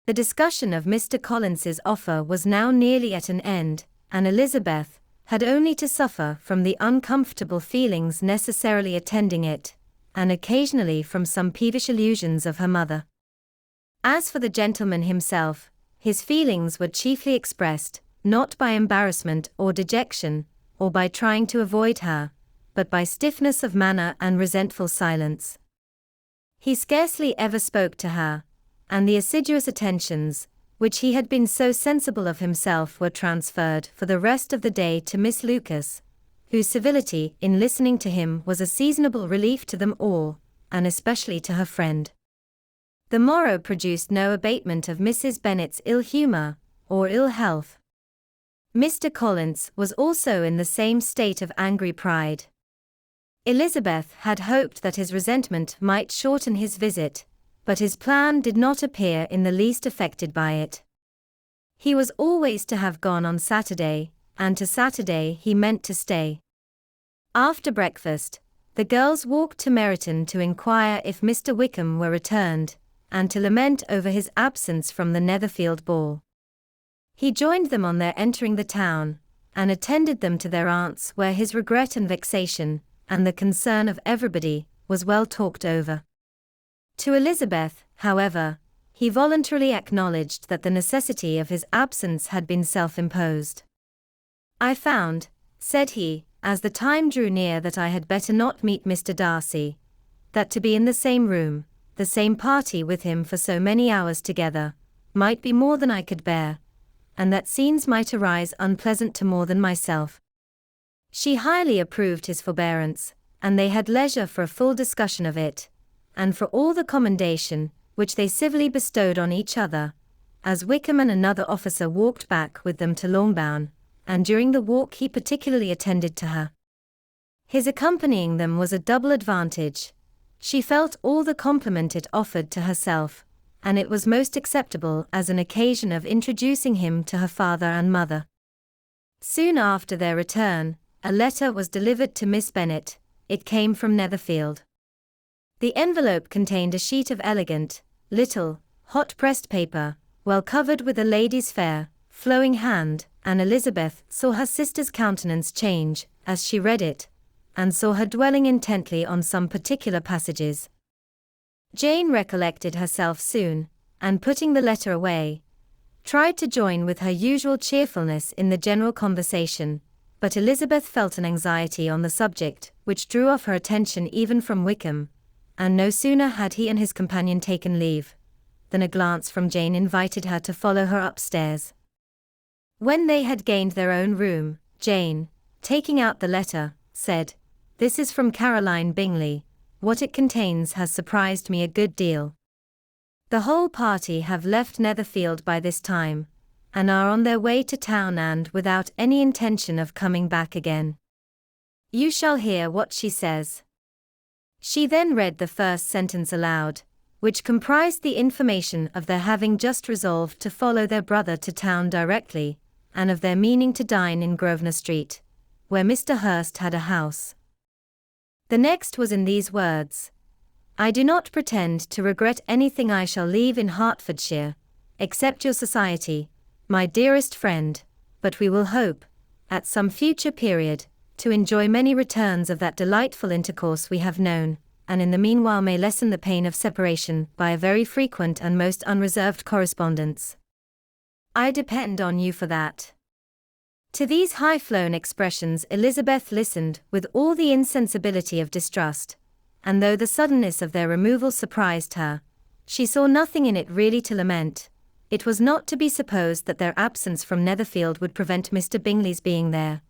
The discussion of Mr. Collins's offer was now nearly at an end, and Elizabeth had only to suffer from the uncomfortable feelings necessarily attending it, and occasionally from some peevish allusions of her mother. As for the gentleman himself, his feelings were chiefly expressed, not by embarrassment or dejection, or by trying to avoid her, but by stiffness of manner and resentful silence. He scarcely ever spoke to her, and the assiduous attentions, which he had been so sensible of himself, were transferred for the rest of the day to Miss Lucas, whose civility in listening to him was a seasonable relief to them all, and especially to her friend. The morrow produced no abatement of Mrs. Bennet's ill humour, or ill health. Mr. Collins was also in the same state of angry pride. Elizabeth had hoped that his resentment might shorten his visit, but his plan did not appear in the least affected by it. He was always to have gone on Saturday, and to Saturday he meant to stay. After breakfast, the girls walked to Meryton to inquire if Mr. Wickham were returned, and to lament over his absence from the Netherfield ball. He joined them on their entering the town, and attended them to their aunt's, where his regret and vexation, and the concern of everybody, was well talked over. To Elizabeth, however, he voluntarily acknowledged that the necessity of his absence had been self-imposed. "I found," said he, as the time drew near, "that I had better not meet Mr. Darcy, that to be in the same room, the same party with him for so many hours together, might be more than I could bear, and that scenes might arise unpleasant to more than myself." She highly approved his forbearance, and they had leisure for a full discussion of it, and for all the commendation which they civilly bestowed on each other, as Wickham and another officer walked back with them to Longbourn, and during the walk he particularly attended to her. His accompanying them was a double advantage. She felt all the compliment it offered to herself, and it was most acceptable as an occasion of introducing him to her father and mother. Soon after their return, a letter was delivered to Miss Bennet. It came from Netherfield. The envelope contained a sheet of elegant, little, hot-pressed paper, well covered with a lady's fair, flowing hand, and Elizabeth saw her sister's countenance change as she read it, and saw her dwelling intently on some particular passages. Jane recollected herself soon, and putting the letter away, tried to join with her usual cheerfulness in the general conversation, but Elizabeth felt an anxiety on the subject which drew off her attention even from Wickham, and no sooner had he and his companion taken leave, than a glance from Jane invited her to follow her upstairs. When they had gained their own room, Jane, taking out the letter, said, "This is from Caroline Bingley. What it contains has surprised me a good deal. The whole party have left Netherfield by this time, and are on their way to town and without any intention of coming back again. You shall hear what she says." She then read the first sentence aloud, which comprised the information of their having just resolved to follow their brother to town directly, and of their meaning to dine in Grosvenor Street, where Mr. Hurst had a house. The next was in these words: "I do not pretend to regret anything I shall leave in Hertfordshire, except your society, my dearest friend, but we will hope, at some future period, to enjoy many returns of that delightful intercourse we have known, and in the meanwhile may lessen the pain of separation by a very frequent and most unreserved correspondence. I depend on you for that." To these high-flown expressions Elizabeth listened with all the insensibility of distrust, and though the suddenness of their removal surprised her, she saw nothing in it really to lament. It was not to be supposed that their absence from Netherfield would prevent Mr. Bingley's being there,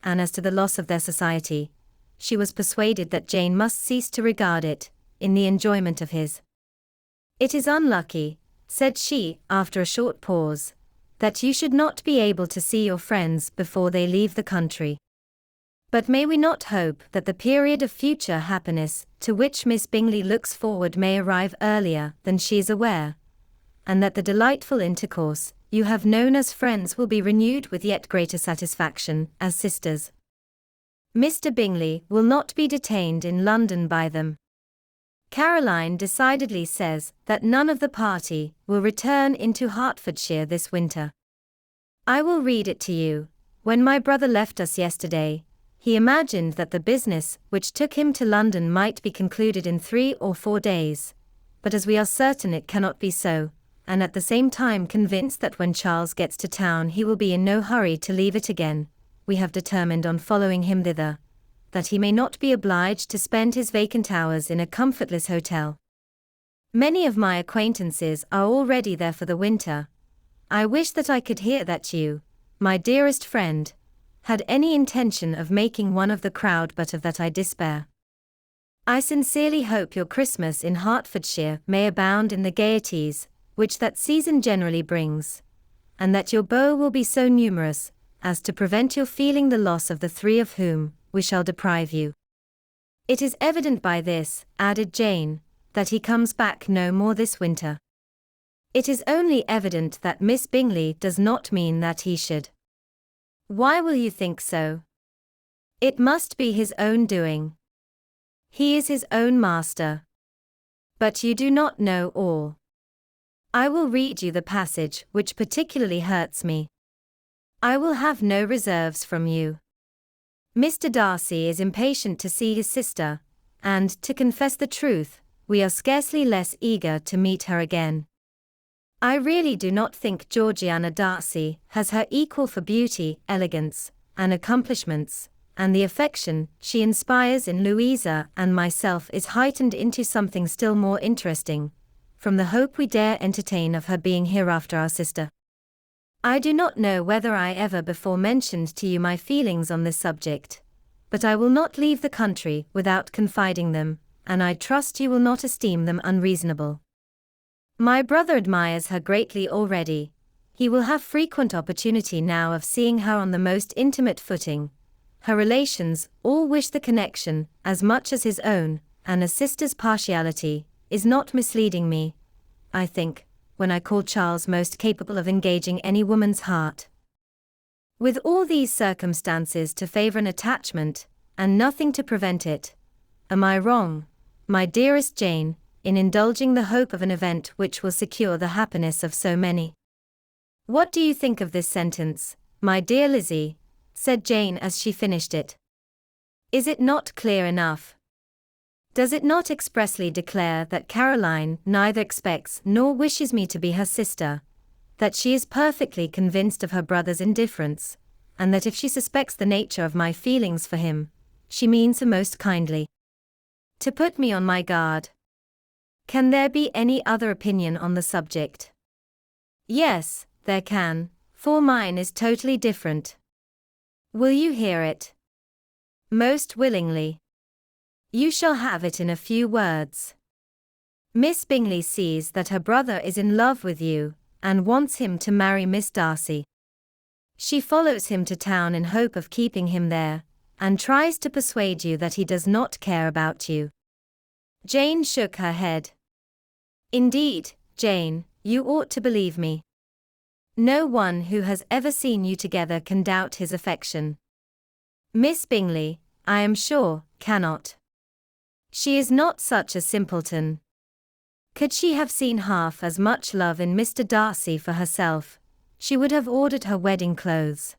and as to the loss of their society, she was persuaded that Jane must cease to regard it, in the enjoyment of his. "It is unlucky," said she, after a short pause, "that you should not be able to see your friends before they leave the country. But may we not hope that the period of future happiness to which Miss Bingley looks forward may arrive earlier than she is aware, and that the delightful intercourse you have known as friends will be renewed with yet greater satisfaction as sisters. Mr. Bingley will not be detained in London by them. Caroline decidedly says that none of the party will return into Hertfordshire this winter. I will read it to you. When my brother left us yesterday, he imagined that the business which took him to London might be concluded in 3 or 4 days, but as we are certain it cannot be so, and at the same time convinced that when Charles gets to town he will be in no hurry to leave it again, we have determined on following him thither, that he may not be obliged to spend his vacant hours in a comfortless hotel. Many of my acquaintances are already there for the winter. I wish that I could hear that you, my dearest friend, had any intention of making one of the crowd, but of that I despair. I sincerely hope your Christmas in Hertfordshire may abound in the gaieties which that season generally brings, and that your beaux will be so numerous as to prevent your feeling the loss of the 3 of whom we shall deprive you. It is evident by this," added Jane, "that he comes back no more this winter. It is only evident that Miss Bingley does not mean that he should. Why will you think so? It must be his own doing. He is his own master. But you do not know all. I will read you the passage which particularly hurts me. I will have no reserves from you. Mr. Darcy is impatient to see his sister, and, to confess the truth, we are scarcely less eager to meet her again. I really do not think Georgiana Darcy has her equal for beauty, elegance, and accomplishments, and the affection she inspires in Louisa and myself is heightened into something still more interesting, from the hope we dare entertain of her being hereafter our sister. I do not know whether I ever before mentioned to you my feelings on this subject, but I will not leave the country without confiding them, and I trust you will not esteem them unreasonable. My brother admires her greatly already. He will have frequent opportunity now of seeing her on the most intimate footing. Her relations all wish the connection as much as his own, and a sister's partiality is not misleading me, I think, when I call Charles most capable of engaging any woman's heart. With all these circumstances to favor an attachment, and nothing to prevent it, am I wrong, my dearest Jane, in indulging the hope of an event which will secure the happiness of so many. What do you think of this sentence, my dear Lizzie? Said Jane as she finished it. Is it not clear enough? Does it not expressly declare that Caroline neither expects nor wishes me to be her sister, that she is perfectly convinced of her brother's indifference, and that if she suspects the nature of my feelings for him, she means her most kindly to put me on my guard? Can there be any other opinion on the subject? Yes, there can, for mine is totally different. Will you hear it? Most willingly. You shall have it in a few words. Miss Bingley sees that her brother is in love with you, and wants him to marry Miss Darcy. She follows him to town in hope of keeping him there, and tries to persuade you that he does not care about you. Jane shook her head. Indeed, Jane, you ought to believe me. No one who has ever seen you together can doubt his affection. Miss Bingley, I am sure, cannot. She is not such a simpleton. Could she have seen half as much love in Mr. Darcy for herself, she would have ordered her wedding clothes.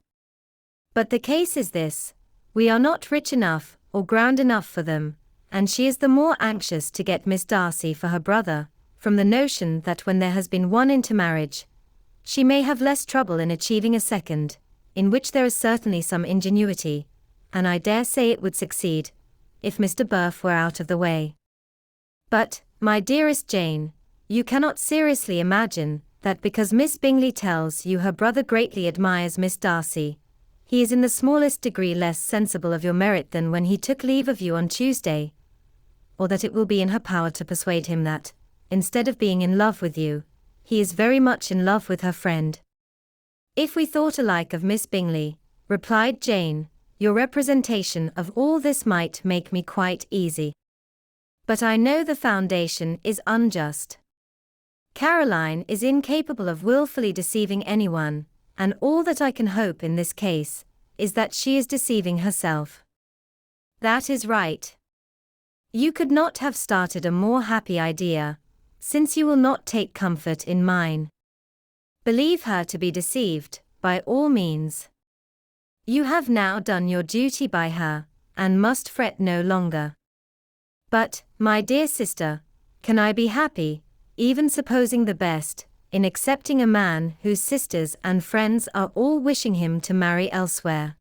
But the case is this: we are not rich enough or grand enough for them, and she is the more anxious to get Miss Darcy for her brother, from the notion that when there has been one intermarriage, she may have less trouble in achieving a second, in which there is certainly some ingenuity, and I dare say it would succeed, if Mr. Burf were out of the way. But, my dearest Jane, you cannot seriously imagine that because Miss Bingley tells you her brother greatly admires Miss Darcy, he is in the smallest degree less sensible of your merit than when he took leave of you on Tuesday, or that it will be in her power to persuade him that, instead of being in love with you, he is very much in love with her friend. If we thought alike of Miss Bingley, replied Jane, your representation of all this might make me quite easy. But I know the foundation is unjust. Caroline is incapable of wilfully deceiving anyone, and all that I can hope in this case is that she is deceiving herself. That is right. You could not have started a more happy idea, since you will not take comfort in mine. Believe her to be deceived, by all means. You have now done your duty by her, and must fret no longer. But, my dear sister, can I be happy, even supposing the best, in accepting a man whose sisters and friends are all wishing him to marry elsewhere?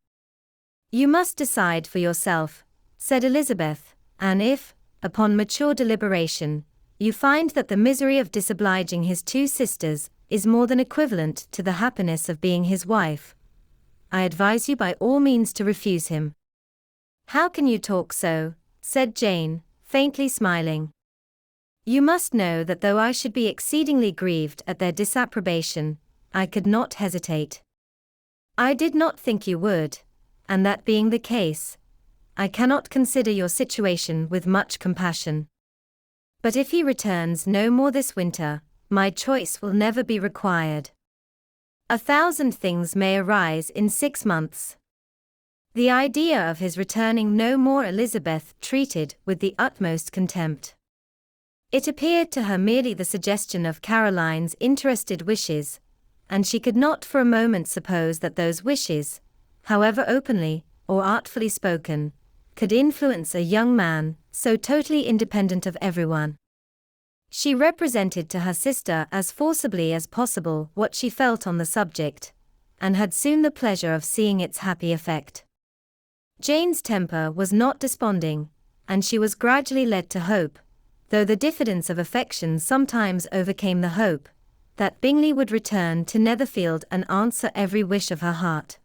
You must decide for yourself, said Elizabeth, and if, upon mature deliberation, you find that the misery of disobliging his two sisters is more than equivalent to the happiness of being his wife, I advise you by all means to refuse him. How can you talk so? Said Jane, faintly smiling. You must know that though I should be exceedingly grieved at their disapprobation, I could not hesitate. I did not think you would, and that being the case, I cannot consider your situation with much compassion. But if he returns no more this winter, my choice will never be required. 1,000 things may arise in 6 months. The idea of his returning no more Elizabeth treated with the utmost contempt. It appeared to her merely the suggestion of Caroline's interested wishes, and she could not for a moment suppose that those wishes, however openly or artfully spoken, could influence a young man so totally independent of everyone. She represented to her sister as forcibly as possible what she felt on the subject, and had soon the pleasure of seeing its happy effect. Jane's temper was not desponding, and she was gradually led to hope, though the diffidence of affection sometimes overcame the hope, that Bingley would return to Netherfield and answer every wish of her heart.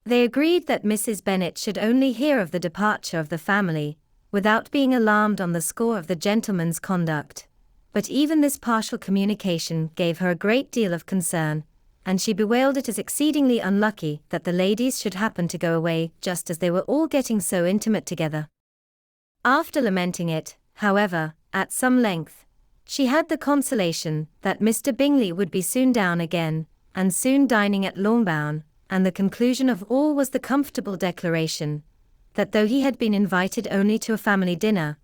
They agreed that Mrs. Bennet should only hear of the departure of the family, without being alarmed on the score of the gentleman's conduct, but even this partial communication gave her a great deal of concern, and she bewailed it as exceedingly unlucky that the ladies should happen to go away just as they were all getting so intimate together. After lamenting it, however, at some length, she had the consolation that Mr. Bingley would be soon down again, and soon dining at Longbourn, and the conclusion of all was the comfortable declaration that though he had been invited only to a family dinner,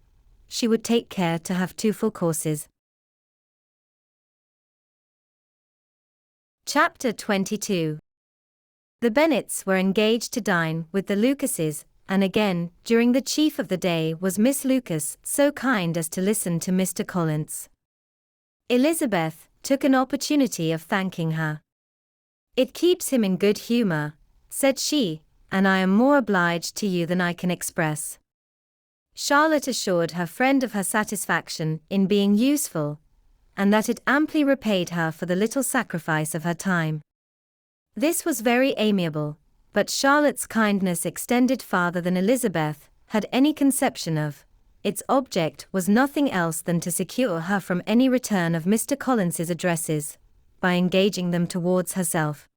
she would take care to have 2 full courses. Chapter 22. The Bennets were engaged to dine with the Lucases, and again, during the chief of the day was Miss Lucas, so kind as to listen to Mr. Collins. Elizabeth took an opportunity of thanking her. "It keeps him in good humor," said she, "and I am more obliged to you than I can express." Charlotte assured her friend of her satisfaction in being useful, and that it amply repaid her for the little sacrifice of her time. This was very amiable, but Charlotte's kindness extended farther than Elizabeth had any conception of. Its object was nothing else than to secure her from any return of Mr. Collins's addresses, by engaging them towards herself.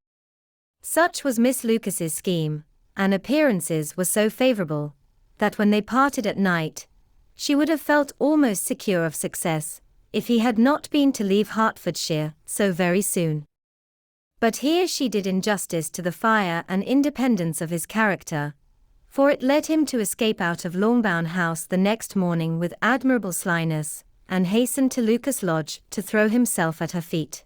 Such was Miss Lucas's scheme, and appearances were so favorable, that when they parted at night, she would have felt almost secure of success, if he had not been to leave Hertfordshire so very soon. But here she did injustice to the fire and independence of his character, for it led him to escape out of Longbourn House the next morning with admirable slyness, and hasten to Lucas Lodge to throw himself at her feet.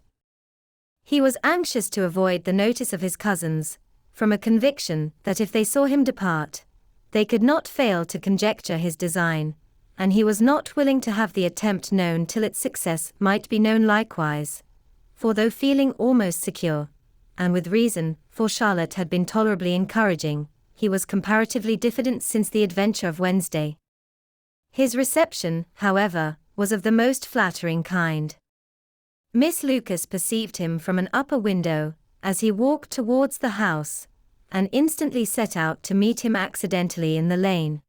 He was anxious to avoid the notice of his cousins, from a conviction that if they saw him depart, they could not fail to conjecture his design, and he was not willing to have the attempt known till its success might be known likewise. For though feeling almost secure, and with reason, for Charlotte had been tolerably encouraging, he was comparatively diffident since the adventure of Wednesday. His reception, however, was of the most flattering kind. Miss Lucas perceived him from an upper window, as he walked towards the house, and instantly set out to meet him accidentally in the lane.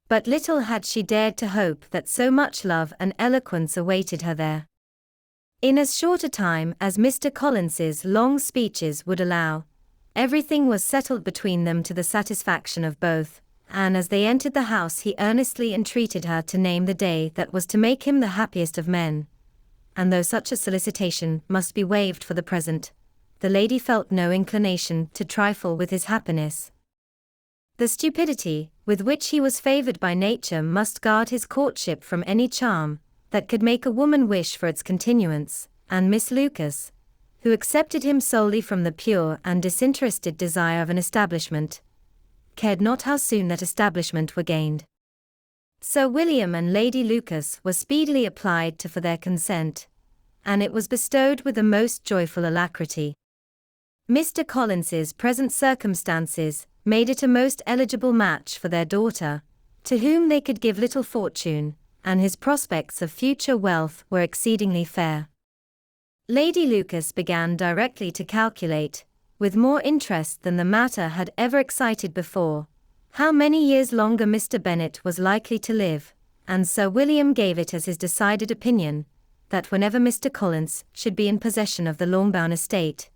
But little had she dared to hope that so much love and eloquence awaited her there. In as short a time as Mr. Collins's long speeches would allow, everything was settled between them to the satisfaction of both, and as they entered the house he earnestly entreated her to name the day that was to make him the happiest of men. And though such a solicitation must be waived for the present, the lady felt no inclination to trifle with his happiness. The stupidity with which he was favored by nature must guard his courtship from any charm that could make a woman wish for its continuance, and Miss Lucas, who accepted him solely from the pure and disinterested desire of an establishment, cared not how soon that establishment were gained. Sir William and Lady Lucas were speedily applied to for their consent, and it was bestowed with the most joyful alacrity. Mr. Collins's present circumstances made it a most eligible match for their daughter, to whom they could give little fortune, and his prospects of future wealth were exceedingly fair. Lady Lucas began directly to calculate, with more interest than the matter had ever excited before, how many years longer Mr. Bennet was likely to live, and Sir William gave it as his decided opinion, that whenever Mr. Collins should be in possession of the Longbourn estate,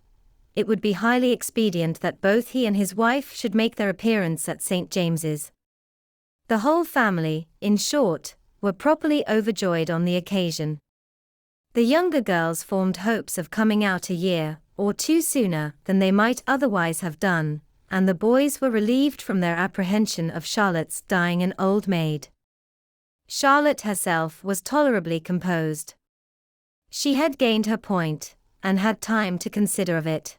it would be highly expedient that both he and his wife should make their appearance at St. James's. The whole family, in short, were properly overjoyed on the occasion. The younger girls formed hopes of coming out a year or 2 sooner than they might otherwise have done, and the boys were relieved from their apprehension of Charlotte's dying an old maid. Charlotte herself was tolerably composed. She had gained her point, and had time to consider of it.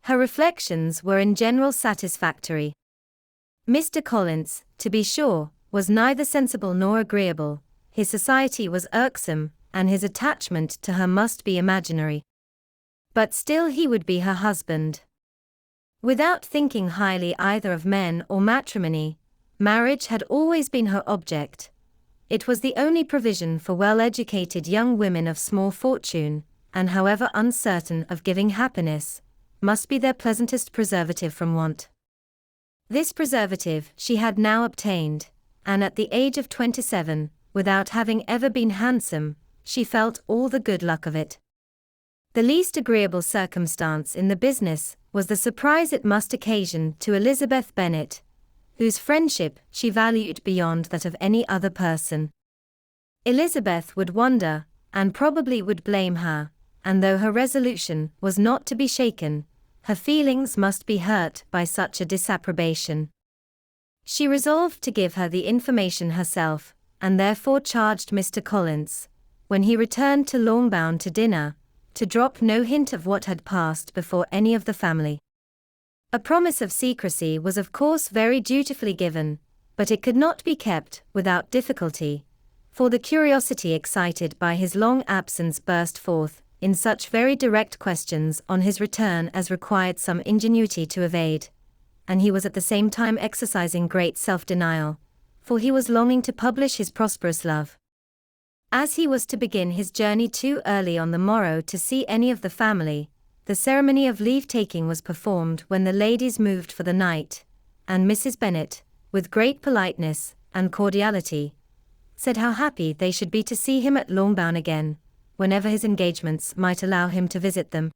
Her reflections were in general satisfactory. Mr. Collins, to be sure, was neither sensible nor agreeable, his society was irksome, and his attachment to her must be imaginary. But still he would be her husband. Without thinking highly either of men or matrimony, marriage had always been her object. It was the only provision for well-educated young women of small fortune, and however uncertain of giving happiness, must be their pleasantest preservative from want. This preservative she had now obtained, and at the age of 27, without having ever been handsome, she felt all the good luck of it. The least agreeable circumstance in the business was the surprise it must occasion to Elizabeth Bennet, whose friendship she valued beyond that of any other person. Elizabeth would wonder, and probably would blame her, and though her resolution was not to be shaken, her feelings must be hurt by such a disapprobation. She resolved to give her the information herself, and therefore charged Mr. Collins, when he returned to Longbourn to dinner, to drop no hint of what had passed before any of the family. A promise of secrecy was of course very dutifully given, but it could not be kept without difficulty, for the curiosity excited by his long absence burst forth in such very direct questions on his return as required some ingenuity to evade, and he was at the same time exercising great self-denial, for he was longing to publish his prosperous love. As he was to begin his journey too early on the morrow to see any of the family, the ceremony of leave-taking was performed when the ladies moved for the night, and Mrs. Bennet, with great politeness and cordiality, said how happy they should be to see him at Longbourn again, whenever his engagements might allow him to visit them.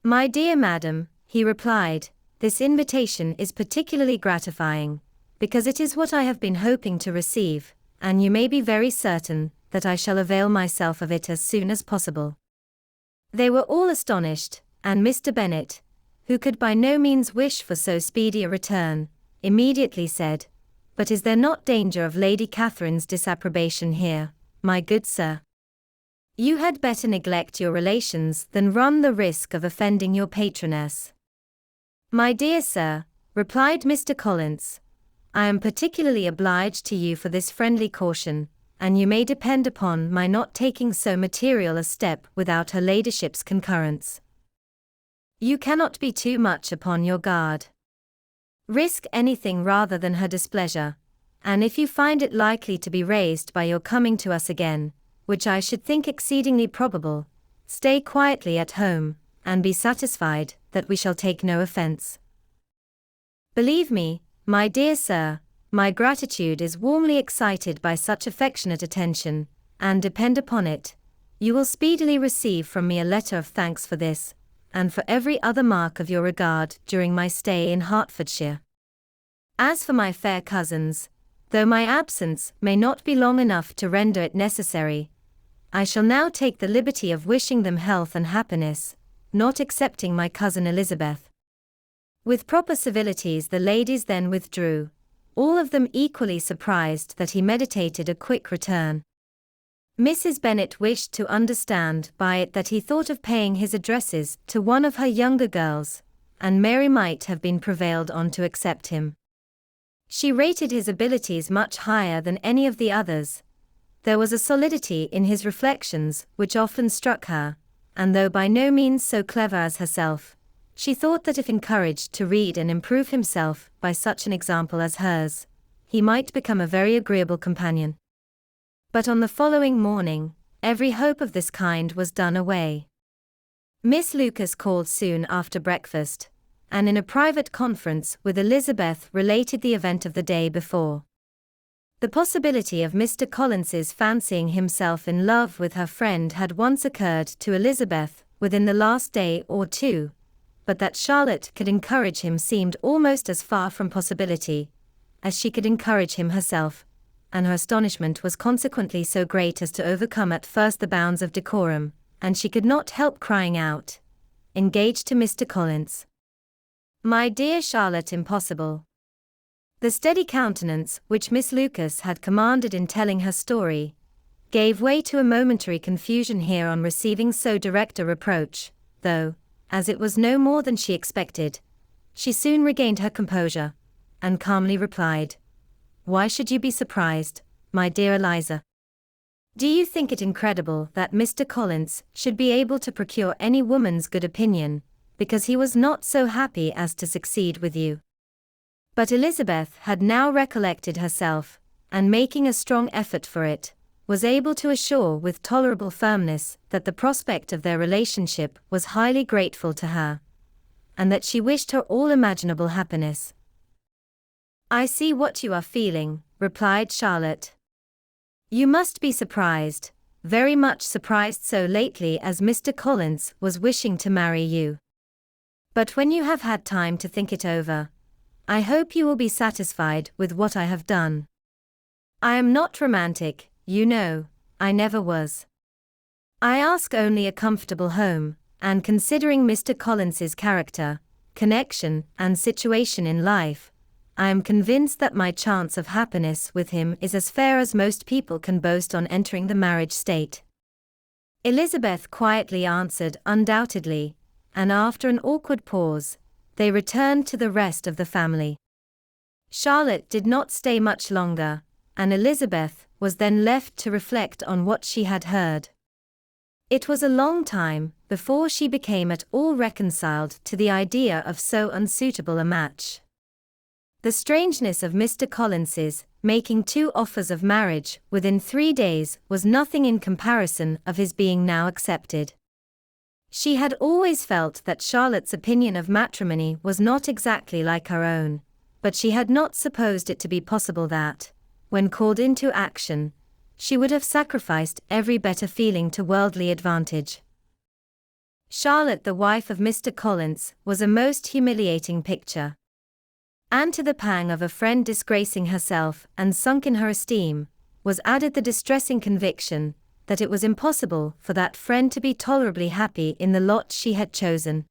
"My dear madam," he replied, "this invitation is particularly gratifying, because it is what I have been hoping to receive, and you may be very certain that I shall avail myself of it as soon as possible." They were all astonished, and Mr. Bennet, who could by no means wish for so speedy a return, immediately said, "But is there not danger of Lady Catherine's disapprobation here, my good sir? You had better neglect your relations than run the risk of offending your patroness." "My dear sir," replied Mr. Collins, "I am particularly obliged to you for this friendly caution, and you may depend upon my not taking so material a step without her ladyship's concurrence. You cannot be too much upon your guard. Risk anything rather than her displeasure, and if you find it likely to be raised by your coming to us again, which I should think exceedingly probable, stay quietly at home, and be satisfied that we shall take no offense. Believe me, my dear sir, my gratitude is warmly excited by such affectionate attention, and depend upon it, you will speedily receive from me a letter of thanks for this, and for every other mark of your regard during my stay in Hertfordshire. As for my fair cousins, though my absence may not be long enough to render it necessary, I shall now take the liberty of wishing them health and happiness, not excepting my cousin Elizabeth." With proper civilities the ladies then withdrew, all of them equally surprised that he meditated a quick return. Mrs. Bennet wished to understand by it that he thought of paying his addresses to one of her younger girls, and Mary might have been prevailed on to accept him. She rated his abilities much higher than any of the others. There was a solidity in his reflections which often struck her, and though by no means so clever as herself, she thought that if encouraged to read and improve himself by such an example as hers, he might become a very agreeable companion. But on the following morning, every hope of this kind was done away. Miss Lucas called soon after breakfast, and in a private conference with Elizabeth related the event of the day before. The possibility of Mr. Collins's fancying himself in love with her friend had once occurred to Elizabeth within the last day or two, but that Charlotte could encourage him seemed almost as far from possibility as she could encourage him herself, and her astonishment was consequently so great as to overcome at first the bounds of decorum, and she could not help crying out, "Engaged to Mr. Collins! My dear Charlotte, impossible!" The steady countenance which Miss Lucas had commanded in telling her story gave way to a momentary confusion here on receiving so direct a reproach, though, as it was no more than she expected, she soon regained her composure, and calmly replied, "Why should you be surprised, my dear Eliza? Do you think it incredible that Mr. Collins should be able to procure any woman's good opinion, because he was not so happy as to succeed with you?" But Elizabeth had now recollected herself, and making a strong effort for it, was able to assure with tolerable firmness that the prospect of their relationship was highly grateful to her, and that she wished her all imaginable happiness. "I see what you are feeling," replied Charlotte. "You must be surprised, very much surprised so lately as Mr. Collins was wishing to marry you. But when you have had time to think it over, I hope you will be satisfied with what I have done. I am not romantic, you know, I never was. I ask only a comfortable home, and considering Mr. Collins's character, connection, and situation in life, I am convinced that my chance of happiness with him is as fair as most people can boast on entering the marriage state." Elizabeth quietly answered, "Undoubtedly," and after an awkward pause, they returned to the rest of the family. Charlotte did not stay much longer, and Elizabeth was then left to reflect on what she had heard. It was a long time before she became at all reconciled to the idea of so unsuitable a match. The strangeness of Mr. Collins's making 2 offers of marriage within 3 days was nothing in comparison of his being now accepted. She had always felt that Charlotte's opinion of matrimony was not exactly like her own, but she had not supposed it to be possible that, when called into action, she would have sacrificed every better feeling to worldly advantage. Charlotte, the wife of Mr. Collins, was a most humiliating picture. And to the pang of a friend disgracing herself and sunk in her esteem, was added the distressing conviction that it was impossible for that friend to be tolerably happy in the lot she had chosen.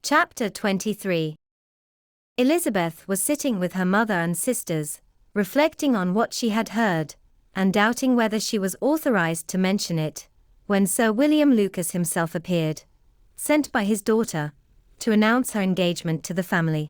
Chapter 23. Elizabeth was sitting with her mother and sisters, reflecting on what she had heard, and doubting whether she was authorized to mention it, when Sir William Lucas himself appeared, sent by his daughter, to announce her engagement to the family.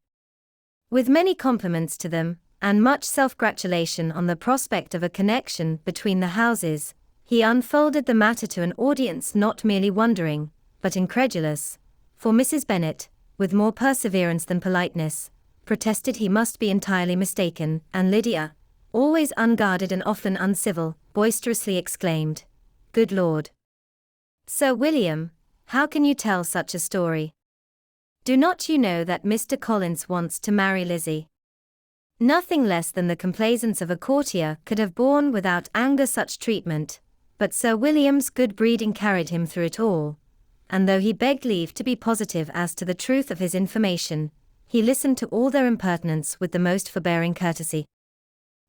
With many compliments to them, and much self-gratulation on the prospect of a connection between the houses, he unfolded the matter to an audience not merely wondering, but incredulous, for Mrs. Bennet, with more perseverance than politeness, protested he must be entirely mistaken, and Lydia, always unguarded and often uncivil, boisterously exclaimed, "Good Lord! Sir William, how can you tell such a story? Do not you know that Mr. Collins wants to marry Lizzie?" Nothing less than the complaisance of a courtier could have borne without anger such treatment, but Sir William's good breeding carried him through it all, and though he begged leave to be positive as to the truth of his information, he listened to all their impertinence with the most forbearing courtesy.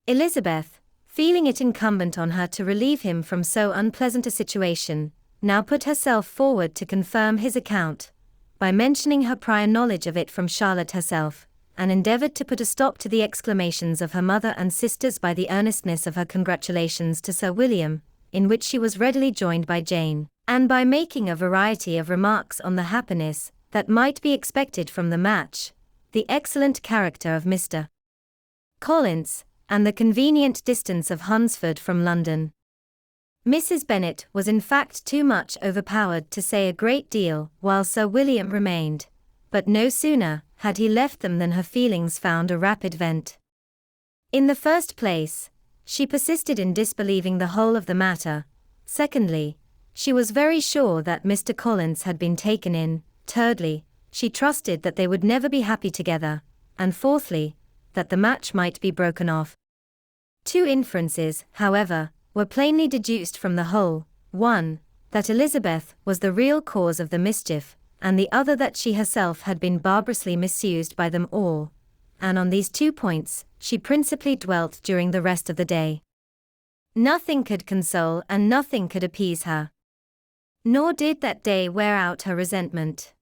Elizabeth, feeling it incumbent on her to relieve him from so unpleasant a situation, now put herself forward to confirm his account, by mentioning her prior knowledge of it from Charlotte herself, and endeavored to put a stop to the exclamations of her mother and sisters by the earnestness of her congratulations to Sir William, in which she was readily joined by Jane, and by making a variety of remarks on the happiness that might be expected from the match, the excellent character of Mr. Collins, and the convenient distance of Hunsford from London. Mrs. Bennet was in fact too much overpowered to say a great deal while Sir William remained, but no sooner had he left them than her feelings found a rapid vent. In the first place, she persisted in disbelieving the whole of the matter. Secondly, she was very sure that Mr. Collins had been taken in. Thirdly, she trusted that they would never be happy together, and fourthly, that the match might be broken off. 2 inferences, however, were plainly deduced from the whole: 1, that Elizabeth was the real cause of the mischief, and the other that she herself had been barbarously misused by them all, and on these 2 points she principally dwelt during the rest of the day. Nothing could console and nothing could appease her. Nor did that day wear out her resentment.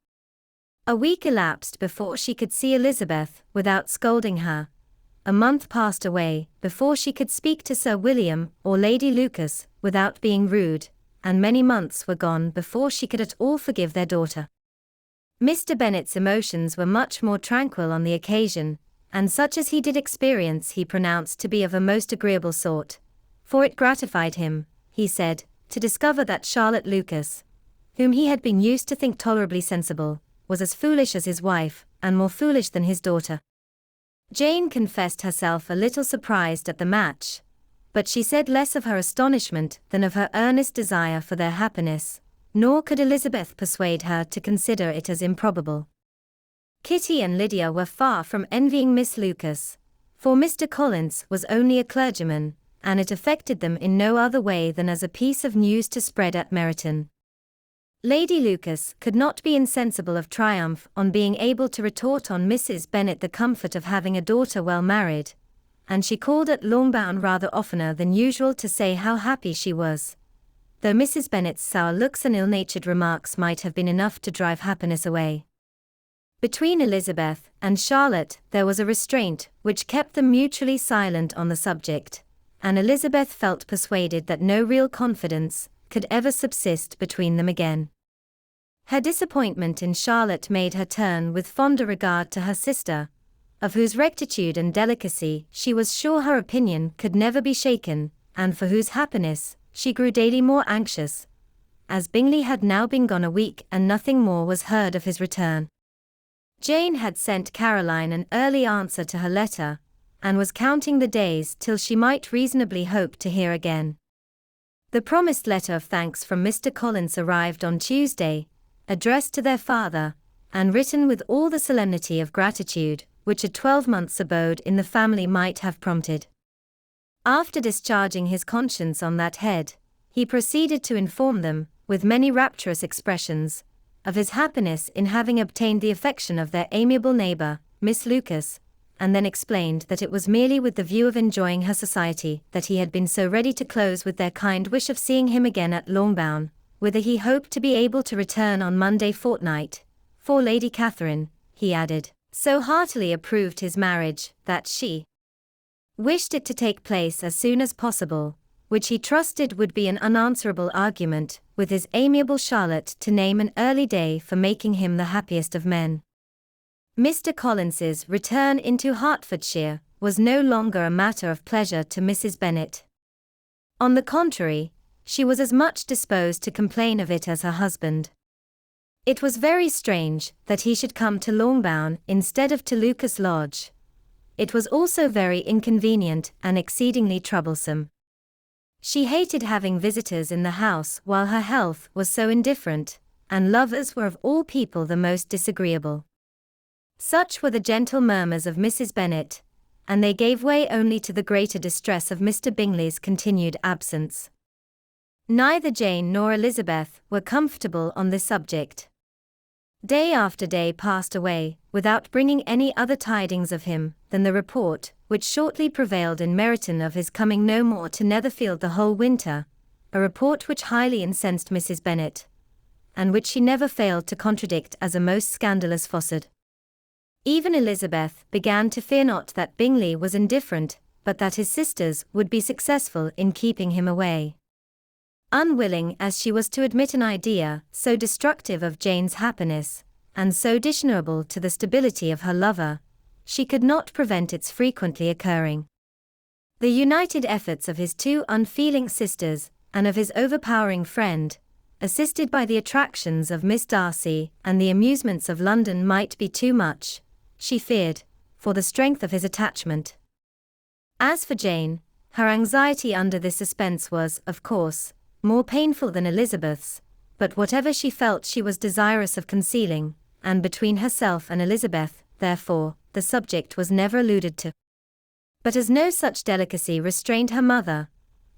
A week elapsed before she could see Elizabeth without scolding her. A month passed away before she could speak to Sir William or Lady Lucas without being rude, and many months were gone before she could at all forgive their daughter. Mr. Bennet's emotions were much more tranquil on the occasion, and such as he did experience he pronounced to be of a most agreeable sort, for it gratified him, he said, to discover that Charlotte Lucas, whom he had been used to think tolerably sensible, was as foolish as his wife, and more foolish than his daughter. Jane confessed herself a little surprised at the match, but she said less of her astonishment than of her earnest desire for their happiness, nor could Elizabeth persuade her to consider it as improbable. Kitty and Lydia were far from envying Miss Lucas, for Mr. Collins was only a clergyman, and it affected them in no other way than as a piece of news to spread at Meryton. Lady Lucas could not be insensible of triumph on being able to retort on Mrs. Bennet the comfort of having a daughter well married, and she called at Longbourn rather oftener than usual to say how happy she was, though Mrs. Bennet's sour looks and ill-natured remarks might have been enough to drive happiness away. Between Elizabeth and Charlotte there was a restraint which kept them mutually silent on the subject, and Elizabeth felt persuaded that no real confidence could ever subsist between them again. Her disappointment in Charlotte made her turn with fonder regard to her sister, of whose rectitude and delicacy she was sure her opinion could never be shaken, and for whose happiness she grew daily more anxious, as Bingley had now been gone a week and nothing more was heard of his return. Jane had sent Caroline an early answer to her letter, and was counting the days till she might reasonably hope to hear again. The promised letter of thanks from Mr. Collins arrived on Tuesday, addressed to their father, and written with all the solemnity of gratitude which a 12 months' abode in the family might have prompted. After discharging his conscience on that head, he proceeded to inform them, with many rapturous expressions, of his happiness in having obtained the affection of their amiable neighbour, Miss Lucas, and then explained that it was merely with the view of enjoying her society that he had been so ready to close with their kind wish of seeing him again at Longbourn, whither he hoped to be able to return on Monday fortnight, for Lady Catherine, he added, so heartily approved his marriage, that she wished it to take place as soon as possible, which he trusted would be an unanswerable argument with his amiable Charlotte to name an early day for making him the happiest of men. Mr. Collins's return into Hertfordshire was no longer a matter of pleasure to Mrs. Bennet. On the contrary, she was as much disposed to complain of it as her husband. It was very strange that he should come to Longbourn instead of to Lucas Lodge. It was also very inconvenient and exceedingly troublesome. She hated having visitors in the house while her health was so indifferent, and lovers were of all people the most disagreeable. Such were the gentle murmurs of Mrs. Bennet, and they gave way only to the greater distress of Mr. Bingley's continued absence. Neither Jane nor Elizabeth were comfortable on this subject. Day after day passed away, without bringing any other tidings of him than the report which shortly prevailed in Meryton of his coming no more to Netherfield the whole winter, a report which highly incensed Mrs. Bennet, and which she never failed to contradict as a most scandalous falsehood. Even Elizabeth began to fear not that Bingley was indifferent, but that his sisters would be successful in keeping him away. Unwilling as she was to admit an idea so destructive of Jane's happiness, and so dishonourable to the stability of her lover, she could not prevent its frequently occurring. The united efforts of his two unfeeling sisters, and of his overpowering friend, assisted by the attractions of Miss Darcy and the amusements of London, might be too much, she feared, for the strength of his attachment. As for Jane, her anxiety under this suspense was, of course, more painful than Elizabeth's, but whatever she felt she was desirous of concealing, and between herself and Elizabeth, therefore, the subject was never alluded to. But as no such delicacy restrained her mother,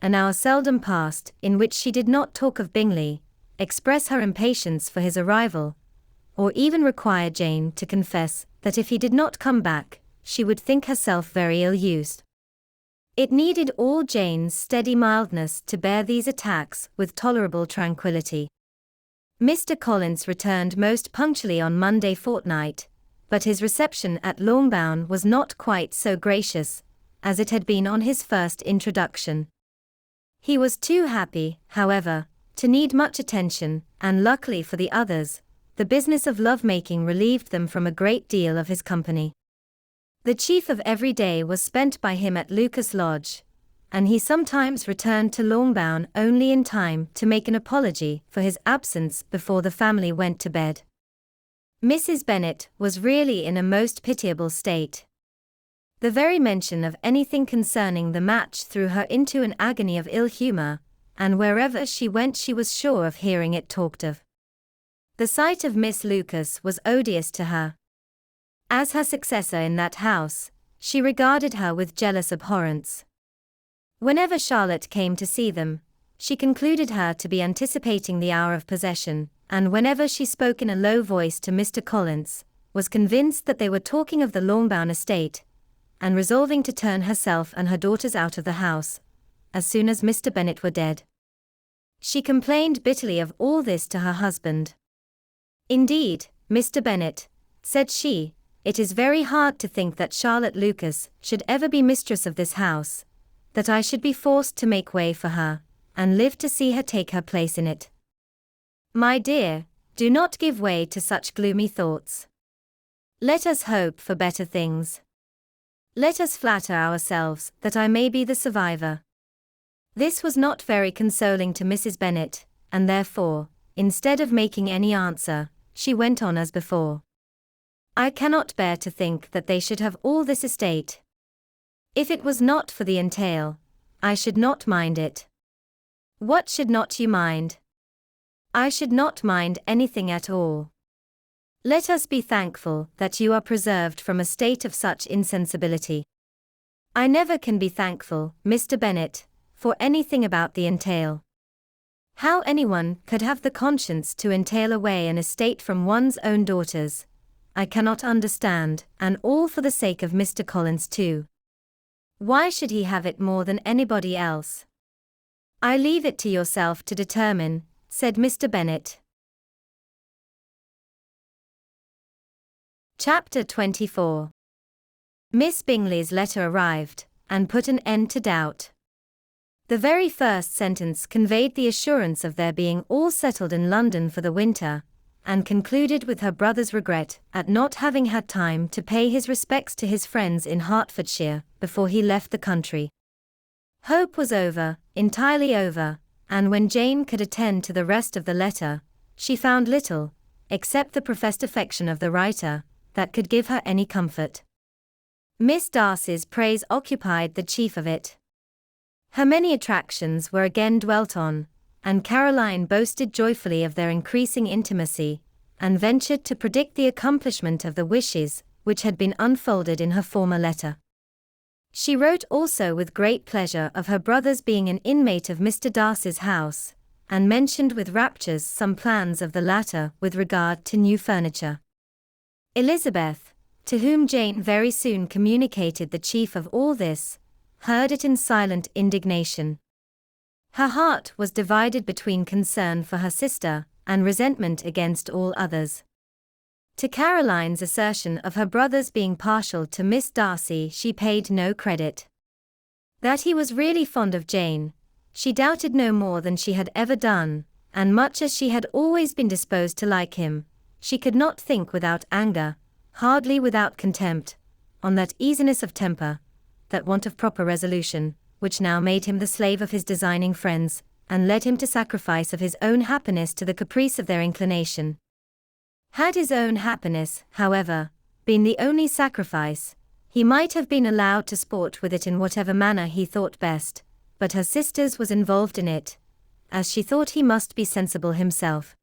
an hour seldom passed in which she did not talk of Bingley, express her impatience for his arrival, or even require Jane to confess that if he did not come back, she would think herself very ill-used. It needed all Jane's steady mildness to bear these attacks with tolerable tranquillity. Mr. Collins returned most punctually on Monday fortnight, but his reception at Longbourn was not quite so gracious as it had been on his first introduction. He was too happy, however, to need much attention, and luckily for the others, the business of love-making relieved them from a great deal of his company. The chief of every day was spent by him at Lucas Lodge, and he sometimes returned to Longbourn only in time to make an apology for his absence before the family went to bed. Mrs. Bennet was really in a most pitiable state. The very mention of anything concerning the match threw her into an agony of ill humour, and wherever she went she was sure of hearing it talked of. The sight of Miss Lucas was odious to her. As her successor in that house, she regarded her with jealous abhorrence. Whenever Charlotte came to see them, she concluded her to be anticipating the hour of possession, and whenever she spoke in a low voice to Mr. Collins, was convinced that they were talking of the Longbourn estate, and resolving to turn herself and her daughters out of the house, as soon as Mr. Bennet were dead. She complained bitterly of all this to her husband. Indeed, Mr. Bennet, said she, "it is very hard to think that Charlotte Lucas should ever be mistress of this house, that I should be forced to make way for her, and live to see her take her place in it. My dear, do not give way to such gloomy thoughts. Let us hope for better things. Let us flatter ourselves that I may be the survivor." This was not very consoling to Mrs. Bennet, and therefore, instead of making any answer, she went on as before. "I cannot bear to think that they should have all this estate. If it was not for the entail, I should not mind it." "What should not you mind?" "I should not mind anything at all. Let us be thankful that you are preserved from a state of such insensibility." "I never can be thankful, Mr. Bennet, for anything about the entail. How anyone could have the conscience to entail away an estate from one's own daughters, I cannot understand, and all for the sake of Mr. Collins too. Why should he have it more than anybody else?" "I leave it to yourself to determine," said Mr. Bennet. Chapter 24. Miss Bingley's letter arrived, and put an end to doubt. The very first sentence conveyed the assurance of their being all settled in London for the winter, and concluded with her brother's regret at not having had time to pay his respects to his friends in Hertfordshire before he left the country. Hope was over, entirely over, and when Jane could attend to the rest of the letter, she found little, except the professed affection of the writer, that could give her any comfort. Miss Darcy's praise occupied the chief of it. Her many attractions were again dwelt on, and Caroline boasted joyfully of their increasing intimacy, and ventured to predict the accomplishment of the wishes which had been unfolded in her former letter. She wrote also with great pleasure of her brother's being an inmate of Mr. Darcy's house, and mentioned with raptures some plans of the latter with regard to new furniture. Elizabeth, to whom Jane very soon communicated the chief of all this, heard it in silent indignation. Her heart was divided between concern for her sister, and resentment against all others. To Caroline's assertion of her brother's being partial to Miss Darcy she paid no credit. That he was really fond of Jane, she doubted no more than she had ever done, and much as she had always been disposed to like him, she could not think without anger, hardly without contempt, on that easiness of temper, that want of proper resolution, which now made him the slave of his designing friends, and led him to sacrifice of his own happiness to the caprice of their inclination. Had his own happiness, however, been the only sacrifice, he might have been allowed to sport with it in whatever manner he thought best, but her sister's was involved in it, as she thought he must be sensible himself.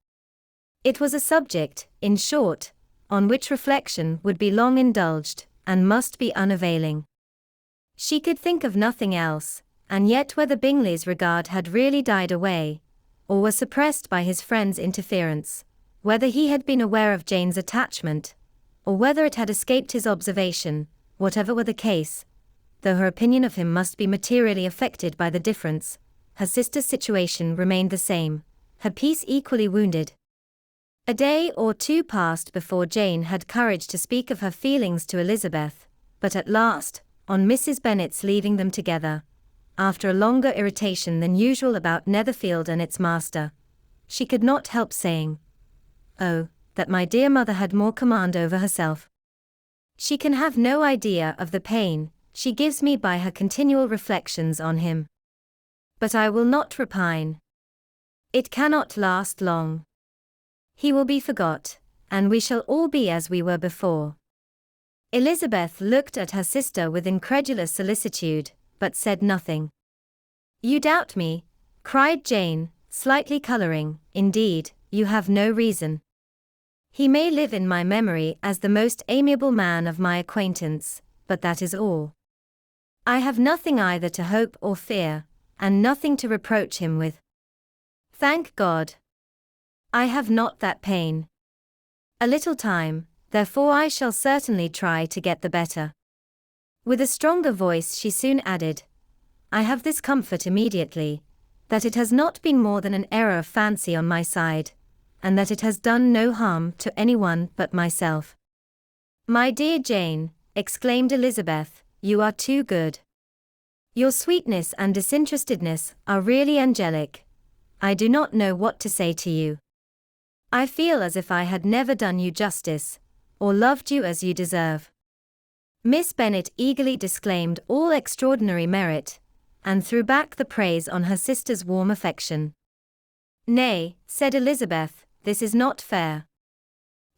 It was a subject, in short, on which reflection would be long indulged, and must be unavailing. She could think of nothing else, and yet whether Bingley's regard had really died away, or was suppressed by his friend's interference, whether he had been aware of Jane's attachment, or whether it had escaped his observation, whatever were the case, though her opinion of him must be materially affected by the difference, her sister's situation remained the same, her peace equally wounded. A day or two passed before Jane had courage to speak of her feelings to Elizabeth, but at last, on Mrs. Bennet's leaving them together, after a longer irritation than usual about Netherfield and its master, she could not help saying, "Oh, that my dear mother had more command over herself. She can have no idea of the pain she gives me by her continual reflections on him. But I will not repine. It cannot last long. He will be forgot, and we shall all be as we were before." Elizabeth looked at her sister with incredulous solicitude, but said nothing. "You doubt me," cried Jane, slightly colouring. "Indeed, you have no reason. He may live in my memory as the most amiable man of my acquaintance, but that is all. I have nothing either to hope or fear, and nothing to reproach him with. Thank God! I have not that pain. A little time, therefore I shall certainly try to get the better." With a stronger voice she soon added, "I have this comfort immediately, that it has not been more than an error of fancy on my side, and that it has done no harm to anyone but myself." My dear Jane, exclaimed Elizabeth, you are too good. Your sweetness and disinterestedness are really angelic. I do not know what to say to you. I feel as if I had never done you justice, or loved you as you deserve. Miss Bennet eagerly disclaimed all extraordinary merit, and threw back the praise on her sister's warm affection. Nay, said Elizabeth, this is not fair.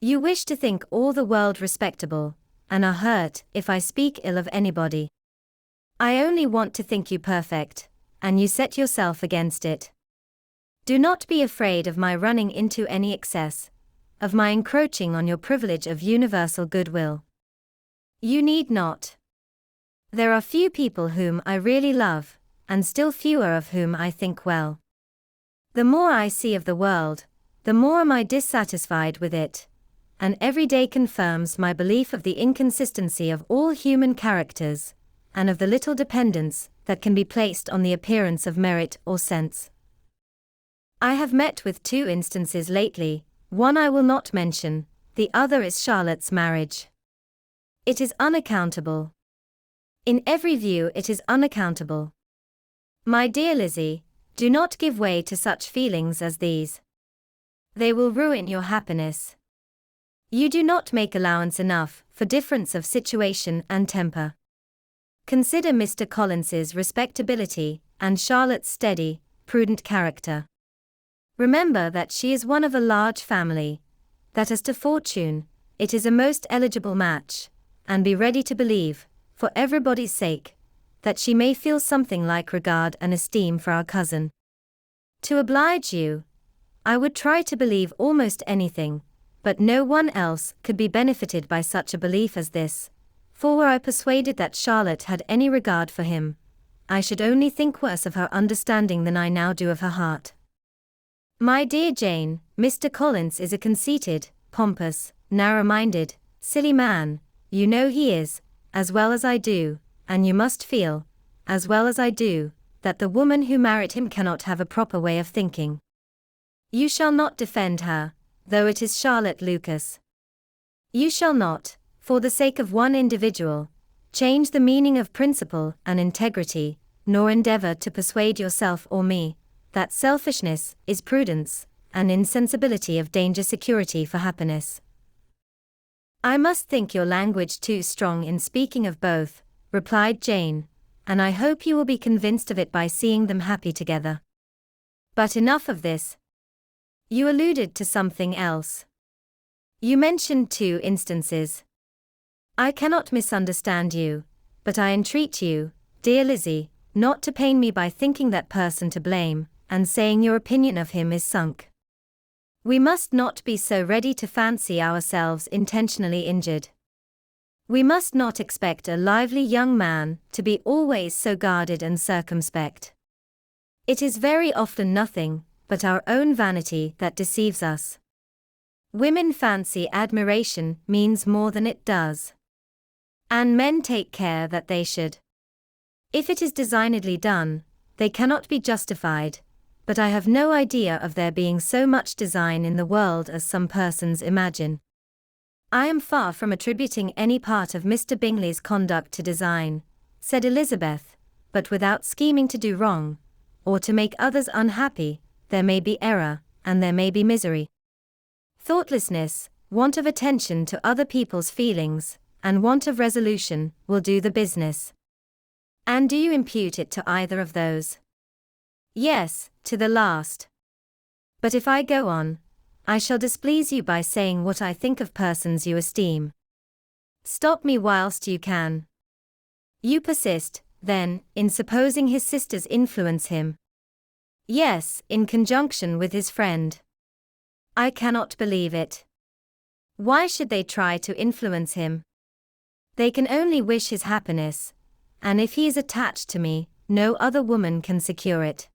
You wish to think all the world respectable, and are hurt if I speak ill of anybody. I only want to think you perfect, and you set yourself against it. Do not be afraid of my running into any excess, of my encroaching on your privilege of universal goodwill. You need not. There are few people whom I really love, and still fewer of whom I think well. The more I see of the world, the more am I dissatisfied with it, and every day confirms my belief of the inconsistency of all human characters, and of the little dependence that can be placed on the appearance of merit or sense. I have met with 2 instances lately, one I will not mention, the other is Charlotte's marriage. It is unaccountable. In every view it is unaccountable. My dear Lizzie, do not give way to such feelings as these. They will ruin your happiness. You do not make allowance enough for difference of situation and temper. Consider Mr. Collins's respectability, and Charlotte's steady, prudent character. Remember that she is one of a large family, that as to fortune, it is a most eligible match, and be ready to believe, for everybody's sake, that she may feel something like regard and esteem for our cousin. To oblige you, I would try to believe almost anything, but no one else could be benefited by such a belief as this, for were I persuaded that Charlotte had any regard for him, I should only think worse of her understanding than I now do of her heart. My dear Jane, Mr. Collins is a conceited, pompous, narrow-minded, silly man, you know he is, as well as I do, and you must feel, as well as I do, that the woman who married him cannot have a proper way of thinking. You shall not defend her, though it is Charlotte Lucas. You shall not, for the sake of one individual, change the meaning of principle and integrity, nor endeavor to persuade yourself or me, that selfishness is prudence, and insensibility of danger security for happiness. I must think your language too strong in speaking of both, replied Jane, and I hope you will be convinced of it by seeing them happy together. But enough of this. You alluded to something else. You mentioned 2 instances. I cannot misunderstand you, but I entreat you, dear Lizzie, not to pain me by thinking that person to blame, and saying your opinion of him is sunk. We must not be so ready to fancy ourselves intentionally injured. We must not expect a lively young man to be always so guarded and circumspect. It is very often nothing but our own vanity that deceives us. Women fancy admiration means more than it does. And men take care that they should. If it is designedly done, they cannot be justified, but I have no idea of there being so much design in the world as some persons imagine. I am far from attributing any part of Mr. Bingley's conduct to design, said Elizabeth, but without scheming to do wrong, or to make others unhappy, there may be error, and there may be misery. Thoughtlessness, want of attention to other people's feelings, and want of resolution, will do the business. And do you impute it to either of those? Yes, to the last. But if I go on, I shall displease you by saying what I think of persons you esteem. Stop me whilst you can. You persist, then, in supposing his sisters influence him. Yes, in conjunction with his friend. I cannot believe it. Why should they try to influence him? They can only wish his happiness, and if he is attached to me, no other woman can secure it.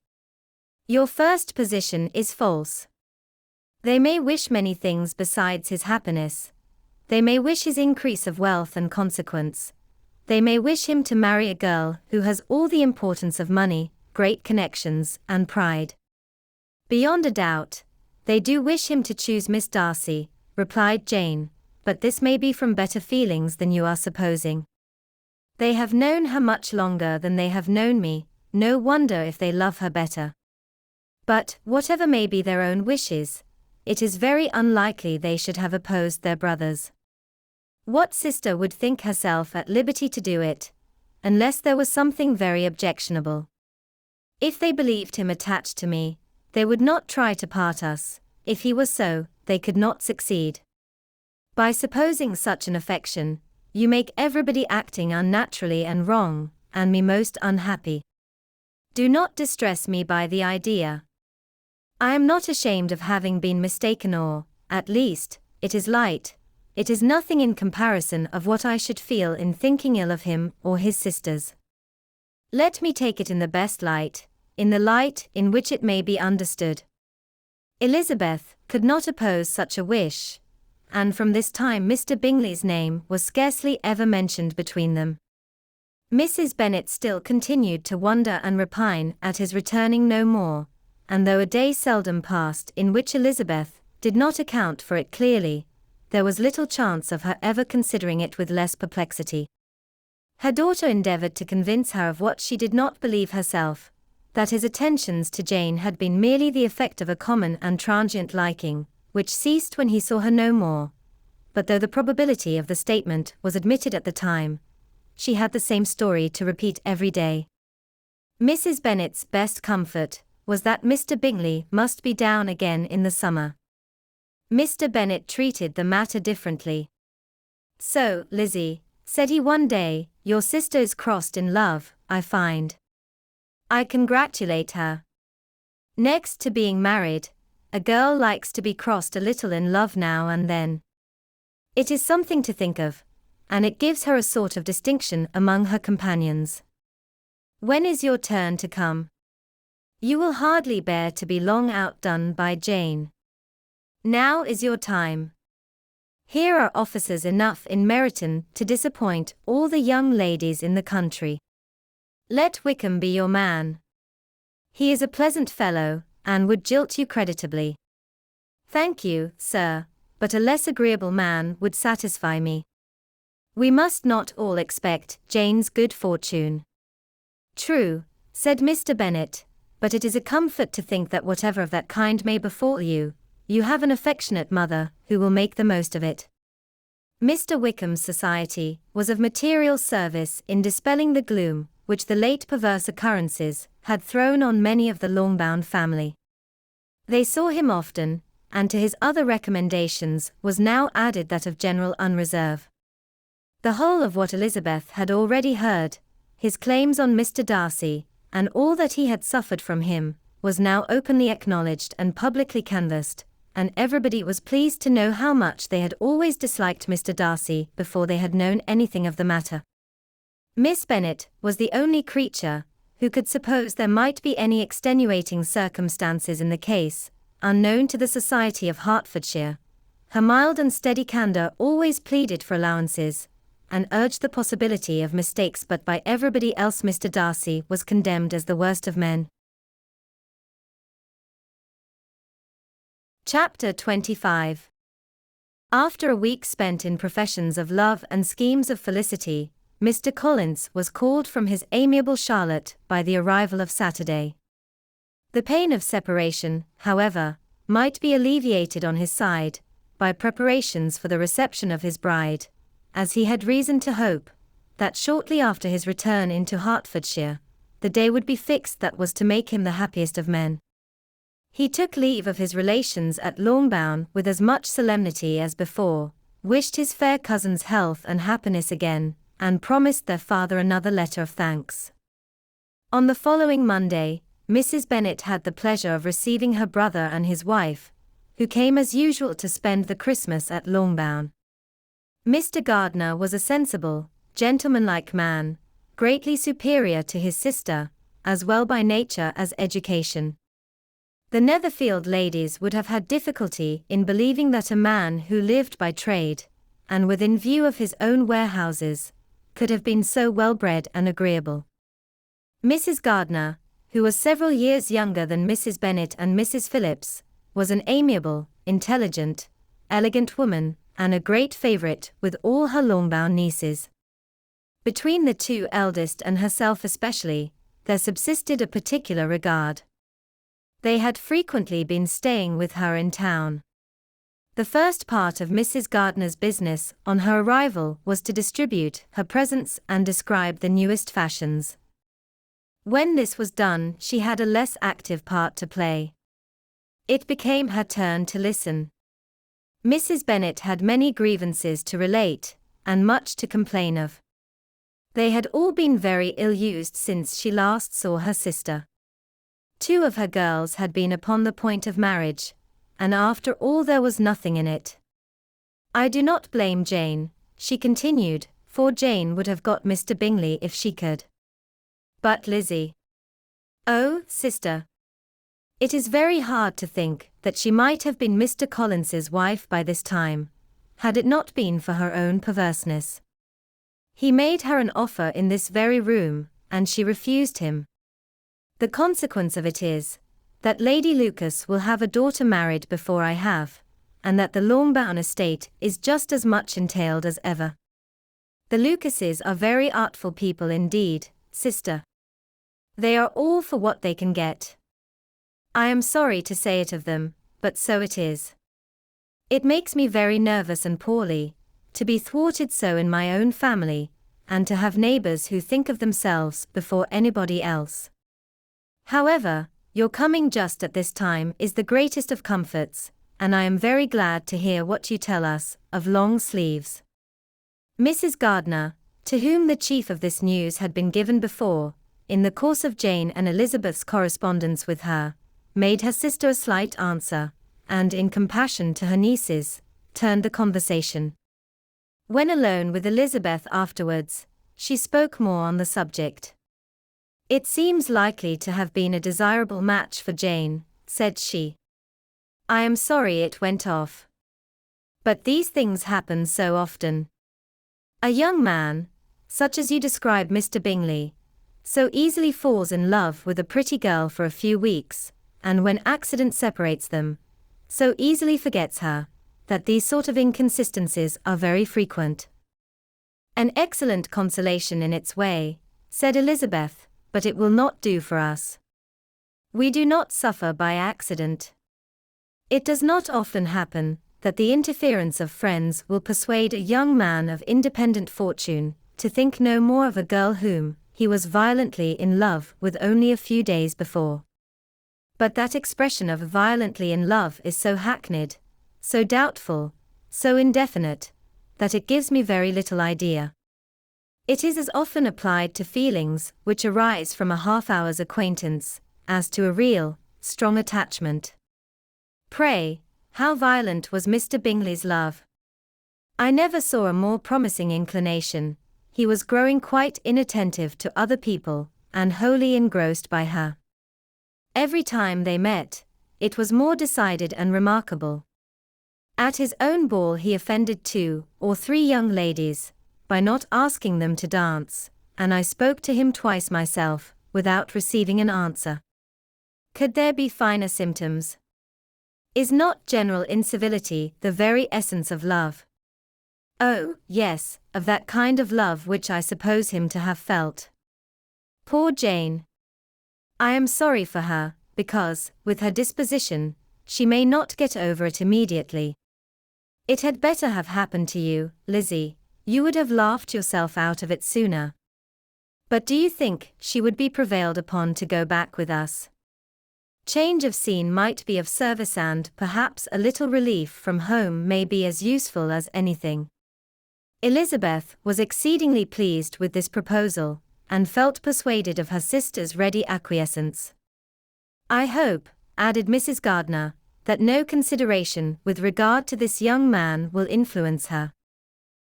Your first position is false. They may wish many things besides his happiness. They may wish his increase of wealth and consequence. They may wish him to marry a girl who has all the importance of money, great connections, and pride. Beyond a doubt, they do wish him to choose Miss Darcy, replied Jane, but this may be from better feelings than you are supposing. They have known her much longer than they have known me, no wonder if they love her better. But, whatever may be their own wishes, it is very unlikely they should have opposed their brothers. What sister would think herself at liberty to do it, unless there was something very objectionable? If they believed him attached to me, they would not try to part us. If he was so, they could not succeed. By supposing such an affection, you make everybody acting unnaturally and wrong, and me most unhappy. Do not distress me by the idea. I am not ashamed of having been mistaken, or, at least, it is light. It is nothing in comparison of what I should feel in thinking ill of him or his sisters. Let me take it in the best light, in the light in which it may be understood. Elizabeth could not oppose such a wish, and from this time Mr. Bingley's name was scarcely ever mentioned between them. Mrs. Bennet still continued to wonder and repine at his returning no more, and though a day seldom passed in which Elizabeth did not account for it clearly, there was little chance of her ever considering it with less perplexity. Her daughter endeavoured to convince her of what she did not believe herself, that his attentions to Jane had been merely the effect of a common and transient liking, which ceased when he saw her no more. But though the probability of the statement was admitted at the time, she had the same story to repeat every day. Mrs. Bennet's best comfort was that Mr. Bingley must be down again in the summer. Mr. Bennet treated the matter differently. "So, Lizzie," said he one day, "your sister is crossed in love, I find. I congratulate her. Next to being married, a girl likes to be crossed a little in love now and then. It is something to think of, and it gives her a sort of distinction among her companions. When is your turn to come? You will hardly bear to be long outdone by Jane. Now is your time. Here are officers enough in Meryton to disappoint all the young ladies in the country. Let Wickham be your man. He is a pleasant fellow, and would jilt you creditably. Thank you, sir, but a less agreeable man would satisfy me. We must not all expect Jane's good fortune." "True," said Mr. Bennet, "but it is a comfort to think that whatever of that kind may befall you, you have an affectionate mother who will make the most of it." Mr. Wickham's society was of material service in dispelling the gloom which the late perverse occurrences had thrown on many of the Longbourn family. They saw him often, and to his other recommendations was now added that of general unreserve. The whole of what Elizabeth had already heard, his claims on Mr. Darcy, and all that he had suffered from him, was now openly acknowledged and publicly canvassed, and everybody was pleased to know how much they had always disliked Mr. Darcy before they had known anything of the matter. Miss Bennet was the only creature who could suppose there might be any extenuating circumstances in the case, unknown to the society of Hertfordshire. Her mild and steady candour always pleaded for allowances, and urged the possibility of mistakes, but by everybody else Mr. Darcy was condemned as the worst of men. Chapter 25. After a week spent in professions of love and schemes of felicity, Mr. Collins was called from his amiable Charlotte by the arrival of Saturday. The pain of separation, however, might be alleviated on his side, by preparations for the reception of his bride, as he had reason to hope that shortly after his return into Hertfordshire, the day would be fixed that was to make him the happiest of men. He took leave of his relations at Longbourn with as much solemnity as before, wished his fair cousin's health and happiness again, and promised their father another letter of thanks. On the following Monday, Mrs. Bennet had the pleasure of receiving her brother and his wife, who came as usual to spend the Christmas at Longbourn. Mr. Gardiner was a sensible, gentlemanlike man, greatly superior to his sister, as well by nature as education. The Netherfield ladies would have had difficulty in believing that a man who lived by trade, and within view of his own warehouses, could have been so well-bred and agreeable. Mrs. Gardiner, who was several years younger than Mrs. Bennet and Mrs. Phillips, was an amiable, intelligent, elegant woman, and a great favourite with all her long-bound nieces. Between the two eldest and herself especially, there subsisted a particular regard. They had frequently been staying with her in town. The first part of Mrs. Gardiner's business on her arrival was to distribute her presents and describe the newest fashions. When this was done, she had a less active part to play. It became her turn to listen. Mrs. Bennet had many grievances to relate, and much to complain of. They had all been very ill-used since she last saw her sister. 2 of her girls had been upon the point of marriage, and after all there was nothing in it. "I do not blame Jane," she continued, "for Jane would have got Mr. Bingley if she could. But Lizzie. Oh, sister. It is very hard to think that she might have been Mr. Collins's wife by this time, had it not been for her own perverseness. He made her an offer in this very room, and she refused him. The consequence of it is, that Lady Lucas will have a daughter married before I have, and that the Longbourn estate is just as much entailed as ever. The Lucases are very artful people indeed, sister. They are all for what they can get. I am sorry to say it of them, but so it is. It makes me very nervous and poorly, to be thwarted so in my own family, and to have neighbours who think of themselves before anybody else. However, your coming just at this time is the greatest of comforts, and I am very glad to hear what you tell us of long sleeves." Mrs. Gardiner, to whom the chief of this news had been given before, in the course of Jane and Elizabeth's correspondence with her, made her sister a slight answer, and in compassion to her nieces, turned the conversation. When alone with Elizabeth afterwards, she spoke more on the subject. "It seems likely to have been a desirable match for Jane," said she. "I am sorry it went off. But these things happen so often. A young man, such as you describe Mr. Bingley, so easily falls in love with a pretty girl for a few weeks, and when accident separates them, so easily forgets her, that these sort of inconsistencies are very frequent." "An excellent consolation in its way," said Elizabeth, "but it will not do for us. We do not suffer by accident. It does not often happen that the interference of friends will persuade a young man of independent fortune to think no more of a girl whom he was violently in love with only a few days before. But that expression of violently in love is so hackneyed, so doubtful, so indefinite, that it gives me very little idea. It is as often applied to feelings which arise from a half-hour's acquaintance, as to a real, strong attachment. Pray, how violent was Mr. Bingley's love? I never saw a more promising inclination. He was growing quite inattentive to other people, and wholly engrossed by her. Every time they met, it was more decided and remarkable. At his own ball he offended 2 or 3 young ladies, by not asking them to dance, and I spoke to him twice myself, without receiving an answer. Could there be finer symptoms? Is not general incivility the very essence of love? Oh, yes, of that kind of love which I suppose him to have felt. Poor Jane! I am sorry for her, because, with her disposition, she may not get over it immediately. It had better have happened to you, Lizzie. You would have laughed yourself out of it sooner. But do you think she would be prevailed upon to go back with us? Change of scene might be of service, and perhaps a little relief from home may be as useful as anything." Elizabeth was exceedingly pleased with this proposal, and felt persuaded of her sister's ready acquiescence. "I hope," added Mrs. Gardiner, "that no consideration with regard to this young man will influence her.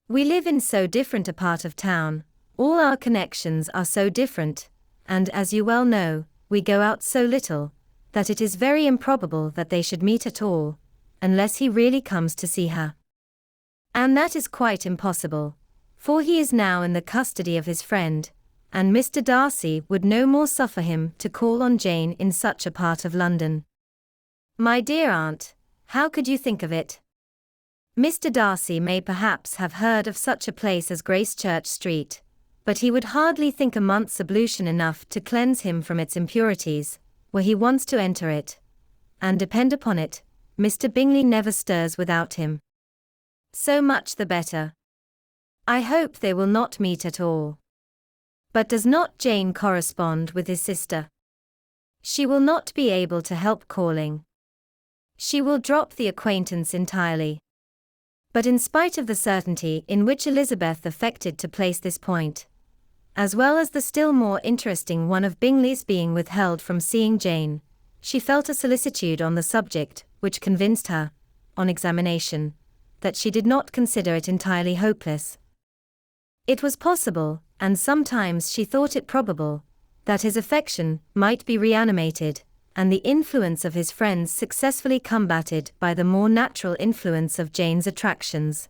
We live in so different a part of town, all our connections are so different, and as you well know, we go out so little, that it is very improbable that they should meet at all, unless he really comes to see her. And that is quite impossible, for he is now in the custody of his friend, and Mr. Darcy would no more suffer him to call on Jane in such a part of London." "My dear aunt, how could you think of it? Mr. Darcy may perhaps have heard of such a place as Gracechurch Street, but he would hardly think a month's ablution enough to cleanse him from its impurities, were he once to enter it. And depend upon it, Mr. Bingley never stirs without him. So much the better. I hope they will not meet at all. But does not Jane correspond with his sister? She will not be able to help calling. She will drop the acquaintance entirely. But in spite of the certainty in which Elizabeth affected to place this point, as well as the still more interesting one of Bingley's being withheld from seeing Jane, she felt a solicitude on the subject which convinced her, on examination, that she did not consider it entirely hopeless. It was possible, and sometimes she thought it probable, that his affection might be reanimated, and the influence of his friends successfully combated by the more natural influence of Jane's attractions.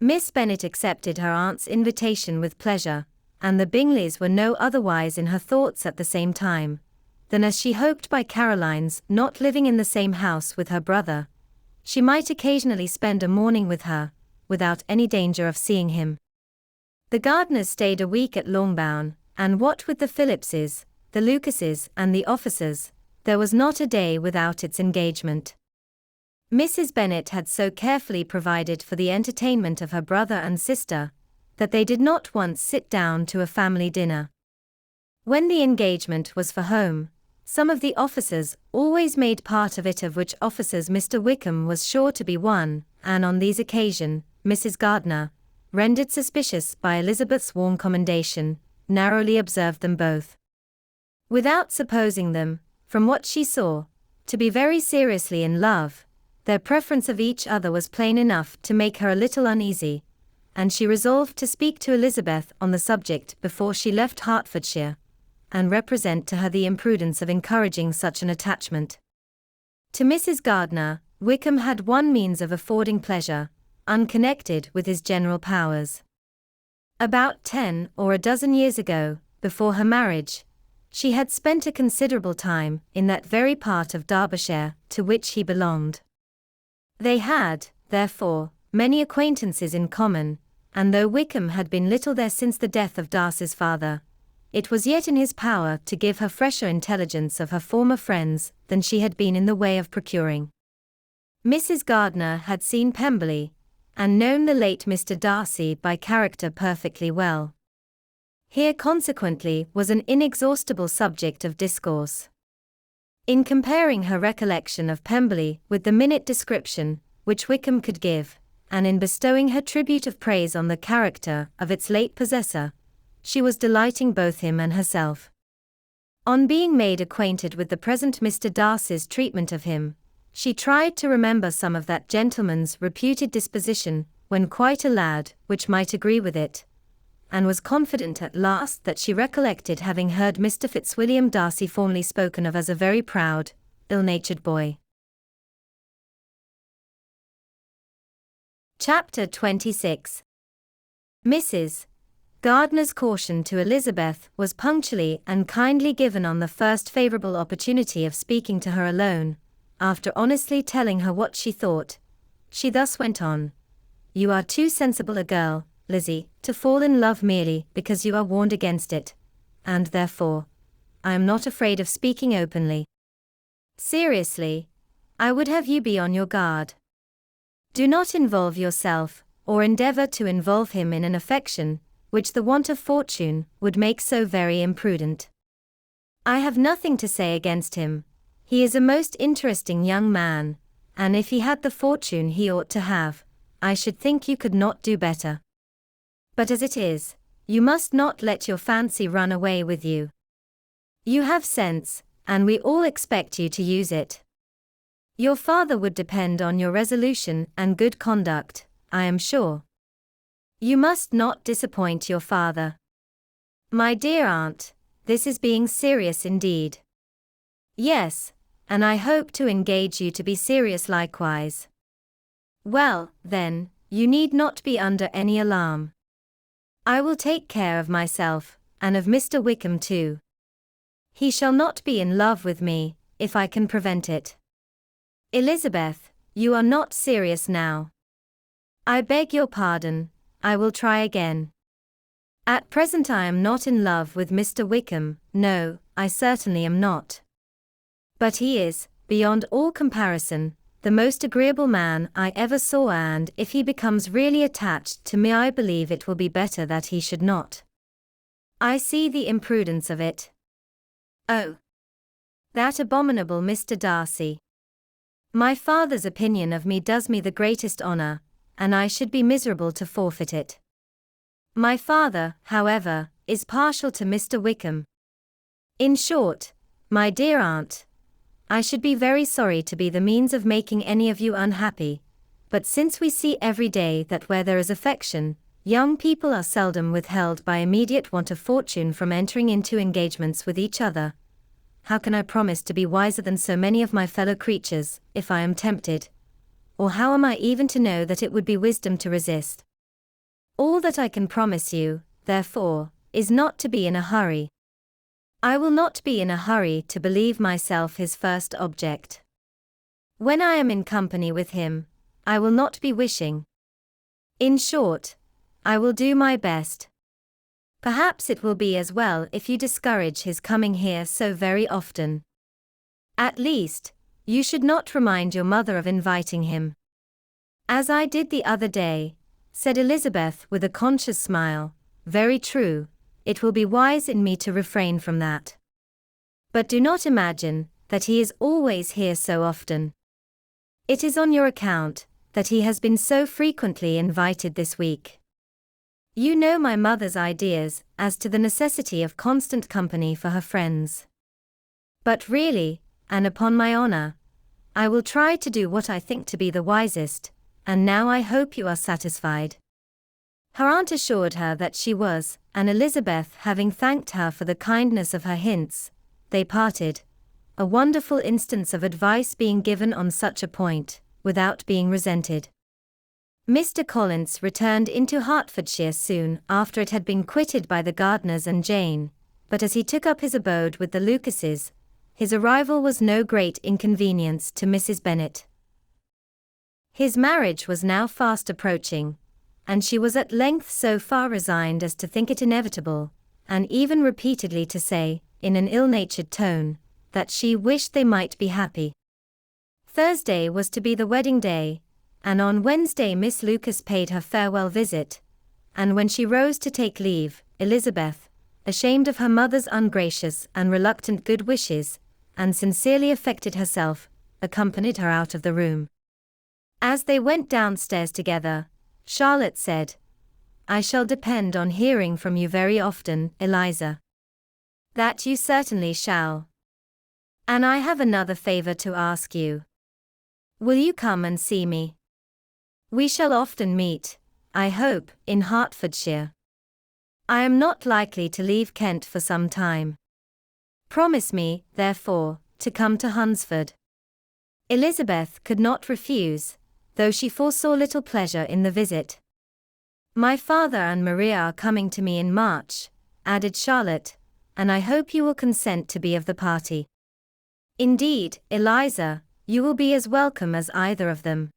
Miss Bennet accepted her aunt's invitation with pleasure, and the Bingleys were no otherwise in her thoughts at the same time, than as she hoped by Caroline's not living in the same house with her brother, she might occasionally spend a morning with her, without any danger of seeing him. The Gardiners stayed a week at Longbourn, and what with the Phillipses, the Lucases and the officers, there was not a day without its engagement. Mrs. Bennet had so carefully provided for the entertainment of her brother and sister, that they did not once sit down to a family dinner. When the engagement was for home, some of the officers always made part of it, of which officers Mr. Wickham was sure to be one, and on these occasions, Mrs. Gardiner, rendered suspicious by Elizabeth's warm commendation, narrowly observed them both. Without supposing them, from what she saw, to be very seriously in love, their preference of each other was plain enough to make her a little uneasy, and she resolved to speak to Elizabeth on the subject before she left Hertfordshire, and represent to her the imprudence of encouraging such an attachment. To Mrs. Gardiner, Wickham had one means of affording pleasure, unconnected with his general powers. About 10 or a dozen years ago, before her marriage, she had spent a considerable time in that very part of Derbyshire to which he belonged. They had, therefore, many acquaintances in common, and though Wickham had been little there since the death of Darcy's father, it was yet in his power to give her fresher intelligence of her former friends than she had been in the way of procuring. Mrs. Gardiner had seen Pemberley, and known the late Mr. Darcy by character perfectly well. Here consequently was an inexhaustible subject of discourse. In comparing her recollection of Pemberley with the minute description which Wickham could give, and in bestowing her tribute of praise on the character of its late possessor, she was delighting both him and herself. On being made acquainted with the present Mr. Darcy's treatment of him, she tried to remember some of that gentleman's reputed disposition, when quite a lad, which might agree with it, and was confident at last that she recollected having heard Mr. Fitzwilliam Darcy fondly spoken of as a very proud, ill-natured boy. Chapter 26. Mrs. Gardiner's caution to Elizabeth was punctually and kindly given on the first favourable opportunity of speaking to her alone. After honestly telling her what she thought, she thus went on: "You are too sensible a girl, Lizzie, to fall in love merely because you are warned against it, and therefore, I am not afraid of speaking openly. Seriously, I would have you be on your guard. Do not involve yourself, or endeavour to involve him in an affection, which the want of fortune would make so very imprudent. I have nothing to say against him. He is a most interesting young man, and if he had the fortune he ought to have, I should think you could not do better. But as it is, you must not let your fancy run away with you. You have sense, and we all expect you to use it. Your father would depend on your resolution and good conduct, I am sure. You must not disappoint your father. My dear aunt, this is being serious indeed." "Yes, and I hope to engage you to be serious likewise." "Well, then, you need not be under any alarm. I will take care of myself, and of Mr. Wickham too. He shall not be in love with me, if I can prevent it." "Elizabeth, you are not serious now." I beg your pardon, I will try again. At present I am not in love with Mr. Wickham, no, I certainly am not. But he is, beyond all comparison, the most agreeable man I ever saw, and if he becomes really attached to me I believe it will be better that he should not. I see the imprudence of it. Oh! That abominable Mr. Darcy. My father's opinion of me does me the greatest honor, and I should be miserable to forfeit it. My father, however, is partial to Mr. Wickham. In short, my dear aunt, I should be very sorry to be the means of making any of you unhappy, but since we see every day that where there is affection, young people are seldom withheld by immediate want of fortune from entering into engagements with each other, how can I promise to be wiser than so many of my fellow creatures, if I am tempted? Or how am I even to know that it would be wisdom to resist? All that I can promise you, therefore, is not to be in a hurry. I will not be in a hurry to believe myself his first object. When I am in company with him, I will not be wishing. In short, I will do my best. Perhaps it will be as well if you discourage his coming here so very often. At least, you should not remind your mother of inviting him. As I did the other day, said Elizabeth with a conscious smile. Very true, it will be wise in me to refrain from that. But do not imagine that he is always here so often. It is on your account that he has been so frequently invited this week. You know my mother's ideas as to the necessity of constant company for her friends. But really, and upon my honor, I will try to do what I think to be the wisest, and now I hope you are satisfied. Her aunt assured her that she was, and Elizabeth having thanked her for the kindness of her hints, they parted, a wonderful instance of advice being given on such a point, without being resented. Mr. Collins returned into Hertfordshire soon after it had been quitted by the Gardiners and Jane, but as he took up his abode with the Lucases, his arrival was no great inconvenience to Mrs. Bennet. His marriage was now fast approaching, and she was at length so far resigned as to think it inevitable, and even repeatedly to say, in an ill-natured tone, that she wished they might be happy. Thursday was to be the wedding day, and on Wednesday Miss Lucas paid her farewell visit, and when she rose to take leave, Elizabeth, ashamed of her mother's ungracious and reluctant good wishes, and sincerely affected herself, accompanied her out of the room. As they went downstairs together, Charlotte said, "I shall depend on hearing from you very often, Eliza." "That you certainly shall. And I have another favor to ask you. Will you come and see me? We shall often meet, I hope, in Hertfordshire. I am not likely to leave Kent for some time. Promise me, therefore, to come to Hunsford." Elizabeth could not refuse, though she foresaw little pleasure in the visit. "My father and Maria are coming to me in March," added Charlotte, "and I hope you will consent to be of the party." "Indeed, Eliza, you will be as welcome as either of them."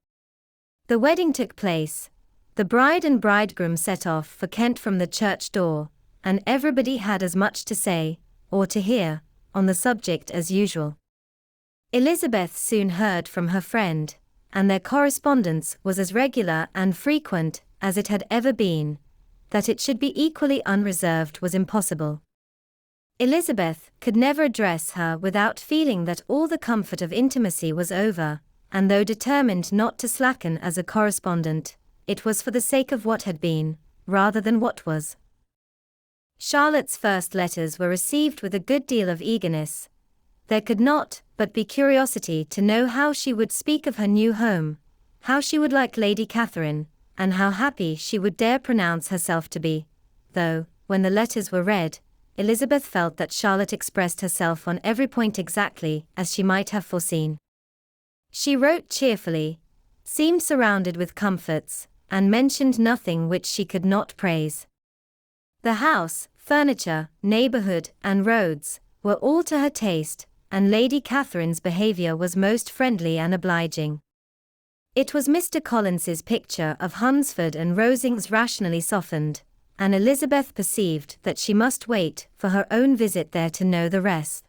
The wedding took place. The bride and bridegroom set off for Kent from the church door, and everybody had as much to say, or to hear, on the subject as usual. Elizabeth soon heard from her friend, and their correspondence was as regular and frequent as it had ever been. That it should be equally unreserved was impossible. Elizabeth could never address her without feeling that all the comfort of intimacy was over, and though determined not to slacken as a correspondent, it was for the sake of what had been, rather than what was. Charlotte's first letters were received with a good deal of eagerness. There could not but be curiosity to know how she would speak of her new home, how she would like Lady Catherine, and how happy she would dare pronounce herself to be, though, when the letters were read, Elizabeth felt that Charlotte expressed herself on every point exactly as she might have foreseen. She wrote cheerfully, seemed surrounded with comforts, and mentioned nothing which she could not praise. The house, furniture, neighborhood, and roads were all to her taste, and Lady Catherine's behavior was most friendly and obliging. It was Mr. Collins's picture of Hunsford and Rosings rationally softened, and Elizabeth perceived that she must wait for her own visit there to know the rest.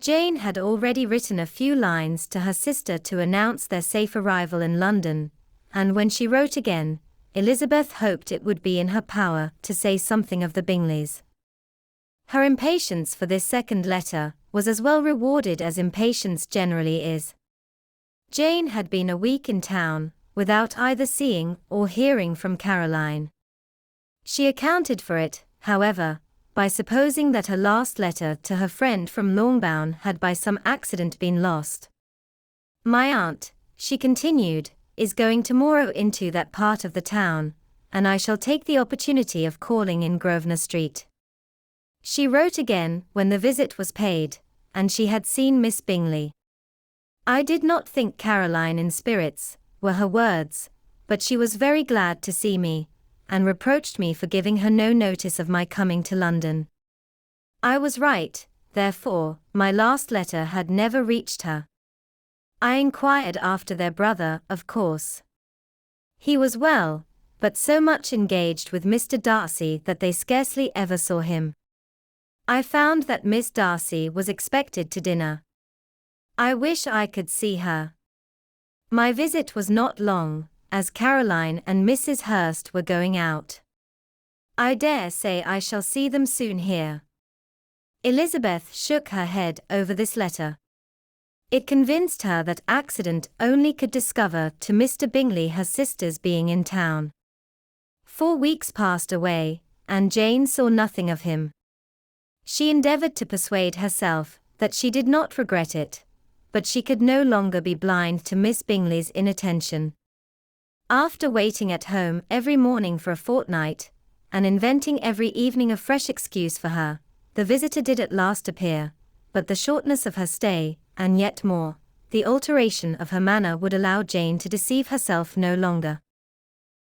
Jane had already written a few lines to her sister to announce their safe arrival in London, and when she wrote again, Elizabeth hoped it would be in her power to say something of the Bingleys. Her impatience for this second letter was as well rewarded as impatience generally is. Jane had been a week in town, without either seeing or hearing from Caroline. She accounted for it, however, by supposing that her last letter to her friend from Longbourn had by some accident been lost. "My aunt," she continued, "is going tomorrow into that part of the town, and I shall take the opportunity of calling in Grosvenor Street." She wrote again when the visit was paid, and she had seen Miss Bingley. "I did not think Caroline in spirits," were her words, "but she was very glad to see me, and reproached me for giving her no notice of my coming to London. I was right, therefore, my last letter had never reached her. I inquired after their brother, of course. He was well, but so much engaged with Mr. Darcy that they scarcely ever saw him. I found that Miss Darcy was expected to dinner. I wish I could see her. My visit was not long, as Caroline and Mrs. Hurst were going out. I dare say I shall see them soon here." Elizabeth shook her head over this letter. It convinced her that accident only could discover to Mr. Bingley her sister's being in town. 4 weeks passed away, and Jane saw nothing of him. She endeavored to persuade herself that she did not regret it, but she could no longer be blind to Miss Bingley's inattention. After waiting at home every morning for a fortnight, and inventing every evening a fresh excuse for her, the visitor did at last appear, but the shortness of her stay, and yet more, the alteration of her manner would allow Jane to deceive herself no longer.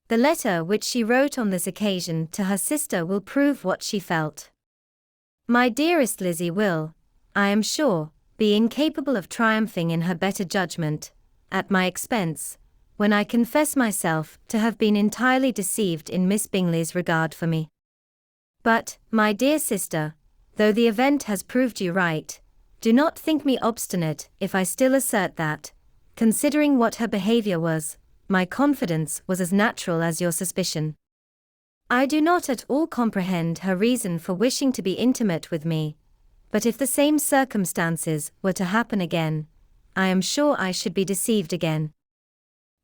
The letter which she wrote on this occasion to her sister will prove what she felt. "My dearest Lizzie will, I am sure, be incapable of triumphing in her better judgment, at my expense, when I confess myself to have been entirely deceived in Miss Bingley's regard for me. But, my dear sister, though the event has proved you right, do not think me obstinate if I still assert that, considering what her behavior was, my confidence was as natural as your suspicion. I do not at all comprehend her reason for wishing to be intimate with me, but if the same circumstances were to happen again, I am sure I should be deceived again.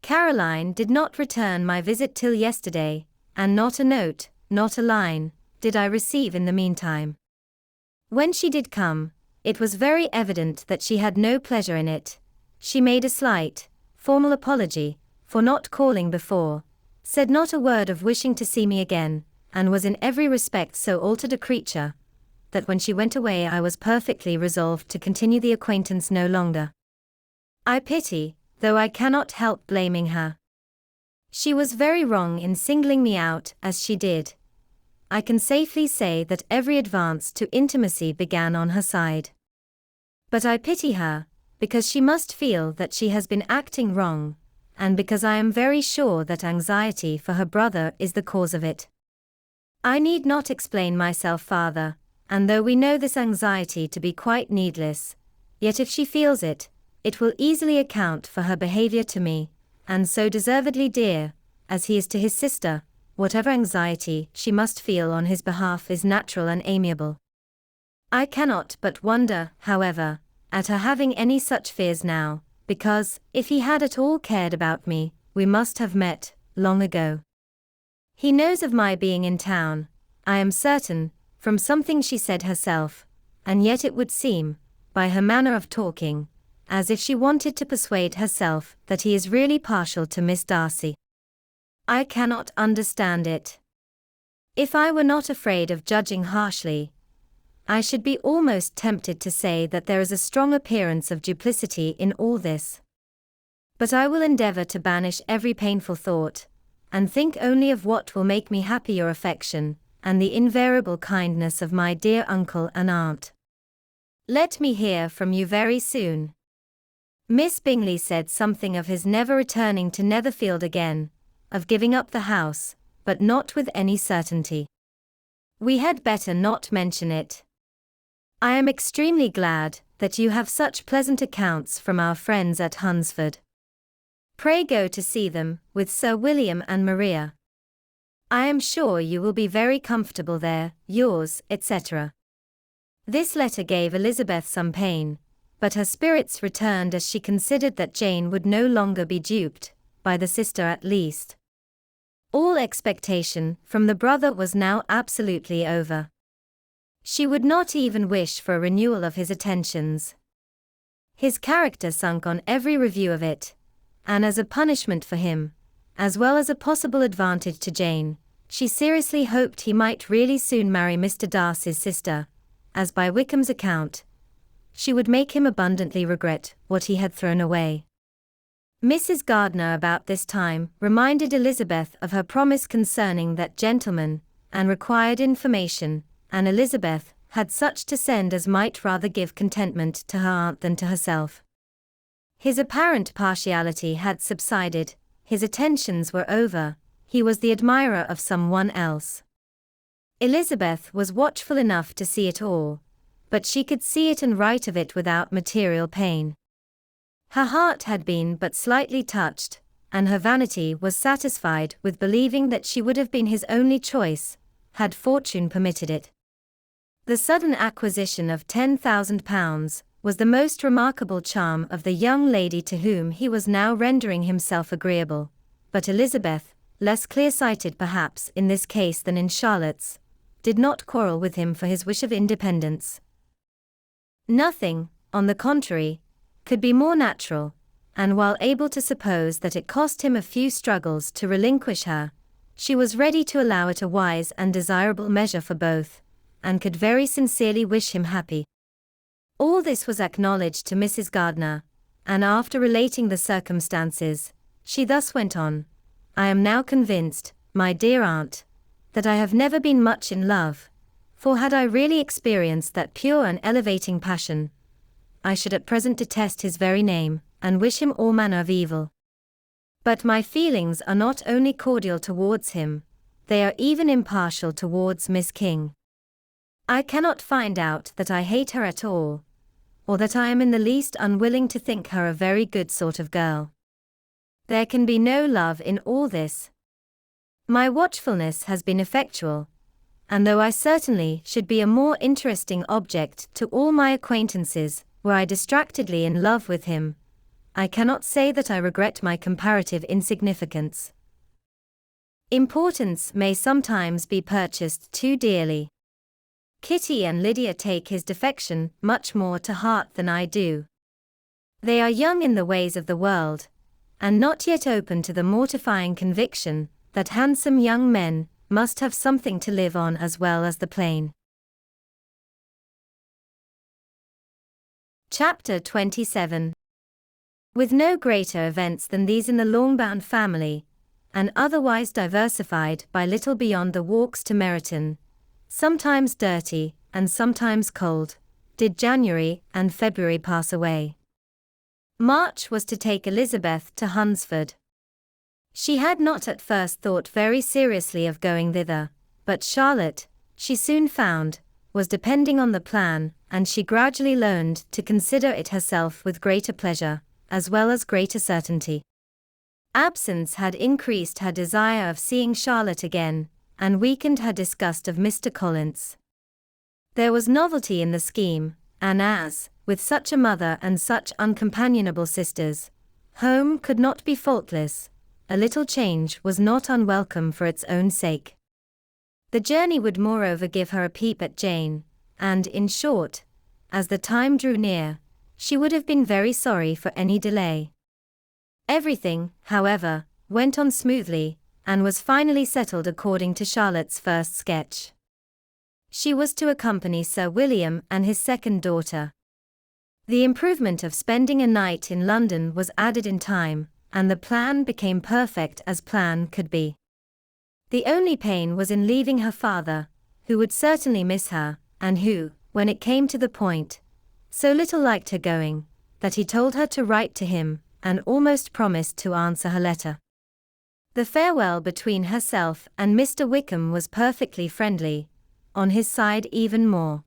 Caroline did not return my visit till yesterday, and not a note, not a line, did I receive in the meantime. When she did come, it was very evident that she had no pleasure in it. She made a slight, formal apology for not calling before, said not a word of wishing to see me again, and was in every respect so altered a creature, that when she went away I was perfectly resolved to continue the acquaintance no longer. I pity, though I cannot help blaming her. She was very wrong in singling me out as she did. I can safely say that every advance to intimacy began on her side. But I pity her, because she must feel that she has been acting wrong, and because I am very sure that anxiety for her brother is the cause of it. I need not explain myself farther, and though we know this anxiety to be quite needless, yet if she feels it, it will easily account for her behavior to me, and so deservedly dear, as he is to his sister. Whatever anxiety she must feel on his behalf is natural and amiable. I cannot but wonder, however, at her having any such fears now, because, if he had at all cared about me, we must have met, long ago. He knows of my being in town, I am certain, from something she said herself, and yet it would seem, by her manner of talking, as if she wanted to persuade herself that he is really partial to Miss Darcy. I cannot understand it. If I were not afraid of judging harshly, I should be almost tempted to say that there is a strong appearance of duplicity in all this. But I will endeavor to banish every painful thought, and think only of what will make me happy: your affection, and the invariable kindness of my dear uncle and aunt. Let me hear from you very soon. Miss Bingley said something of his never returning to Netherfield again, of giving up the house, but not with any certainty. We had better not mention it. I am extremely glad that you have such pleasant accounts from our friends at Hunsford. Pray go to see them, with Sir William and Maria. I am sure you will be very comfortable there, yours, etc. This letter gave Elizabeth some pain, but her spirits returned as she considered that Jane would no longer be duped, by the sister at least. All expectation from the brother was now absolutely over. She would not even wish for a renewal of his attentions. His character sunk on every review of it, and as a punishment for him, as well as a possible advantage to Jane, she seriously hoped he might really soon marry Mr. Darcy's sister, as by Wickham's account, she would make him abundantly regret what he had thrown away. Mrs. Gardiner about this time reminded Elizabeth of her promise concerning that gentleman, and required information, and Elizabeth had such to send as might rather give contentment to her aunt than to herself. His apparent partiality had subsided, his attentions were over, he was the admirer of someone else. Elizabeth was watchful enough to see it all, but she could see it and write of it without material pain. Her heart had been but slightly touched, and her vanity was satisfied with believing that she would have been his only choice, had fortune permitted it. The sudden acquisition of £10,000 was the most remarkable charm of the young lady to whom he was now rendering himself agreeable, but Elizabeth, less clear-sighted perhaps in this case than in Charlotte's, did not quarrel with him for his wish of independence. Nothing, on the contrary, could be more natural, and while able to suppose that it cost him a few struggles to relinquish her, she was ready to allow it a wise and desirable measure for both, and could very sincerely wish him happy. All this was acknowledged to Mrs. Gardiner, and after relating the circumstances, she thus went on: I am now convinced, my dear aunt, that I have never been much in love, for had I really experienced that pure and elevating passion, I should at present detest his very name, and wish him all manner of evil. But my feelings are not only cordial towards him, they are even impartial towards Miss King. I cannot find out that I hate her at all, or that I am in the least unwilling to think her a very good sort of girl. There can be no love in all this. My watchfulness has been effectual, and though I certainly should be a more interesting object to all my acquaintances were I distractedly in love with him, I cannot say that I regret my comparative insignificance. Importance may sometimes be purchased too dearly. Kitty and Lydia take his defection much more to heart than I do. They are young in the ways of the world, and not yet open to the mortifying conviction that handsome young men must have something to live on as well as the plain. Chapter 27. With no greater events than these in the Longbourn family, and otherwise diversified by little beyond the walks to Meryton, sometimes dirty, and sometimes cold, did January and February pass away. March was to take Elizabeth to Hunsford. She had not at first thought very seriously of going thither, but Charlotte, she soon found, was depending on the plan, and she gradually learned to consider it herself with greater pleasure, as well as greater certainty. Absence had increased her desire of seeing Charlotte again, and weakened her disgust of Mr. Collins. There was novelty in the scheme, and as, with such a mother and such uncompanionable sisters, home could not be faultless, a little change was not unwelcome for its own sake. The journey would moreover give her a peep at Jane, and, in short, as the time drew near, she would have been very sorry for any delay. Everything, however, went on smoothly, and was finally settled according to Charlotte's first sketch. She was to accompany Sir William and his second daughter. The improvement of spending a night in London was added in time, and the plan became perfect as plan could be. The only pain was in leaving her father, who would certainly miss her, and who, when it came to the point, so little liked her going, that he told her to write to him, and almost promised to answer her letter. The farewell between herself and Mr. Wickham was perfectly friendly, on his side even more.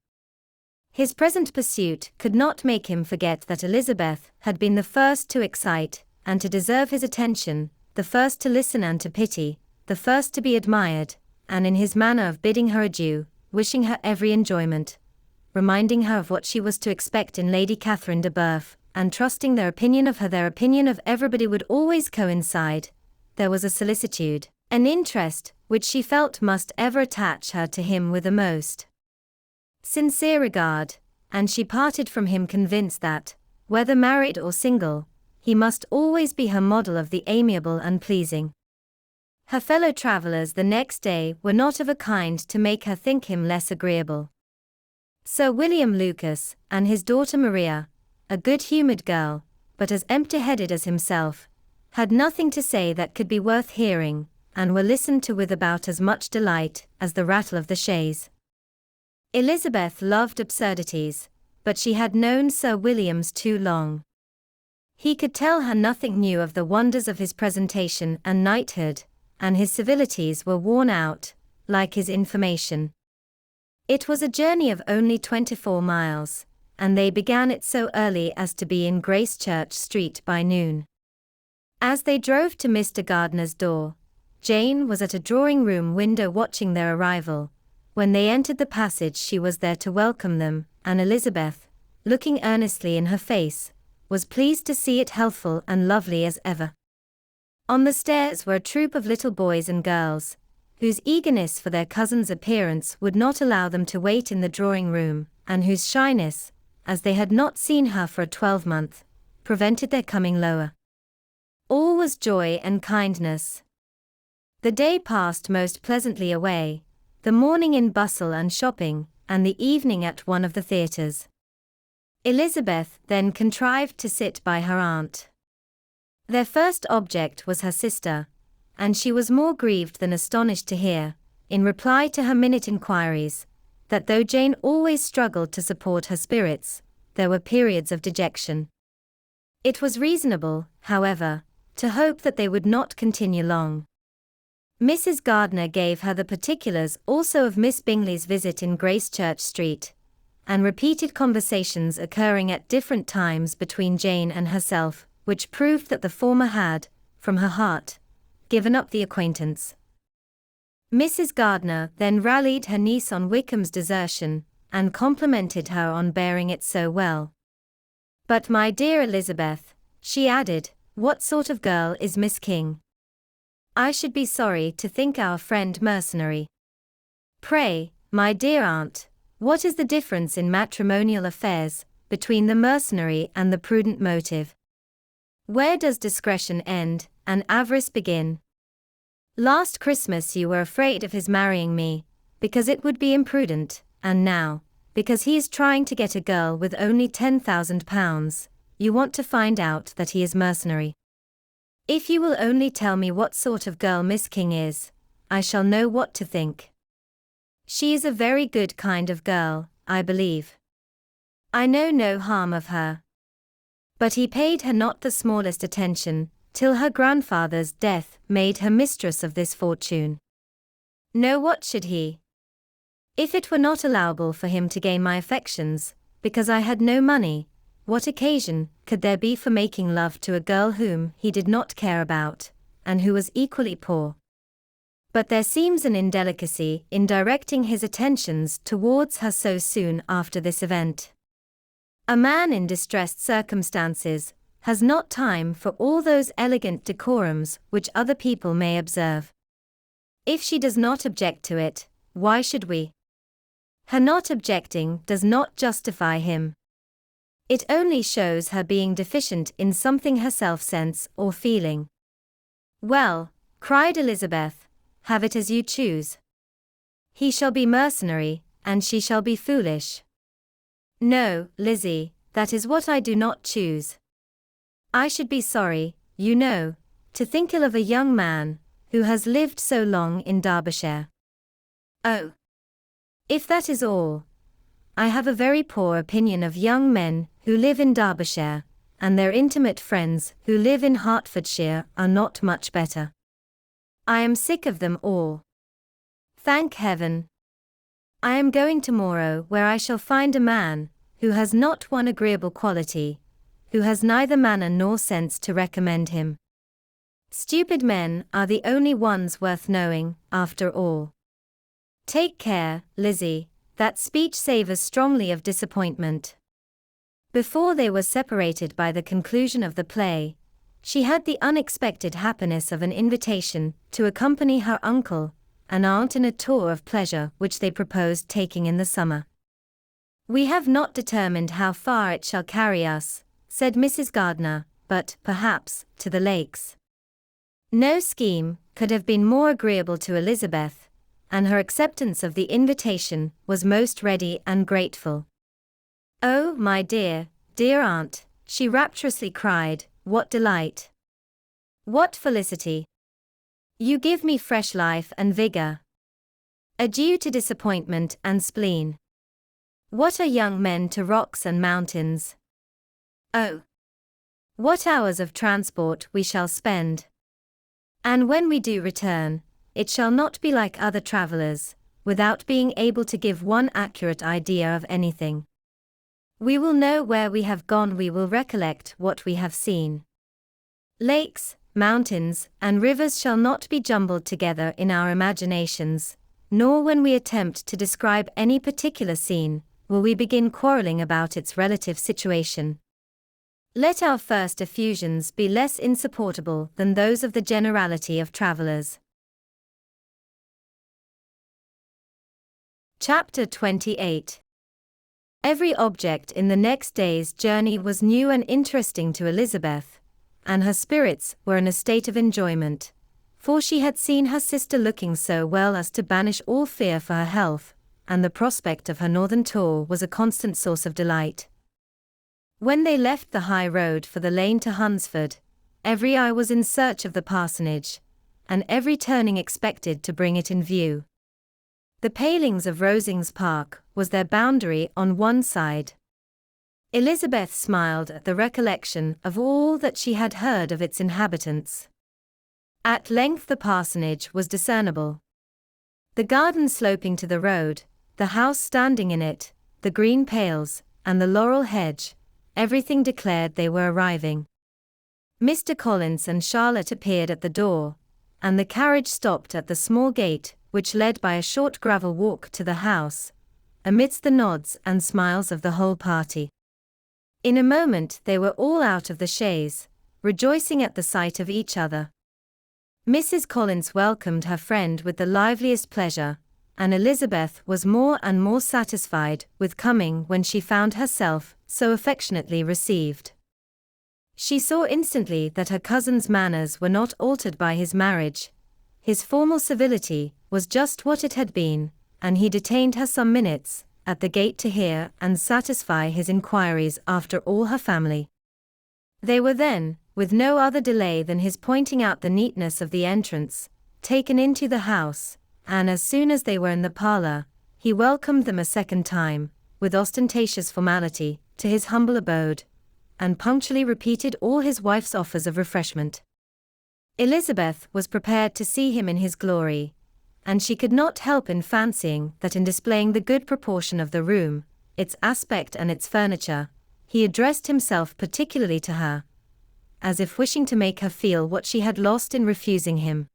His present pursuit could not make him forget that Elizabeth had been the first to excite, and to deserve his attention, the first to listen and to pity, the first to be admired, and in his manner of bidding her adieu, wishing her every enjoyment, reminding her of what she was to expect in Lady Catherine de Bourgh, and trusting their opinion of everybody would always coincide, there was a solicitude, an interest, which she felt must ever attach her to him with the most sincere regard, and she parted from him convinced that, whether married or single, he must always be her model of the amiable and pleasing. Her fellow travellers the next day were not of a kind to make her think him less agreeable. Sir William Lucas, and his daughter Maria, a good-humoured girl, but as empty-headed as himself, had nothing to say that could be worth hearing, and were listened to with about as much delight as the rattle of the chaise. Elizabeth loved absurdities, but she had known Sir William's too long. He could tell her nothing new of the wonders of his presentation and knighthood, and his civilities were worn out, like his information. It was a journey of only 24 miles, and they began it so early as to be in Gracechurch Street by noon. As they drove to Mr. Gardiner's door, Jane was at a drawing-room window watching their arrival. When they entered the passage she was there to welcome them, and Elizabeth, looking earnestly in her face, was pleased to see it healthful and lovely as ever. On the stairs were a troop of little boys and girls, whose eagerness for their cousin's appearance would not allow them to wait in the drawing-room, and whose shyness, as they had not seen her for a 12-month, prevented their coming lower. All was joy and kindness. The day passed most pleasantly away, the morning in bustle and shopping, and the evening at one of the theatres. Elizabeth then contrived to sit by her aunt. Their first object was her sister, and she was more grieved than astonished to hear, in reply to her minute inquiries, that though Jane always struggled to support her spirits, there were periods of dejection. It was reasonable, however, to hope that they would not continue long. Mrs. Gardiner gave her the particulars also of Miss Bingley's visit in Gracechurch Street, and repeated conversations occurring at different times between Jane and herself, which proved that the former had, from her heart, given up the acquaintance. Mrs. Gardiner then rallied her niece on Wickham's desertion, and complimented her on bearing it so well. "But my dear Elizabeth," she added, "what sort of girl is Miss King? I should be sorry to think our friend mercenary. Pray, my dear aunt, what is the difference in matrimonial affairs, between the mercenary and the prudent motive? Where does discretion end, and avarice begin? Last Christmas you were afraid of his marrying me, because it would be imprudent, and now, because he is trying to get a girl with only £10,000, you want to find out that he is mercenary. If you will only tell me what sort of girl Miss King is, I shall know what to think. She is a very good kind of girl, I believe. I know no harm of her. But he paid her not the smallest attention, till her grandfather's death made her mistress of this fortune. No, what should he? If it were not allowable for him to gain my affections, because I had no money, what occasion could there be for making love to a girl whom he did not care about, and who was equally poor? But there seems an indelicacy in directing his attentions towards her so soon after this event. A man in distressed circumstances has not time for all those elegant decorums which other people may observe. If she does not object to it, why should we? Her not objecting does not justify him. It only shows her being deficient in something herself sense or feeling. Well, cried Elizabeth, have it as you choose. He shall be mercenary, and she shall be foolish. No, Lizzie, that is what I do not choose. I should be sorry, you know, to think ill of a young man, who has lived so long in Derbyshire. Oh! If that is all, I have a very poor opinion of young men who live in Derbyshire, and their intimate friends who live in Hertfordshire are not much better. I am sick of them all. Thank heaven. I am going tomorrow where I shall find a man who has not one agreeable quality, who has neither manner nor sense to recommend him. Stupid men are the only ones worth knowing, after all. Take care, Lizzie, that speech savours strongly of disappointment. Before they were separated by the conclusion of the play, she had the unexpected happiness of an invitation to accompany her uncle and aunt in a tour of pleasure which they proposed taking in the summer. "We have not determined how far it shall carry us," said Mrs. Gardiner, "but, perhaps, to the lakes." No scheme could have been more agreeable to Elizabeth, and her acceptance of the invitation was most ready and grateful. "Oh, my dear, dear aunt," she rapturously cried, "what delight! What felicity! You give me fresh life and vigor. Adieu to disappointment and spleen. What are young men to rocks and mountains? Oh, what hours of transport we shall spend! And when we do return, it shall not be like other travellers, without being able to give one accurate idea of anything. We will know where we have gone, we will recollect what we have seen. Lakes, mountains, and rivers shall not be jumbled together in our imaginations, nor when we attempt to describe any particular scene, will we begin quarrelling about its relative situation. Let our first effusions be less insupportable than those of the generality of travellers. Chapter 28. Every object in the next day's journey was new and interesting to Elizabeth, and her spirits were in a state of enjoyment, for she had seen her sister looking so well as to banish all fear for her health, and the prospect of her northern tour was a constant source of delight. When they left the high road for the lane to Hunsford, every eye was in search of the parsonage, and every turning expected to bring it in view. The palings of Rosings Park was their boundary on one side. Elizabeth smiled at the recollection of all that she had heard of its inhabitants. At length the parsonage was discernible. The garden sloping to the road, the house standing in it, the green pales, and the laurel hedge, everything declared they were arriving. Mr. Collins and Charlotte appeared at the door, and the carriage stopped at the small gate which led by a short gravel walk to the house, amidst the nods and smiles of the whole party. In a moment they were all out of the chaise, rejoicing at the sight of each other. Mrs. Collins welcomed her friend with the liveliest pleasure, and Elizabeth was more and more satisfied with coming when she found herself so affectionately received. She saw instantly that her cousin's manners were not altered by his marriage. His formal civility was just what it had been, and he detained her some minutes at the gate to hear and satisfy his inquiries after all her family. They were then, with no other delay than his pointing out the neatness of the entrance, taken into the house, and as soon as they were in the parlour, he welcomed them a second time, with ostentatious formality, to his humble abode, and punctually repeated all his wife's offers of refreshment. Elizabeth was prepared to see him in his glory, and she could not help in fancying that in displaying the good proportion of the room, its aspect and its furniture, he addressed himself particularly to her, as if wishing to make her feel what she had lost in refusing him.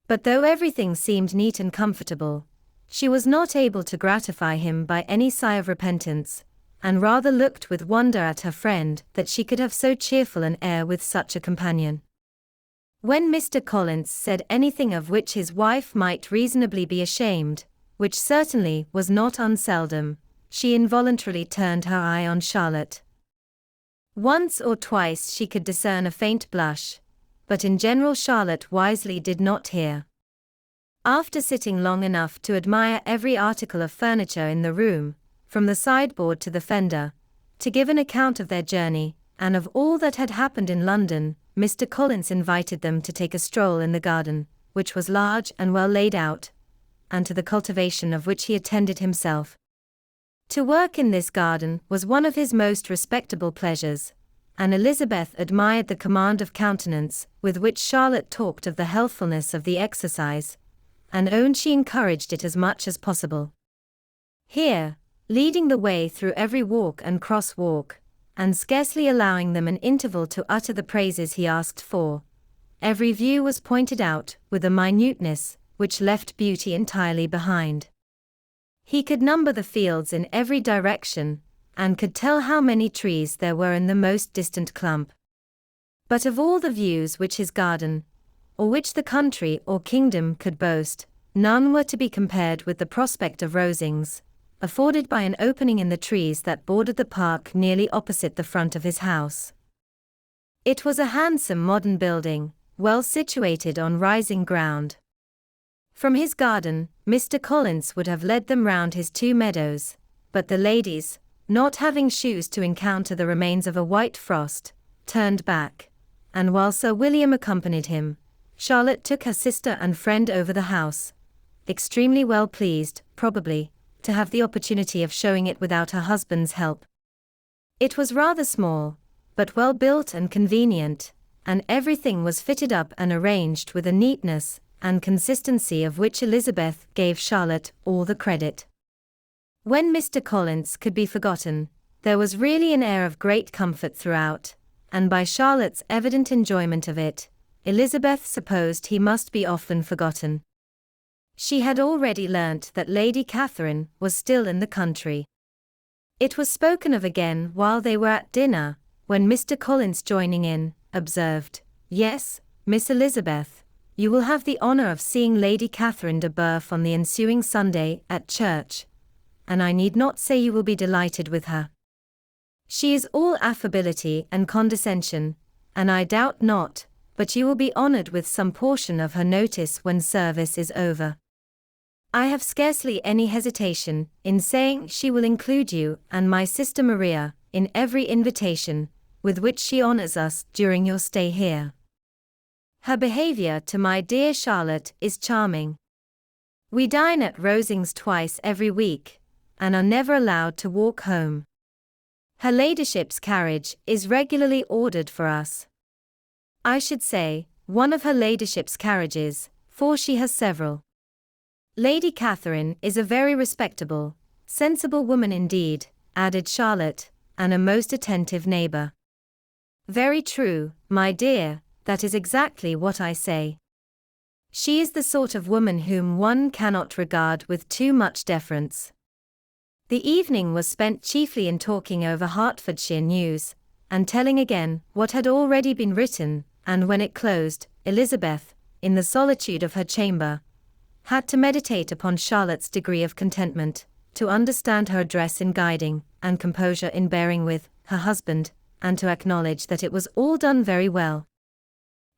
But though everything seemed neat and comfortable, she was not able to gratify him by any sigh of repentance, and rather looked with wonder at her friend that she could have so cheerful an air with such a companion. When Mr. Collins said anything of which his wife might reasonably be ashamed, which certainly was not unseldom, she involuntarily turned her eye on Charlotte. Once or twice she could discern a faint blush, but in general Charlotte wisely did not hear. After sitting long enough to admire every article of furniture in the room, from the sideboard to the fender, to give an account of their journey, and of all that had happened in London, Mr. Collins invited them to take a stroll in the garden, which was large and well laid out, and to the cultivation of which he attended himself. To work in this garden was one of his most respectable pleasures, and Elizabeth admired the command of countenance with which Charlotte talked of the healthfulness of the exercise, and owned she encouraged it as much as possible. Here, leading the way through every walk and cross-walk, and scarcely allowing them an interval to utter the praises he asked for, every view was pointed out with a minuteness which left beauty entirely behind. He could number the fields in every direction, and could tell how many trees there were in the most distant clump. But of all the views which his garden, or which the country or kingdom could boast, none were to be compared with the prospect of Rosings, afforded by an opening in the trees that bordered the park nearly opposite the front of his house. It was a handsome modern building, well situated on rising ground. From his garden, Mr. Collins would have led them round his 2 meadows, but the ladies, not having shoes to encounter the remains of a white frost, turned back, and while Sir William accompanied him, Charlotte took her sister and friend over the house, extremely well pleased, probably, to have the opportunity of showing it without her husband's help. It was rather small, but well built and convenient, and everything was fitted up and arranged with a neatness and consistency of which Elizabeth gave Charlotte all the credit. When Mr. Collins could be forgotten, there was really an air of great comfort throughout, and by Charlotte's evident enjoyment of it, Elizabeth supposed he must be often forgotten. She had already learnt that Lady Catherine was still in the country. It was spoken of again while they were at dinner, when Mr. Collins, joining in, observed, "Yes, Miss Elizabeth, you will have the honour of seeing Lady Catherine de Bourgh on the ensuing Sunday at church, and I need not say you will be delighted with her. She is all affability and condescension, and I doubt not, but you will be honoured with some portion of her notice when service is over. I have scarcely any hesitation in saying she will include you and my sister Maria in every invitation with which she honours us during your stay here. Her behaviour to my dear Charlotte is charming. We dine at Rosings twice every week, and are never allowed to walk home. Her ladyship's carriage is regularly ordered for us. I should say, one of her ladyship's carriages, for she has several. Lady Catherine is a very respectable, sensible woman indeed," added Charlotte, "and a most attentive neighbour." "Very true, my dear, that is exactly what I say. She is the sort of woman whom one cannot regard with too much deference." The evening was spent chiefly in talking over Hertfordshire news, and telling again what had already been written, and when it closed, Elizabeth, in the solitude of her chamber, had to meditate upon Charlotte's degree of contentment, to understand her address in guiding, and composure in bearing with, her husband, and to acknowledge that it was all done very well.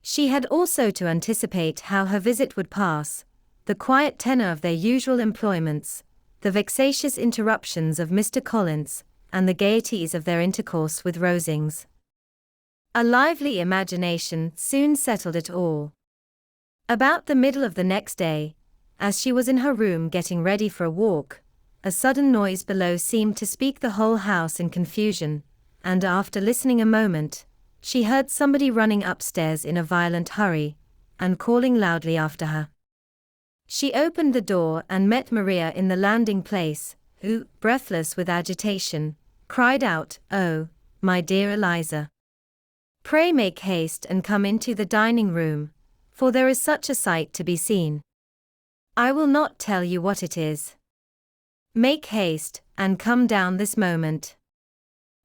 She had also to anticipate how her visit would pass, the quiet tenor of their usual employments, the vexatious interruptions of Mr. Collins, and the gaieties of their intercourse with Rosings. A lively imagination soon settled it all. About the middle of the next day, as she was in her room getting ready for a walk, a sudden noise below seemed to speak the whole house in confusion, and after listening a moment, she heard somebody running upstairs in a violent hurry, and calling loudly after her. She opened the door and met Maria in the landing place, who, breathless with agitation, cried out, "Oh, my dear Eliza! Pray make haste and come into the dining room, for there is such a sight to be seen. I will not tell you what it is. Make haste, and come down this moment."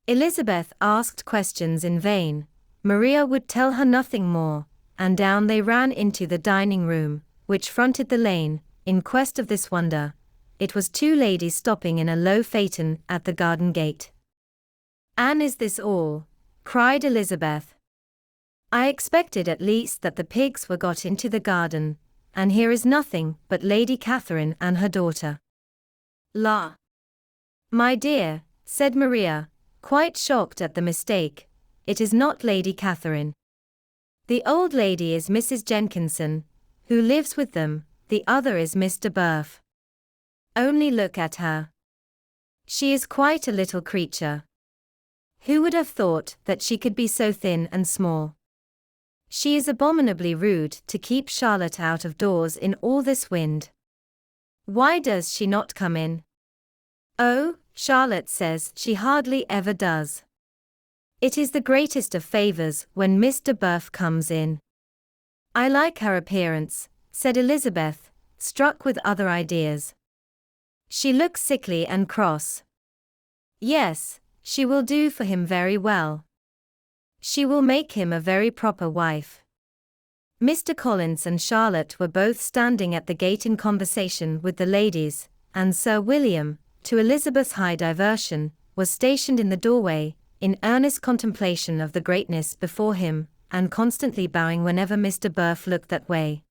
Elizabeth asked questions in vain. Maria would tell her nothing more, and down they ran into the dining room, which fronted the lane, in quest of this wonder. It was 2 ladies stopping in a low phaeton at the garden gate. "Anne, is this all?" cried Elizabeth. "I expected at least that the pigs were got into the garden, and here is nothing but Lady Catherine and her daughter." "La! My dear," said Maria, quite shocked at the mistake, "it is not Lady Catherine. The old lady is Mrs. Jenkinson, who lives with them, the other is Miss de Bourgh. Only look at her. She is quite a little creature. Who would have thought that she could be so thin and small? She is abominably rude to keep Charlotte out of doors in all this wind. Why does she not come in? Oh, Charlotte says she hardly ever does. It is the greatest of favors when Mr. Burf comes in. I like her appearance, said Elizabeth, struck with other ideas. She looks sickly and cross. Yes, she will do for him very well. She will make him a very proper wife. Mr. Collins and Charlotte were both standing at the gate in conversation with the ladies, and Sir William, to Elizabeth's high diversion, was stationed in the doorway, in earnest contemplation of the greatness before him, and constantly bowing whenever Mr. Burf looked that way.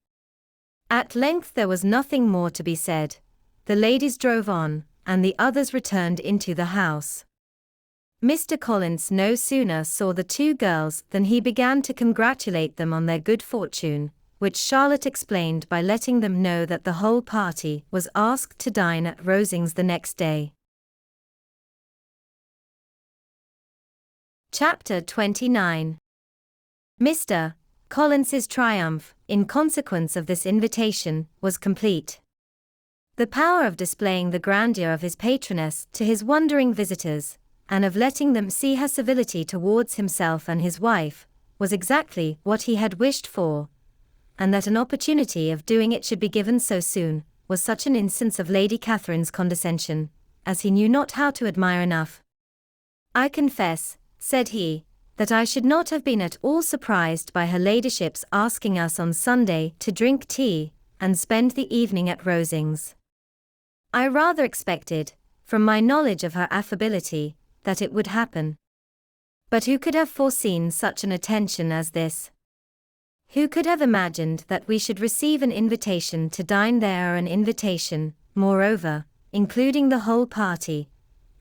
At length there was nothing more to be said. The ladies drove on, and the others returned into the house. Mr. Collins no sooner saw the two girls than he began to congratulate them on their good fortune, which Charlotte explained by letting them know that the whole party was asked to dine at Rosings the next day. Chapter 29. Mr. Collins's triumph, in consequence of this invitation, was complete. The power of displaying the grandeur of his patroness to his wondering visitors, and of letting them see her civility towards himself and his wife, was exactly what he had wished for, and that an opportunity of doing it should be given so soon, was such an instance of Lady Catherine's condescension, as he knew not how to admire enough. I confess, said he, that I should not have been at all surprised by her ladyship's asking us on Sunday to drink tea, and spend the evening at Rosings. I rather expected, from my knowledge of her affability, that it would happen. But who could have foreseen such an attention as this? Who could have imagined that we should receive an invitation to dine there, or an invitation, moreover, including the whole party,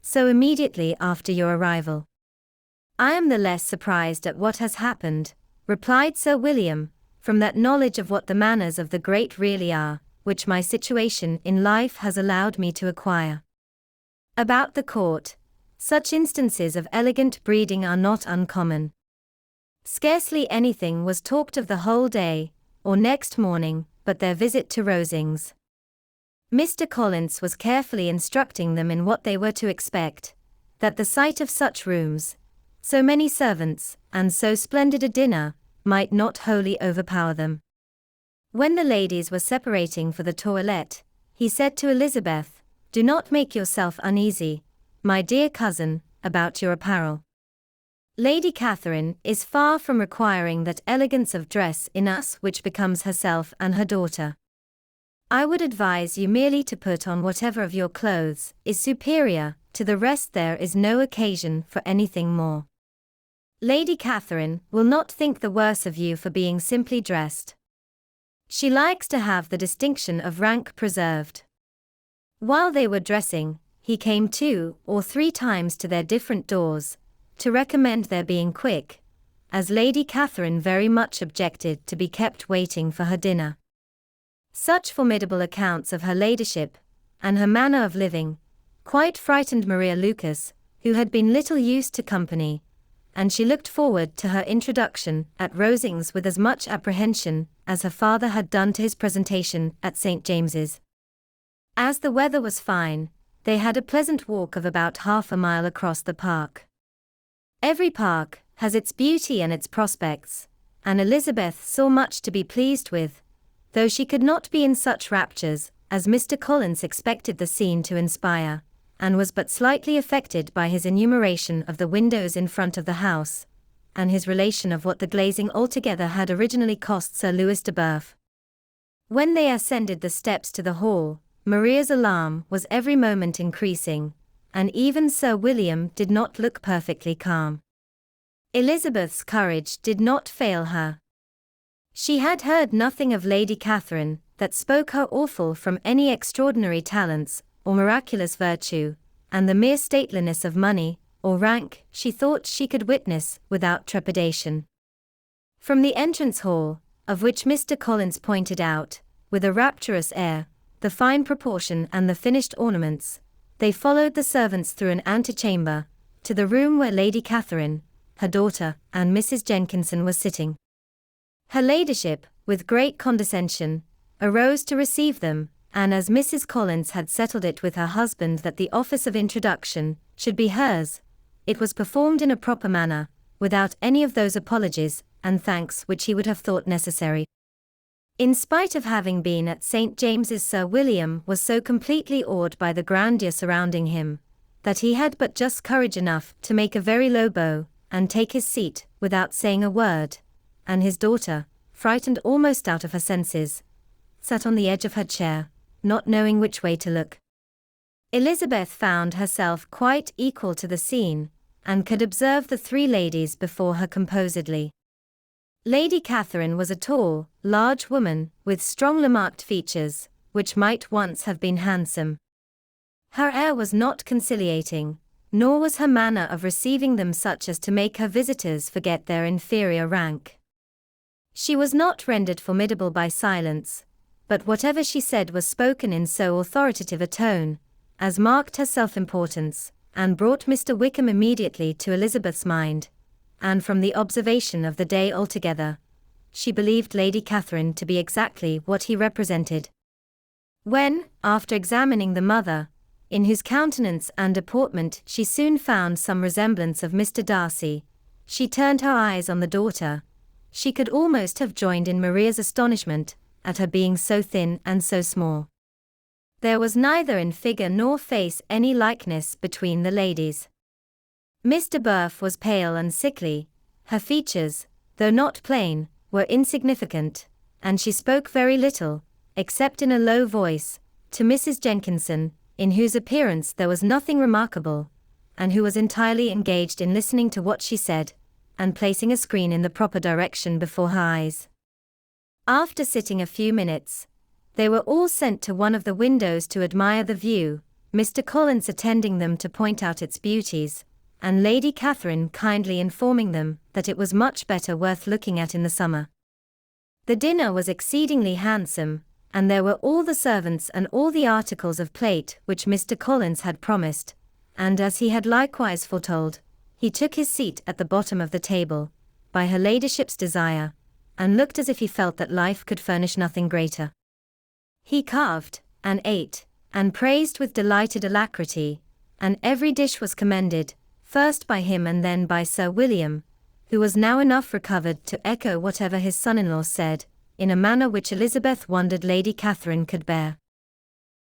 so immediately after your arrival? I am the less surprised at what has happened, replied Sir William, from that knowledge of what the manners of the great really are, which my situation in life has allowed me to acquire. About the court, such instances of elegant breeding are not uncommon. Scarcely anything was talked of the whole day, or next morning, but their visit to Rosings. Mr. Collins was carefully instructing them in what they were to expect, that the sight of such rooms, so many servants, and so splendid a dinner, might not wholly overpower them. When the ladies were separating for the toilette, he said to Elizabeth, "Do not make yourself uneasy, my dear cousin, about your apparel. Lady Catherine is far from requiring that elegance of dress in us which becomes herself and her daughter. I would advise you merely to put on whatever of your clothes is superior, to the rest there is no occasion for anything more. Lady Catherine will not think the worse of you for being simply dressed. She likes to have the distinction of rank preserved." While they were dressing, he came 2 or 3 times to their different doors, to recommend their being quick, as Lady Catherine very much objected to be kept waiting for her dinner. Such formidable accounts of her ladyship, and her manner of living, quite frightened Maria Lucas, who had been little used to company, and she looked forward to her introduction at Rosings with as much apprehension as her father had done to his presentation at St. James's. As the weather was fine, they had a pleasant walk of about half a mile across the park. Every park has its beauty and its prospects, and Elizabeth saw much to be pleased with, though she could not be in such raptures as Mr. Collins expected the scene to inspire, and was but slightly affected by his enumeration of the windows in front of the house, and his relation of what the glazing altogether had originally cost Sir Louis de Burf. When they ascended the steps to the hall, Maria's alarm was every moment increasing, and even Sir William did not look perfectly calm. Elizabeth's courage did not fail her. She had heard nothing of Lady Catherine that spoke her awful from any extraordinary talents, or miraculous virtue, and the mere stateliness of money, or rank, she thought she could witness without trepidation. From the entrance hall, of which Mr. Collins pointed out, with a rapturous air, the fine proportion and the finished ornaments, they followed the servants through an antechamber, to the room where Lady Catherine, her daughter, and Mrs. Jenkinson were sitting. Her ladyship, with great condescension, arose to receive them, and as Mrs. Collins had settled it with her husband that the office of introduction should be hers, it was performed in a proper manner, without any of those apologies and thanks which he would have thought necessary. In spite of having been at St. James's, Sir William was so completely awed by the grandeur surrounding him, that he had but just courage enough to make a very low bow, and take his seat, without saying a word, and his daughter, frightened almost out of her senses, sat on the edge of her chair, not knowing which way to look. Elizabeth found herself quite equal to the scene, and could observe the three ladies before her composedly. Lady Catherine was a tall, large woman, with strongly marked features, which might once have been handsome. Her air was not conciliating, nor was her manner of receiving them such as to make her visitors forget their inferior rank. She was not rendered formidable by silence, but whatever she said was spoken in so authoritative a tone, as marked her self-importance, and brought Mr. Wickham immediately to Elizabeth's mind, and from the observation of the day altogether, she believed Lady Catherine to be exactly what he represented. When, after examining the mother, in whose countenance and deportment she soon found some resemblance of Mr. Darcy, she turned her eyes on the daughter, she could almost have joined in Maria's astonishment at her being so thin and so small. There was neither in figure nor face any likeness between the ladies. Mr. Burf was pale and sickly, her features, though not plain, were insignificant, and she spoke very little, except in a low voice, to Mrs. Jenkinson, in whose appearance there was nothing remarkable, and who was entirely engaged in listening to what she said, and placing a screen in the proper direction before her eyes. After sitting a few minutes, they were all sent to one of the windows to admire the view, Mr. Collins attending them to point out its beauties, and Lady Catherine kindly informing them that it was much better worth looking at in the summer. The dinner was exceedingly handsome, and there were all the servants and all the articles of plate which Mr. Collins had promised, and as he had likewise foretold, he took his seat at the bottom of the table, by her ladyship's desire, and looked as if he felt that life could furnish nothing greater. He carved, and ate, and praised with delighted alacrity, and every dish was commended, first by him and then by Sir William, who was now enough recovered to echo whatever his son-in-law said, in a manner which Elizabeth wondered Lady Catherine could bear.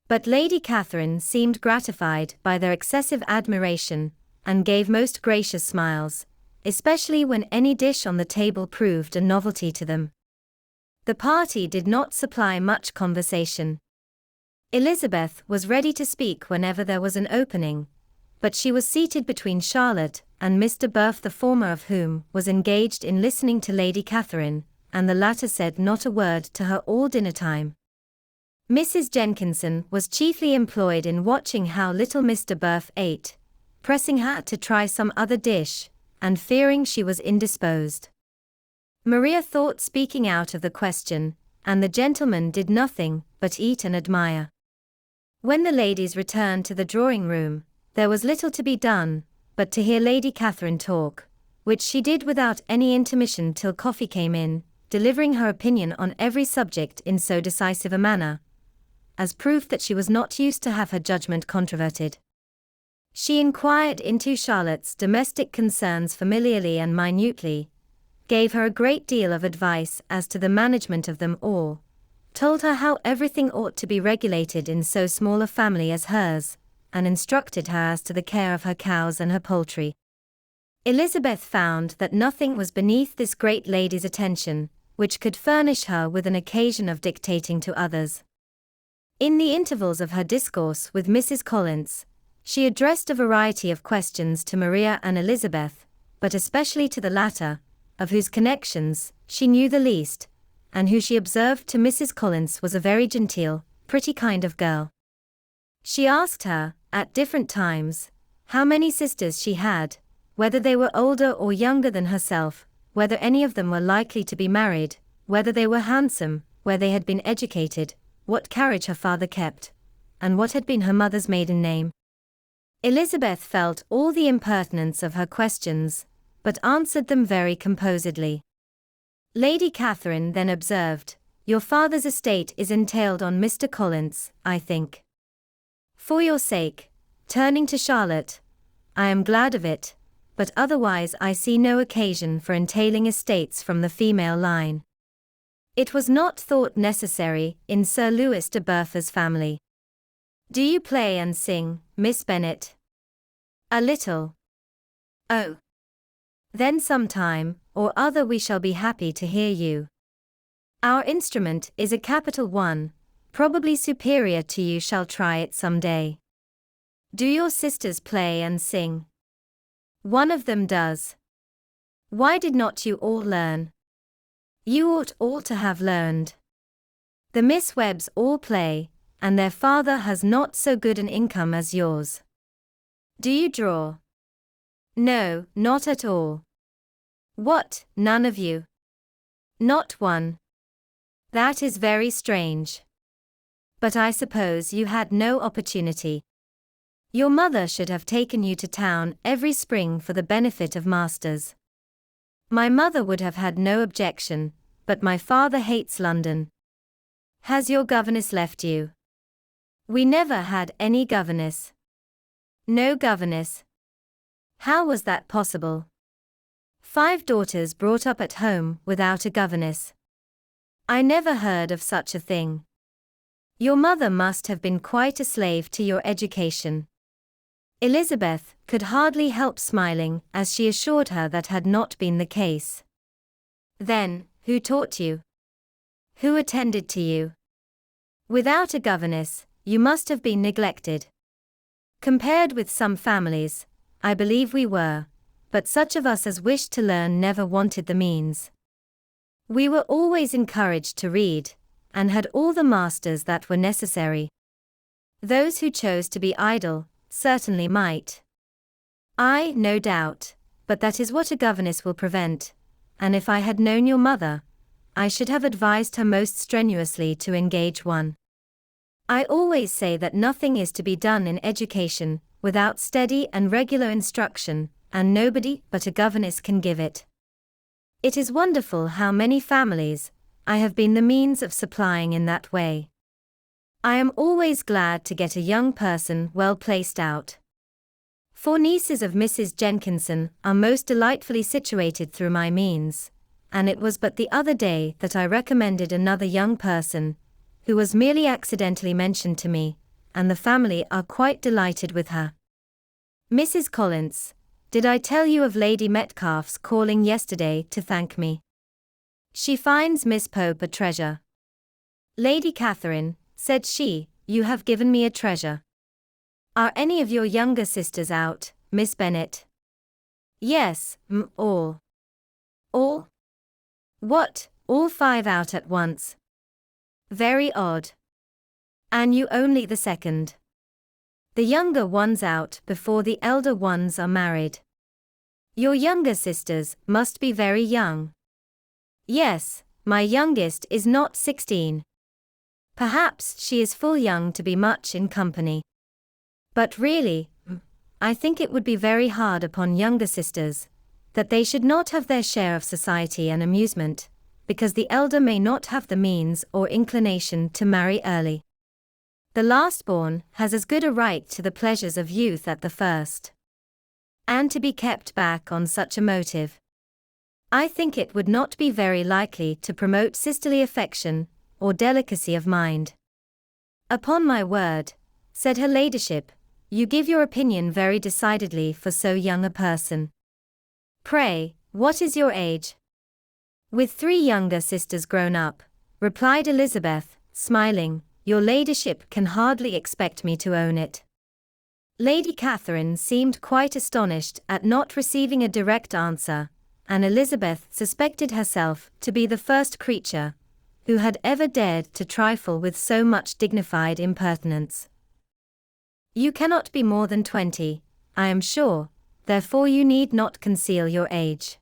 But Lady Catherine seemed gratified by their excessive admiration, and gave most gracious smiles, especially when any dish on the table proved a novelty to them. The party did not supply much conversation. Elizabeth was ready to speak whenever there was an opening, but she was seated between Charlotte and Mr. Burf, the former of whom was engaged in listening to Lady Catherine, and the latter said not a word to her all dinner time. Mrs. Jenkinson was chiefly employed in watching how little Mr. Burf ate, pressing her to try some other dish, and fearing she was indisposed. Maria thought speaking out of the question, and the gentlemen did nothing but eat and admire. When the ladies returned to the drawing-room, there was little to be done, but to hear Lady Catherine talk, which she did without any intermission till coffee came in, delivering her opinion on every subject in so decisive a manner, as proof that she was not used to have her judgment controverted. She inquired into Charlotte's domestic concerns familiarly and minutely, gave her a great deal of advice as to the management of them all, told her how everything ought to be regulated in so small a family as hers, and instructed her as to the care of her cows and her poultry. Elizabeth found that nothing was beneath this great lady's attention, which could furnish her with an occasion of dictating to others. In the intervals of her discourse with Mrs. Collins, she addressed a variety of questions to Maria and Elizabeth, but especially to the latter, of whose connections she knew the least, and who she observed to Mrs. Collins was a very genteel, pretty kind of girl. She asked her, at different times, how many sisters she had, whether they were older or younger than herself, whether any of them were likely to be married, whether they were handsome, where they had been educated, what carriage her father kept, and what had been her mother's maiden name. Elizabeth felt all the impertinence of her questions, but answered them very composedly. Lady Catherine then observed, "Your father's estate is entailed on Mr. Collins, I think. For your sake," turning to Charlotte, "I am glad of it, but otherwise I see no occasion for entailing estates from the female line. It was not thought necessary in Sir Louis de Bertha's family. Do you play and sing, Miss Bennet?" "A little." "Oh. Then some time or other we shall be happy to hear you. Our instrument is a capital one, probably superior to you. Shall try it some day." "Do your sisters play and sing?" "One of them does." "Why did not you all learn?" "You ought all to have learned. The Miss Webbs all play, and their father has not so good an income as yours." "Do you draw?" "No, not at all." "What, none of you?" "Not one." "That is very strange. But I suppose you had no opportunity. Your mother should have taken you to town every spring for the benefit of masters." "My mother would have had no objection, but my father hates London." "Has your governess left you?" "We never had any governess." "No governess? How was that possible?" "5 daughters brought up at home without a governess. I never heard of such a thing. Your mother must have been quite a slave to your education." Elizabeth could hardly help smiling as she assured her that had not been the case. "Then, who taught you? Who attended to you? Without a governess, you must have been neglected." "Compared with some families, I believe we were, but such of us as wished to learn never wanted the means. We were always encouraged to read, and had all the masters that were necessary. Those who chose to be idle certainly might." "Aye, no doubt, but that is what a governess will prevent, and if I had known your mother, I should have advised her most strenuously to engage one. I always say that nothing is to be done in education without steady and regular instruction, and nobody but a governess can give it. It is wonderful how many families I have been the means of supplying in that way. I am always glad to get a young person well placed out. 4 nieces of Mrs. Jenkinson are most delightfully situated through my means, and it was but the other day that I recommended another young person, who was merely accidentally mentioned to me, and the family are quite delighted with her. Mrs. Collins, did I tell you of Lady Metcalfe's calling yesterday to thank me? She finds Miss Pope a treasure. Lady Catherine, said she, you have given me a treasure. Are any of your younger sisters out, Miss Bennet? Yes, all. All? What, all 5 out at once? Very odd. And you only the second. The younger one's out before the elder ones are married. Your younger sisters must be very young. Yes, my youngest is not 16. Perhaps she is full young to be much in company. But really, I think it would be very hard upon younger sisters, that they should not have their share of society and amusement, because the elder may not have the means or inclination to marry early. The last-born has as good a right to the pleasures of youth at the first. And to be kept back on such a motive, I think it would not be very likely to promote sisterly affection, or delicacy of mind. Upon my word, said her ladyship, you give your opinion very decidedly for so young a person. Pray, what is your age? With 3 younger sisters grown up, replied Elizabeth, smiling, your ladyship can hardly expect me to own it. Lady Catherine seemed quite astonished at not receiving a direct answer, and Elizabeth suspected herself to be the first creature who had ever dared to trifle with so much dignified impertinence. You cannot be more than 20, I am sure, therefore you need not conceal your age.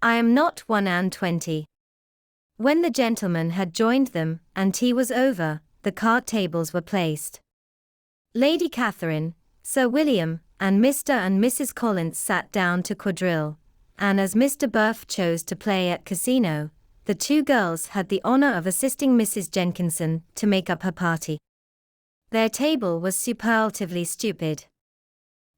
I am not 21. When the gentlemen had joined them, and tea was over, the card tables were placed. Lady Catherine, Sir William and Mr. and Mrs. Collins sat down to quadrille, and as Mr. Burf chose to play at casino, the two girls had the honor of assisting Mrs. Jenkinson to make up her party. Their table was superlatively stupid.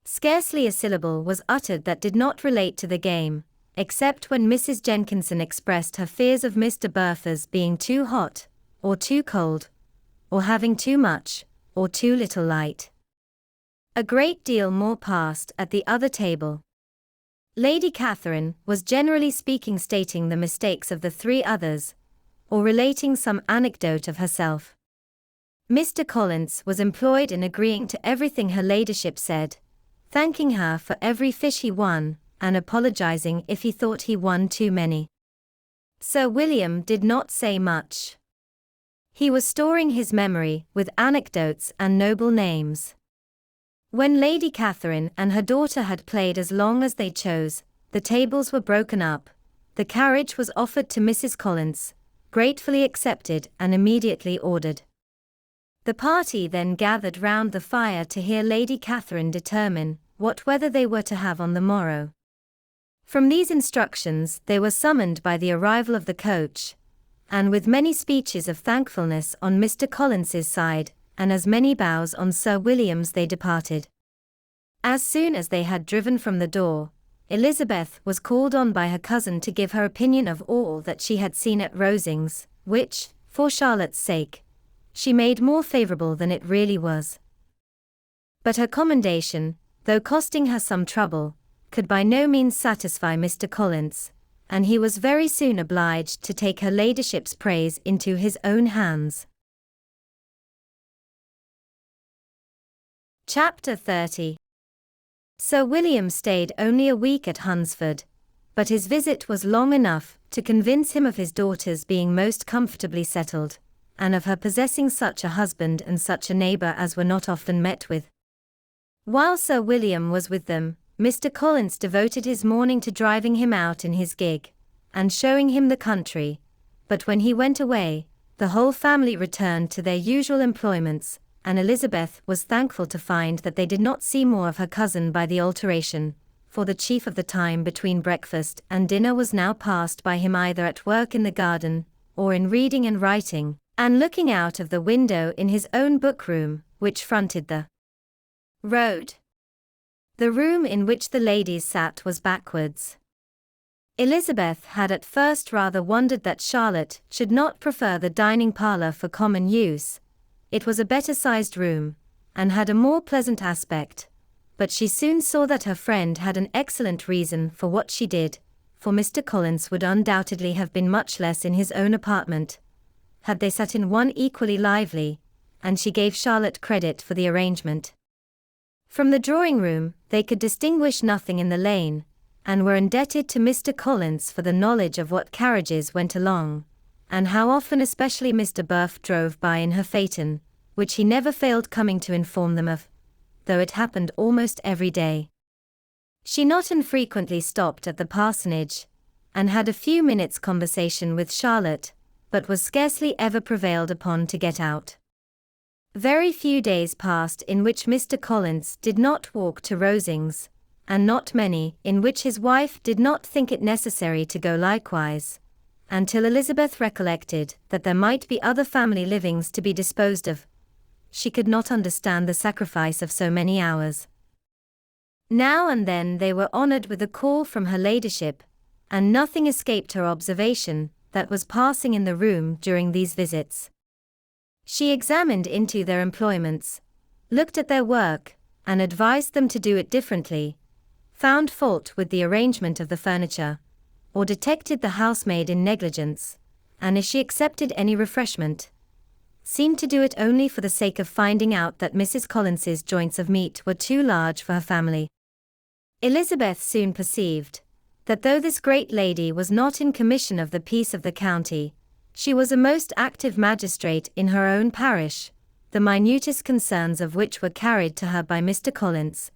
Scarcely a syllable was uttered that did not relate to the game, except when Mrs. Jenkinson expressed her fears of Mr. Burf's being too hot, or too cold, or having too much, or too little light. A great deal more passed at the other table. Lady Catherine was generally speaking stating the mistakes of the three others, or relating some anecdote of herself. Mr. Collins was employed in agreeing to everything her ladyship said, thanking her for every fish he won, and apologizing if he thought he won too many. Sir William did not say much. He was storing his memory with anecdotes and noble names. When Lady Catherine and her daughter had played as long as they chose, the tables were broken up, the carriage was offered to Mrs. Collins, gratefully accepted and immediately ordered. The party then gathered round the fire to hear Lady Catherine determine what weather they were to have on the morrow. From these instructions they were summoned by the arrival of the coach, and with many speeches of thankfulness on Mr. Collins's side, and as many bows on Sir William's, they departed. As soon as they had driven from the door, Elizabeth was called on by her cousin to give her opinion of all that she had seen at Rosings, which, for Charlotte's sake, she made more favourable than it really was. But her commendation, though costing her some trouble, could by no means satisfy Mr. Collins, and he was very soon obliged to take her ladyship's praise into his own hands. Chapter 30. Sir William stayed only a week at Hunsford, but his visit was long enough to convince him of his daughter's being most comfortably settled, and of her possessing such a husband and such a neighbour as were not often met with. While Sir William was with them, Mr. Collins devoted his morning to driving him out in his gig, and showing him the country, but when he went away, the whole family returned to their usual employments, and Elizabeth was thankful to find that they did not see more of her cousin by the alteration, for the chief of the time between breakfast and dinner was now passed by him either at work in the garden, or in reading and writing, and looking out of the window in his own book-room, which fronted the road. The room in which the ladies sat was backwards. Elizabeth had at first rather wondered that Charlotte should not prefer the dining parlour for common use. It was a better-sized room, and had a more pleasant aspect, but she soon saw that her friend had an excellent reason for what she did, for Mr. Collins would undoubtedly have been much less in his own apartment, had they sat in one equally lively, and she gave Charlotte credit for the arrangement. From the drawing-room, they could distinguish nothing in the lane, and were indebted to Mr. Collins for the knowledge of what carriages went along, and how often especially Mr. Burf drove by in her phaeton, which he never failed coming to inform them of, though it happened almost every day. She not infrequently stopped at the parsonage, and had a few minutes' conversation with Charlotte, but was scarcely ever prevailed upon to get out. Very few days passed in which Mr. Collins did not walk to Rosings, and not many in which his wife did not think it necessary to go likewise, until Elizabeth recollected that there might be other family livings to be disposed of. She could not understand the sacrifice of so many hours. Now and then they were honoured with a call from her ladyship, and nothing escaped her observation that was passing in the room during these visits. She examined into their employments, looked at their work, and advised them to do it differently, found fault with the arrangement of the furniture, or detected the housemaid in negligence, and if she accepted any refreshment, seemed to do it only for the sake of finding out that Mrs. Collins's joints of meat were too large for her family. Elizabeth soon perceived that though this great lady was not in commission of the peace of the county, she was a most active magistrate in her own parish, the minutest concerns of which were carried to her by Mr. Collins,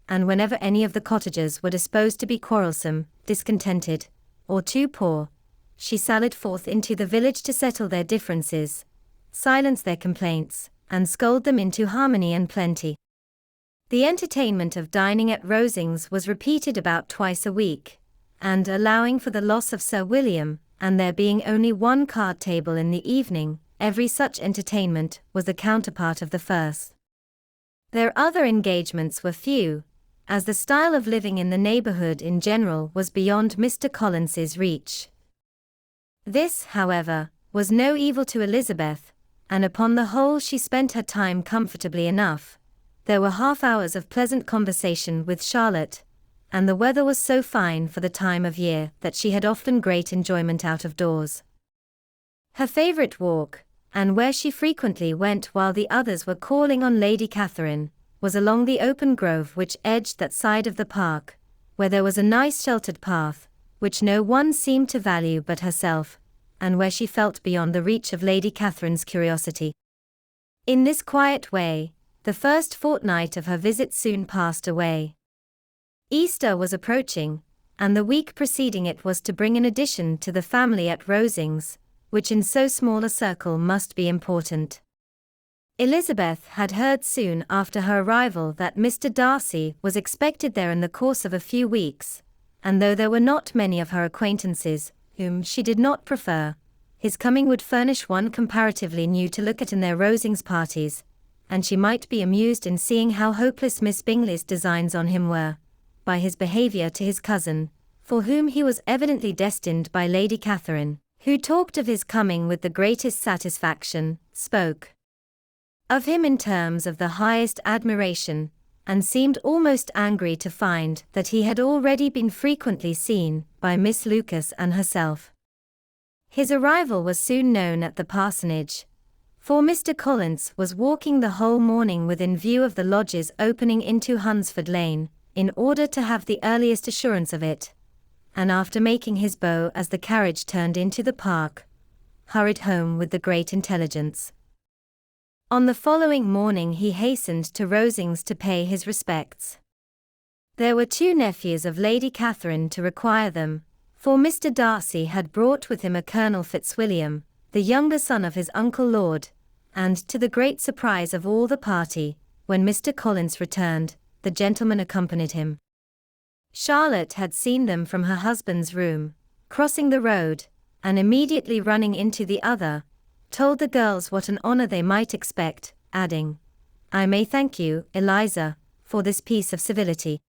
and whenever any of the cottagers were disposed to be quarrelsome, discontented, or too poor, she sallied forth into the village to settle their differences, silence their complaints, and scold them into harmony and plenty. The entertainment of dining at Rosings was repeated about twice a week, and allowing for the loss of Sir William, and there being only one card table in the evening, every such entertainment was the counterpart of the first. Their other engagements were few, as the style of living in the neighbourhood in general was beyond Mr. Collins's reach. This, however, was no evil to Elizabeth, and upon the whole she spent her time comfortably enough. There were half-hours of pleasant conversation with Charlotte, and the weather was so fine for the time of year that she had often great enjoyment out of doors. Her favourite walk, and where she frequently went while the others were calling on Lady Catherine, was along the open grove which edged that side of the park, where there was a nice sheltered path, which no one seemed to value but herself, and where she felt beyond the reach of Lady Catherine's curiosity. In this quiet way, the first fortnight of her visit soon passed away. Easter was approaching, and the week preceding it was to bring an addition to the family at Rosings, which in so small a circle must be important. Elizabeth had heard soon after her arrival that Mr. Darcy was expected there in the course of a few weeks, and though there were not many of her acquaintances whom she did not prefer, his coming would furnish one comparatively new to look at in their Rosings parties, and she might be amused in seeing how hopeless Miss Bingley's designs on him were, by his behaviour to his cousin, for whom he was evidently destined by Lady Catherine, who talked of his coming with the greatest satisfaction, spoke of him in terms of the highest admiration, and seemed almost angry to find that he had already been frequently seen by Miss Lucas and herself. His arrival was soon known at the parsonage, for Mr. Collins was walking the whole morning within view of the lodges opening into Hunsford Lane, in order to have the earliest assurance of it, and after making his bow as the carriage turned into the park, hurried home with the great intelligence. On the following morning he hastened to Rosings to pay his respects. There were two nephews of Lady Catherine to require them, for Mr. Darcy had brought with him a Colonel Fitzwilliam, the younger son of his uncle Lord, and to the great surprise of all the party, when Mr. Collins returned, the gentleman accompanied him. Charlotte had seen them from her husband's room, crossing the road, and immediately running into the other, told the girls what an honour they might expect, adding, "I may thank you, Eliza, for this piece of civility.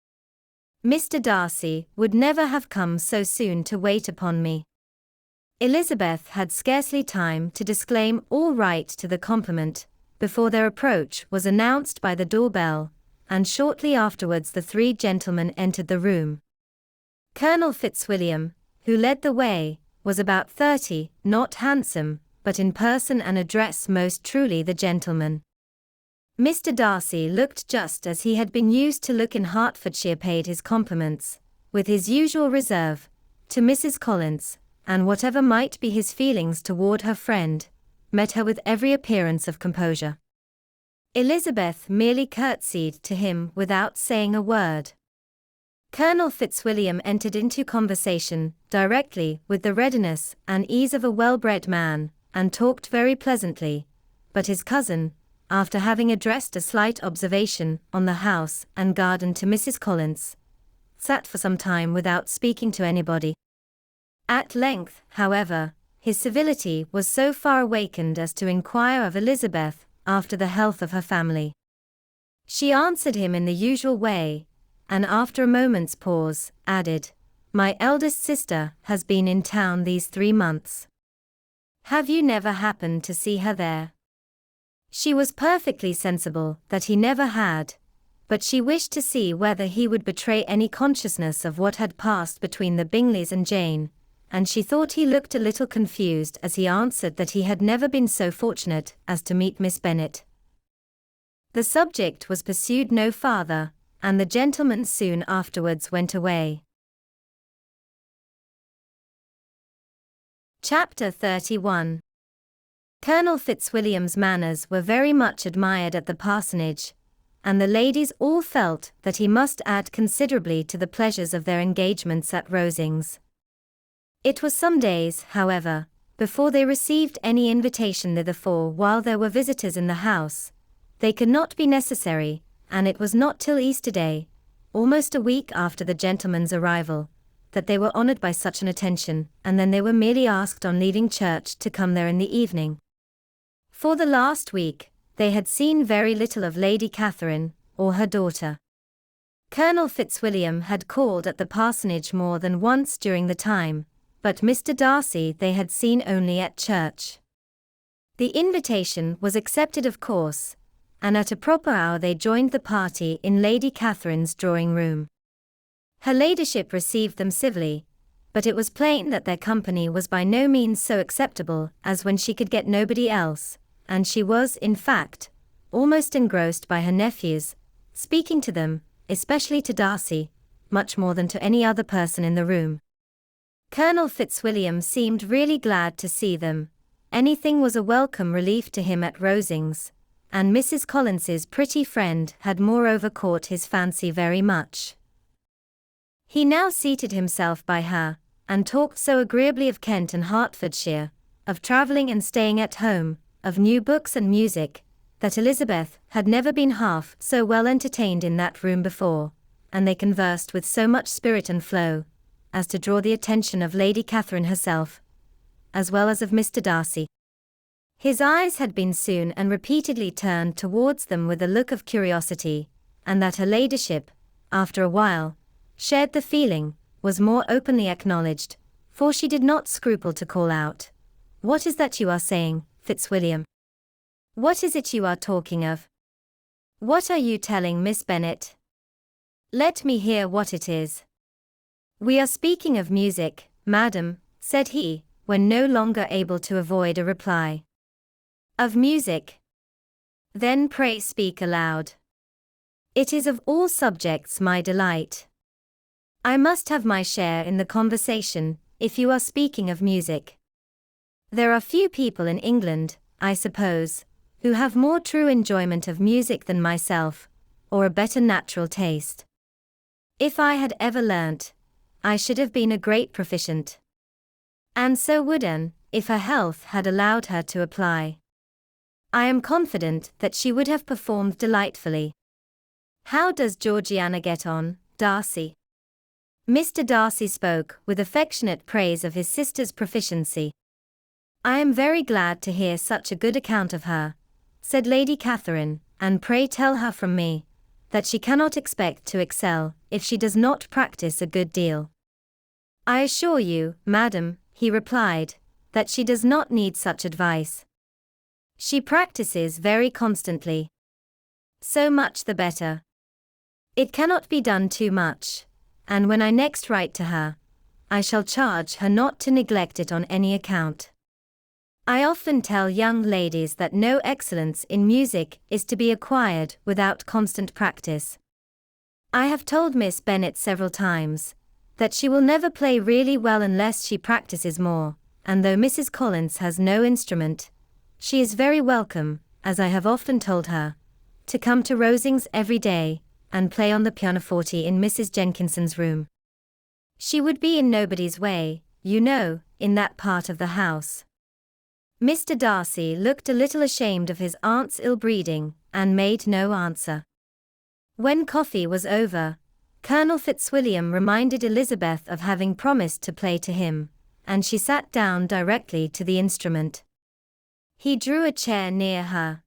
Mr. Darcy would never have come so soon to wait upon me." Elizabeth had scarcely time to disclaim all right to the compliment, before their approach was announced by the door-bell, and shortly afterwards the three gentlemen entered the room. Colonel Fitzwilliam, who led the way, was about 30, not handsome, but in person and address most truly the gentleman. Mr. Darcy looked just as he had been used to look in Hertfordshire, paid his compliments, with his usual reserve, to Mrs. Collins, and whatever might be his feelings toward her friend, met her with every appearance of composure. Elizabeth merely curtsied to him without saying a word. Colonel Fitzwilliam entered into conversation directly with the readiness and ease of a well-bred man, and talked very pleasantly, but his cousin, after having addressed a slight observation on the house and garden to Mrs. Collins, sat for some time without speaking to anybody. At length, however, his civility was so far awakened as to inquire of Elizabeth after the health of her family. She answered him in the usual way, and after a moment's pause, added, "My eldest sister has been in town these 3 months. Have you never happened to see her there?" She was perfectly sensible that he never had, but she wished to see whether he would betray any consciousness of what had passed between the Bingleys and Jane, and she thought he looked a little confused as he answered that he had never been so fortunate as to meet Miss Bennet. The subject was pursued no farther, and the gentleman soon afterwards went away. Chapter 31. Colonel Fitzwilliam's manners were very much admired at the parsonage, and the ladies all felt that he must add considerably to the pleasures of their engagements at Rosings. It was some days, however, before they received any invitation thither, for while there were visitors in the house, they could not be necessary, and it was not till Easter Day, almost a week after the gentleman's arrival, that they were honoured by such an attention, and then they were merely asked on leaving church to come there in the evening. For the last week, they had seen very little of Lady Catherine, or her daughter. Colonel Fitzwilliam had called at the parsonage more than once during the time, but Mr. Darcy they had seen only at church. The invitation was accepted of course, and at a proper hour they joined the party in Lady Catherine's drawing-room. Her ladyship received them civilly, but it was plain that their company was by no means so acceptable as when she could get nobody else, and she was, in fact, almost engrossed by her nephews, speaking to them, especially to Darcy, much more than to any other person in the room. Colonel Fitzwilliam seemed really glad to see them. Anything was a welcome relief to him at Rosings, and Mrs. Collins's pretty friend had moreover caught his fancy very much. He now seated himself by her, and talked so agreeably of Kent and Hertfordshire, of travelling and staying at home, of new books and music, that Elizabeth had never been half so well entertained in that room before, and they conversed with so much spirit and flow, as to draw the attention of Lady Catherine herself, as well as of Mr. Darcy. His eyes had been soon and repeatedly turned towards them with a look of curiosity, and that her ladyship, after a while, shared the feeling, was more openly acknowledged, for she did not scruple to call out, "What is that you are saying, Fitzwilliam? What is it you are talking of? What are you telling Miss Bennet? Let me hear what it is." "We are speaking of music, madam," said he, when no longer able to avoid a reply. "Of music? Then pray speak aloud. It is of all subjects my delight. I must have my share in the conversation, if you are speaking of music. There are few people in England, I suppose, who have more true enjoyment of music than myself, or a better natural taste. If I had ever learnt, I should have been a great proficient. And so would Anne, if her health had allowed her to apply. I am confident that she would have performed delightfully. How does Georgiana get on, Darcy?" Mr. Darcy spoke with affectionate praise of his sister's proficiency. "I am very glad to hear such a good account of her," said Lady Catherine, "and pray tell her from me, that she cannot expect to excel, if she does not practice a good deal." "I assure you, madam," he replied, "that she does not need such advice. She practices very constantly. So much the better. It cannot be done too much, and when I next write to her, I shall charge her not to neglect it on any account. I often tell young ladies that no excellence in music is to be acquired without constant practice. I have told Miss Bennet several times that she will never play really well unless she practices more, and though Mrs. Collins has no instrument, she is very welcome, as I have often told her, to come to Rosings every day, and play on the pianoforte in Mrs. Jenkinson's room. She would be in nobody's way, you know, in that part of the house." Mr. Darcy looked a little ashamed of his aunt's ill-breeding, and made no answer. When coffee was over, Colonel Fitzwilliam reminded Elizabeth of having promised to play to him, and she sat down directly to the instrument. He drew a chair near her.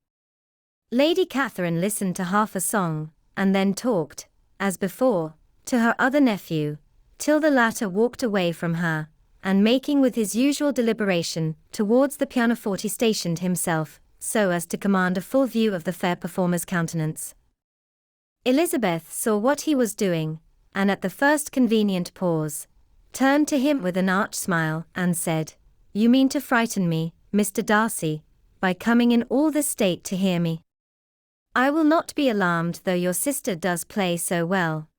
Lady Catherine listened to half a song, and then talked, as before, to her other nephew, till the latter walked away from her, and making with his usual deliberation towards the pianoforte stationed himself, so as to command a full view of the fair performer's countenance. Elizabeth saw what he was doing, and at the first convenient pause, turned to him with an arch smile, and said, "You mean to frighten me, Mr. Darcy, by coming in all this state to hear me. I will not be alarmed though your sister does play so well.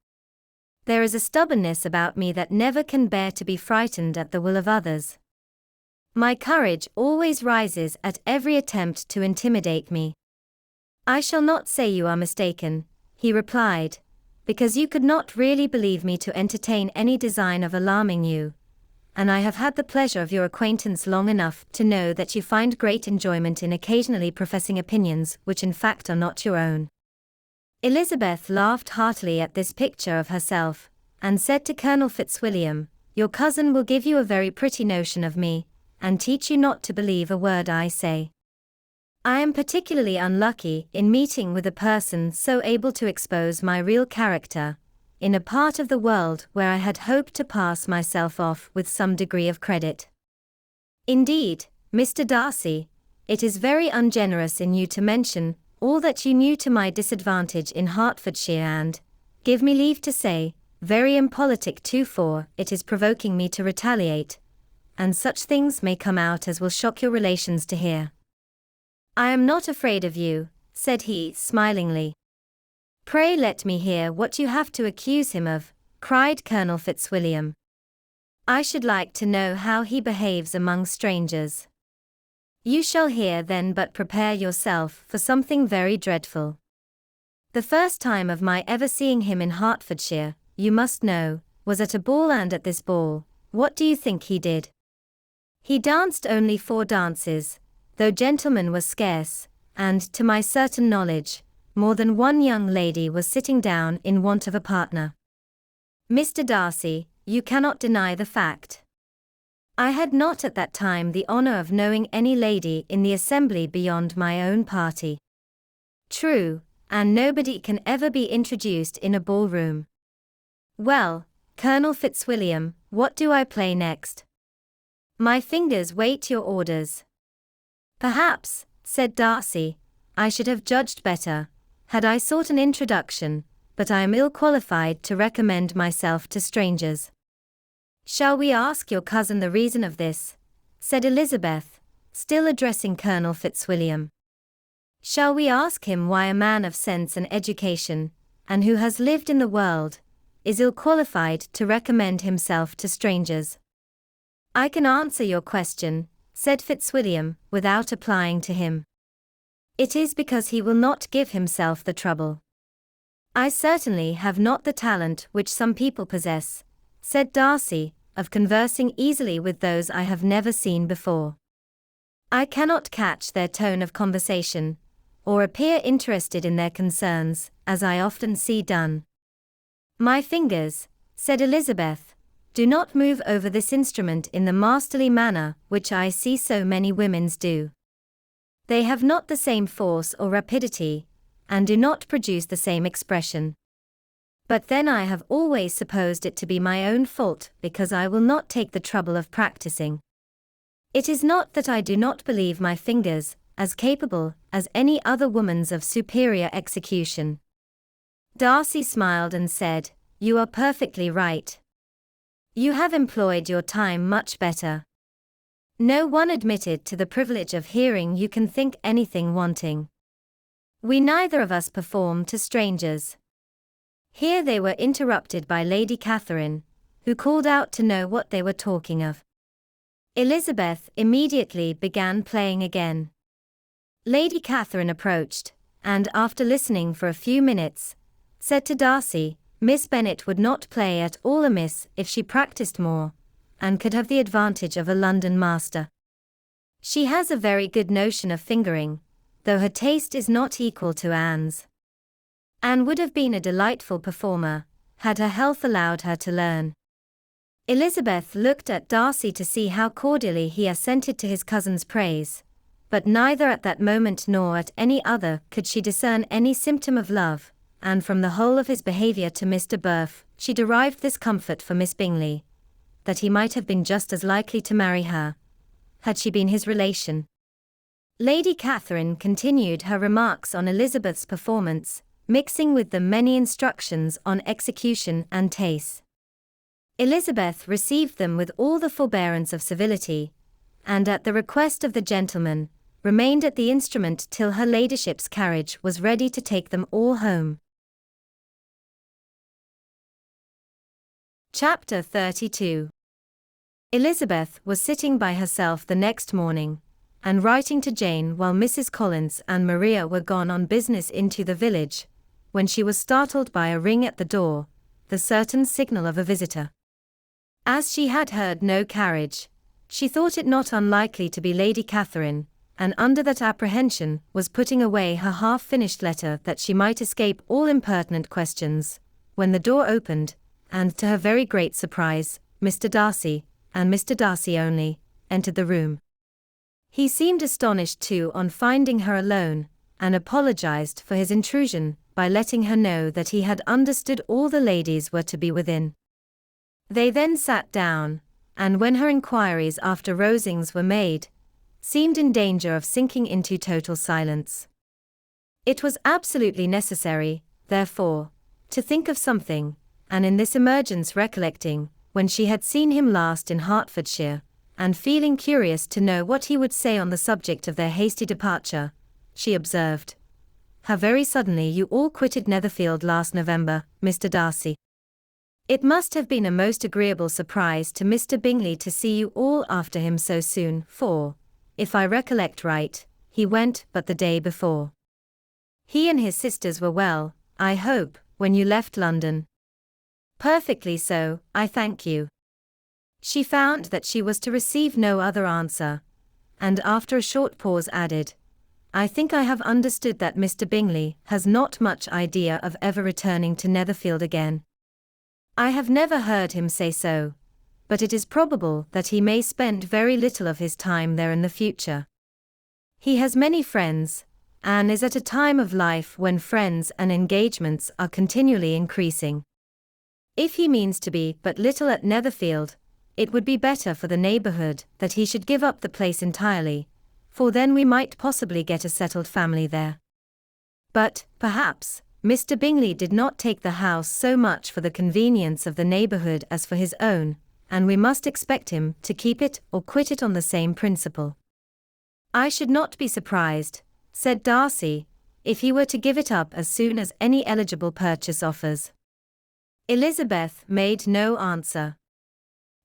There is a stubbornness about me that never can bear to be frightened at the will of others. My courage always rises at every attempt to intimidate me." "I shall not say you are mistaken," he replied, "because you could not really believe me to entertain any design of alarming you, and I have had the pleasure of your acquaintance long enough to know that you find great enjoyment in occasionally professing opinions which in fact are not your own. Elizabeth laughed heartily at this picture of herself, and said to Colonel Fitzwilliam, "Your cousin will give you a very pretty notion of me, and teach you not to believe a word I say. I am particularly unlucky in meeting with a person so able to expose my real character, in a part of the world where I had hoped to pass myself off with some degree of credit. Indeed, Mr. Darcy, it is very ungenerous in you to mention all that you knew to my disadvantage in Hertfordshire and, give me leave to say, very impolitic too, for it is provoking me to retaliate, and such things may come out as will shock your relations to hear." "I am not afraid of you," said he, smilingly. "Pray let me hear what you have to accuse him of," cried Colonel Fitzwilliam. "I should like to know how he behaves among strangers." "You shall hear then, but prepare yourself for something very dreadful. The first time of my ever seeing him in Hertfordshire, you must know, was at a ball, and at this ball, what do you think he did? He danced only 4 dances, though gentlemen were scarce, and, to my certain knowledge, more than one young lady was sitting down in want of a partner. Mr. Darcy, you cannot deny the fact. I had not at that time the honor of knowing any lady in the assembly beyond my own party. True, and nobody can ever be introduced in a ballroom. Well, Colonel Fitzwilliam, what do I play next?" "My fingers wait your orders." "Perhaps," said Darcy, "I should have judged better, had I sought an introduction, but I am ill qualified to recommend myself to strangers." "Shall we ask your cousin the reason of this?" said Elizabeth, still addressing Colonel Fitzwilliam. "Shall we ask him why a man of sense and education, and who has lived in the world, is ill qualified to recommend himself to strangers?" "I can answer your question," said Fitzwilliam, without applying to him. "It is because he will not give himself the trouble. I certainly have not the talent which some people possess," said Darcy, "of conversing easily with those I have never seen before. I cannot catch their tone of conversation, or appear interested in their concerns, as I often see done." "My fingers," said Elizabeth, "do not move over this instrument in the masterly manner which I see so many women's do. They have not the same force or rapidity, and do not produce the same expression. But then I have always supposed it to be my own fault because I will not take the trouble of practicing. It is not that I do not believe my fingers as capable as any other woman's of superior execution." Darcy smiled and said, "You are perfectly right. You have employed your time much better. No one admitted to the privilege of hearing you can think anything wanting. We neither of us perform to strangers." Here they were interrupted by Lady Catherine, who called out to know what they were talking of. Elizabeth immediately began playing again. Lady Catherine approached, and after listening for a few minutes, said to Darcy, "Miss Bennet would not play at all amiss if she practiced more, and could have the advantage of a London master. She has a very good notion of fingering, though her taste is not equal to Anne's. Anne would have been a delightful performer, had her health allowed her to learn." Elizabeth looked at Darcy to see how cordially he assented to his cousin's praise, but neither at that moment nor at any other could she discern any symptom of love, and from the whole of his behaviour to Mr. Burf, she derived this comfort for Miss Bingley, that he might have been just as likely to marry her, had she been his relation. Lady Catherine continued her remarks on Elizabeth's performance, mixing with them many instructions on execution and taste. Elizabeth received them with all the forbearance of civility, and at the request of the gentleman, remained at the instrument till her ladyship's carriage was ready to take them all home. Chapter 32. Elizabeth was sitting by herself the next morning, and writing to Jane while Mrs. Collins and Maria were gone on business into the village, when she was startled by a ring at the door, the certain signal of a visitor. As she had heard no carriage, she thought it not unlikely to be Lady Catherine, and under that apprehension was putting away her half-finished letter that she might escape all impertinent questions, when the door opened, and to her very great surprise, Mr. Darcy, and Mr. Darcy only, entered the room. He seemed astonished too on finding her alone, and apologized for his intrusion by letting her know that he had understood all the ladies were to be within. They then sat down, and when her inquiries after Rosings were made, seemed in danger of sinking into total silence. It was absolutely necessary, therefore, to think of something, and in this emergence recollecting, when she had seen him last in Hertfordshire, and feeling curious to know what he would say on the subject of their hasty departure, she observed, "How very suddenly you all quitted Netherfield last November, Mr. Darcy. It must have been a most agreeable surprise to Mr. Bingley to see you all after him so soon, for, if I recollect right, he went but the day before. He and his sisters were well, I hope, when you left London?" "Perfectly so, I thank you." She found that she was to receive no other answer, and after a short pause added, "I think I have understood that Mr. Bingley has not much idea of ever returning to Netherfield again." "I have never heard him say so, but it is probable that he may spend very little of his time there in the future. He has many friends, and is at a time of life when friends and engagements are continually increasing. If he means to be but little at Netherfield, it would be better for the neighbourhood that he should give up the place entirely, for then we might possibly get a settled family there. But, perhaps, Mr. Bingley did not take the house so much for the convenience of the neighbourhood as for his own, and we must expect him to keep it or quit it on the same principle." "I should not be surprised," said Darcy, "if he were to give it up as soon as any eligible purchase offers." Elizabeth made no answer.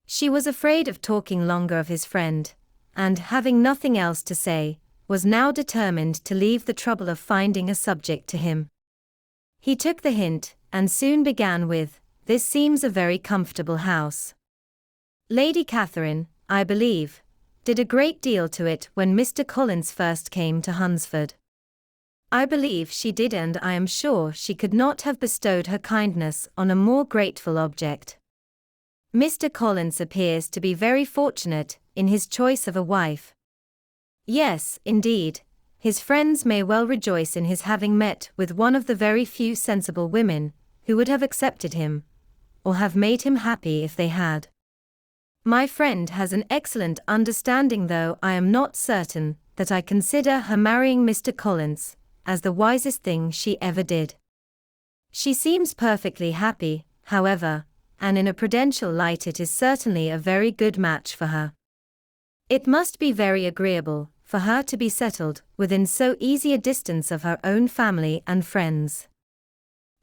She was afraid of talking longer of his friend, and, having nothing else to say, was now determined to leave the trouble of finding a subject to him. He took the hint, and soon began with, "This seems a very comfortable house. Lady Catherine, I believe, did a great deal to it when Mr. Collins first came to Hunsford." "I believe she did, and I am sure she could not have bestowed her kindness on a more grateful object. Mr. Collins appears to be very fortunate in his choice of a wife." "Yes, indeed, his friends may well rejoice in his having met with one of the very few sensible women who would have accepted him, or have made him happy if they had. My friend has an excellent understanding, though I am not certain that I consider her marrying Mr. Collins as the wisest thing she ever did. She seems perfectly happy, however, and in a prudential light it is certainly a very good match for her. It must be very agreeable for her to be settled within so easy a distance of her own family and friends."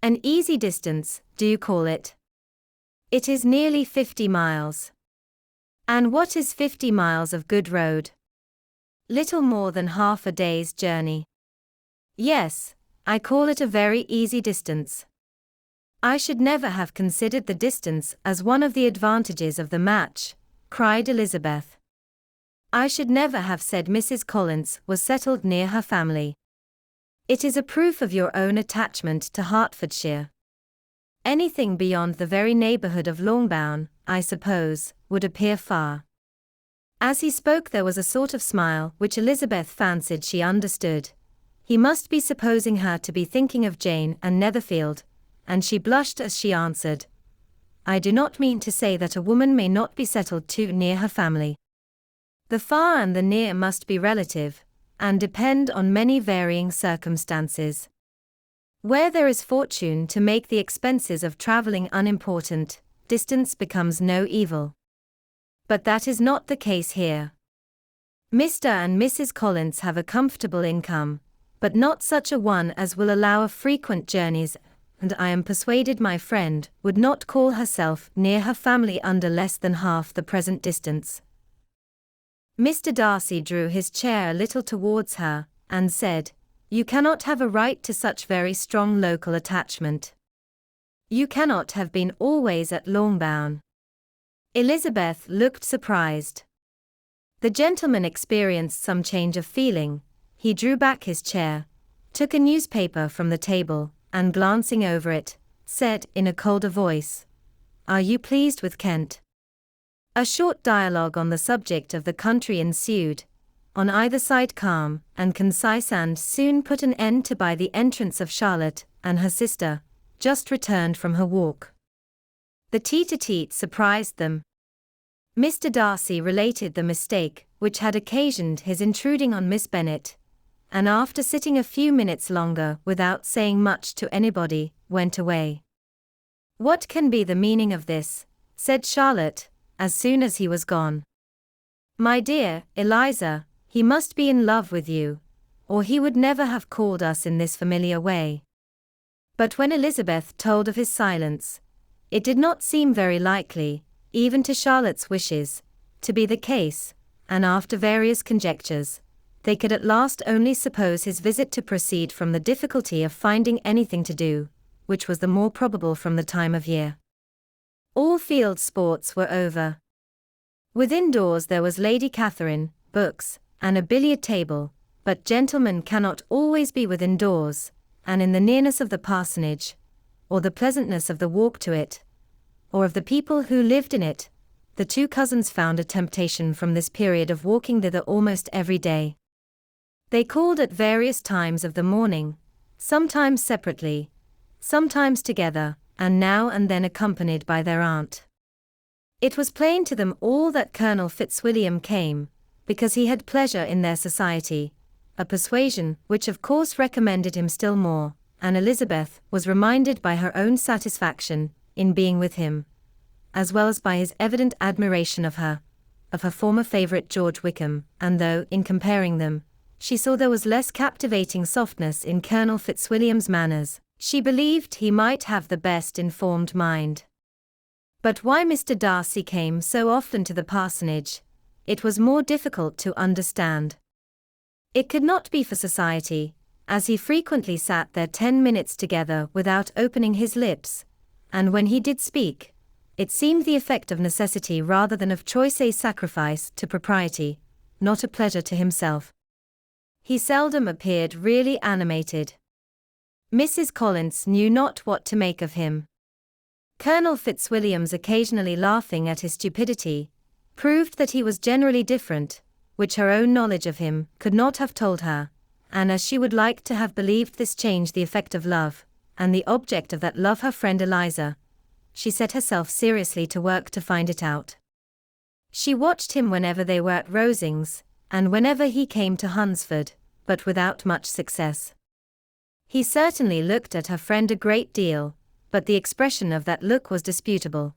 "An easy distance, do you call it?" "It is nearly 50 miles. "And what is 50 miles of good road?" "Little more than half a day's journey." "Yes, I call it a very easy distance." "I should never have considered the distance as one of the advantages of the match," cried Elizabeth. "I should never have said Mrs. Collins was settled near her family. It is a proof of your own attachment to Hertfordshire. Anything beyond the very neighbourhood of Longbourn, I suppose, would appear far." As he spoke there was a sort of smile which Elizabeth fancied she understood. He must be supposing her to be thinking of Jane and Netherfield, and she blushed as she answered, "I do not mean to say that a woman may not be settled too near her family. The far and the near must be relative, and depend on many varying circumstances. Where there is fortune to make the expenses of travelling unimportant, distance becomes no evil. But that is not the case here. Mr. and Mrs. Collins have a comfortable income, but not such a one as will allow of frequent journeys, and I am persuaded my friend would not call herself near her family under less than half the present distance." Mr. Darcy drew his chair a little towards her, and said, "You cannot have a right to such very strong local attachment. You cannot have been always at Longbourn." Elizabeth looked surprised. The gentleman experienced some change of feeling. He drew back his chair, took a newspaper from the table, and glancing over it, said in a colder voice, "Are you pleased with Kent?" A short dialogue on the subject of the country ensued, on either side calm and concise, and soon put an end to by the entrance of Charlotte and her sister, just returned from her walk. The tete-a-tete surprised them. Mr. Darcy related the mistake which had occasioned his intruding on Miss Bennet, and after sitting a few minutes longer without saying much to anybody, went away. "What can be the meaning of this?" said Charlotte, as soon as he was gone. "My dear Eliza, he must be in love with you, or he would never have called us in this familiar way." But when Elizabeth told of his silence, it did not seem very likely, even to Charlotte's wishes, to be the case, and after various conjectures, they could at last only suppose his visit to proceed from the difficulty of finding anything to do, which was the more probable from the time of year. All field sports were over. Within doors there was Lady Catherine, books, and a billiard table, but gentlemen cannot always be within doors, and in the nearness of the parsonage, or the pleasantness of the walk to it, or of the people who lived in it, the two cousins found a temptation from this period of walking thither almost every day. They called at various times of the morning, sometimes separately, sometimes together, and now and then accompanied by their aunt. It was plain to them all that Colonel Fitzwilliam came, because he had pleasure in their society, a persuasion which of course recommended him still more, and Elizabeth was reminded by her own satisfaction in being with him, as well as by his evident admiration of her former favourite George Wickham, and though, in comparing them, she saw there was less captivating softness in Colonel Fitzwilliam's manners, she believed he might have the best informed mind. But why Mr. Darcy came so often to the parsonage, it was more difficult to understand. It could not be for society, as he frequently sat there 10 minutes together without opening his lips, and when he did speak, it seemed the effect of necessity rather than of choice, a sacrifice to propriety, not a pleasure to himself. He seldom appeared really animated. Mrs. Collins knew not what to make of him. Colonel Fitzwilliam's occasionally laughing at his stupidity proved that he was generally different, which her own knowledge of him could not have told her, and as she would like to have believed this changed the effect of love, and the object of that love her friend Eliza, she set herself seriously to work to find it out. She watched him whenever they were at Rosings, and whenever he came to Hunsford, but without much success. He certainly looked at her friend a great deal, but the expression of that look was disputable.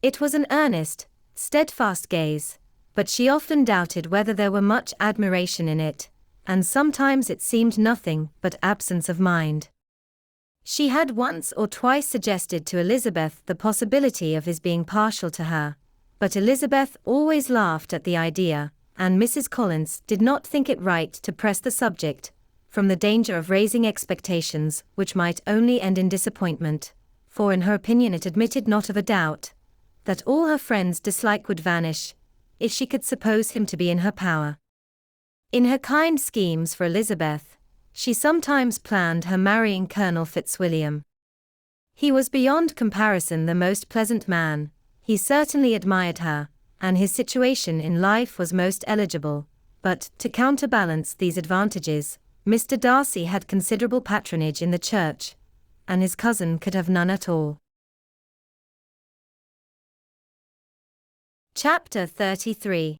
It was an earnest, steadfast gaze, but she often doubted whether there were much admiration in it, and sometimes it seemed nothing but absence of mind. She had once or twice suggested to Elizabeth the possibility of his being partial to her, but Elizabeth always laughed at the idea, and Mrs. Collins did not think it right to press the subject, from the danger of raising expectations which might only end in disappointment, for in her opinion it admitted not of a doubt that all her friend's dislike would vanish if she could suppose him to be in her power. In her kind schemes for Elizabeth, she sometimes planned her marrying Colonel Fitzwilliam. He was beyond comparison the most pleasant man, he certainly admired her, and his situation in life was most eligible, but, to counterbalance these advantages, Mr. Darcy had considerable patronage in the church, and his cousin could have none at all. Chapter 33.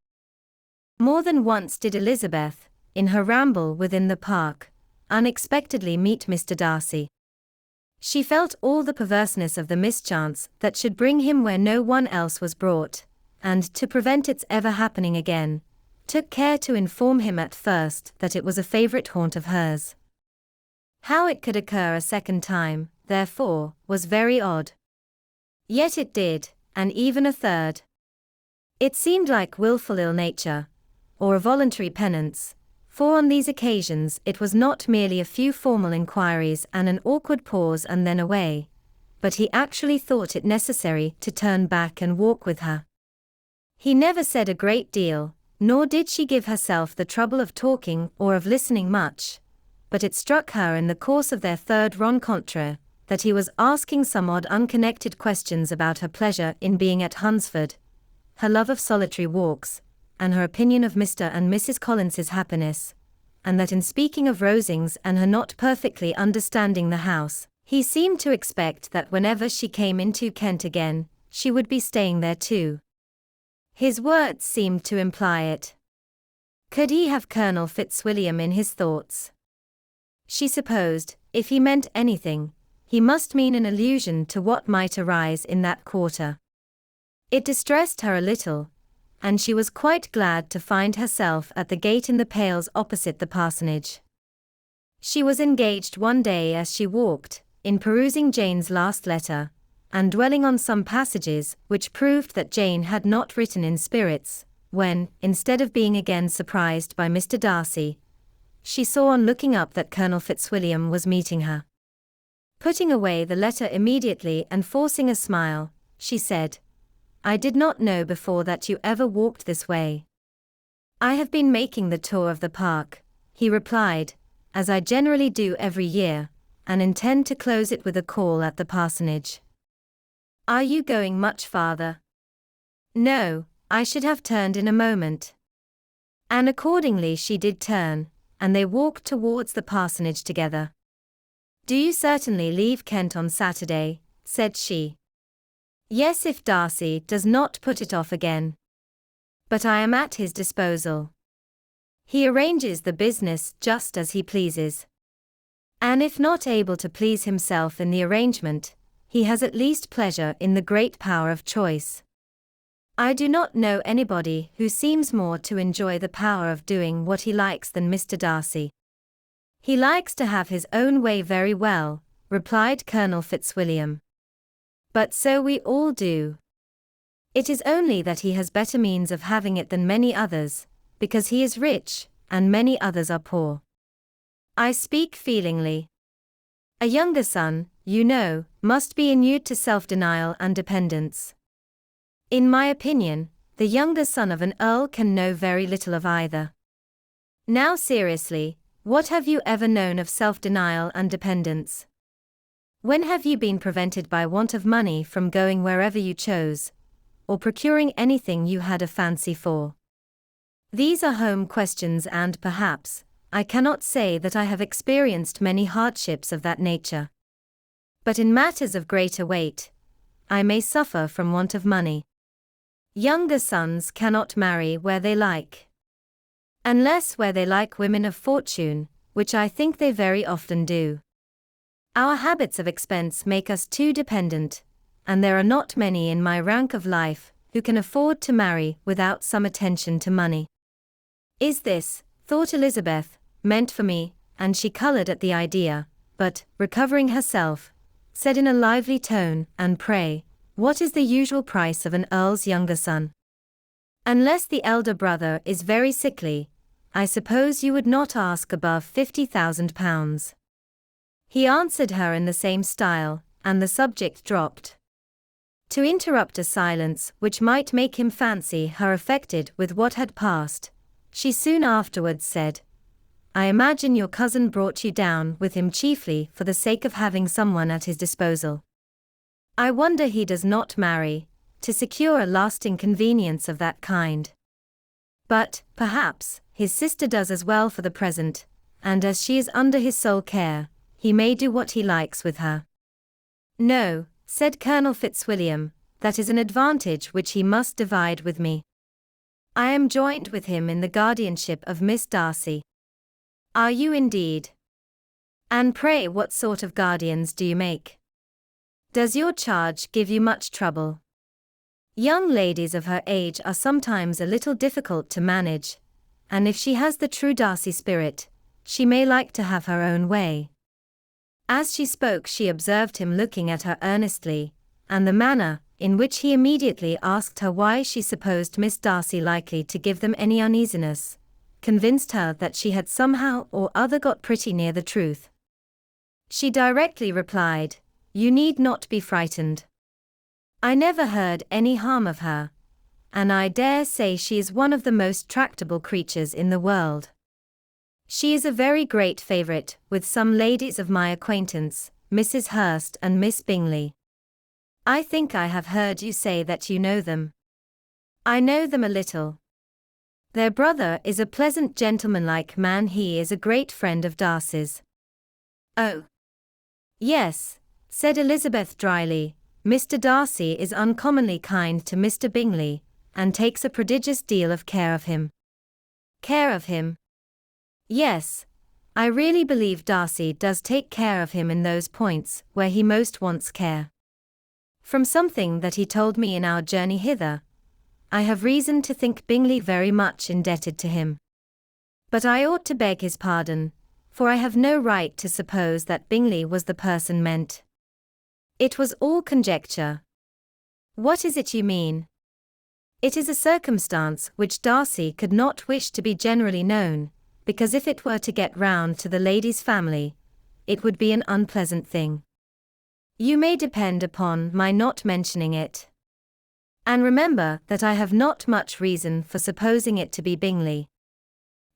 More than once did Elizabeth, in her ramble within the park, unexpectedly meet Mr. Darcy. She felt all the perverseness of the mischance that should bring him where no one else was brought, and, to prevent its ever happening again, took care to inform him at first that it was a favourite haunt of hers. How it could occur a second time, therefore, was very odd. Yet it did, and even a third. It seemed like wilful ill-nature, or a voluntary penance, for on these occasions it was not merely a few formal inquiries and an awkward pause and then away, but he actually thought it necessary to turn back and walk with her. He never said a great deal, nor did she give herself the trouble of talking or of listening much, but it struck her in the course of their third rencontre that he was asking some odd unconnected questions about her pleasure in being at Hunsford, her love of solitary walks, and her opinion of Mr. and Mrs. Collins's happiness, and that in speaking of Rosings and her not perfectly understanding the house, he seemed to expect that whenever she came into Kent again, she would be staying there too. His words seemed to imply it. Could he have Colonel Fitzwilliam in his thoughts? She supposed, if he meant anything, he must mean an allusion to what might arise in that quarter. It distressed her a little, and she was quite glad to find herself at the gate in the Pales opposite the parsonage. She was engaged one day as she walked, in perusing Jane's last letter, and dwelling on some passages which proved that Jane had not written in spirits, when, instead of being again surprised by Mr. Darcy, she saw on looking up that Colonel Fitzwilliam was meeting her. Putting away the letter immediately and forcing a smile, she said, "I did not know before that you ever walked this way." "I have been making the tour of the park," he replied, "as I generally do every year, and intend to close it with a call at the parsonage." "Are you going much farther?" "No, I should have turned in a moment." And accordingly she did turn, and they walked towards the parsonage together. "Do you certainly leave Kent on Saturday?" said she. "Yes, if Darcy does not put it off again. But I am at his disposal. He arranges the business just as he pleases. And if not able to please himself in the arrangement, he has at least pleasure in the great power of choice. I do not know anybody who seems more to enjoy the power of doing what he likes than Mr. Darcy." "He likes to have his own way very well," replied Colonel Fitzwilliam. "But so we all do. It is only that he has better means of having it than many others, because he is rich, and many others are poor. I speak feelingly. A younger son, you know, must be inured to self-denial and dependence. In my opinion, the younger son of an earl can know very little of either. Now seriously, what have you ever known of self-denial and dependence? When have you been prevented by want of money from going wherever you chose, or procuring anything you had a fancy for? These are home questions, and perhaps, I cannot say that I have experienced many hardships of that nature. But in matters of greater weight, I may suffer from want of money. Younger sons cannot marry where they like. Unless where they like women of fortune, which I think they very often do. Our habits of expense make us too dependent, and there are not many in my rank of life who can afford to marry without some attention to money. Is this, thought Elizabeth, meant for me? And she colored at the idea, but, recovering herself, said in a lively tone, "And pray, what is the usual price of an earl's younger son? Unless the elder brother is very sickly, I suppose you would not ask above £50,000. He answered her in the same style, and the subject dropped. To interrupt a silence which might make him fancy her affected with what had passed, she soon afterwards said, "I imagine your cousin brought you down with him chiefly for the sake of having someone at his disposal. I wonder he does not marry, to secure a lasting convenience of that kind. But, perhaps, his sister does as well for the present, and as she is under his sole care, he may do what he likes with her." "No," said Colonel Fitzwilliam, "that is an advantage which he must divide with me. I am joined with him in the guardianship of Miss Darcy." "Are you indeed? And pray what sort of guardians do you make? Does your charge give you much trouble?" "Young ladies of her age are sometimes a little difficult to manage, and if she has the true Darcy spirit, she may like to have her own way." As she spoke she observed him looking at her earnestly, and the manner in which he immediately asked her why she supposed Miss Darcy likely to give them any uneasiness, convinced her that she had somehow or other got pretty near the truth. She directly replied, "You need not be frightened. I never heard any harm of her, and I dare say she is one of the most tractable creatures in the world. She is a very great favourite with some ladies of my acquaintance, Mrs. Hurst and Miss Bingley. I think I have heard you say that you know them. I know them a little. Their brother is a pleasant gentlemanlike man. He is a great friend of Darcy's. Oh. Yes, said Elizabeth dryly, Mr. Darcy is uncommonly kind to Mr. Bingley, and takes a prodigious deal of care of him. Care of him? Yes, I really believe Darcy does take care of him in those points where he most wants care. From something that he told me in our journey hither, I have reason to think Bingley very much indebted to him. But I ought to beg his pardon, for I have no right to suppose that Bingley was the person meant. It was all conjecture. What is it you mean? It is a circumstance which Darcy could not wish to be generally known, because if it were to get round to the lady's family, it would be an unpleasant thing. You may depend upon my not mentioning it. And remember that I have not much reason for supposing it to be Bingley.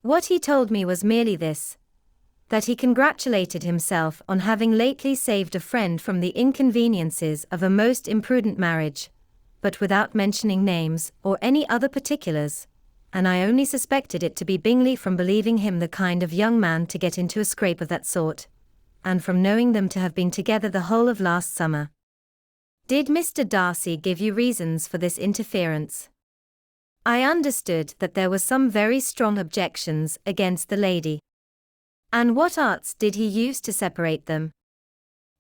What he told me was merely this, that he congratulated himself on having lately saved a friend from the inconveniences of a most imprudent marriage, but without mentioning names or any other particulars, and I only suspected it to be Bingley from believing him the kind of young man to get into a scrape of that sort, and from knowing them to have been together the whole of last summer. Did Mr. Darcy give you reasons for this interference? I understood that there were some very strong objections against the lady. And what arts did he use to separate them?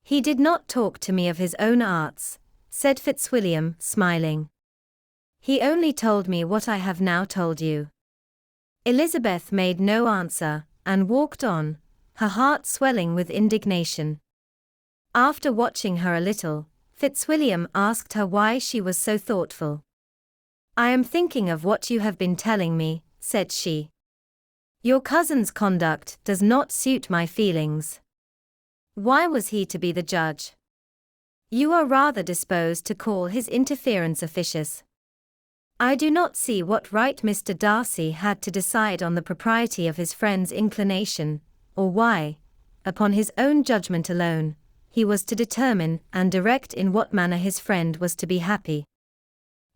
He did not talk to me of his own arts, said Fitzwilliam, smiling. He only told me what I have now told you. Elizabeth made no answer, and walked on, her heart swelling with indignation. After watching her a little, Fitzwilliam asked her why she was so thoughtful. I am thinking of what you have been telling me, said she. Your cousin's conduct does not suit my feelings. Why was he to be the judge? You are rather disposed to call his interference officious. I do not see what right Mr. Darcy had to decide on the propriety of his friend's inclination, or why, upon his own judgment alone, he was to determine and direct in what manner his friend was to be happy.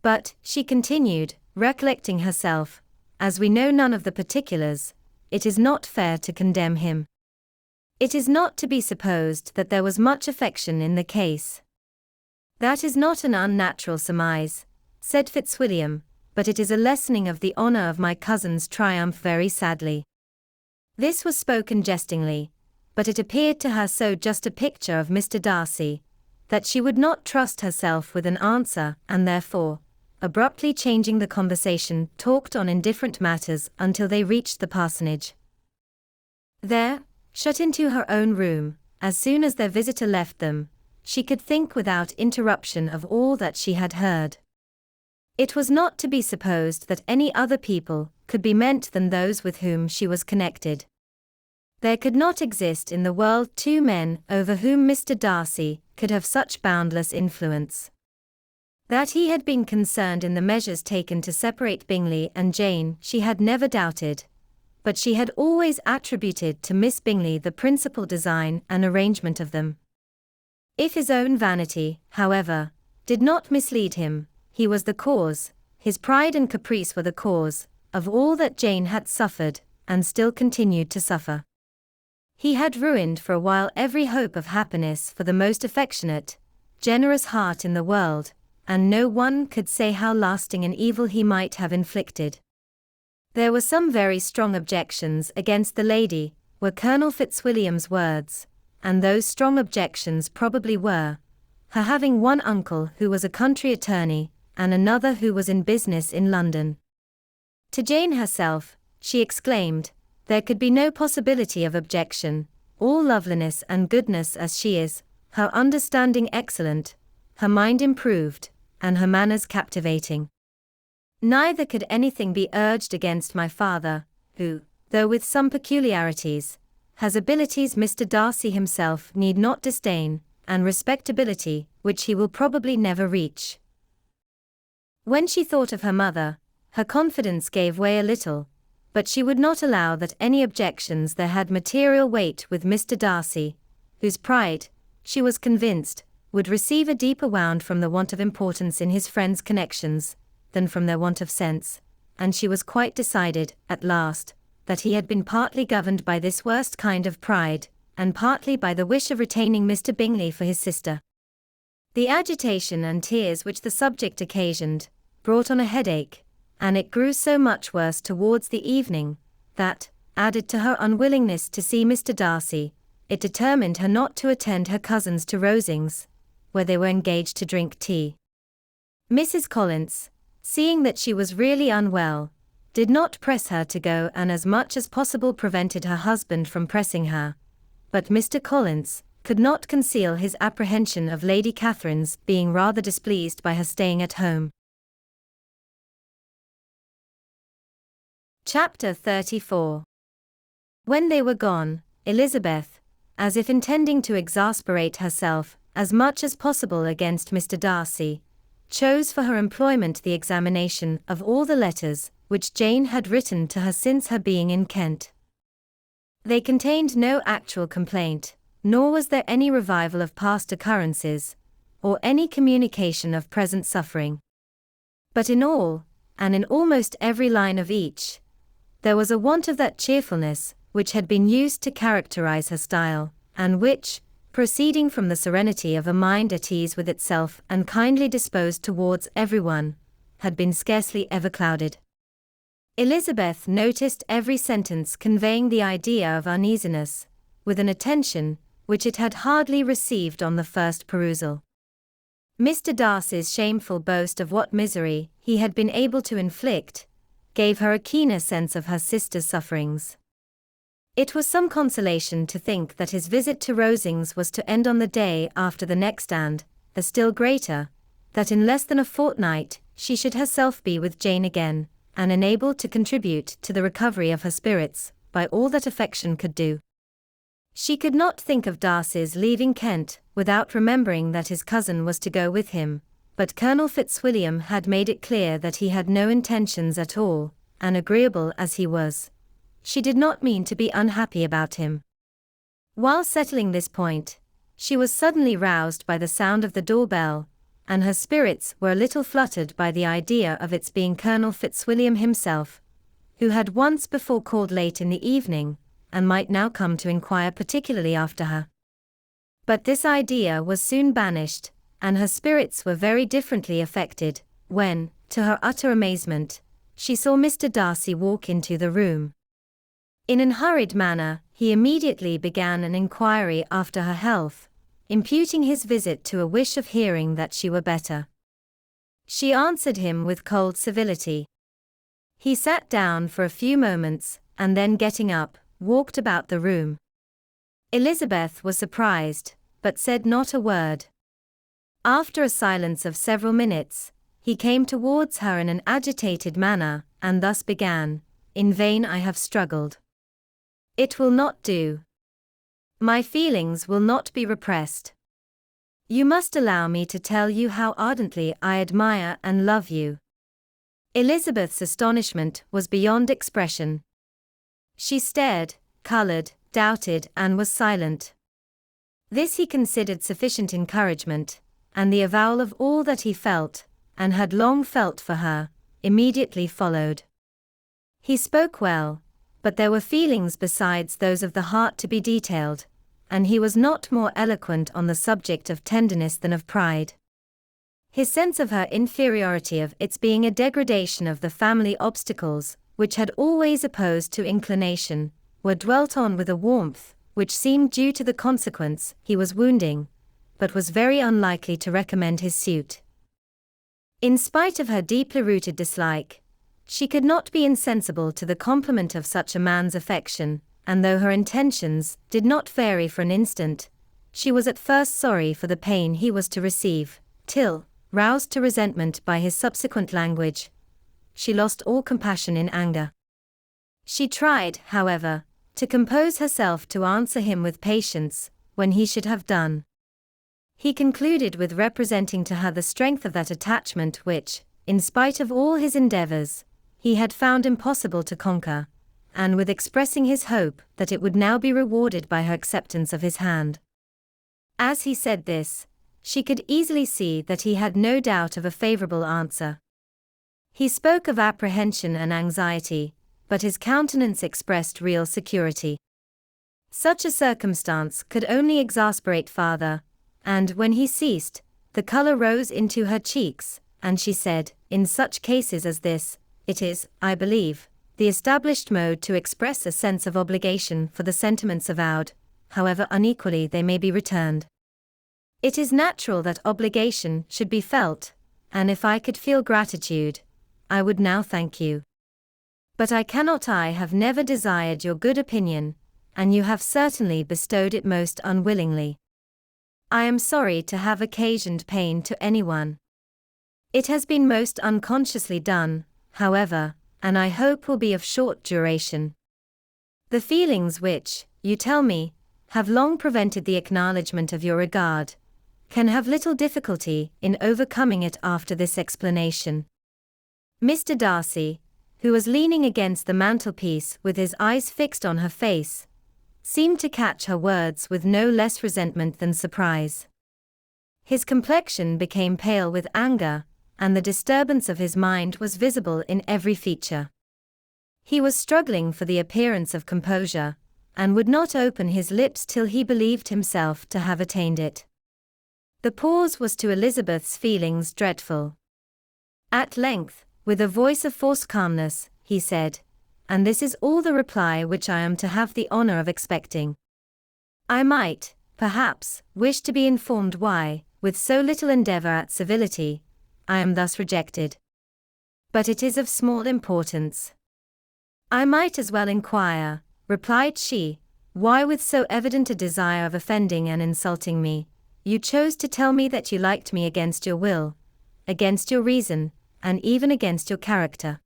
But, she continued, recollecting herself, as we know none of the particulars, it is not fair to condemn him. It is not to be supposed that there was much affection in the case. That is not an unnatural surmise, said Fitzwilliam, but it is a lessening of the honour of my cousin's triumph very sadly. This was spoken jestingly, but it appeared to her so just a picture of Mr. Darcy, that she would not trust herself with an answer, and therefore, abruptly changing the conversation, talked on indifferent matters until they reached the parsonage. There, shut into her own room, as soon as their visitor left them, she could think without interruption of all that she had heard. It was not to be supposed that any other people could be meant than those with whom she was connected. There could not exist in the world two men over whom Mr. Darcy could have such boundless influence. That he had been concerned in the measures taken to separate Bingley and Jane she had never doubted, but she had always attributed to Miss Bingley the principal design and arrangement of them. If his own vanity, however, did not mislead him, he was the cause, his pride and caprice were the cause, of all that Jane had suffered, and still continued to suffer. He had ruined for a while every hope of happiness for the most affectionate, generous heart in the world, and no one could say how lasting an evil he might have inflicted. There were some very strong objections against the lady, were Colonel Fitzwilliam's words, and those strong objections probably were, her having one uncle who was a country attorney, and another who was in business in London. To Jane herself, she exclaimed, there could be no possibility of objection, all loveliness and goodness as she is, her understanding excellent, her mind improved, and her manners captivating. Neither could anything be urged against my father, who, though with some peculiarities, has abilities Mr. Darcy himself need not disdain, and respectability, which he will probably never reach. When she thought of her mother, her confidence gave way a little, but she would not allow that any objections there had material weight with Mr. Darcy, whose pride, she was convinced, would receive a deeper wound from the want of importance in his friends' connections, than from their want of sense, and she was quite decided, at last, that he had been partly governed by this worst kind of pride, and partly by the wish of retaining Mr. Bingley for his sister. The agitation and tears which the subject occasioned, brought on a headache, and it grew so much worse towards the evening, that, added to her unwillingness to see Mr. Darcy, it determined her not to attend her cousins to Rosings, where they were engaged to drink tea. Mrs. Collins, seeing that she was really unwell, did not press her to go and as much as possible prevented her husband from pressing her, but Mr. Collins could not conceal his apprehension of Lady Catherine's being rather displeased by her staying at home. Chapter 34. When they were gone, Elizabeth, as if intending to exasperate herself as much as possible against Mr. Darcy, chose for her employment the examination of all the letters which Jane had written to her since her being in Kent. They contained no actual complaint, nor was there any revival of past occurrences, or any communication of present suffering. But in all, and in almost every line of each, there was a want of that cheerfulness which had been used to characterize her style, and which, proceeding from the serenity of a mind at ease with itself and kindly disposed towards everyone, had been scarcely ever clouded. Elizabeth noticed every sentence conveying the idea of uneasiness, with an attention which it had hardly received on the first perusal. Mr. Darcy's shameful boast of what misery he had been able to inflict gave her a keener sense of her sister's sufferings. It was some consolation to think that his visit to Rosings was to end on the day after the next, and, a still greater, that in less than a fortnight she should herself be with Jane again, and enabled to contribute to the recovery of her spirits by all that affection could do. She could not think of Darcy's leaving Kent without remembering that his cousin was to go with him, but Colonel Fitzwilliam had made it clear that he had no intentions at all, and agreeable as he was, she did not mean to be unhappy about him. While settling this point, she was suddenly roused by the sound of the door-bell, and her spirits were a little fluttered by the idea of its being Colonel Fitzwilliam himself, who had once before called late in the evening, and might now come to inquire particularly after her. But this idea was soon banished, and her spirits were very differently affected, when, to her utter amazement, she saw Mr. Darcy walk into the room. In an hurried manner, he immediately began an inquiry after her health, imputing his visit to a wish of hearing that she were better. She answered him with cold civility. He sat down for a few moments, and then getting up, walked about the room. Elizabeth was surprised, but said not a word. After a silence of several minutes, he came towards her in an agitated manner, and thus began, "In vain I have struggled. It will not do. My feelings will not be repressed. You must allow me to tell you how ardently I admire and love you." Elizabeth's astonishment was beyond expression. She stared, colored, doubted, and was silent. This he considered sufficient encouragement, and the avowal of all that he felt, and had long felt for her, immediately followed. He spoke well, but there were feelings besides those of the heart to be detailed, and he was not more eloquent on the subject of tenderness than of pride. His sense of her inferiority, of its being a degradation of the family obstacles, which had always opposed to inclination, were dwelt on with a warmth which seemed due to the consequence he was wounding, but was very unlikely to recommend his suit. In spite of her deeply rooted dislike, she could not be insensible to the compliment of such a man's affection, and though her intentions did not vary for an instant, she was at first sorry for the pain he was to receive, till, roused to resentment by his subsequent language, she lost all compassion in anger. She tried, however, to compose herself to answer him with patience, when he should have done. He concluded with representing to her the strength of that attachment which, in spite of all his endeavors, he had found impossible to conquer, and with expressing his hope that it would now be rewarded by her acceptance of his hand. As he said this, she could easily see that he had no doubt of a favorable answer. He spoke of apprehension and anxiety, but his countenance expressed real security. Such a circumstance could only exasperate father, and when he ceased, the color rose into her cheeks, and she said, "In such cases as this, it is, I believe, the established mode to express a sense of obligation for the sentiments avowed, however unequally they may be returned. It is natural that obligation should be felt, and if I could feel gratitude, I would now thank you. But I cannot. I have never desired your good opinion, and you have certainly bestowed it most unwillingly. I am sorry to have occasioned pain to anyone. It has been most unconsciously done, however, and I hope will be of short duration. The feelings which, you tell me, have long prevented the acknowledgement of your regard, can have little difficulty in overcoming it after this explanation." Mr. Darcy, who was leaning against the mantelpiece with his eyes fixed on her face, seemed to catch her words with no less resentment than surprise. His complexion became pale with anger, and the disturbance of his mind was visible in every feature. He was struggling for the appearance of composure, and would not open his lips till he believed himself to have attained it. The pause was to Elizabeth's feelings dreadful. At length, with a voice of forced calmness, he said, "And this is all the reply which I am to have the honor of expecting. I might, perhaps, wish to be informed why, with so little endeavor at civility, I am thus rejected. But it is of small importance." "I might as well inquire," replied she, "why with so evident a desire of offending and insulting me, you chose to tell me that you liked me against your will, against your reason, and even against your character.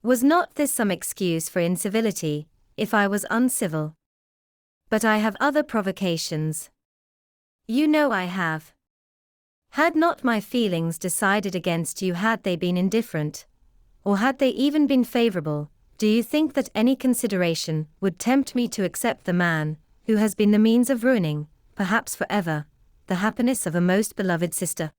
Was not this some excuse for incivility, if I was uncivil? But I have other provocations. You know I have. Had not my feelings decided against you, had they been indifferent, or had they even been favorable, do you think that any consideration would tempt me to accept the man who has been the means of ruining, perhaps forever, the happiness of a most beloved sister?"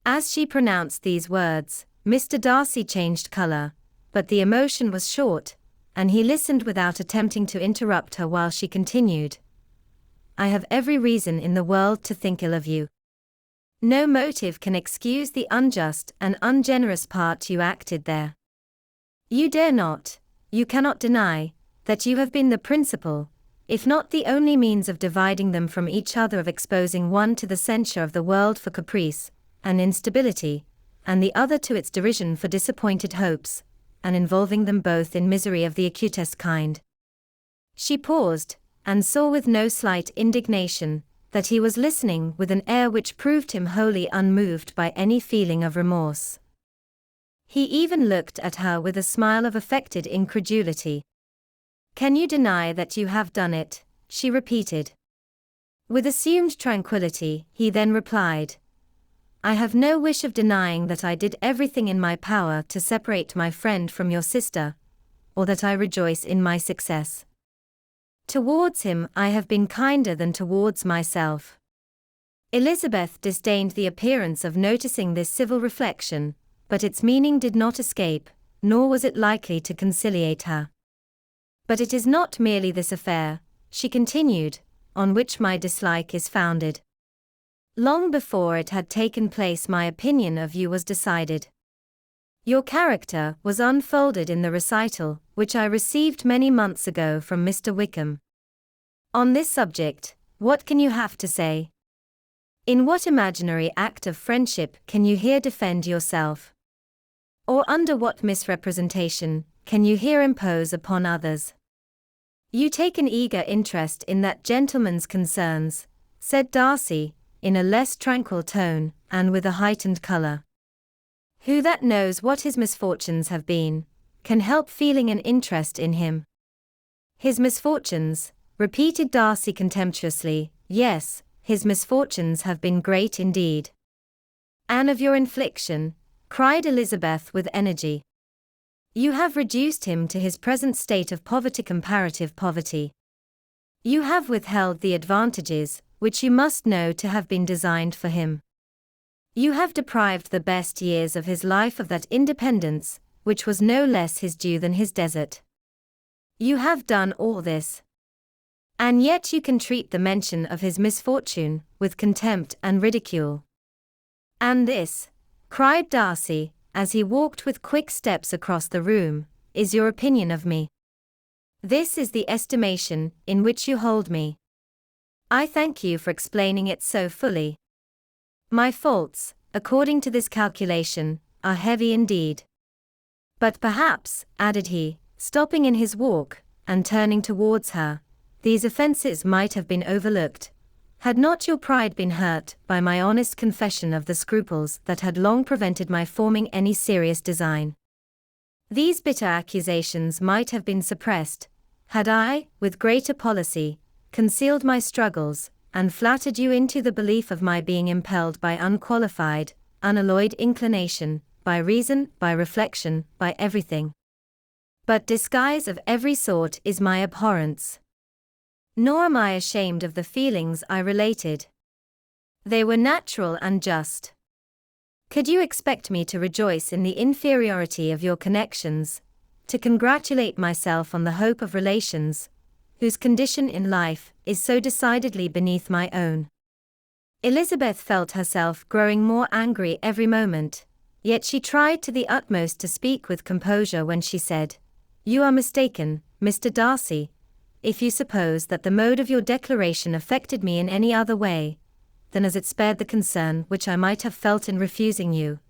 As she pronounced these words, Mr. Darcy changed color, but the emotion was short, and he listened without attempting to interrupt her while she continued, "I have every reason in the world to think ill of you. No motive can excuse the unjust and ungenerous part you acted there. You dare not, you cannot deny, that you have been the principal, if not the only means of dividing them from each other, of exposing one to the censure of the world for caprice and instability, and the other to its derision for disappointed hopes, and involving them both in misery of the acutest kind." She paused, and saw with no slight indignation that he was listening with an air which proved him wholly unmoved by any feeling of remorse. He even looked at her with a smile of affected incredulity. "Can you deny that you have done it?" she repeated. With assumed tranquility, he then replied, "I have no wish of denying that I did everything in my power to separate my friend from your sister, or that I rejoice in my success. Towards him I have been kinder than towards myself." Elizabeth disdained the appearance of noticing this civil reflection, but its meaning did not escape, nor was it likely to conciliate her. "But it is not merely this affair," she continued, "on which my dislike is founded. Long before it had taken place, my opinion of you was decided. Your character was unfolded in the recital which I received many months ago from Mr. Wickham. On this subject, what can you have to say? In what imaginary act of friendship can you here defend yourself? Or under what misrepresentation can you here impose upon others? You take an eager interest in that gentleman's concerns," said Darcy, in a less tranquil tone, and with a heightened color. "Who that knows what his misfortunes have been, can help feeling an interest in him?" "His misfortunes," repeated Darcy contemptuously, "yes, his misfortunes have been great indeed. And of your infliction, cried Elizabeth with energy. "You have reduced him to his present state of poverty, comparative poverty. You have withheld the advantages, which you must know to have been designed for him. You have deprived the best years of his life of that independence, which was no less his due than his desert. You have done all this. And yet you can treat the mention of his misfortune with contempt and ridicule. And this," cried Darcy, as he walked with quick steps across the room, "is your opinion of me. This is the estimation in which you hold me. I thank you for explaining it so fully. My faults, according to this calculation, are heavy indeed. But perhaps," added he, stopping in his walk, and turning towards her, "these offences might have been overlooked, had not your pride been hurt by my honest confession of the scruples that had long prevented my forming any serious design. These bitter accusations might have been suppressed, had I, with greater policy, concealed my struggles, and flattered you into the belief of my being impelled by unqualified, unalloyed inclination, by reason, by reflection, by everything. But disguise of every sort is my abhorrence. Nor am I ashamed of the feelings I related. They were natural and just. Could you expect me to rejoice in the inferiority of your connections, to congratulate myself on the hope of relations, whose condition in life is so decidedly beneath my own?" Elizabeth felt herself growing more angry every moment, yet she tried to the utmost to speak with composure when she said, "You are mistaken, Mr. Darcy, if you suppose that the mode of your declaration affected me in any other way than as it spared the concern which I might have felt in refusing you,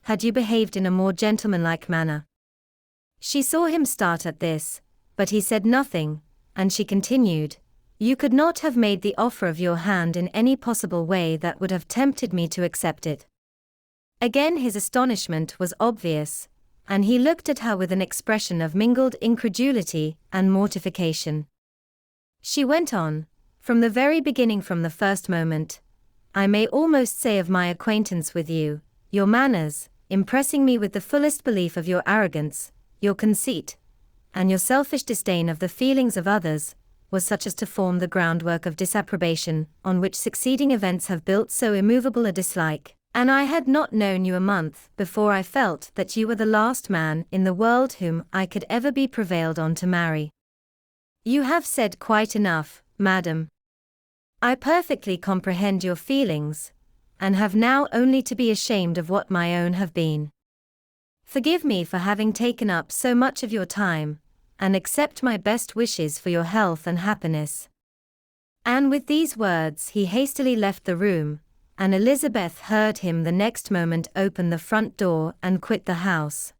had you behaved in a more gentlemanlike manner." She saw him start at this, but he said nothing, and she continued, "You could not have made the offer of your hand in any possible way that would have tempted me to accept it." Again his astonishment was obvious, and he looked at her with an expression of mingled incredulity and mortification. She went on, "From the very beginning, from the first moment, I may almost say of my acquaintance with you, your manners, impressing me with the fullest belief of your arrogance, your conceit, and your selfish disdain of the feelings of others, was such as to form the groundwork of disapprobation, on which succeeding events have built so immovable a dislike, and I had not known you a month before I felt that you were the last man in the world whom I could ever be prevailed on to marry." "You have said quite enough, madam. I perfectly comprehend your feelings, and have now only to be ashamed of what my own have been. Forgive me for having taken up so much of your time, and accept my best wishes for your health and happiness." And with these words he hastily left the room, and Elizabeth heard him the next moment open the front door and quit the house.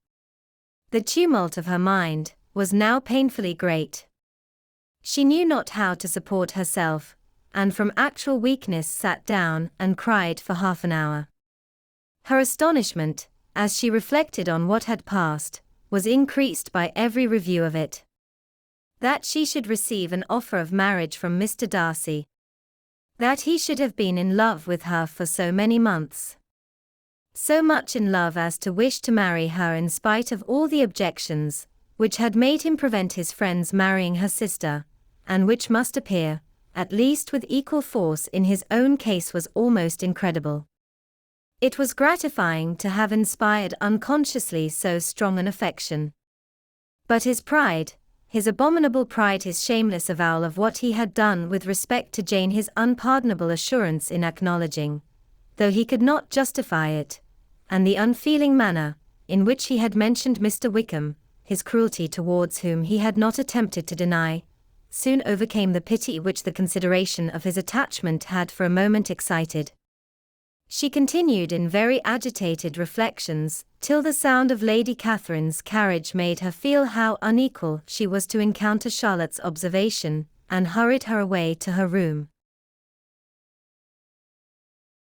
The tumult of her mind was now painfully great. She knew not how to support herself, and from actual weakness sat down and cried for half an hour. Her astonishment, as she reflected on what had passed, was increased by every review of it. That she should receive an offer of marriage from Mr. Darcy. That he should have been in love with her for so many months. So much in love as to wish to marry her in spite of all the objections, which had made him prevent his friends marrying her sister, and which must appear, at least with equal force in his own case, was almost incredible. It was gratifying to have inspired unconsciously so strong an affection. But his pride, his abominable pride, his shameless avowal of what he had done with respect to Jane, his unpardonable assurance in acknowledging, though he could not justify it, and the unfeeling manner in which he had mentioned Mr. Wickham, his cruelty towards whom he had not attempted to deny, soon overcame the pity which the consideration of his attachment had for a moment excited. She continued in very agitated reflections, till the sound of Lady Catherine's carriage made her feel how unequal she was to encounter Charlotte's observation, and hurried her away to her room.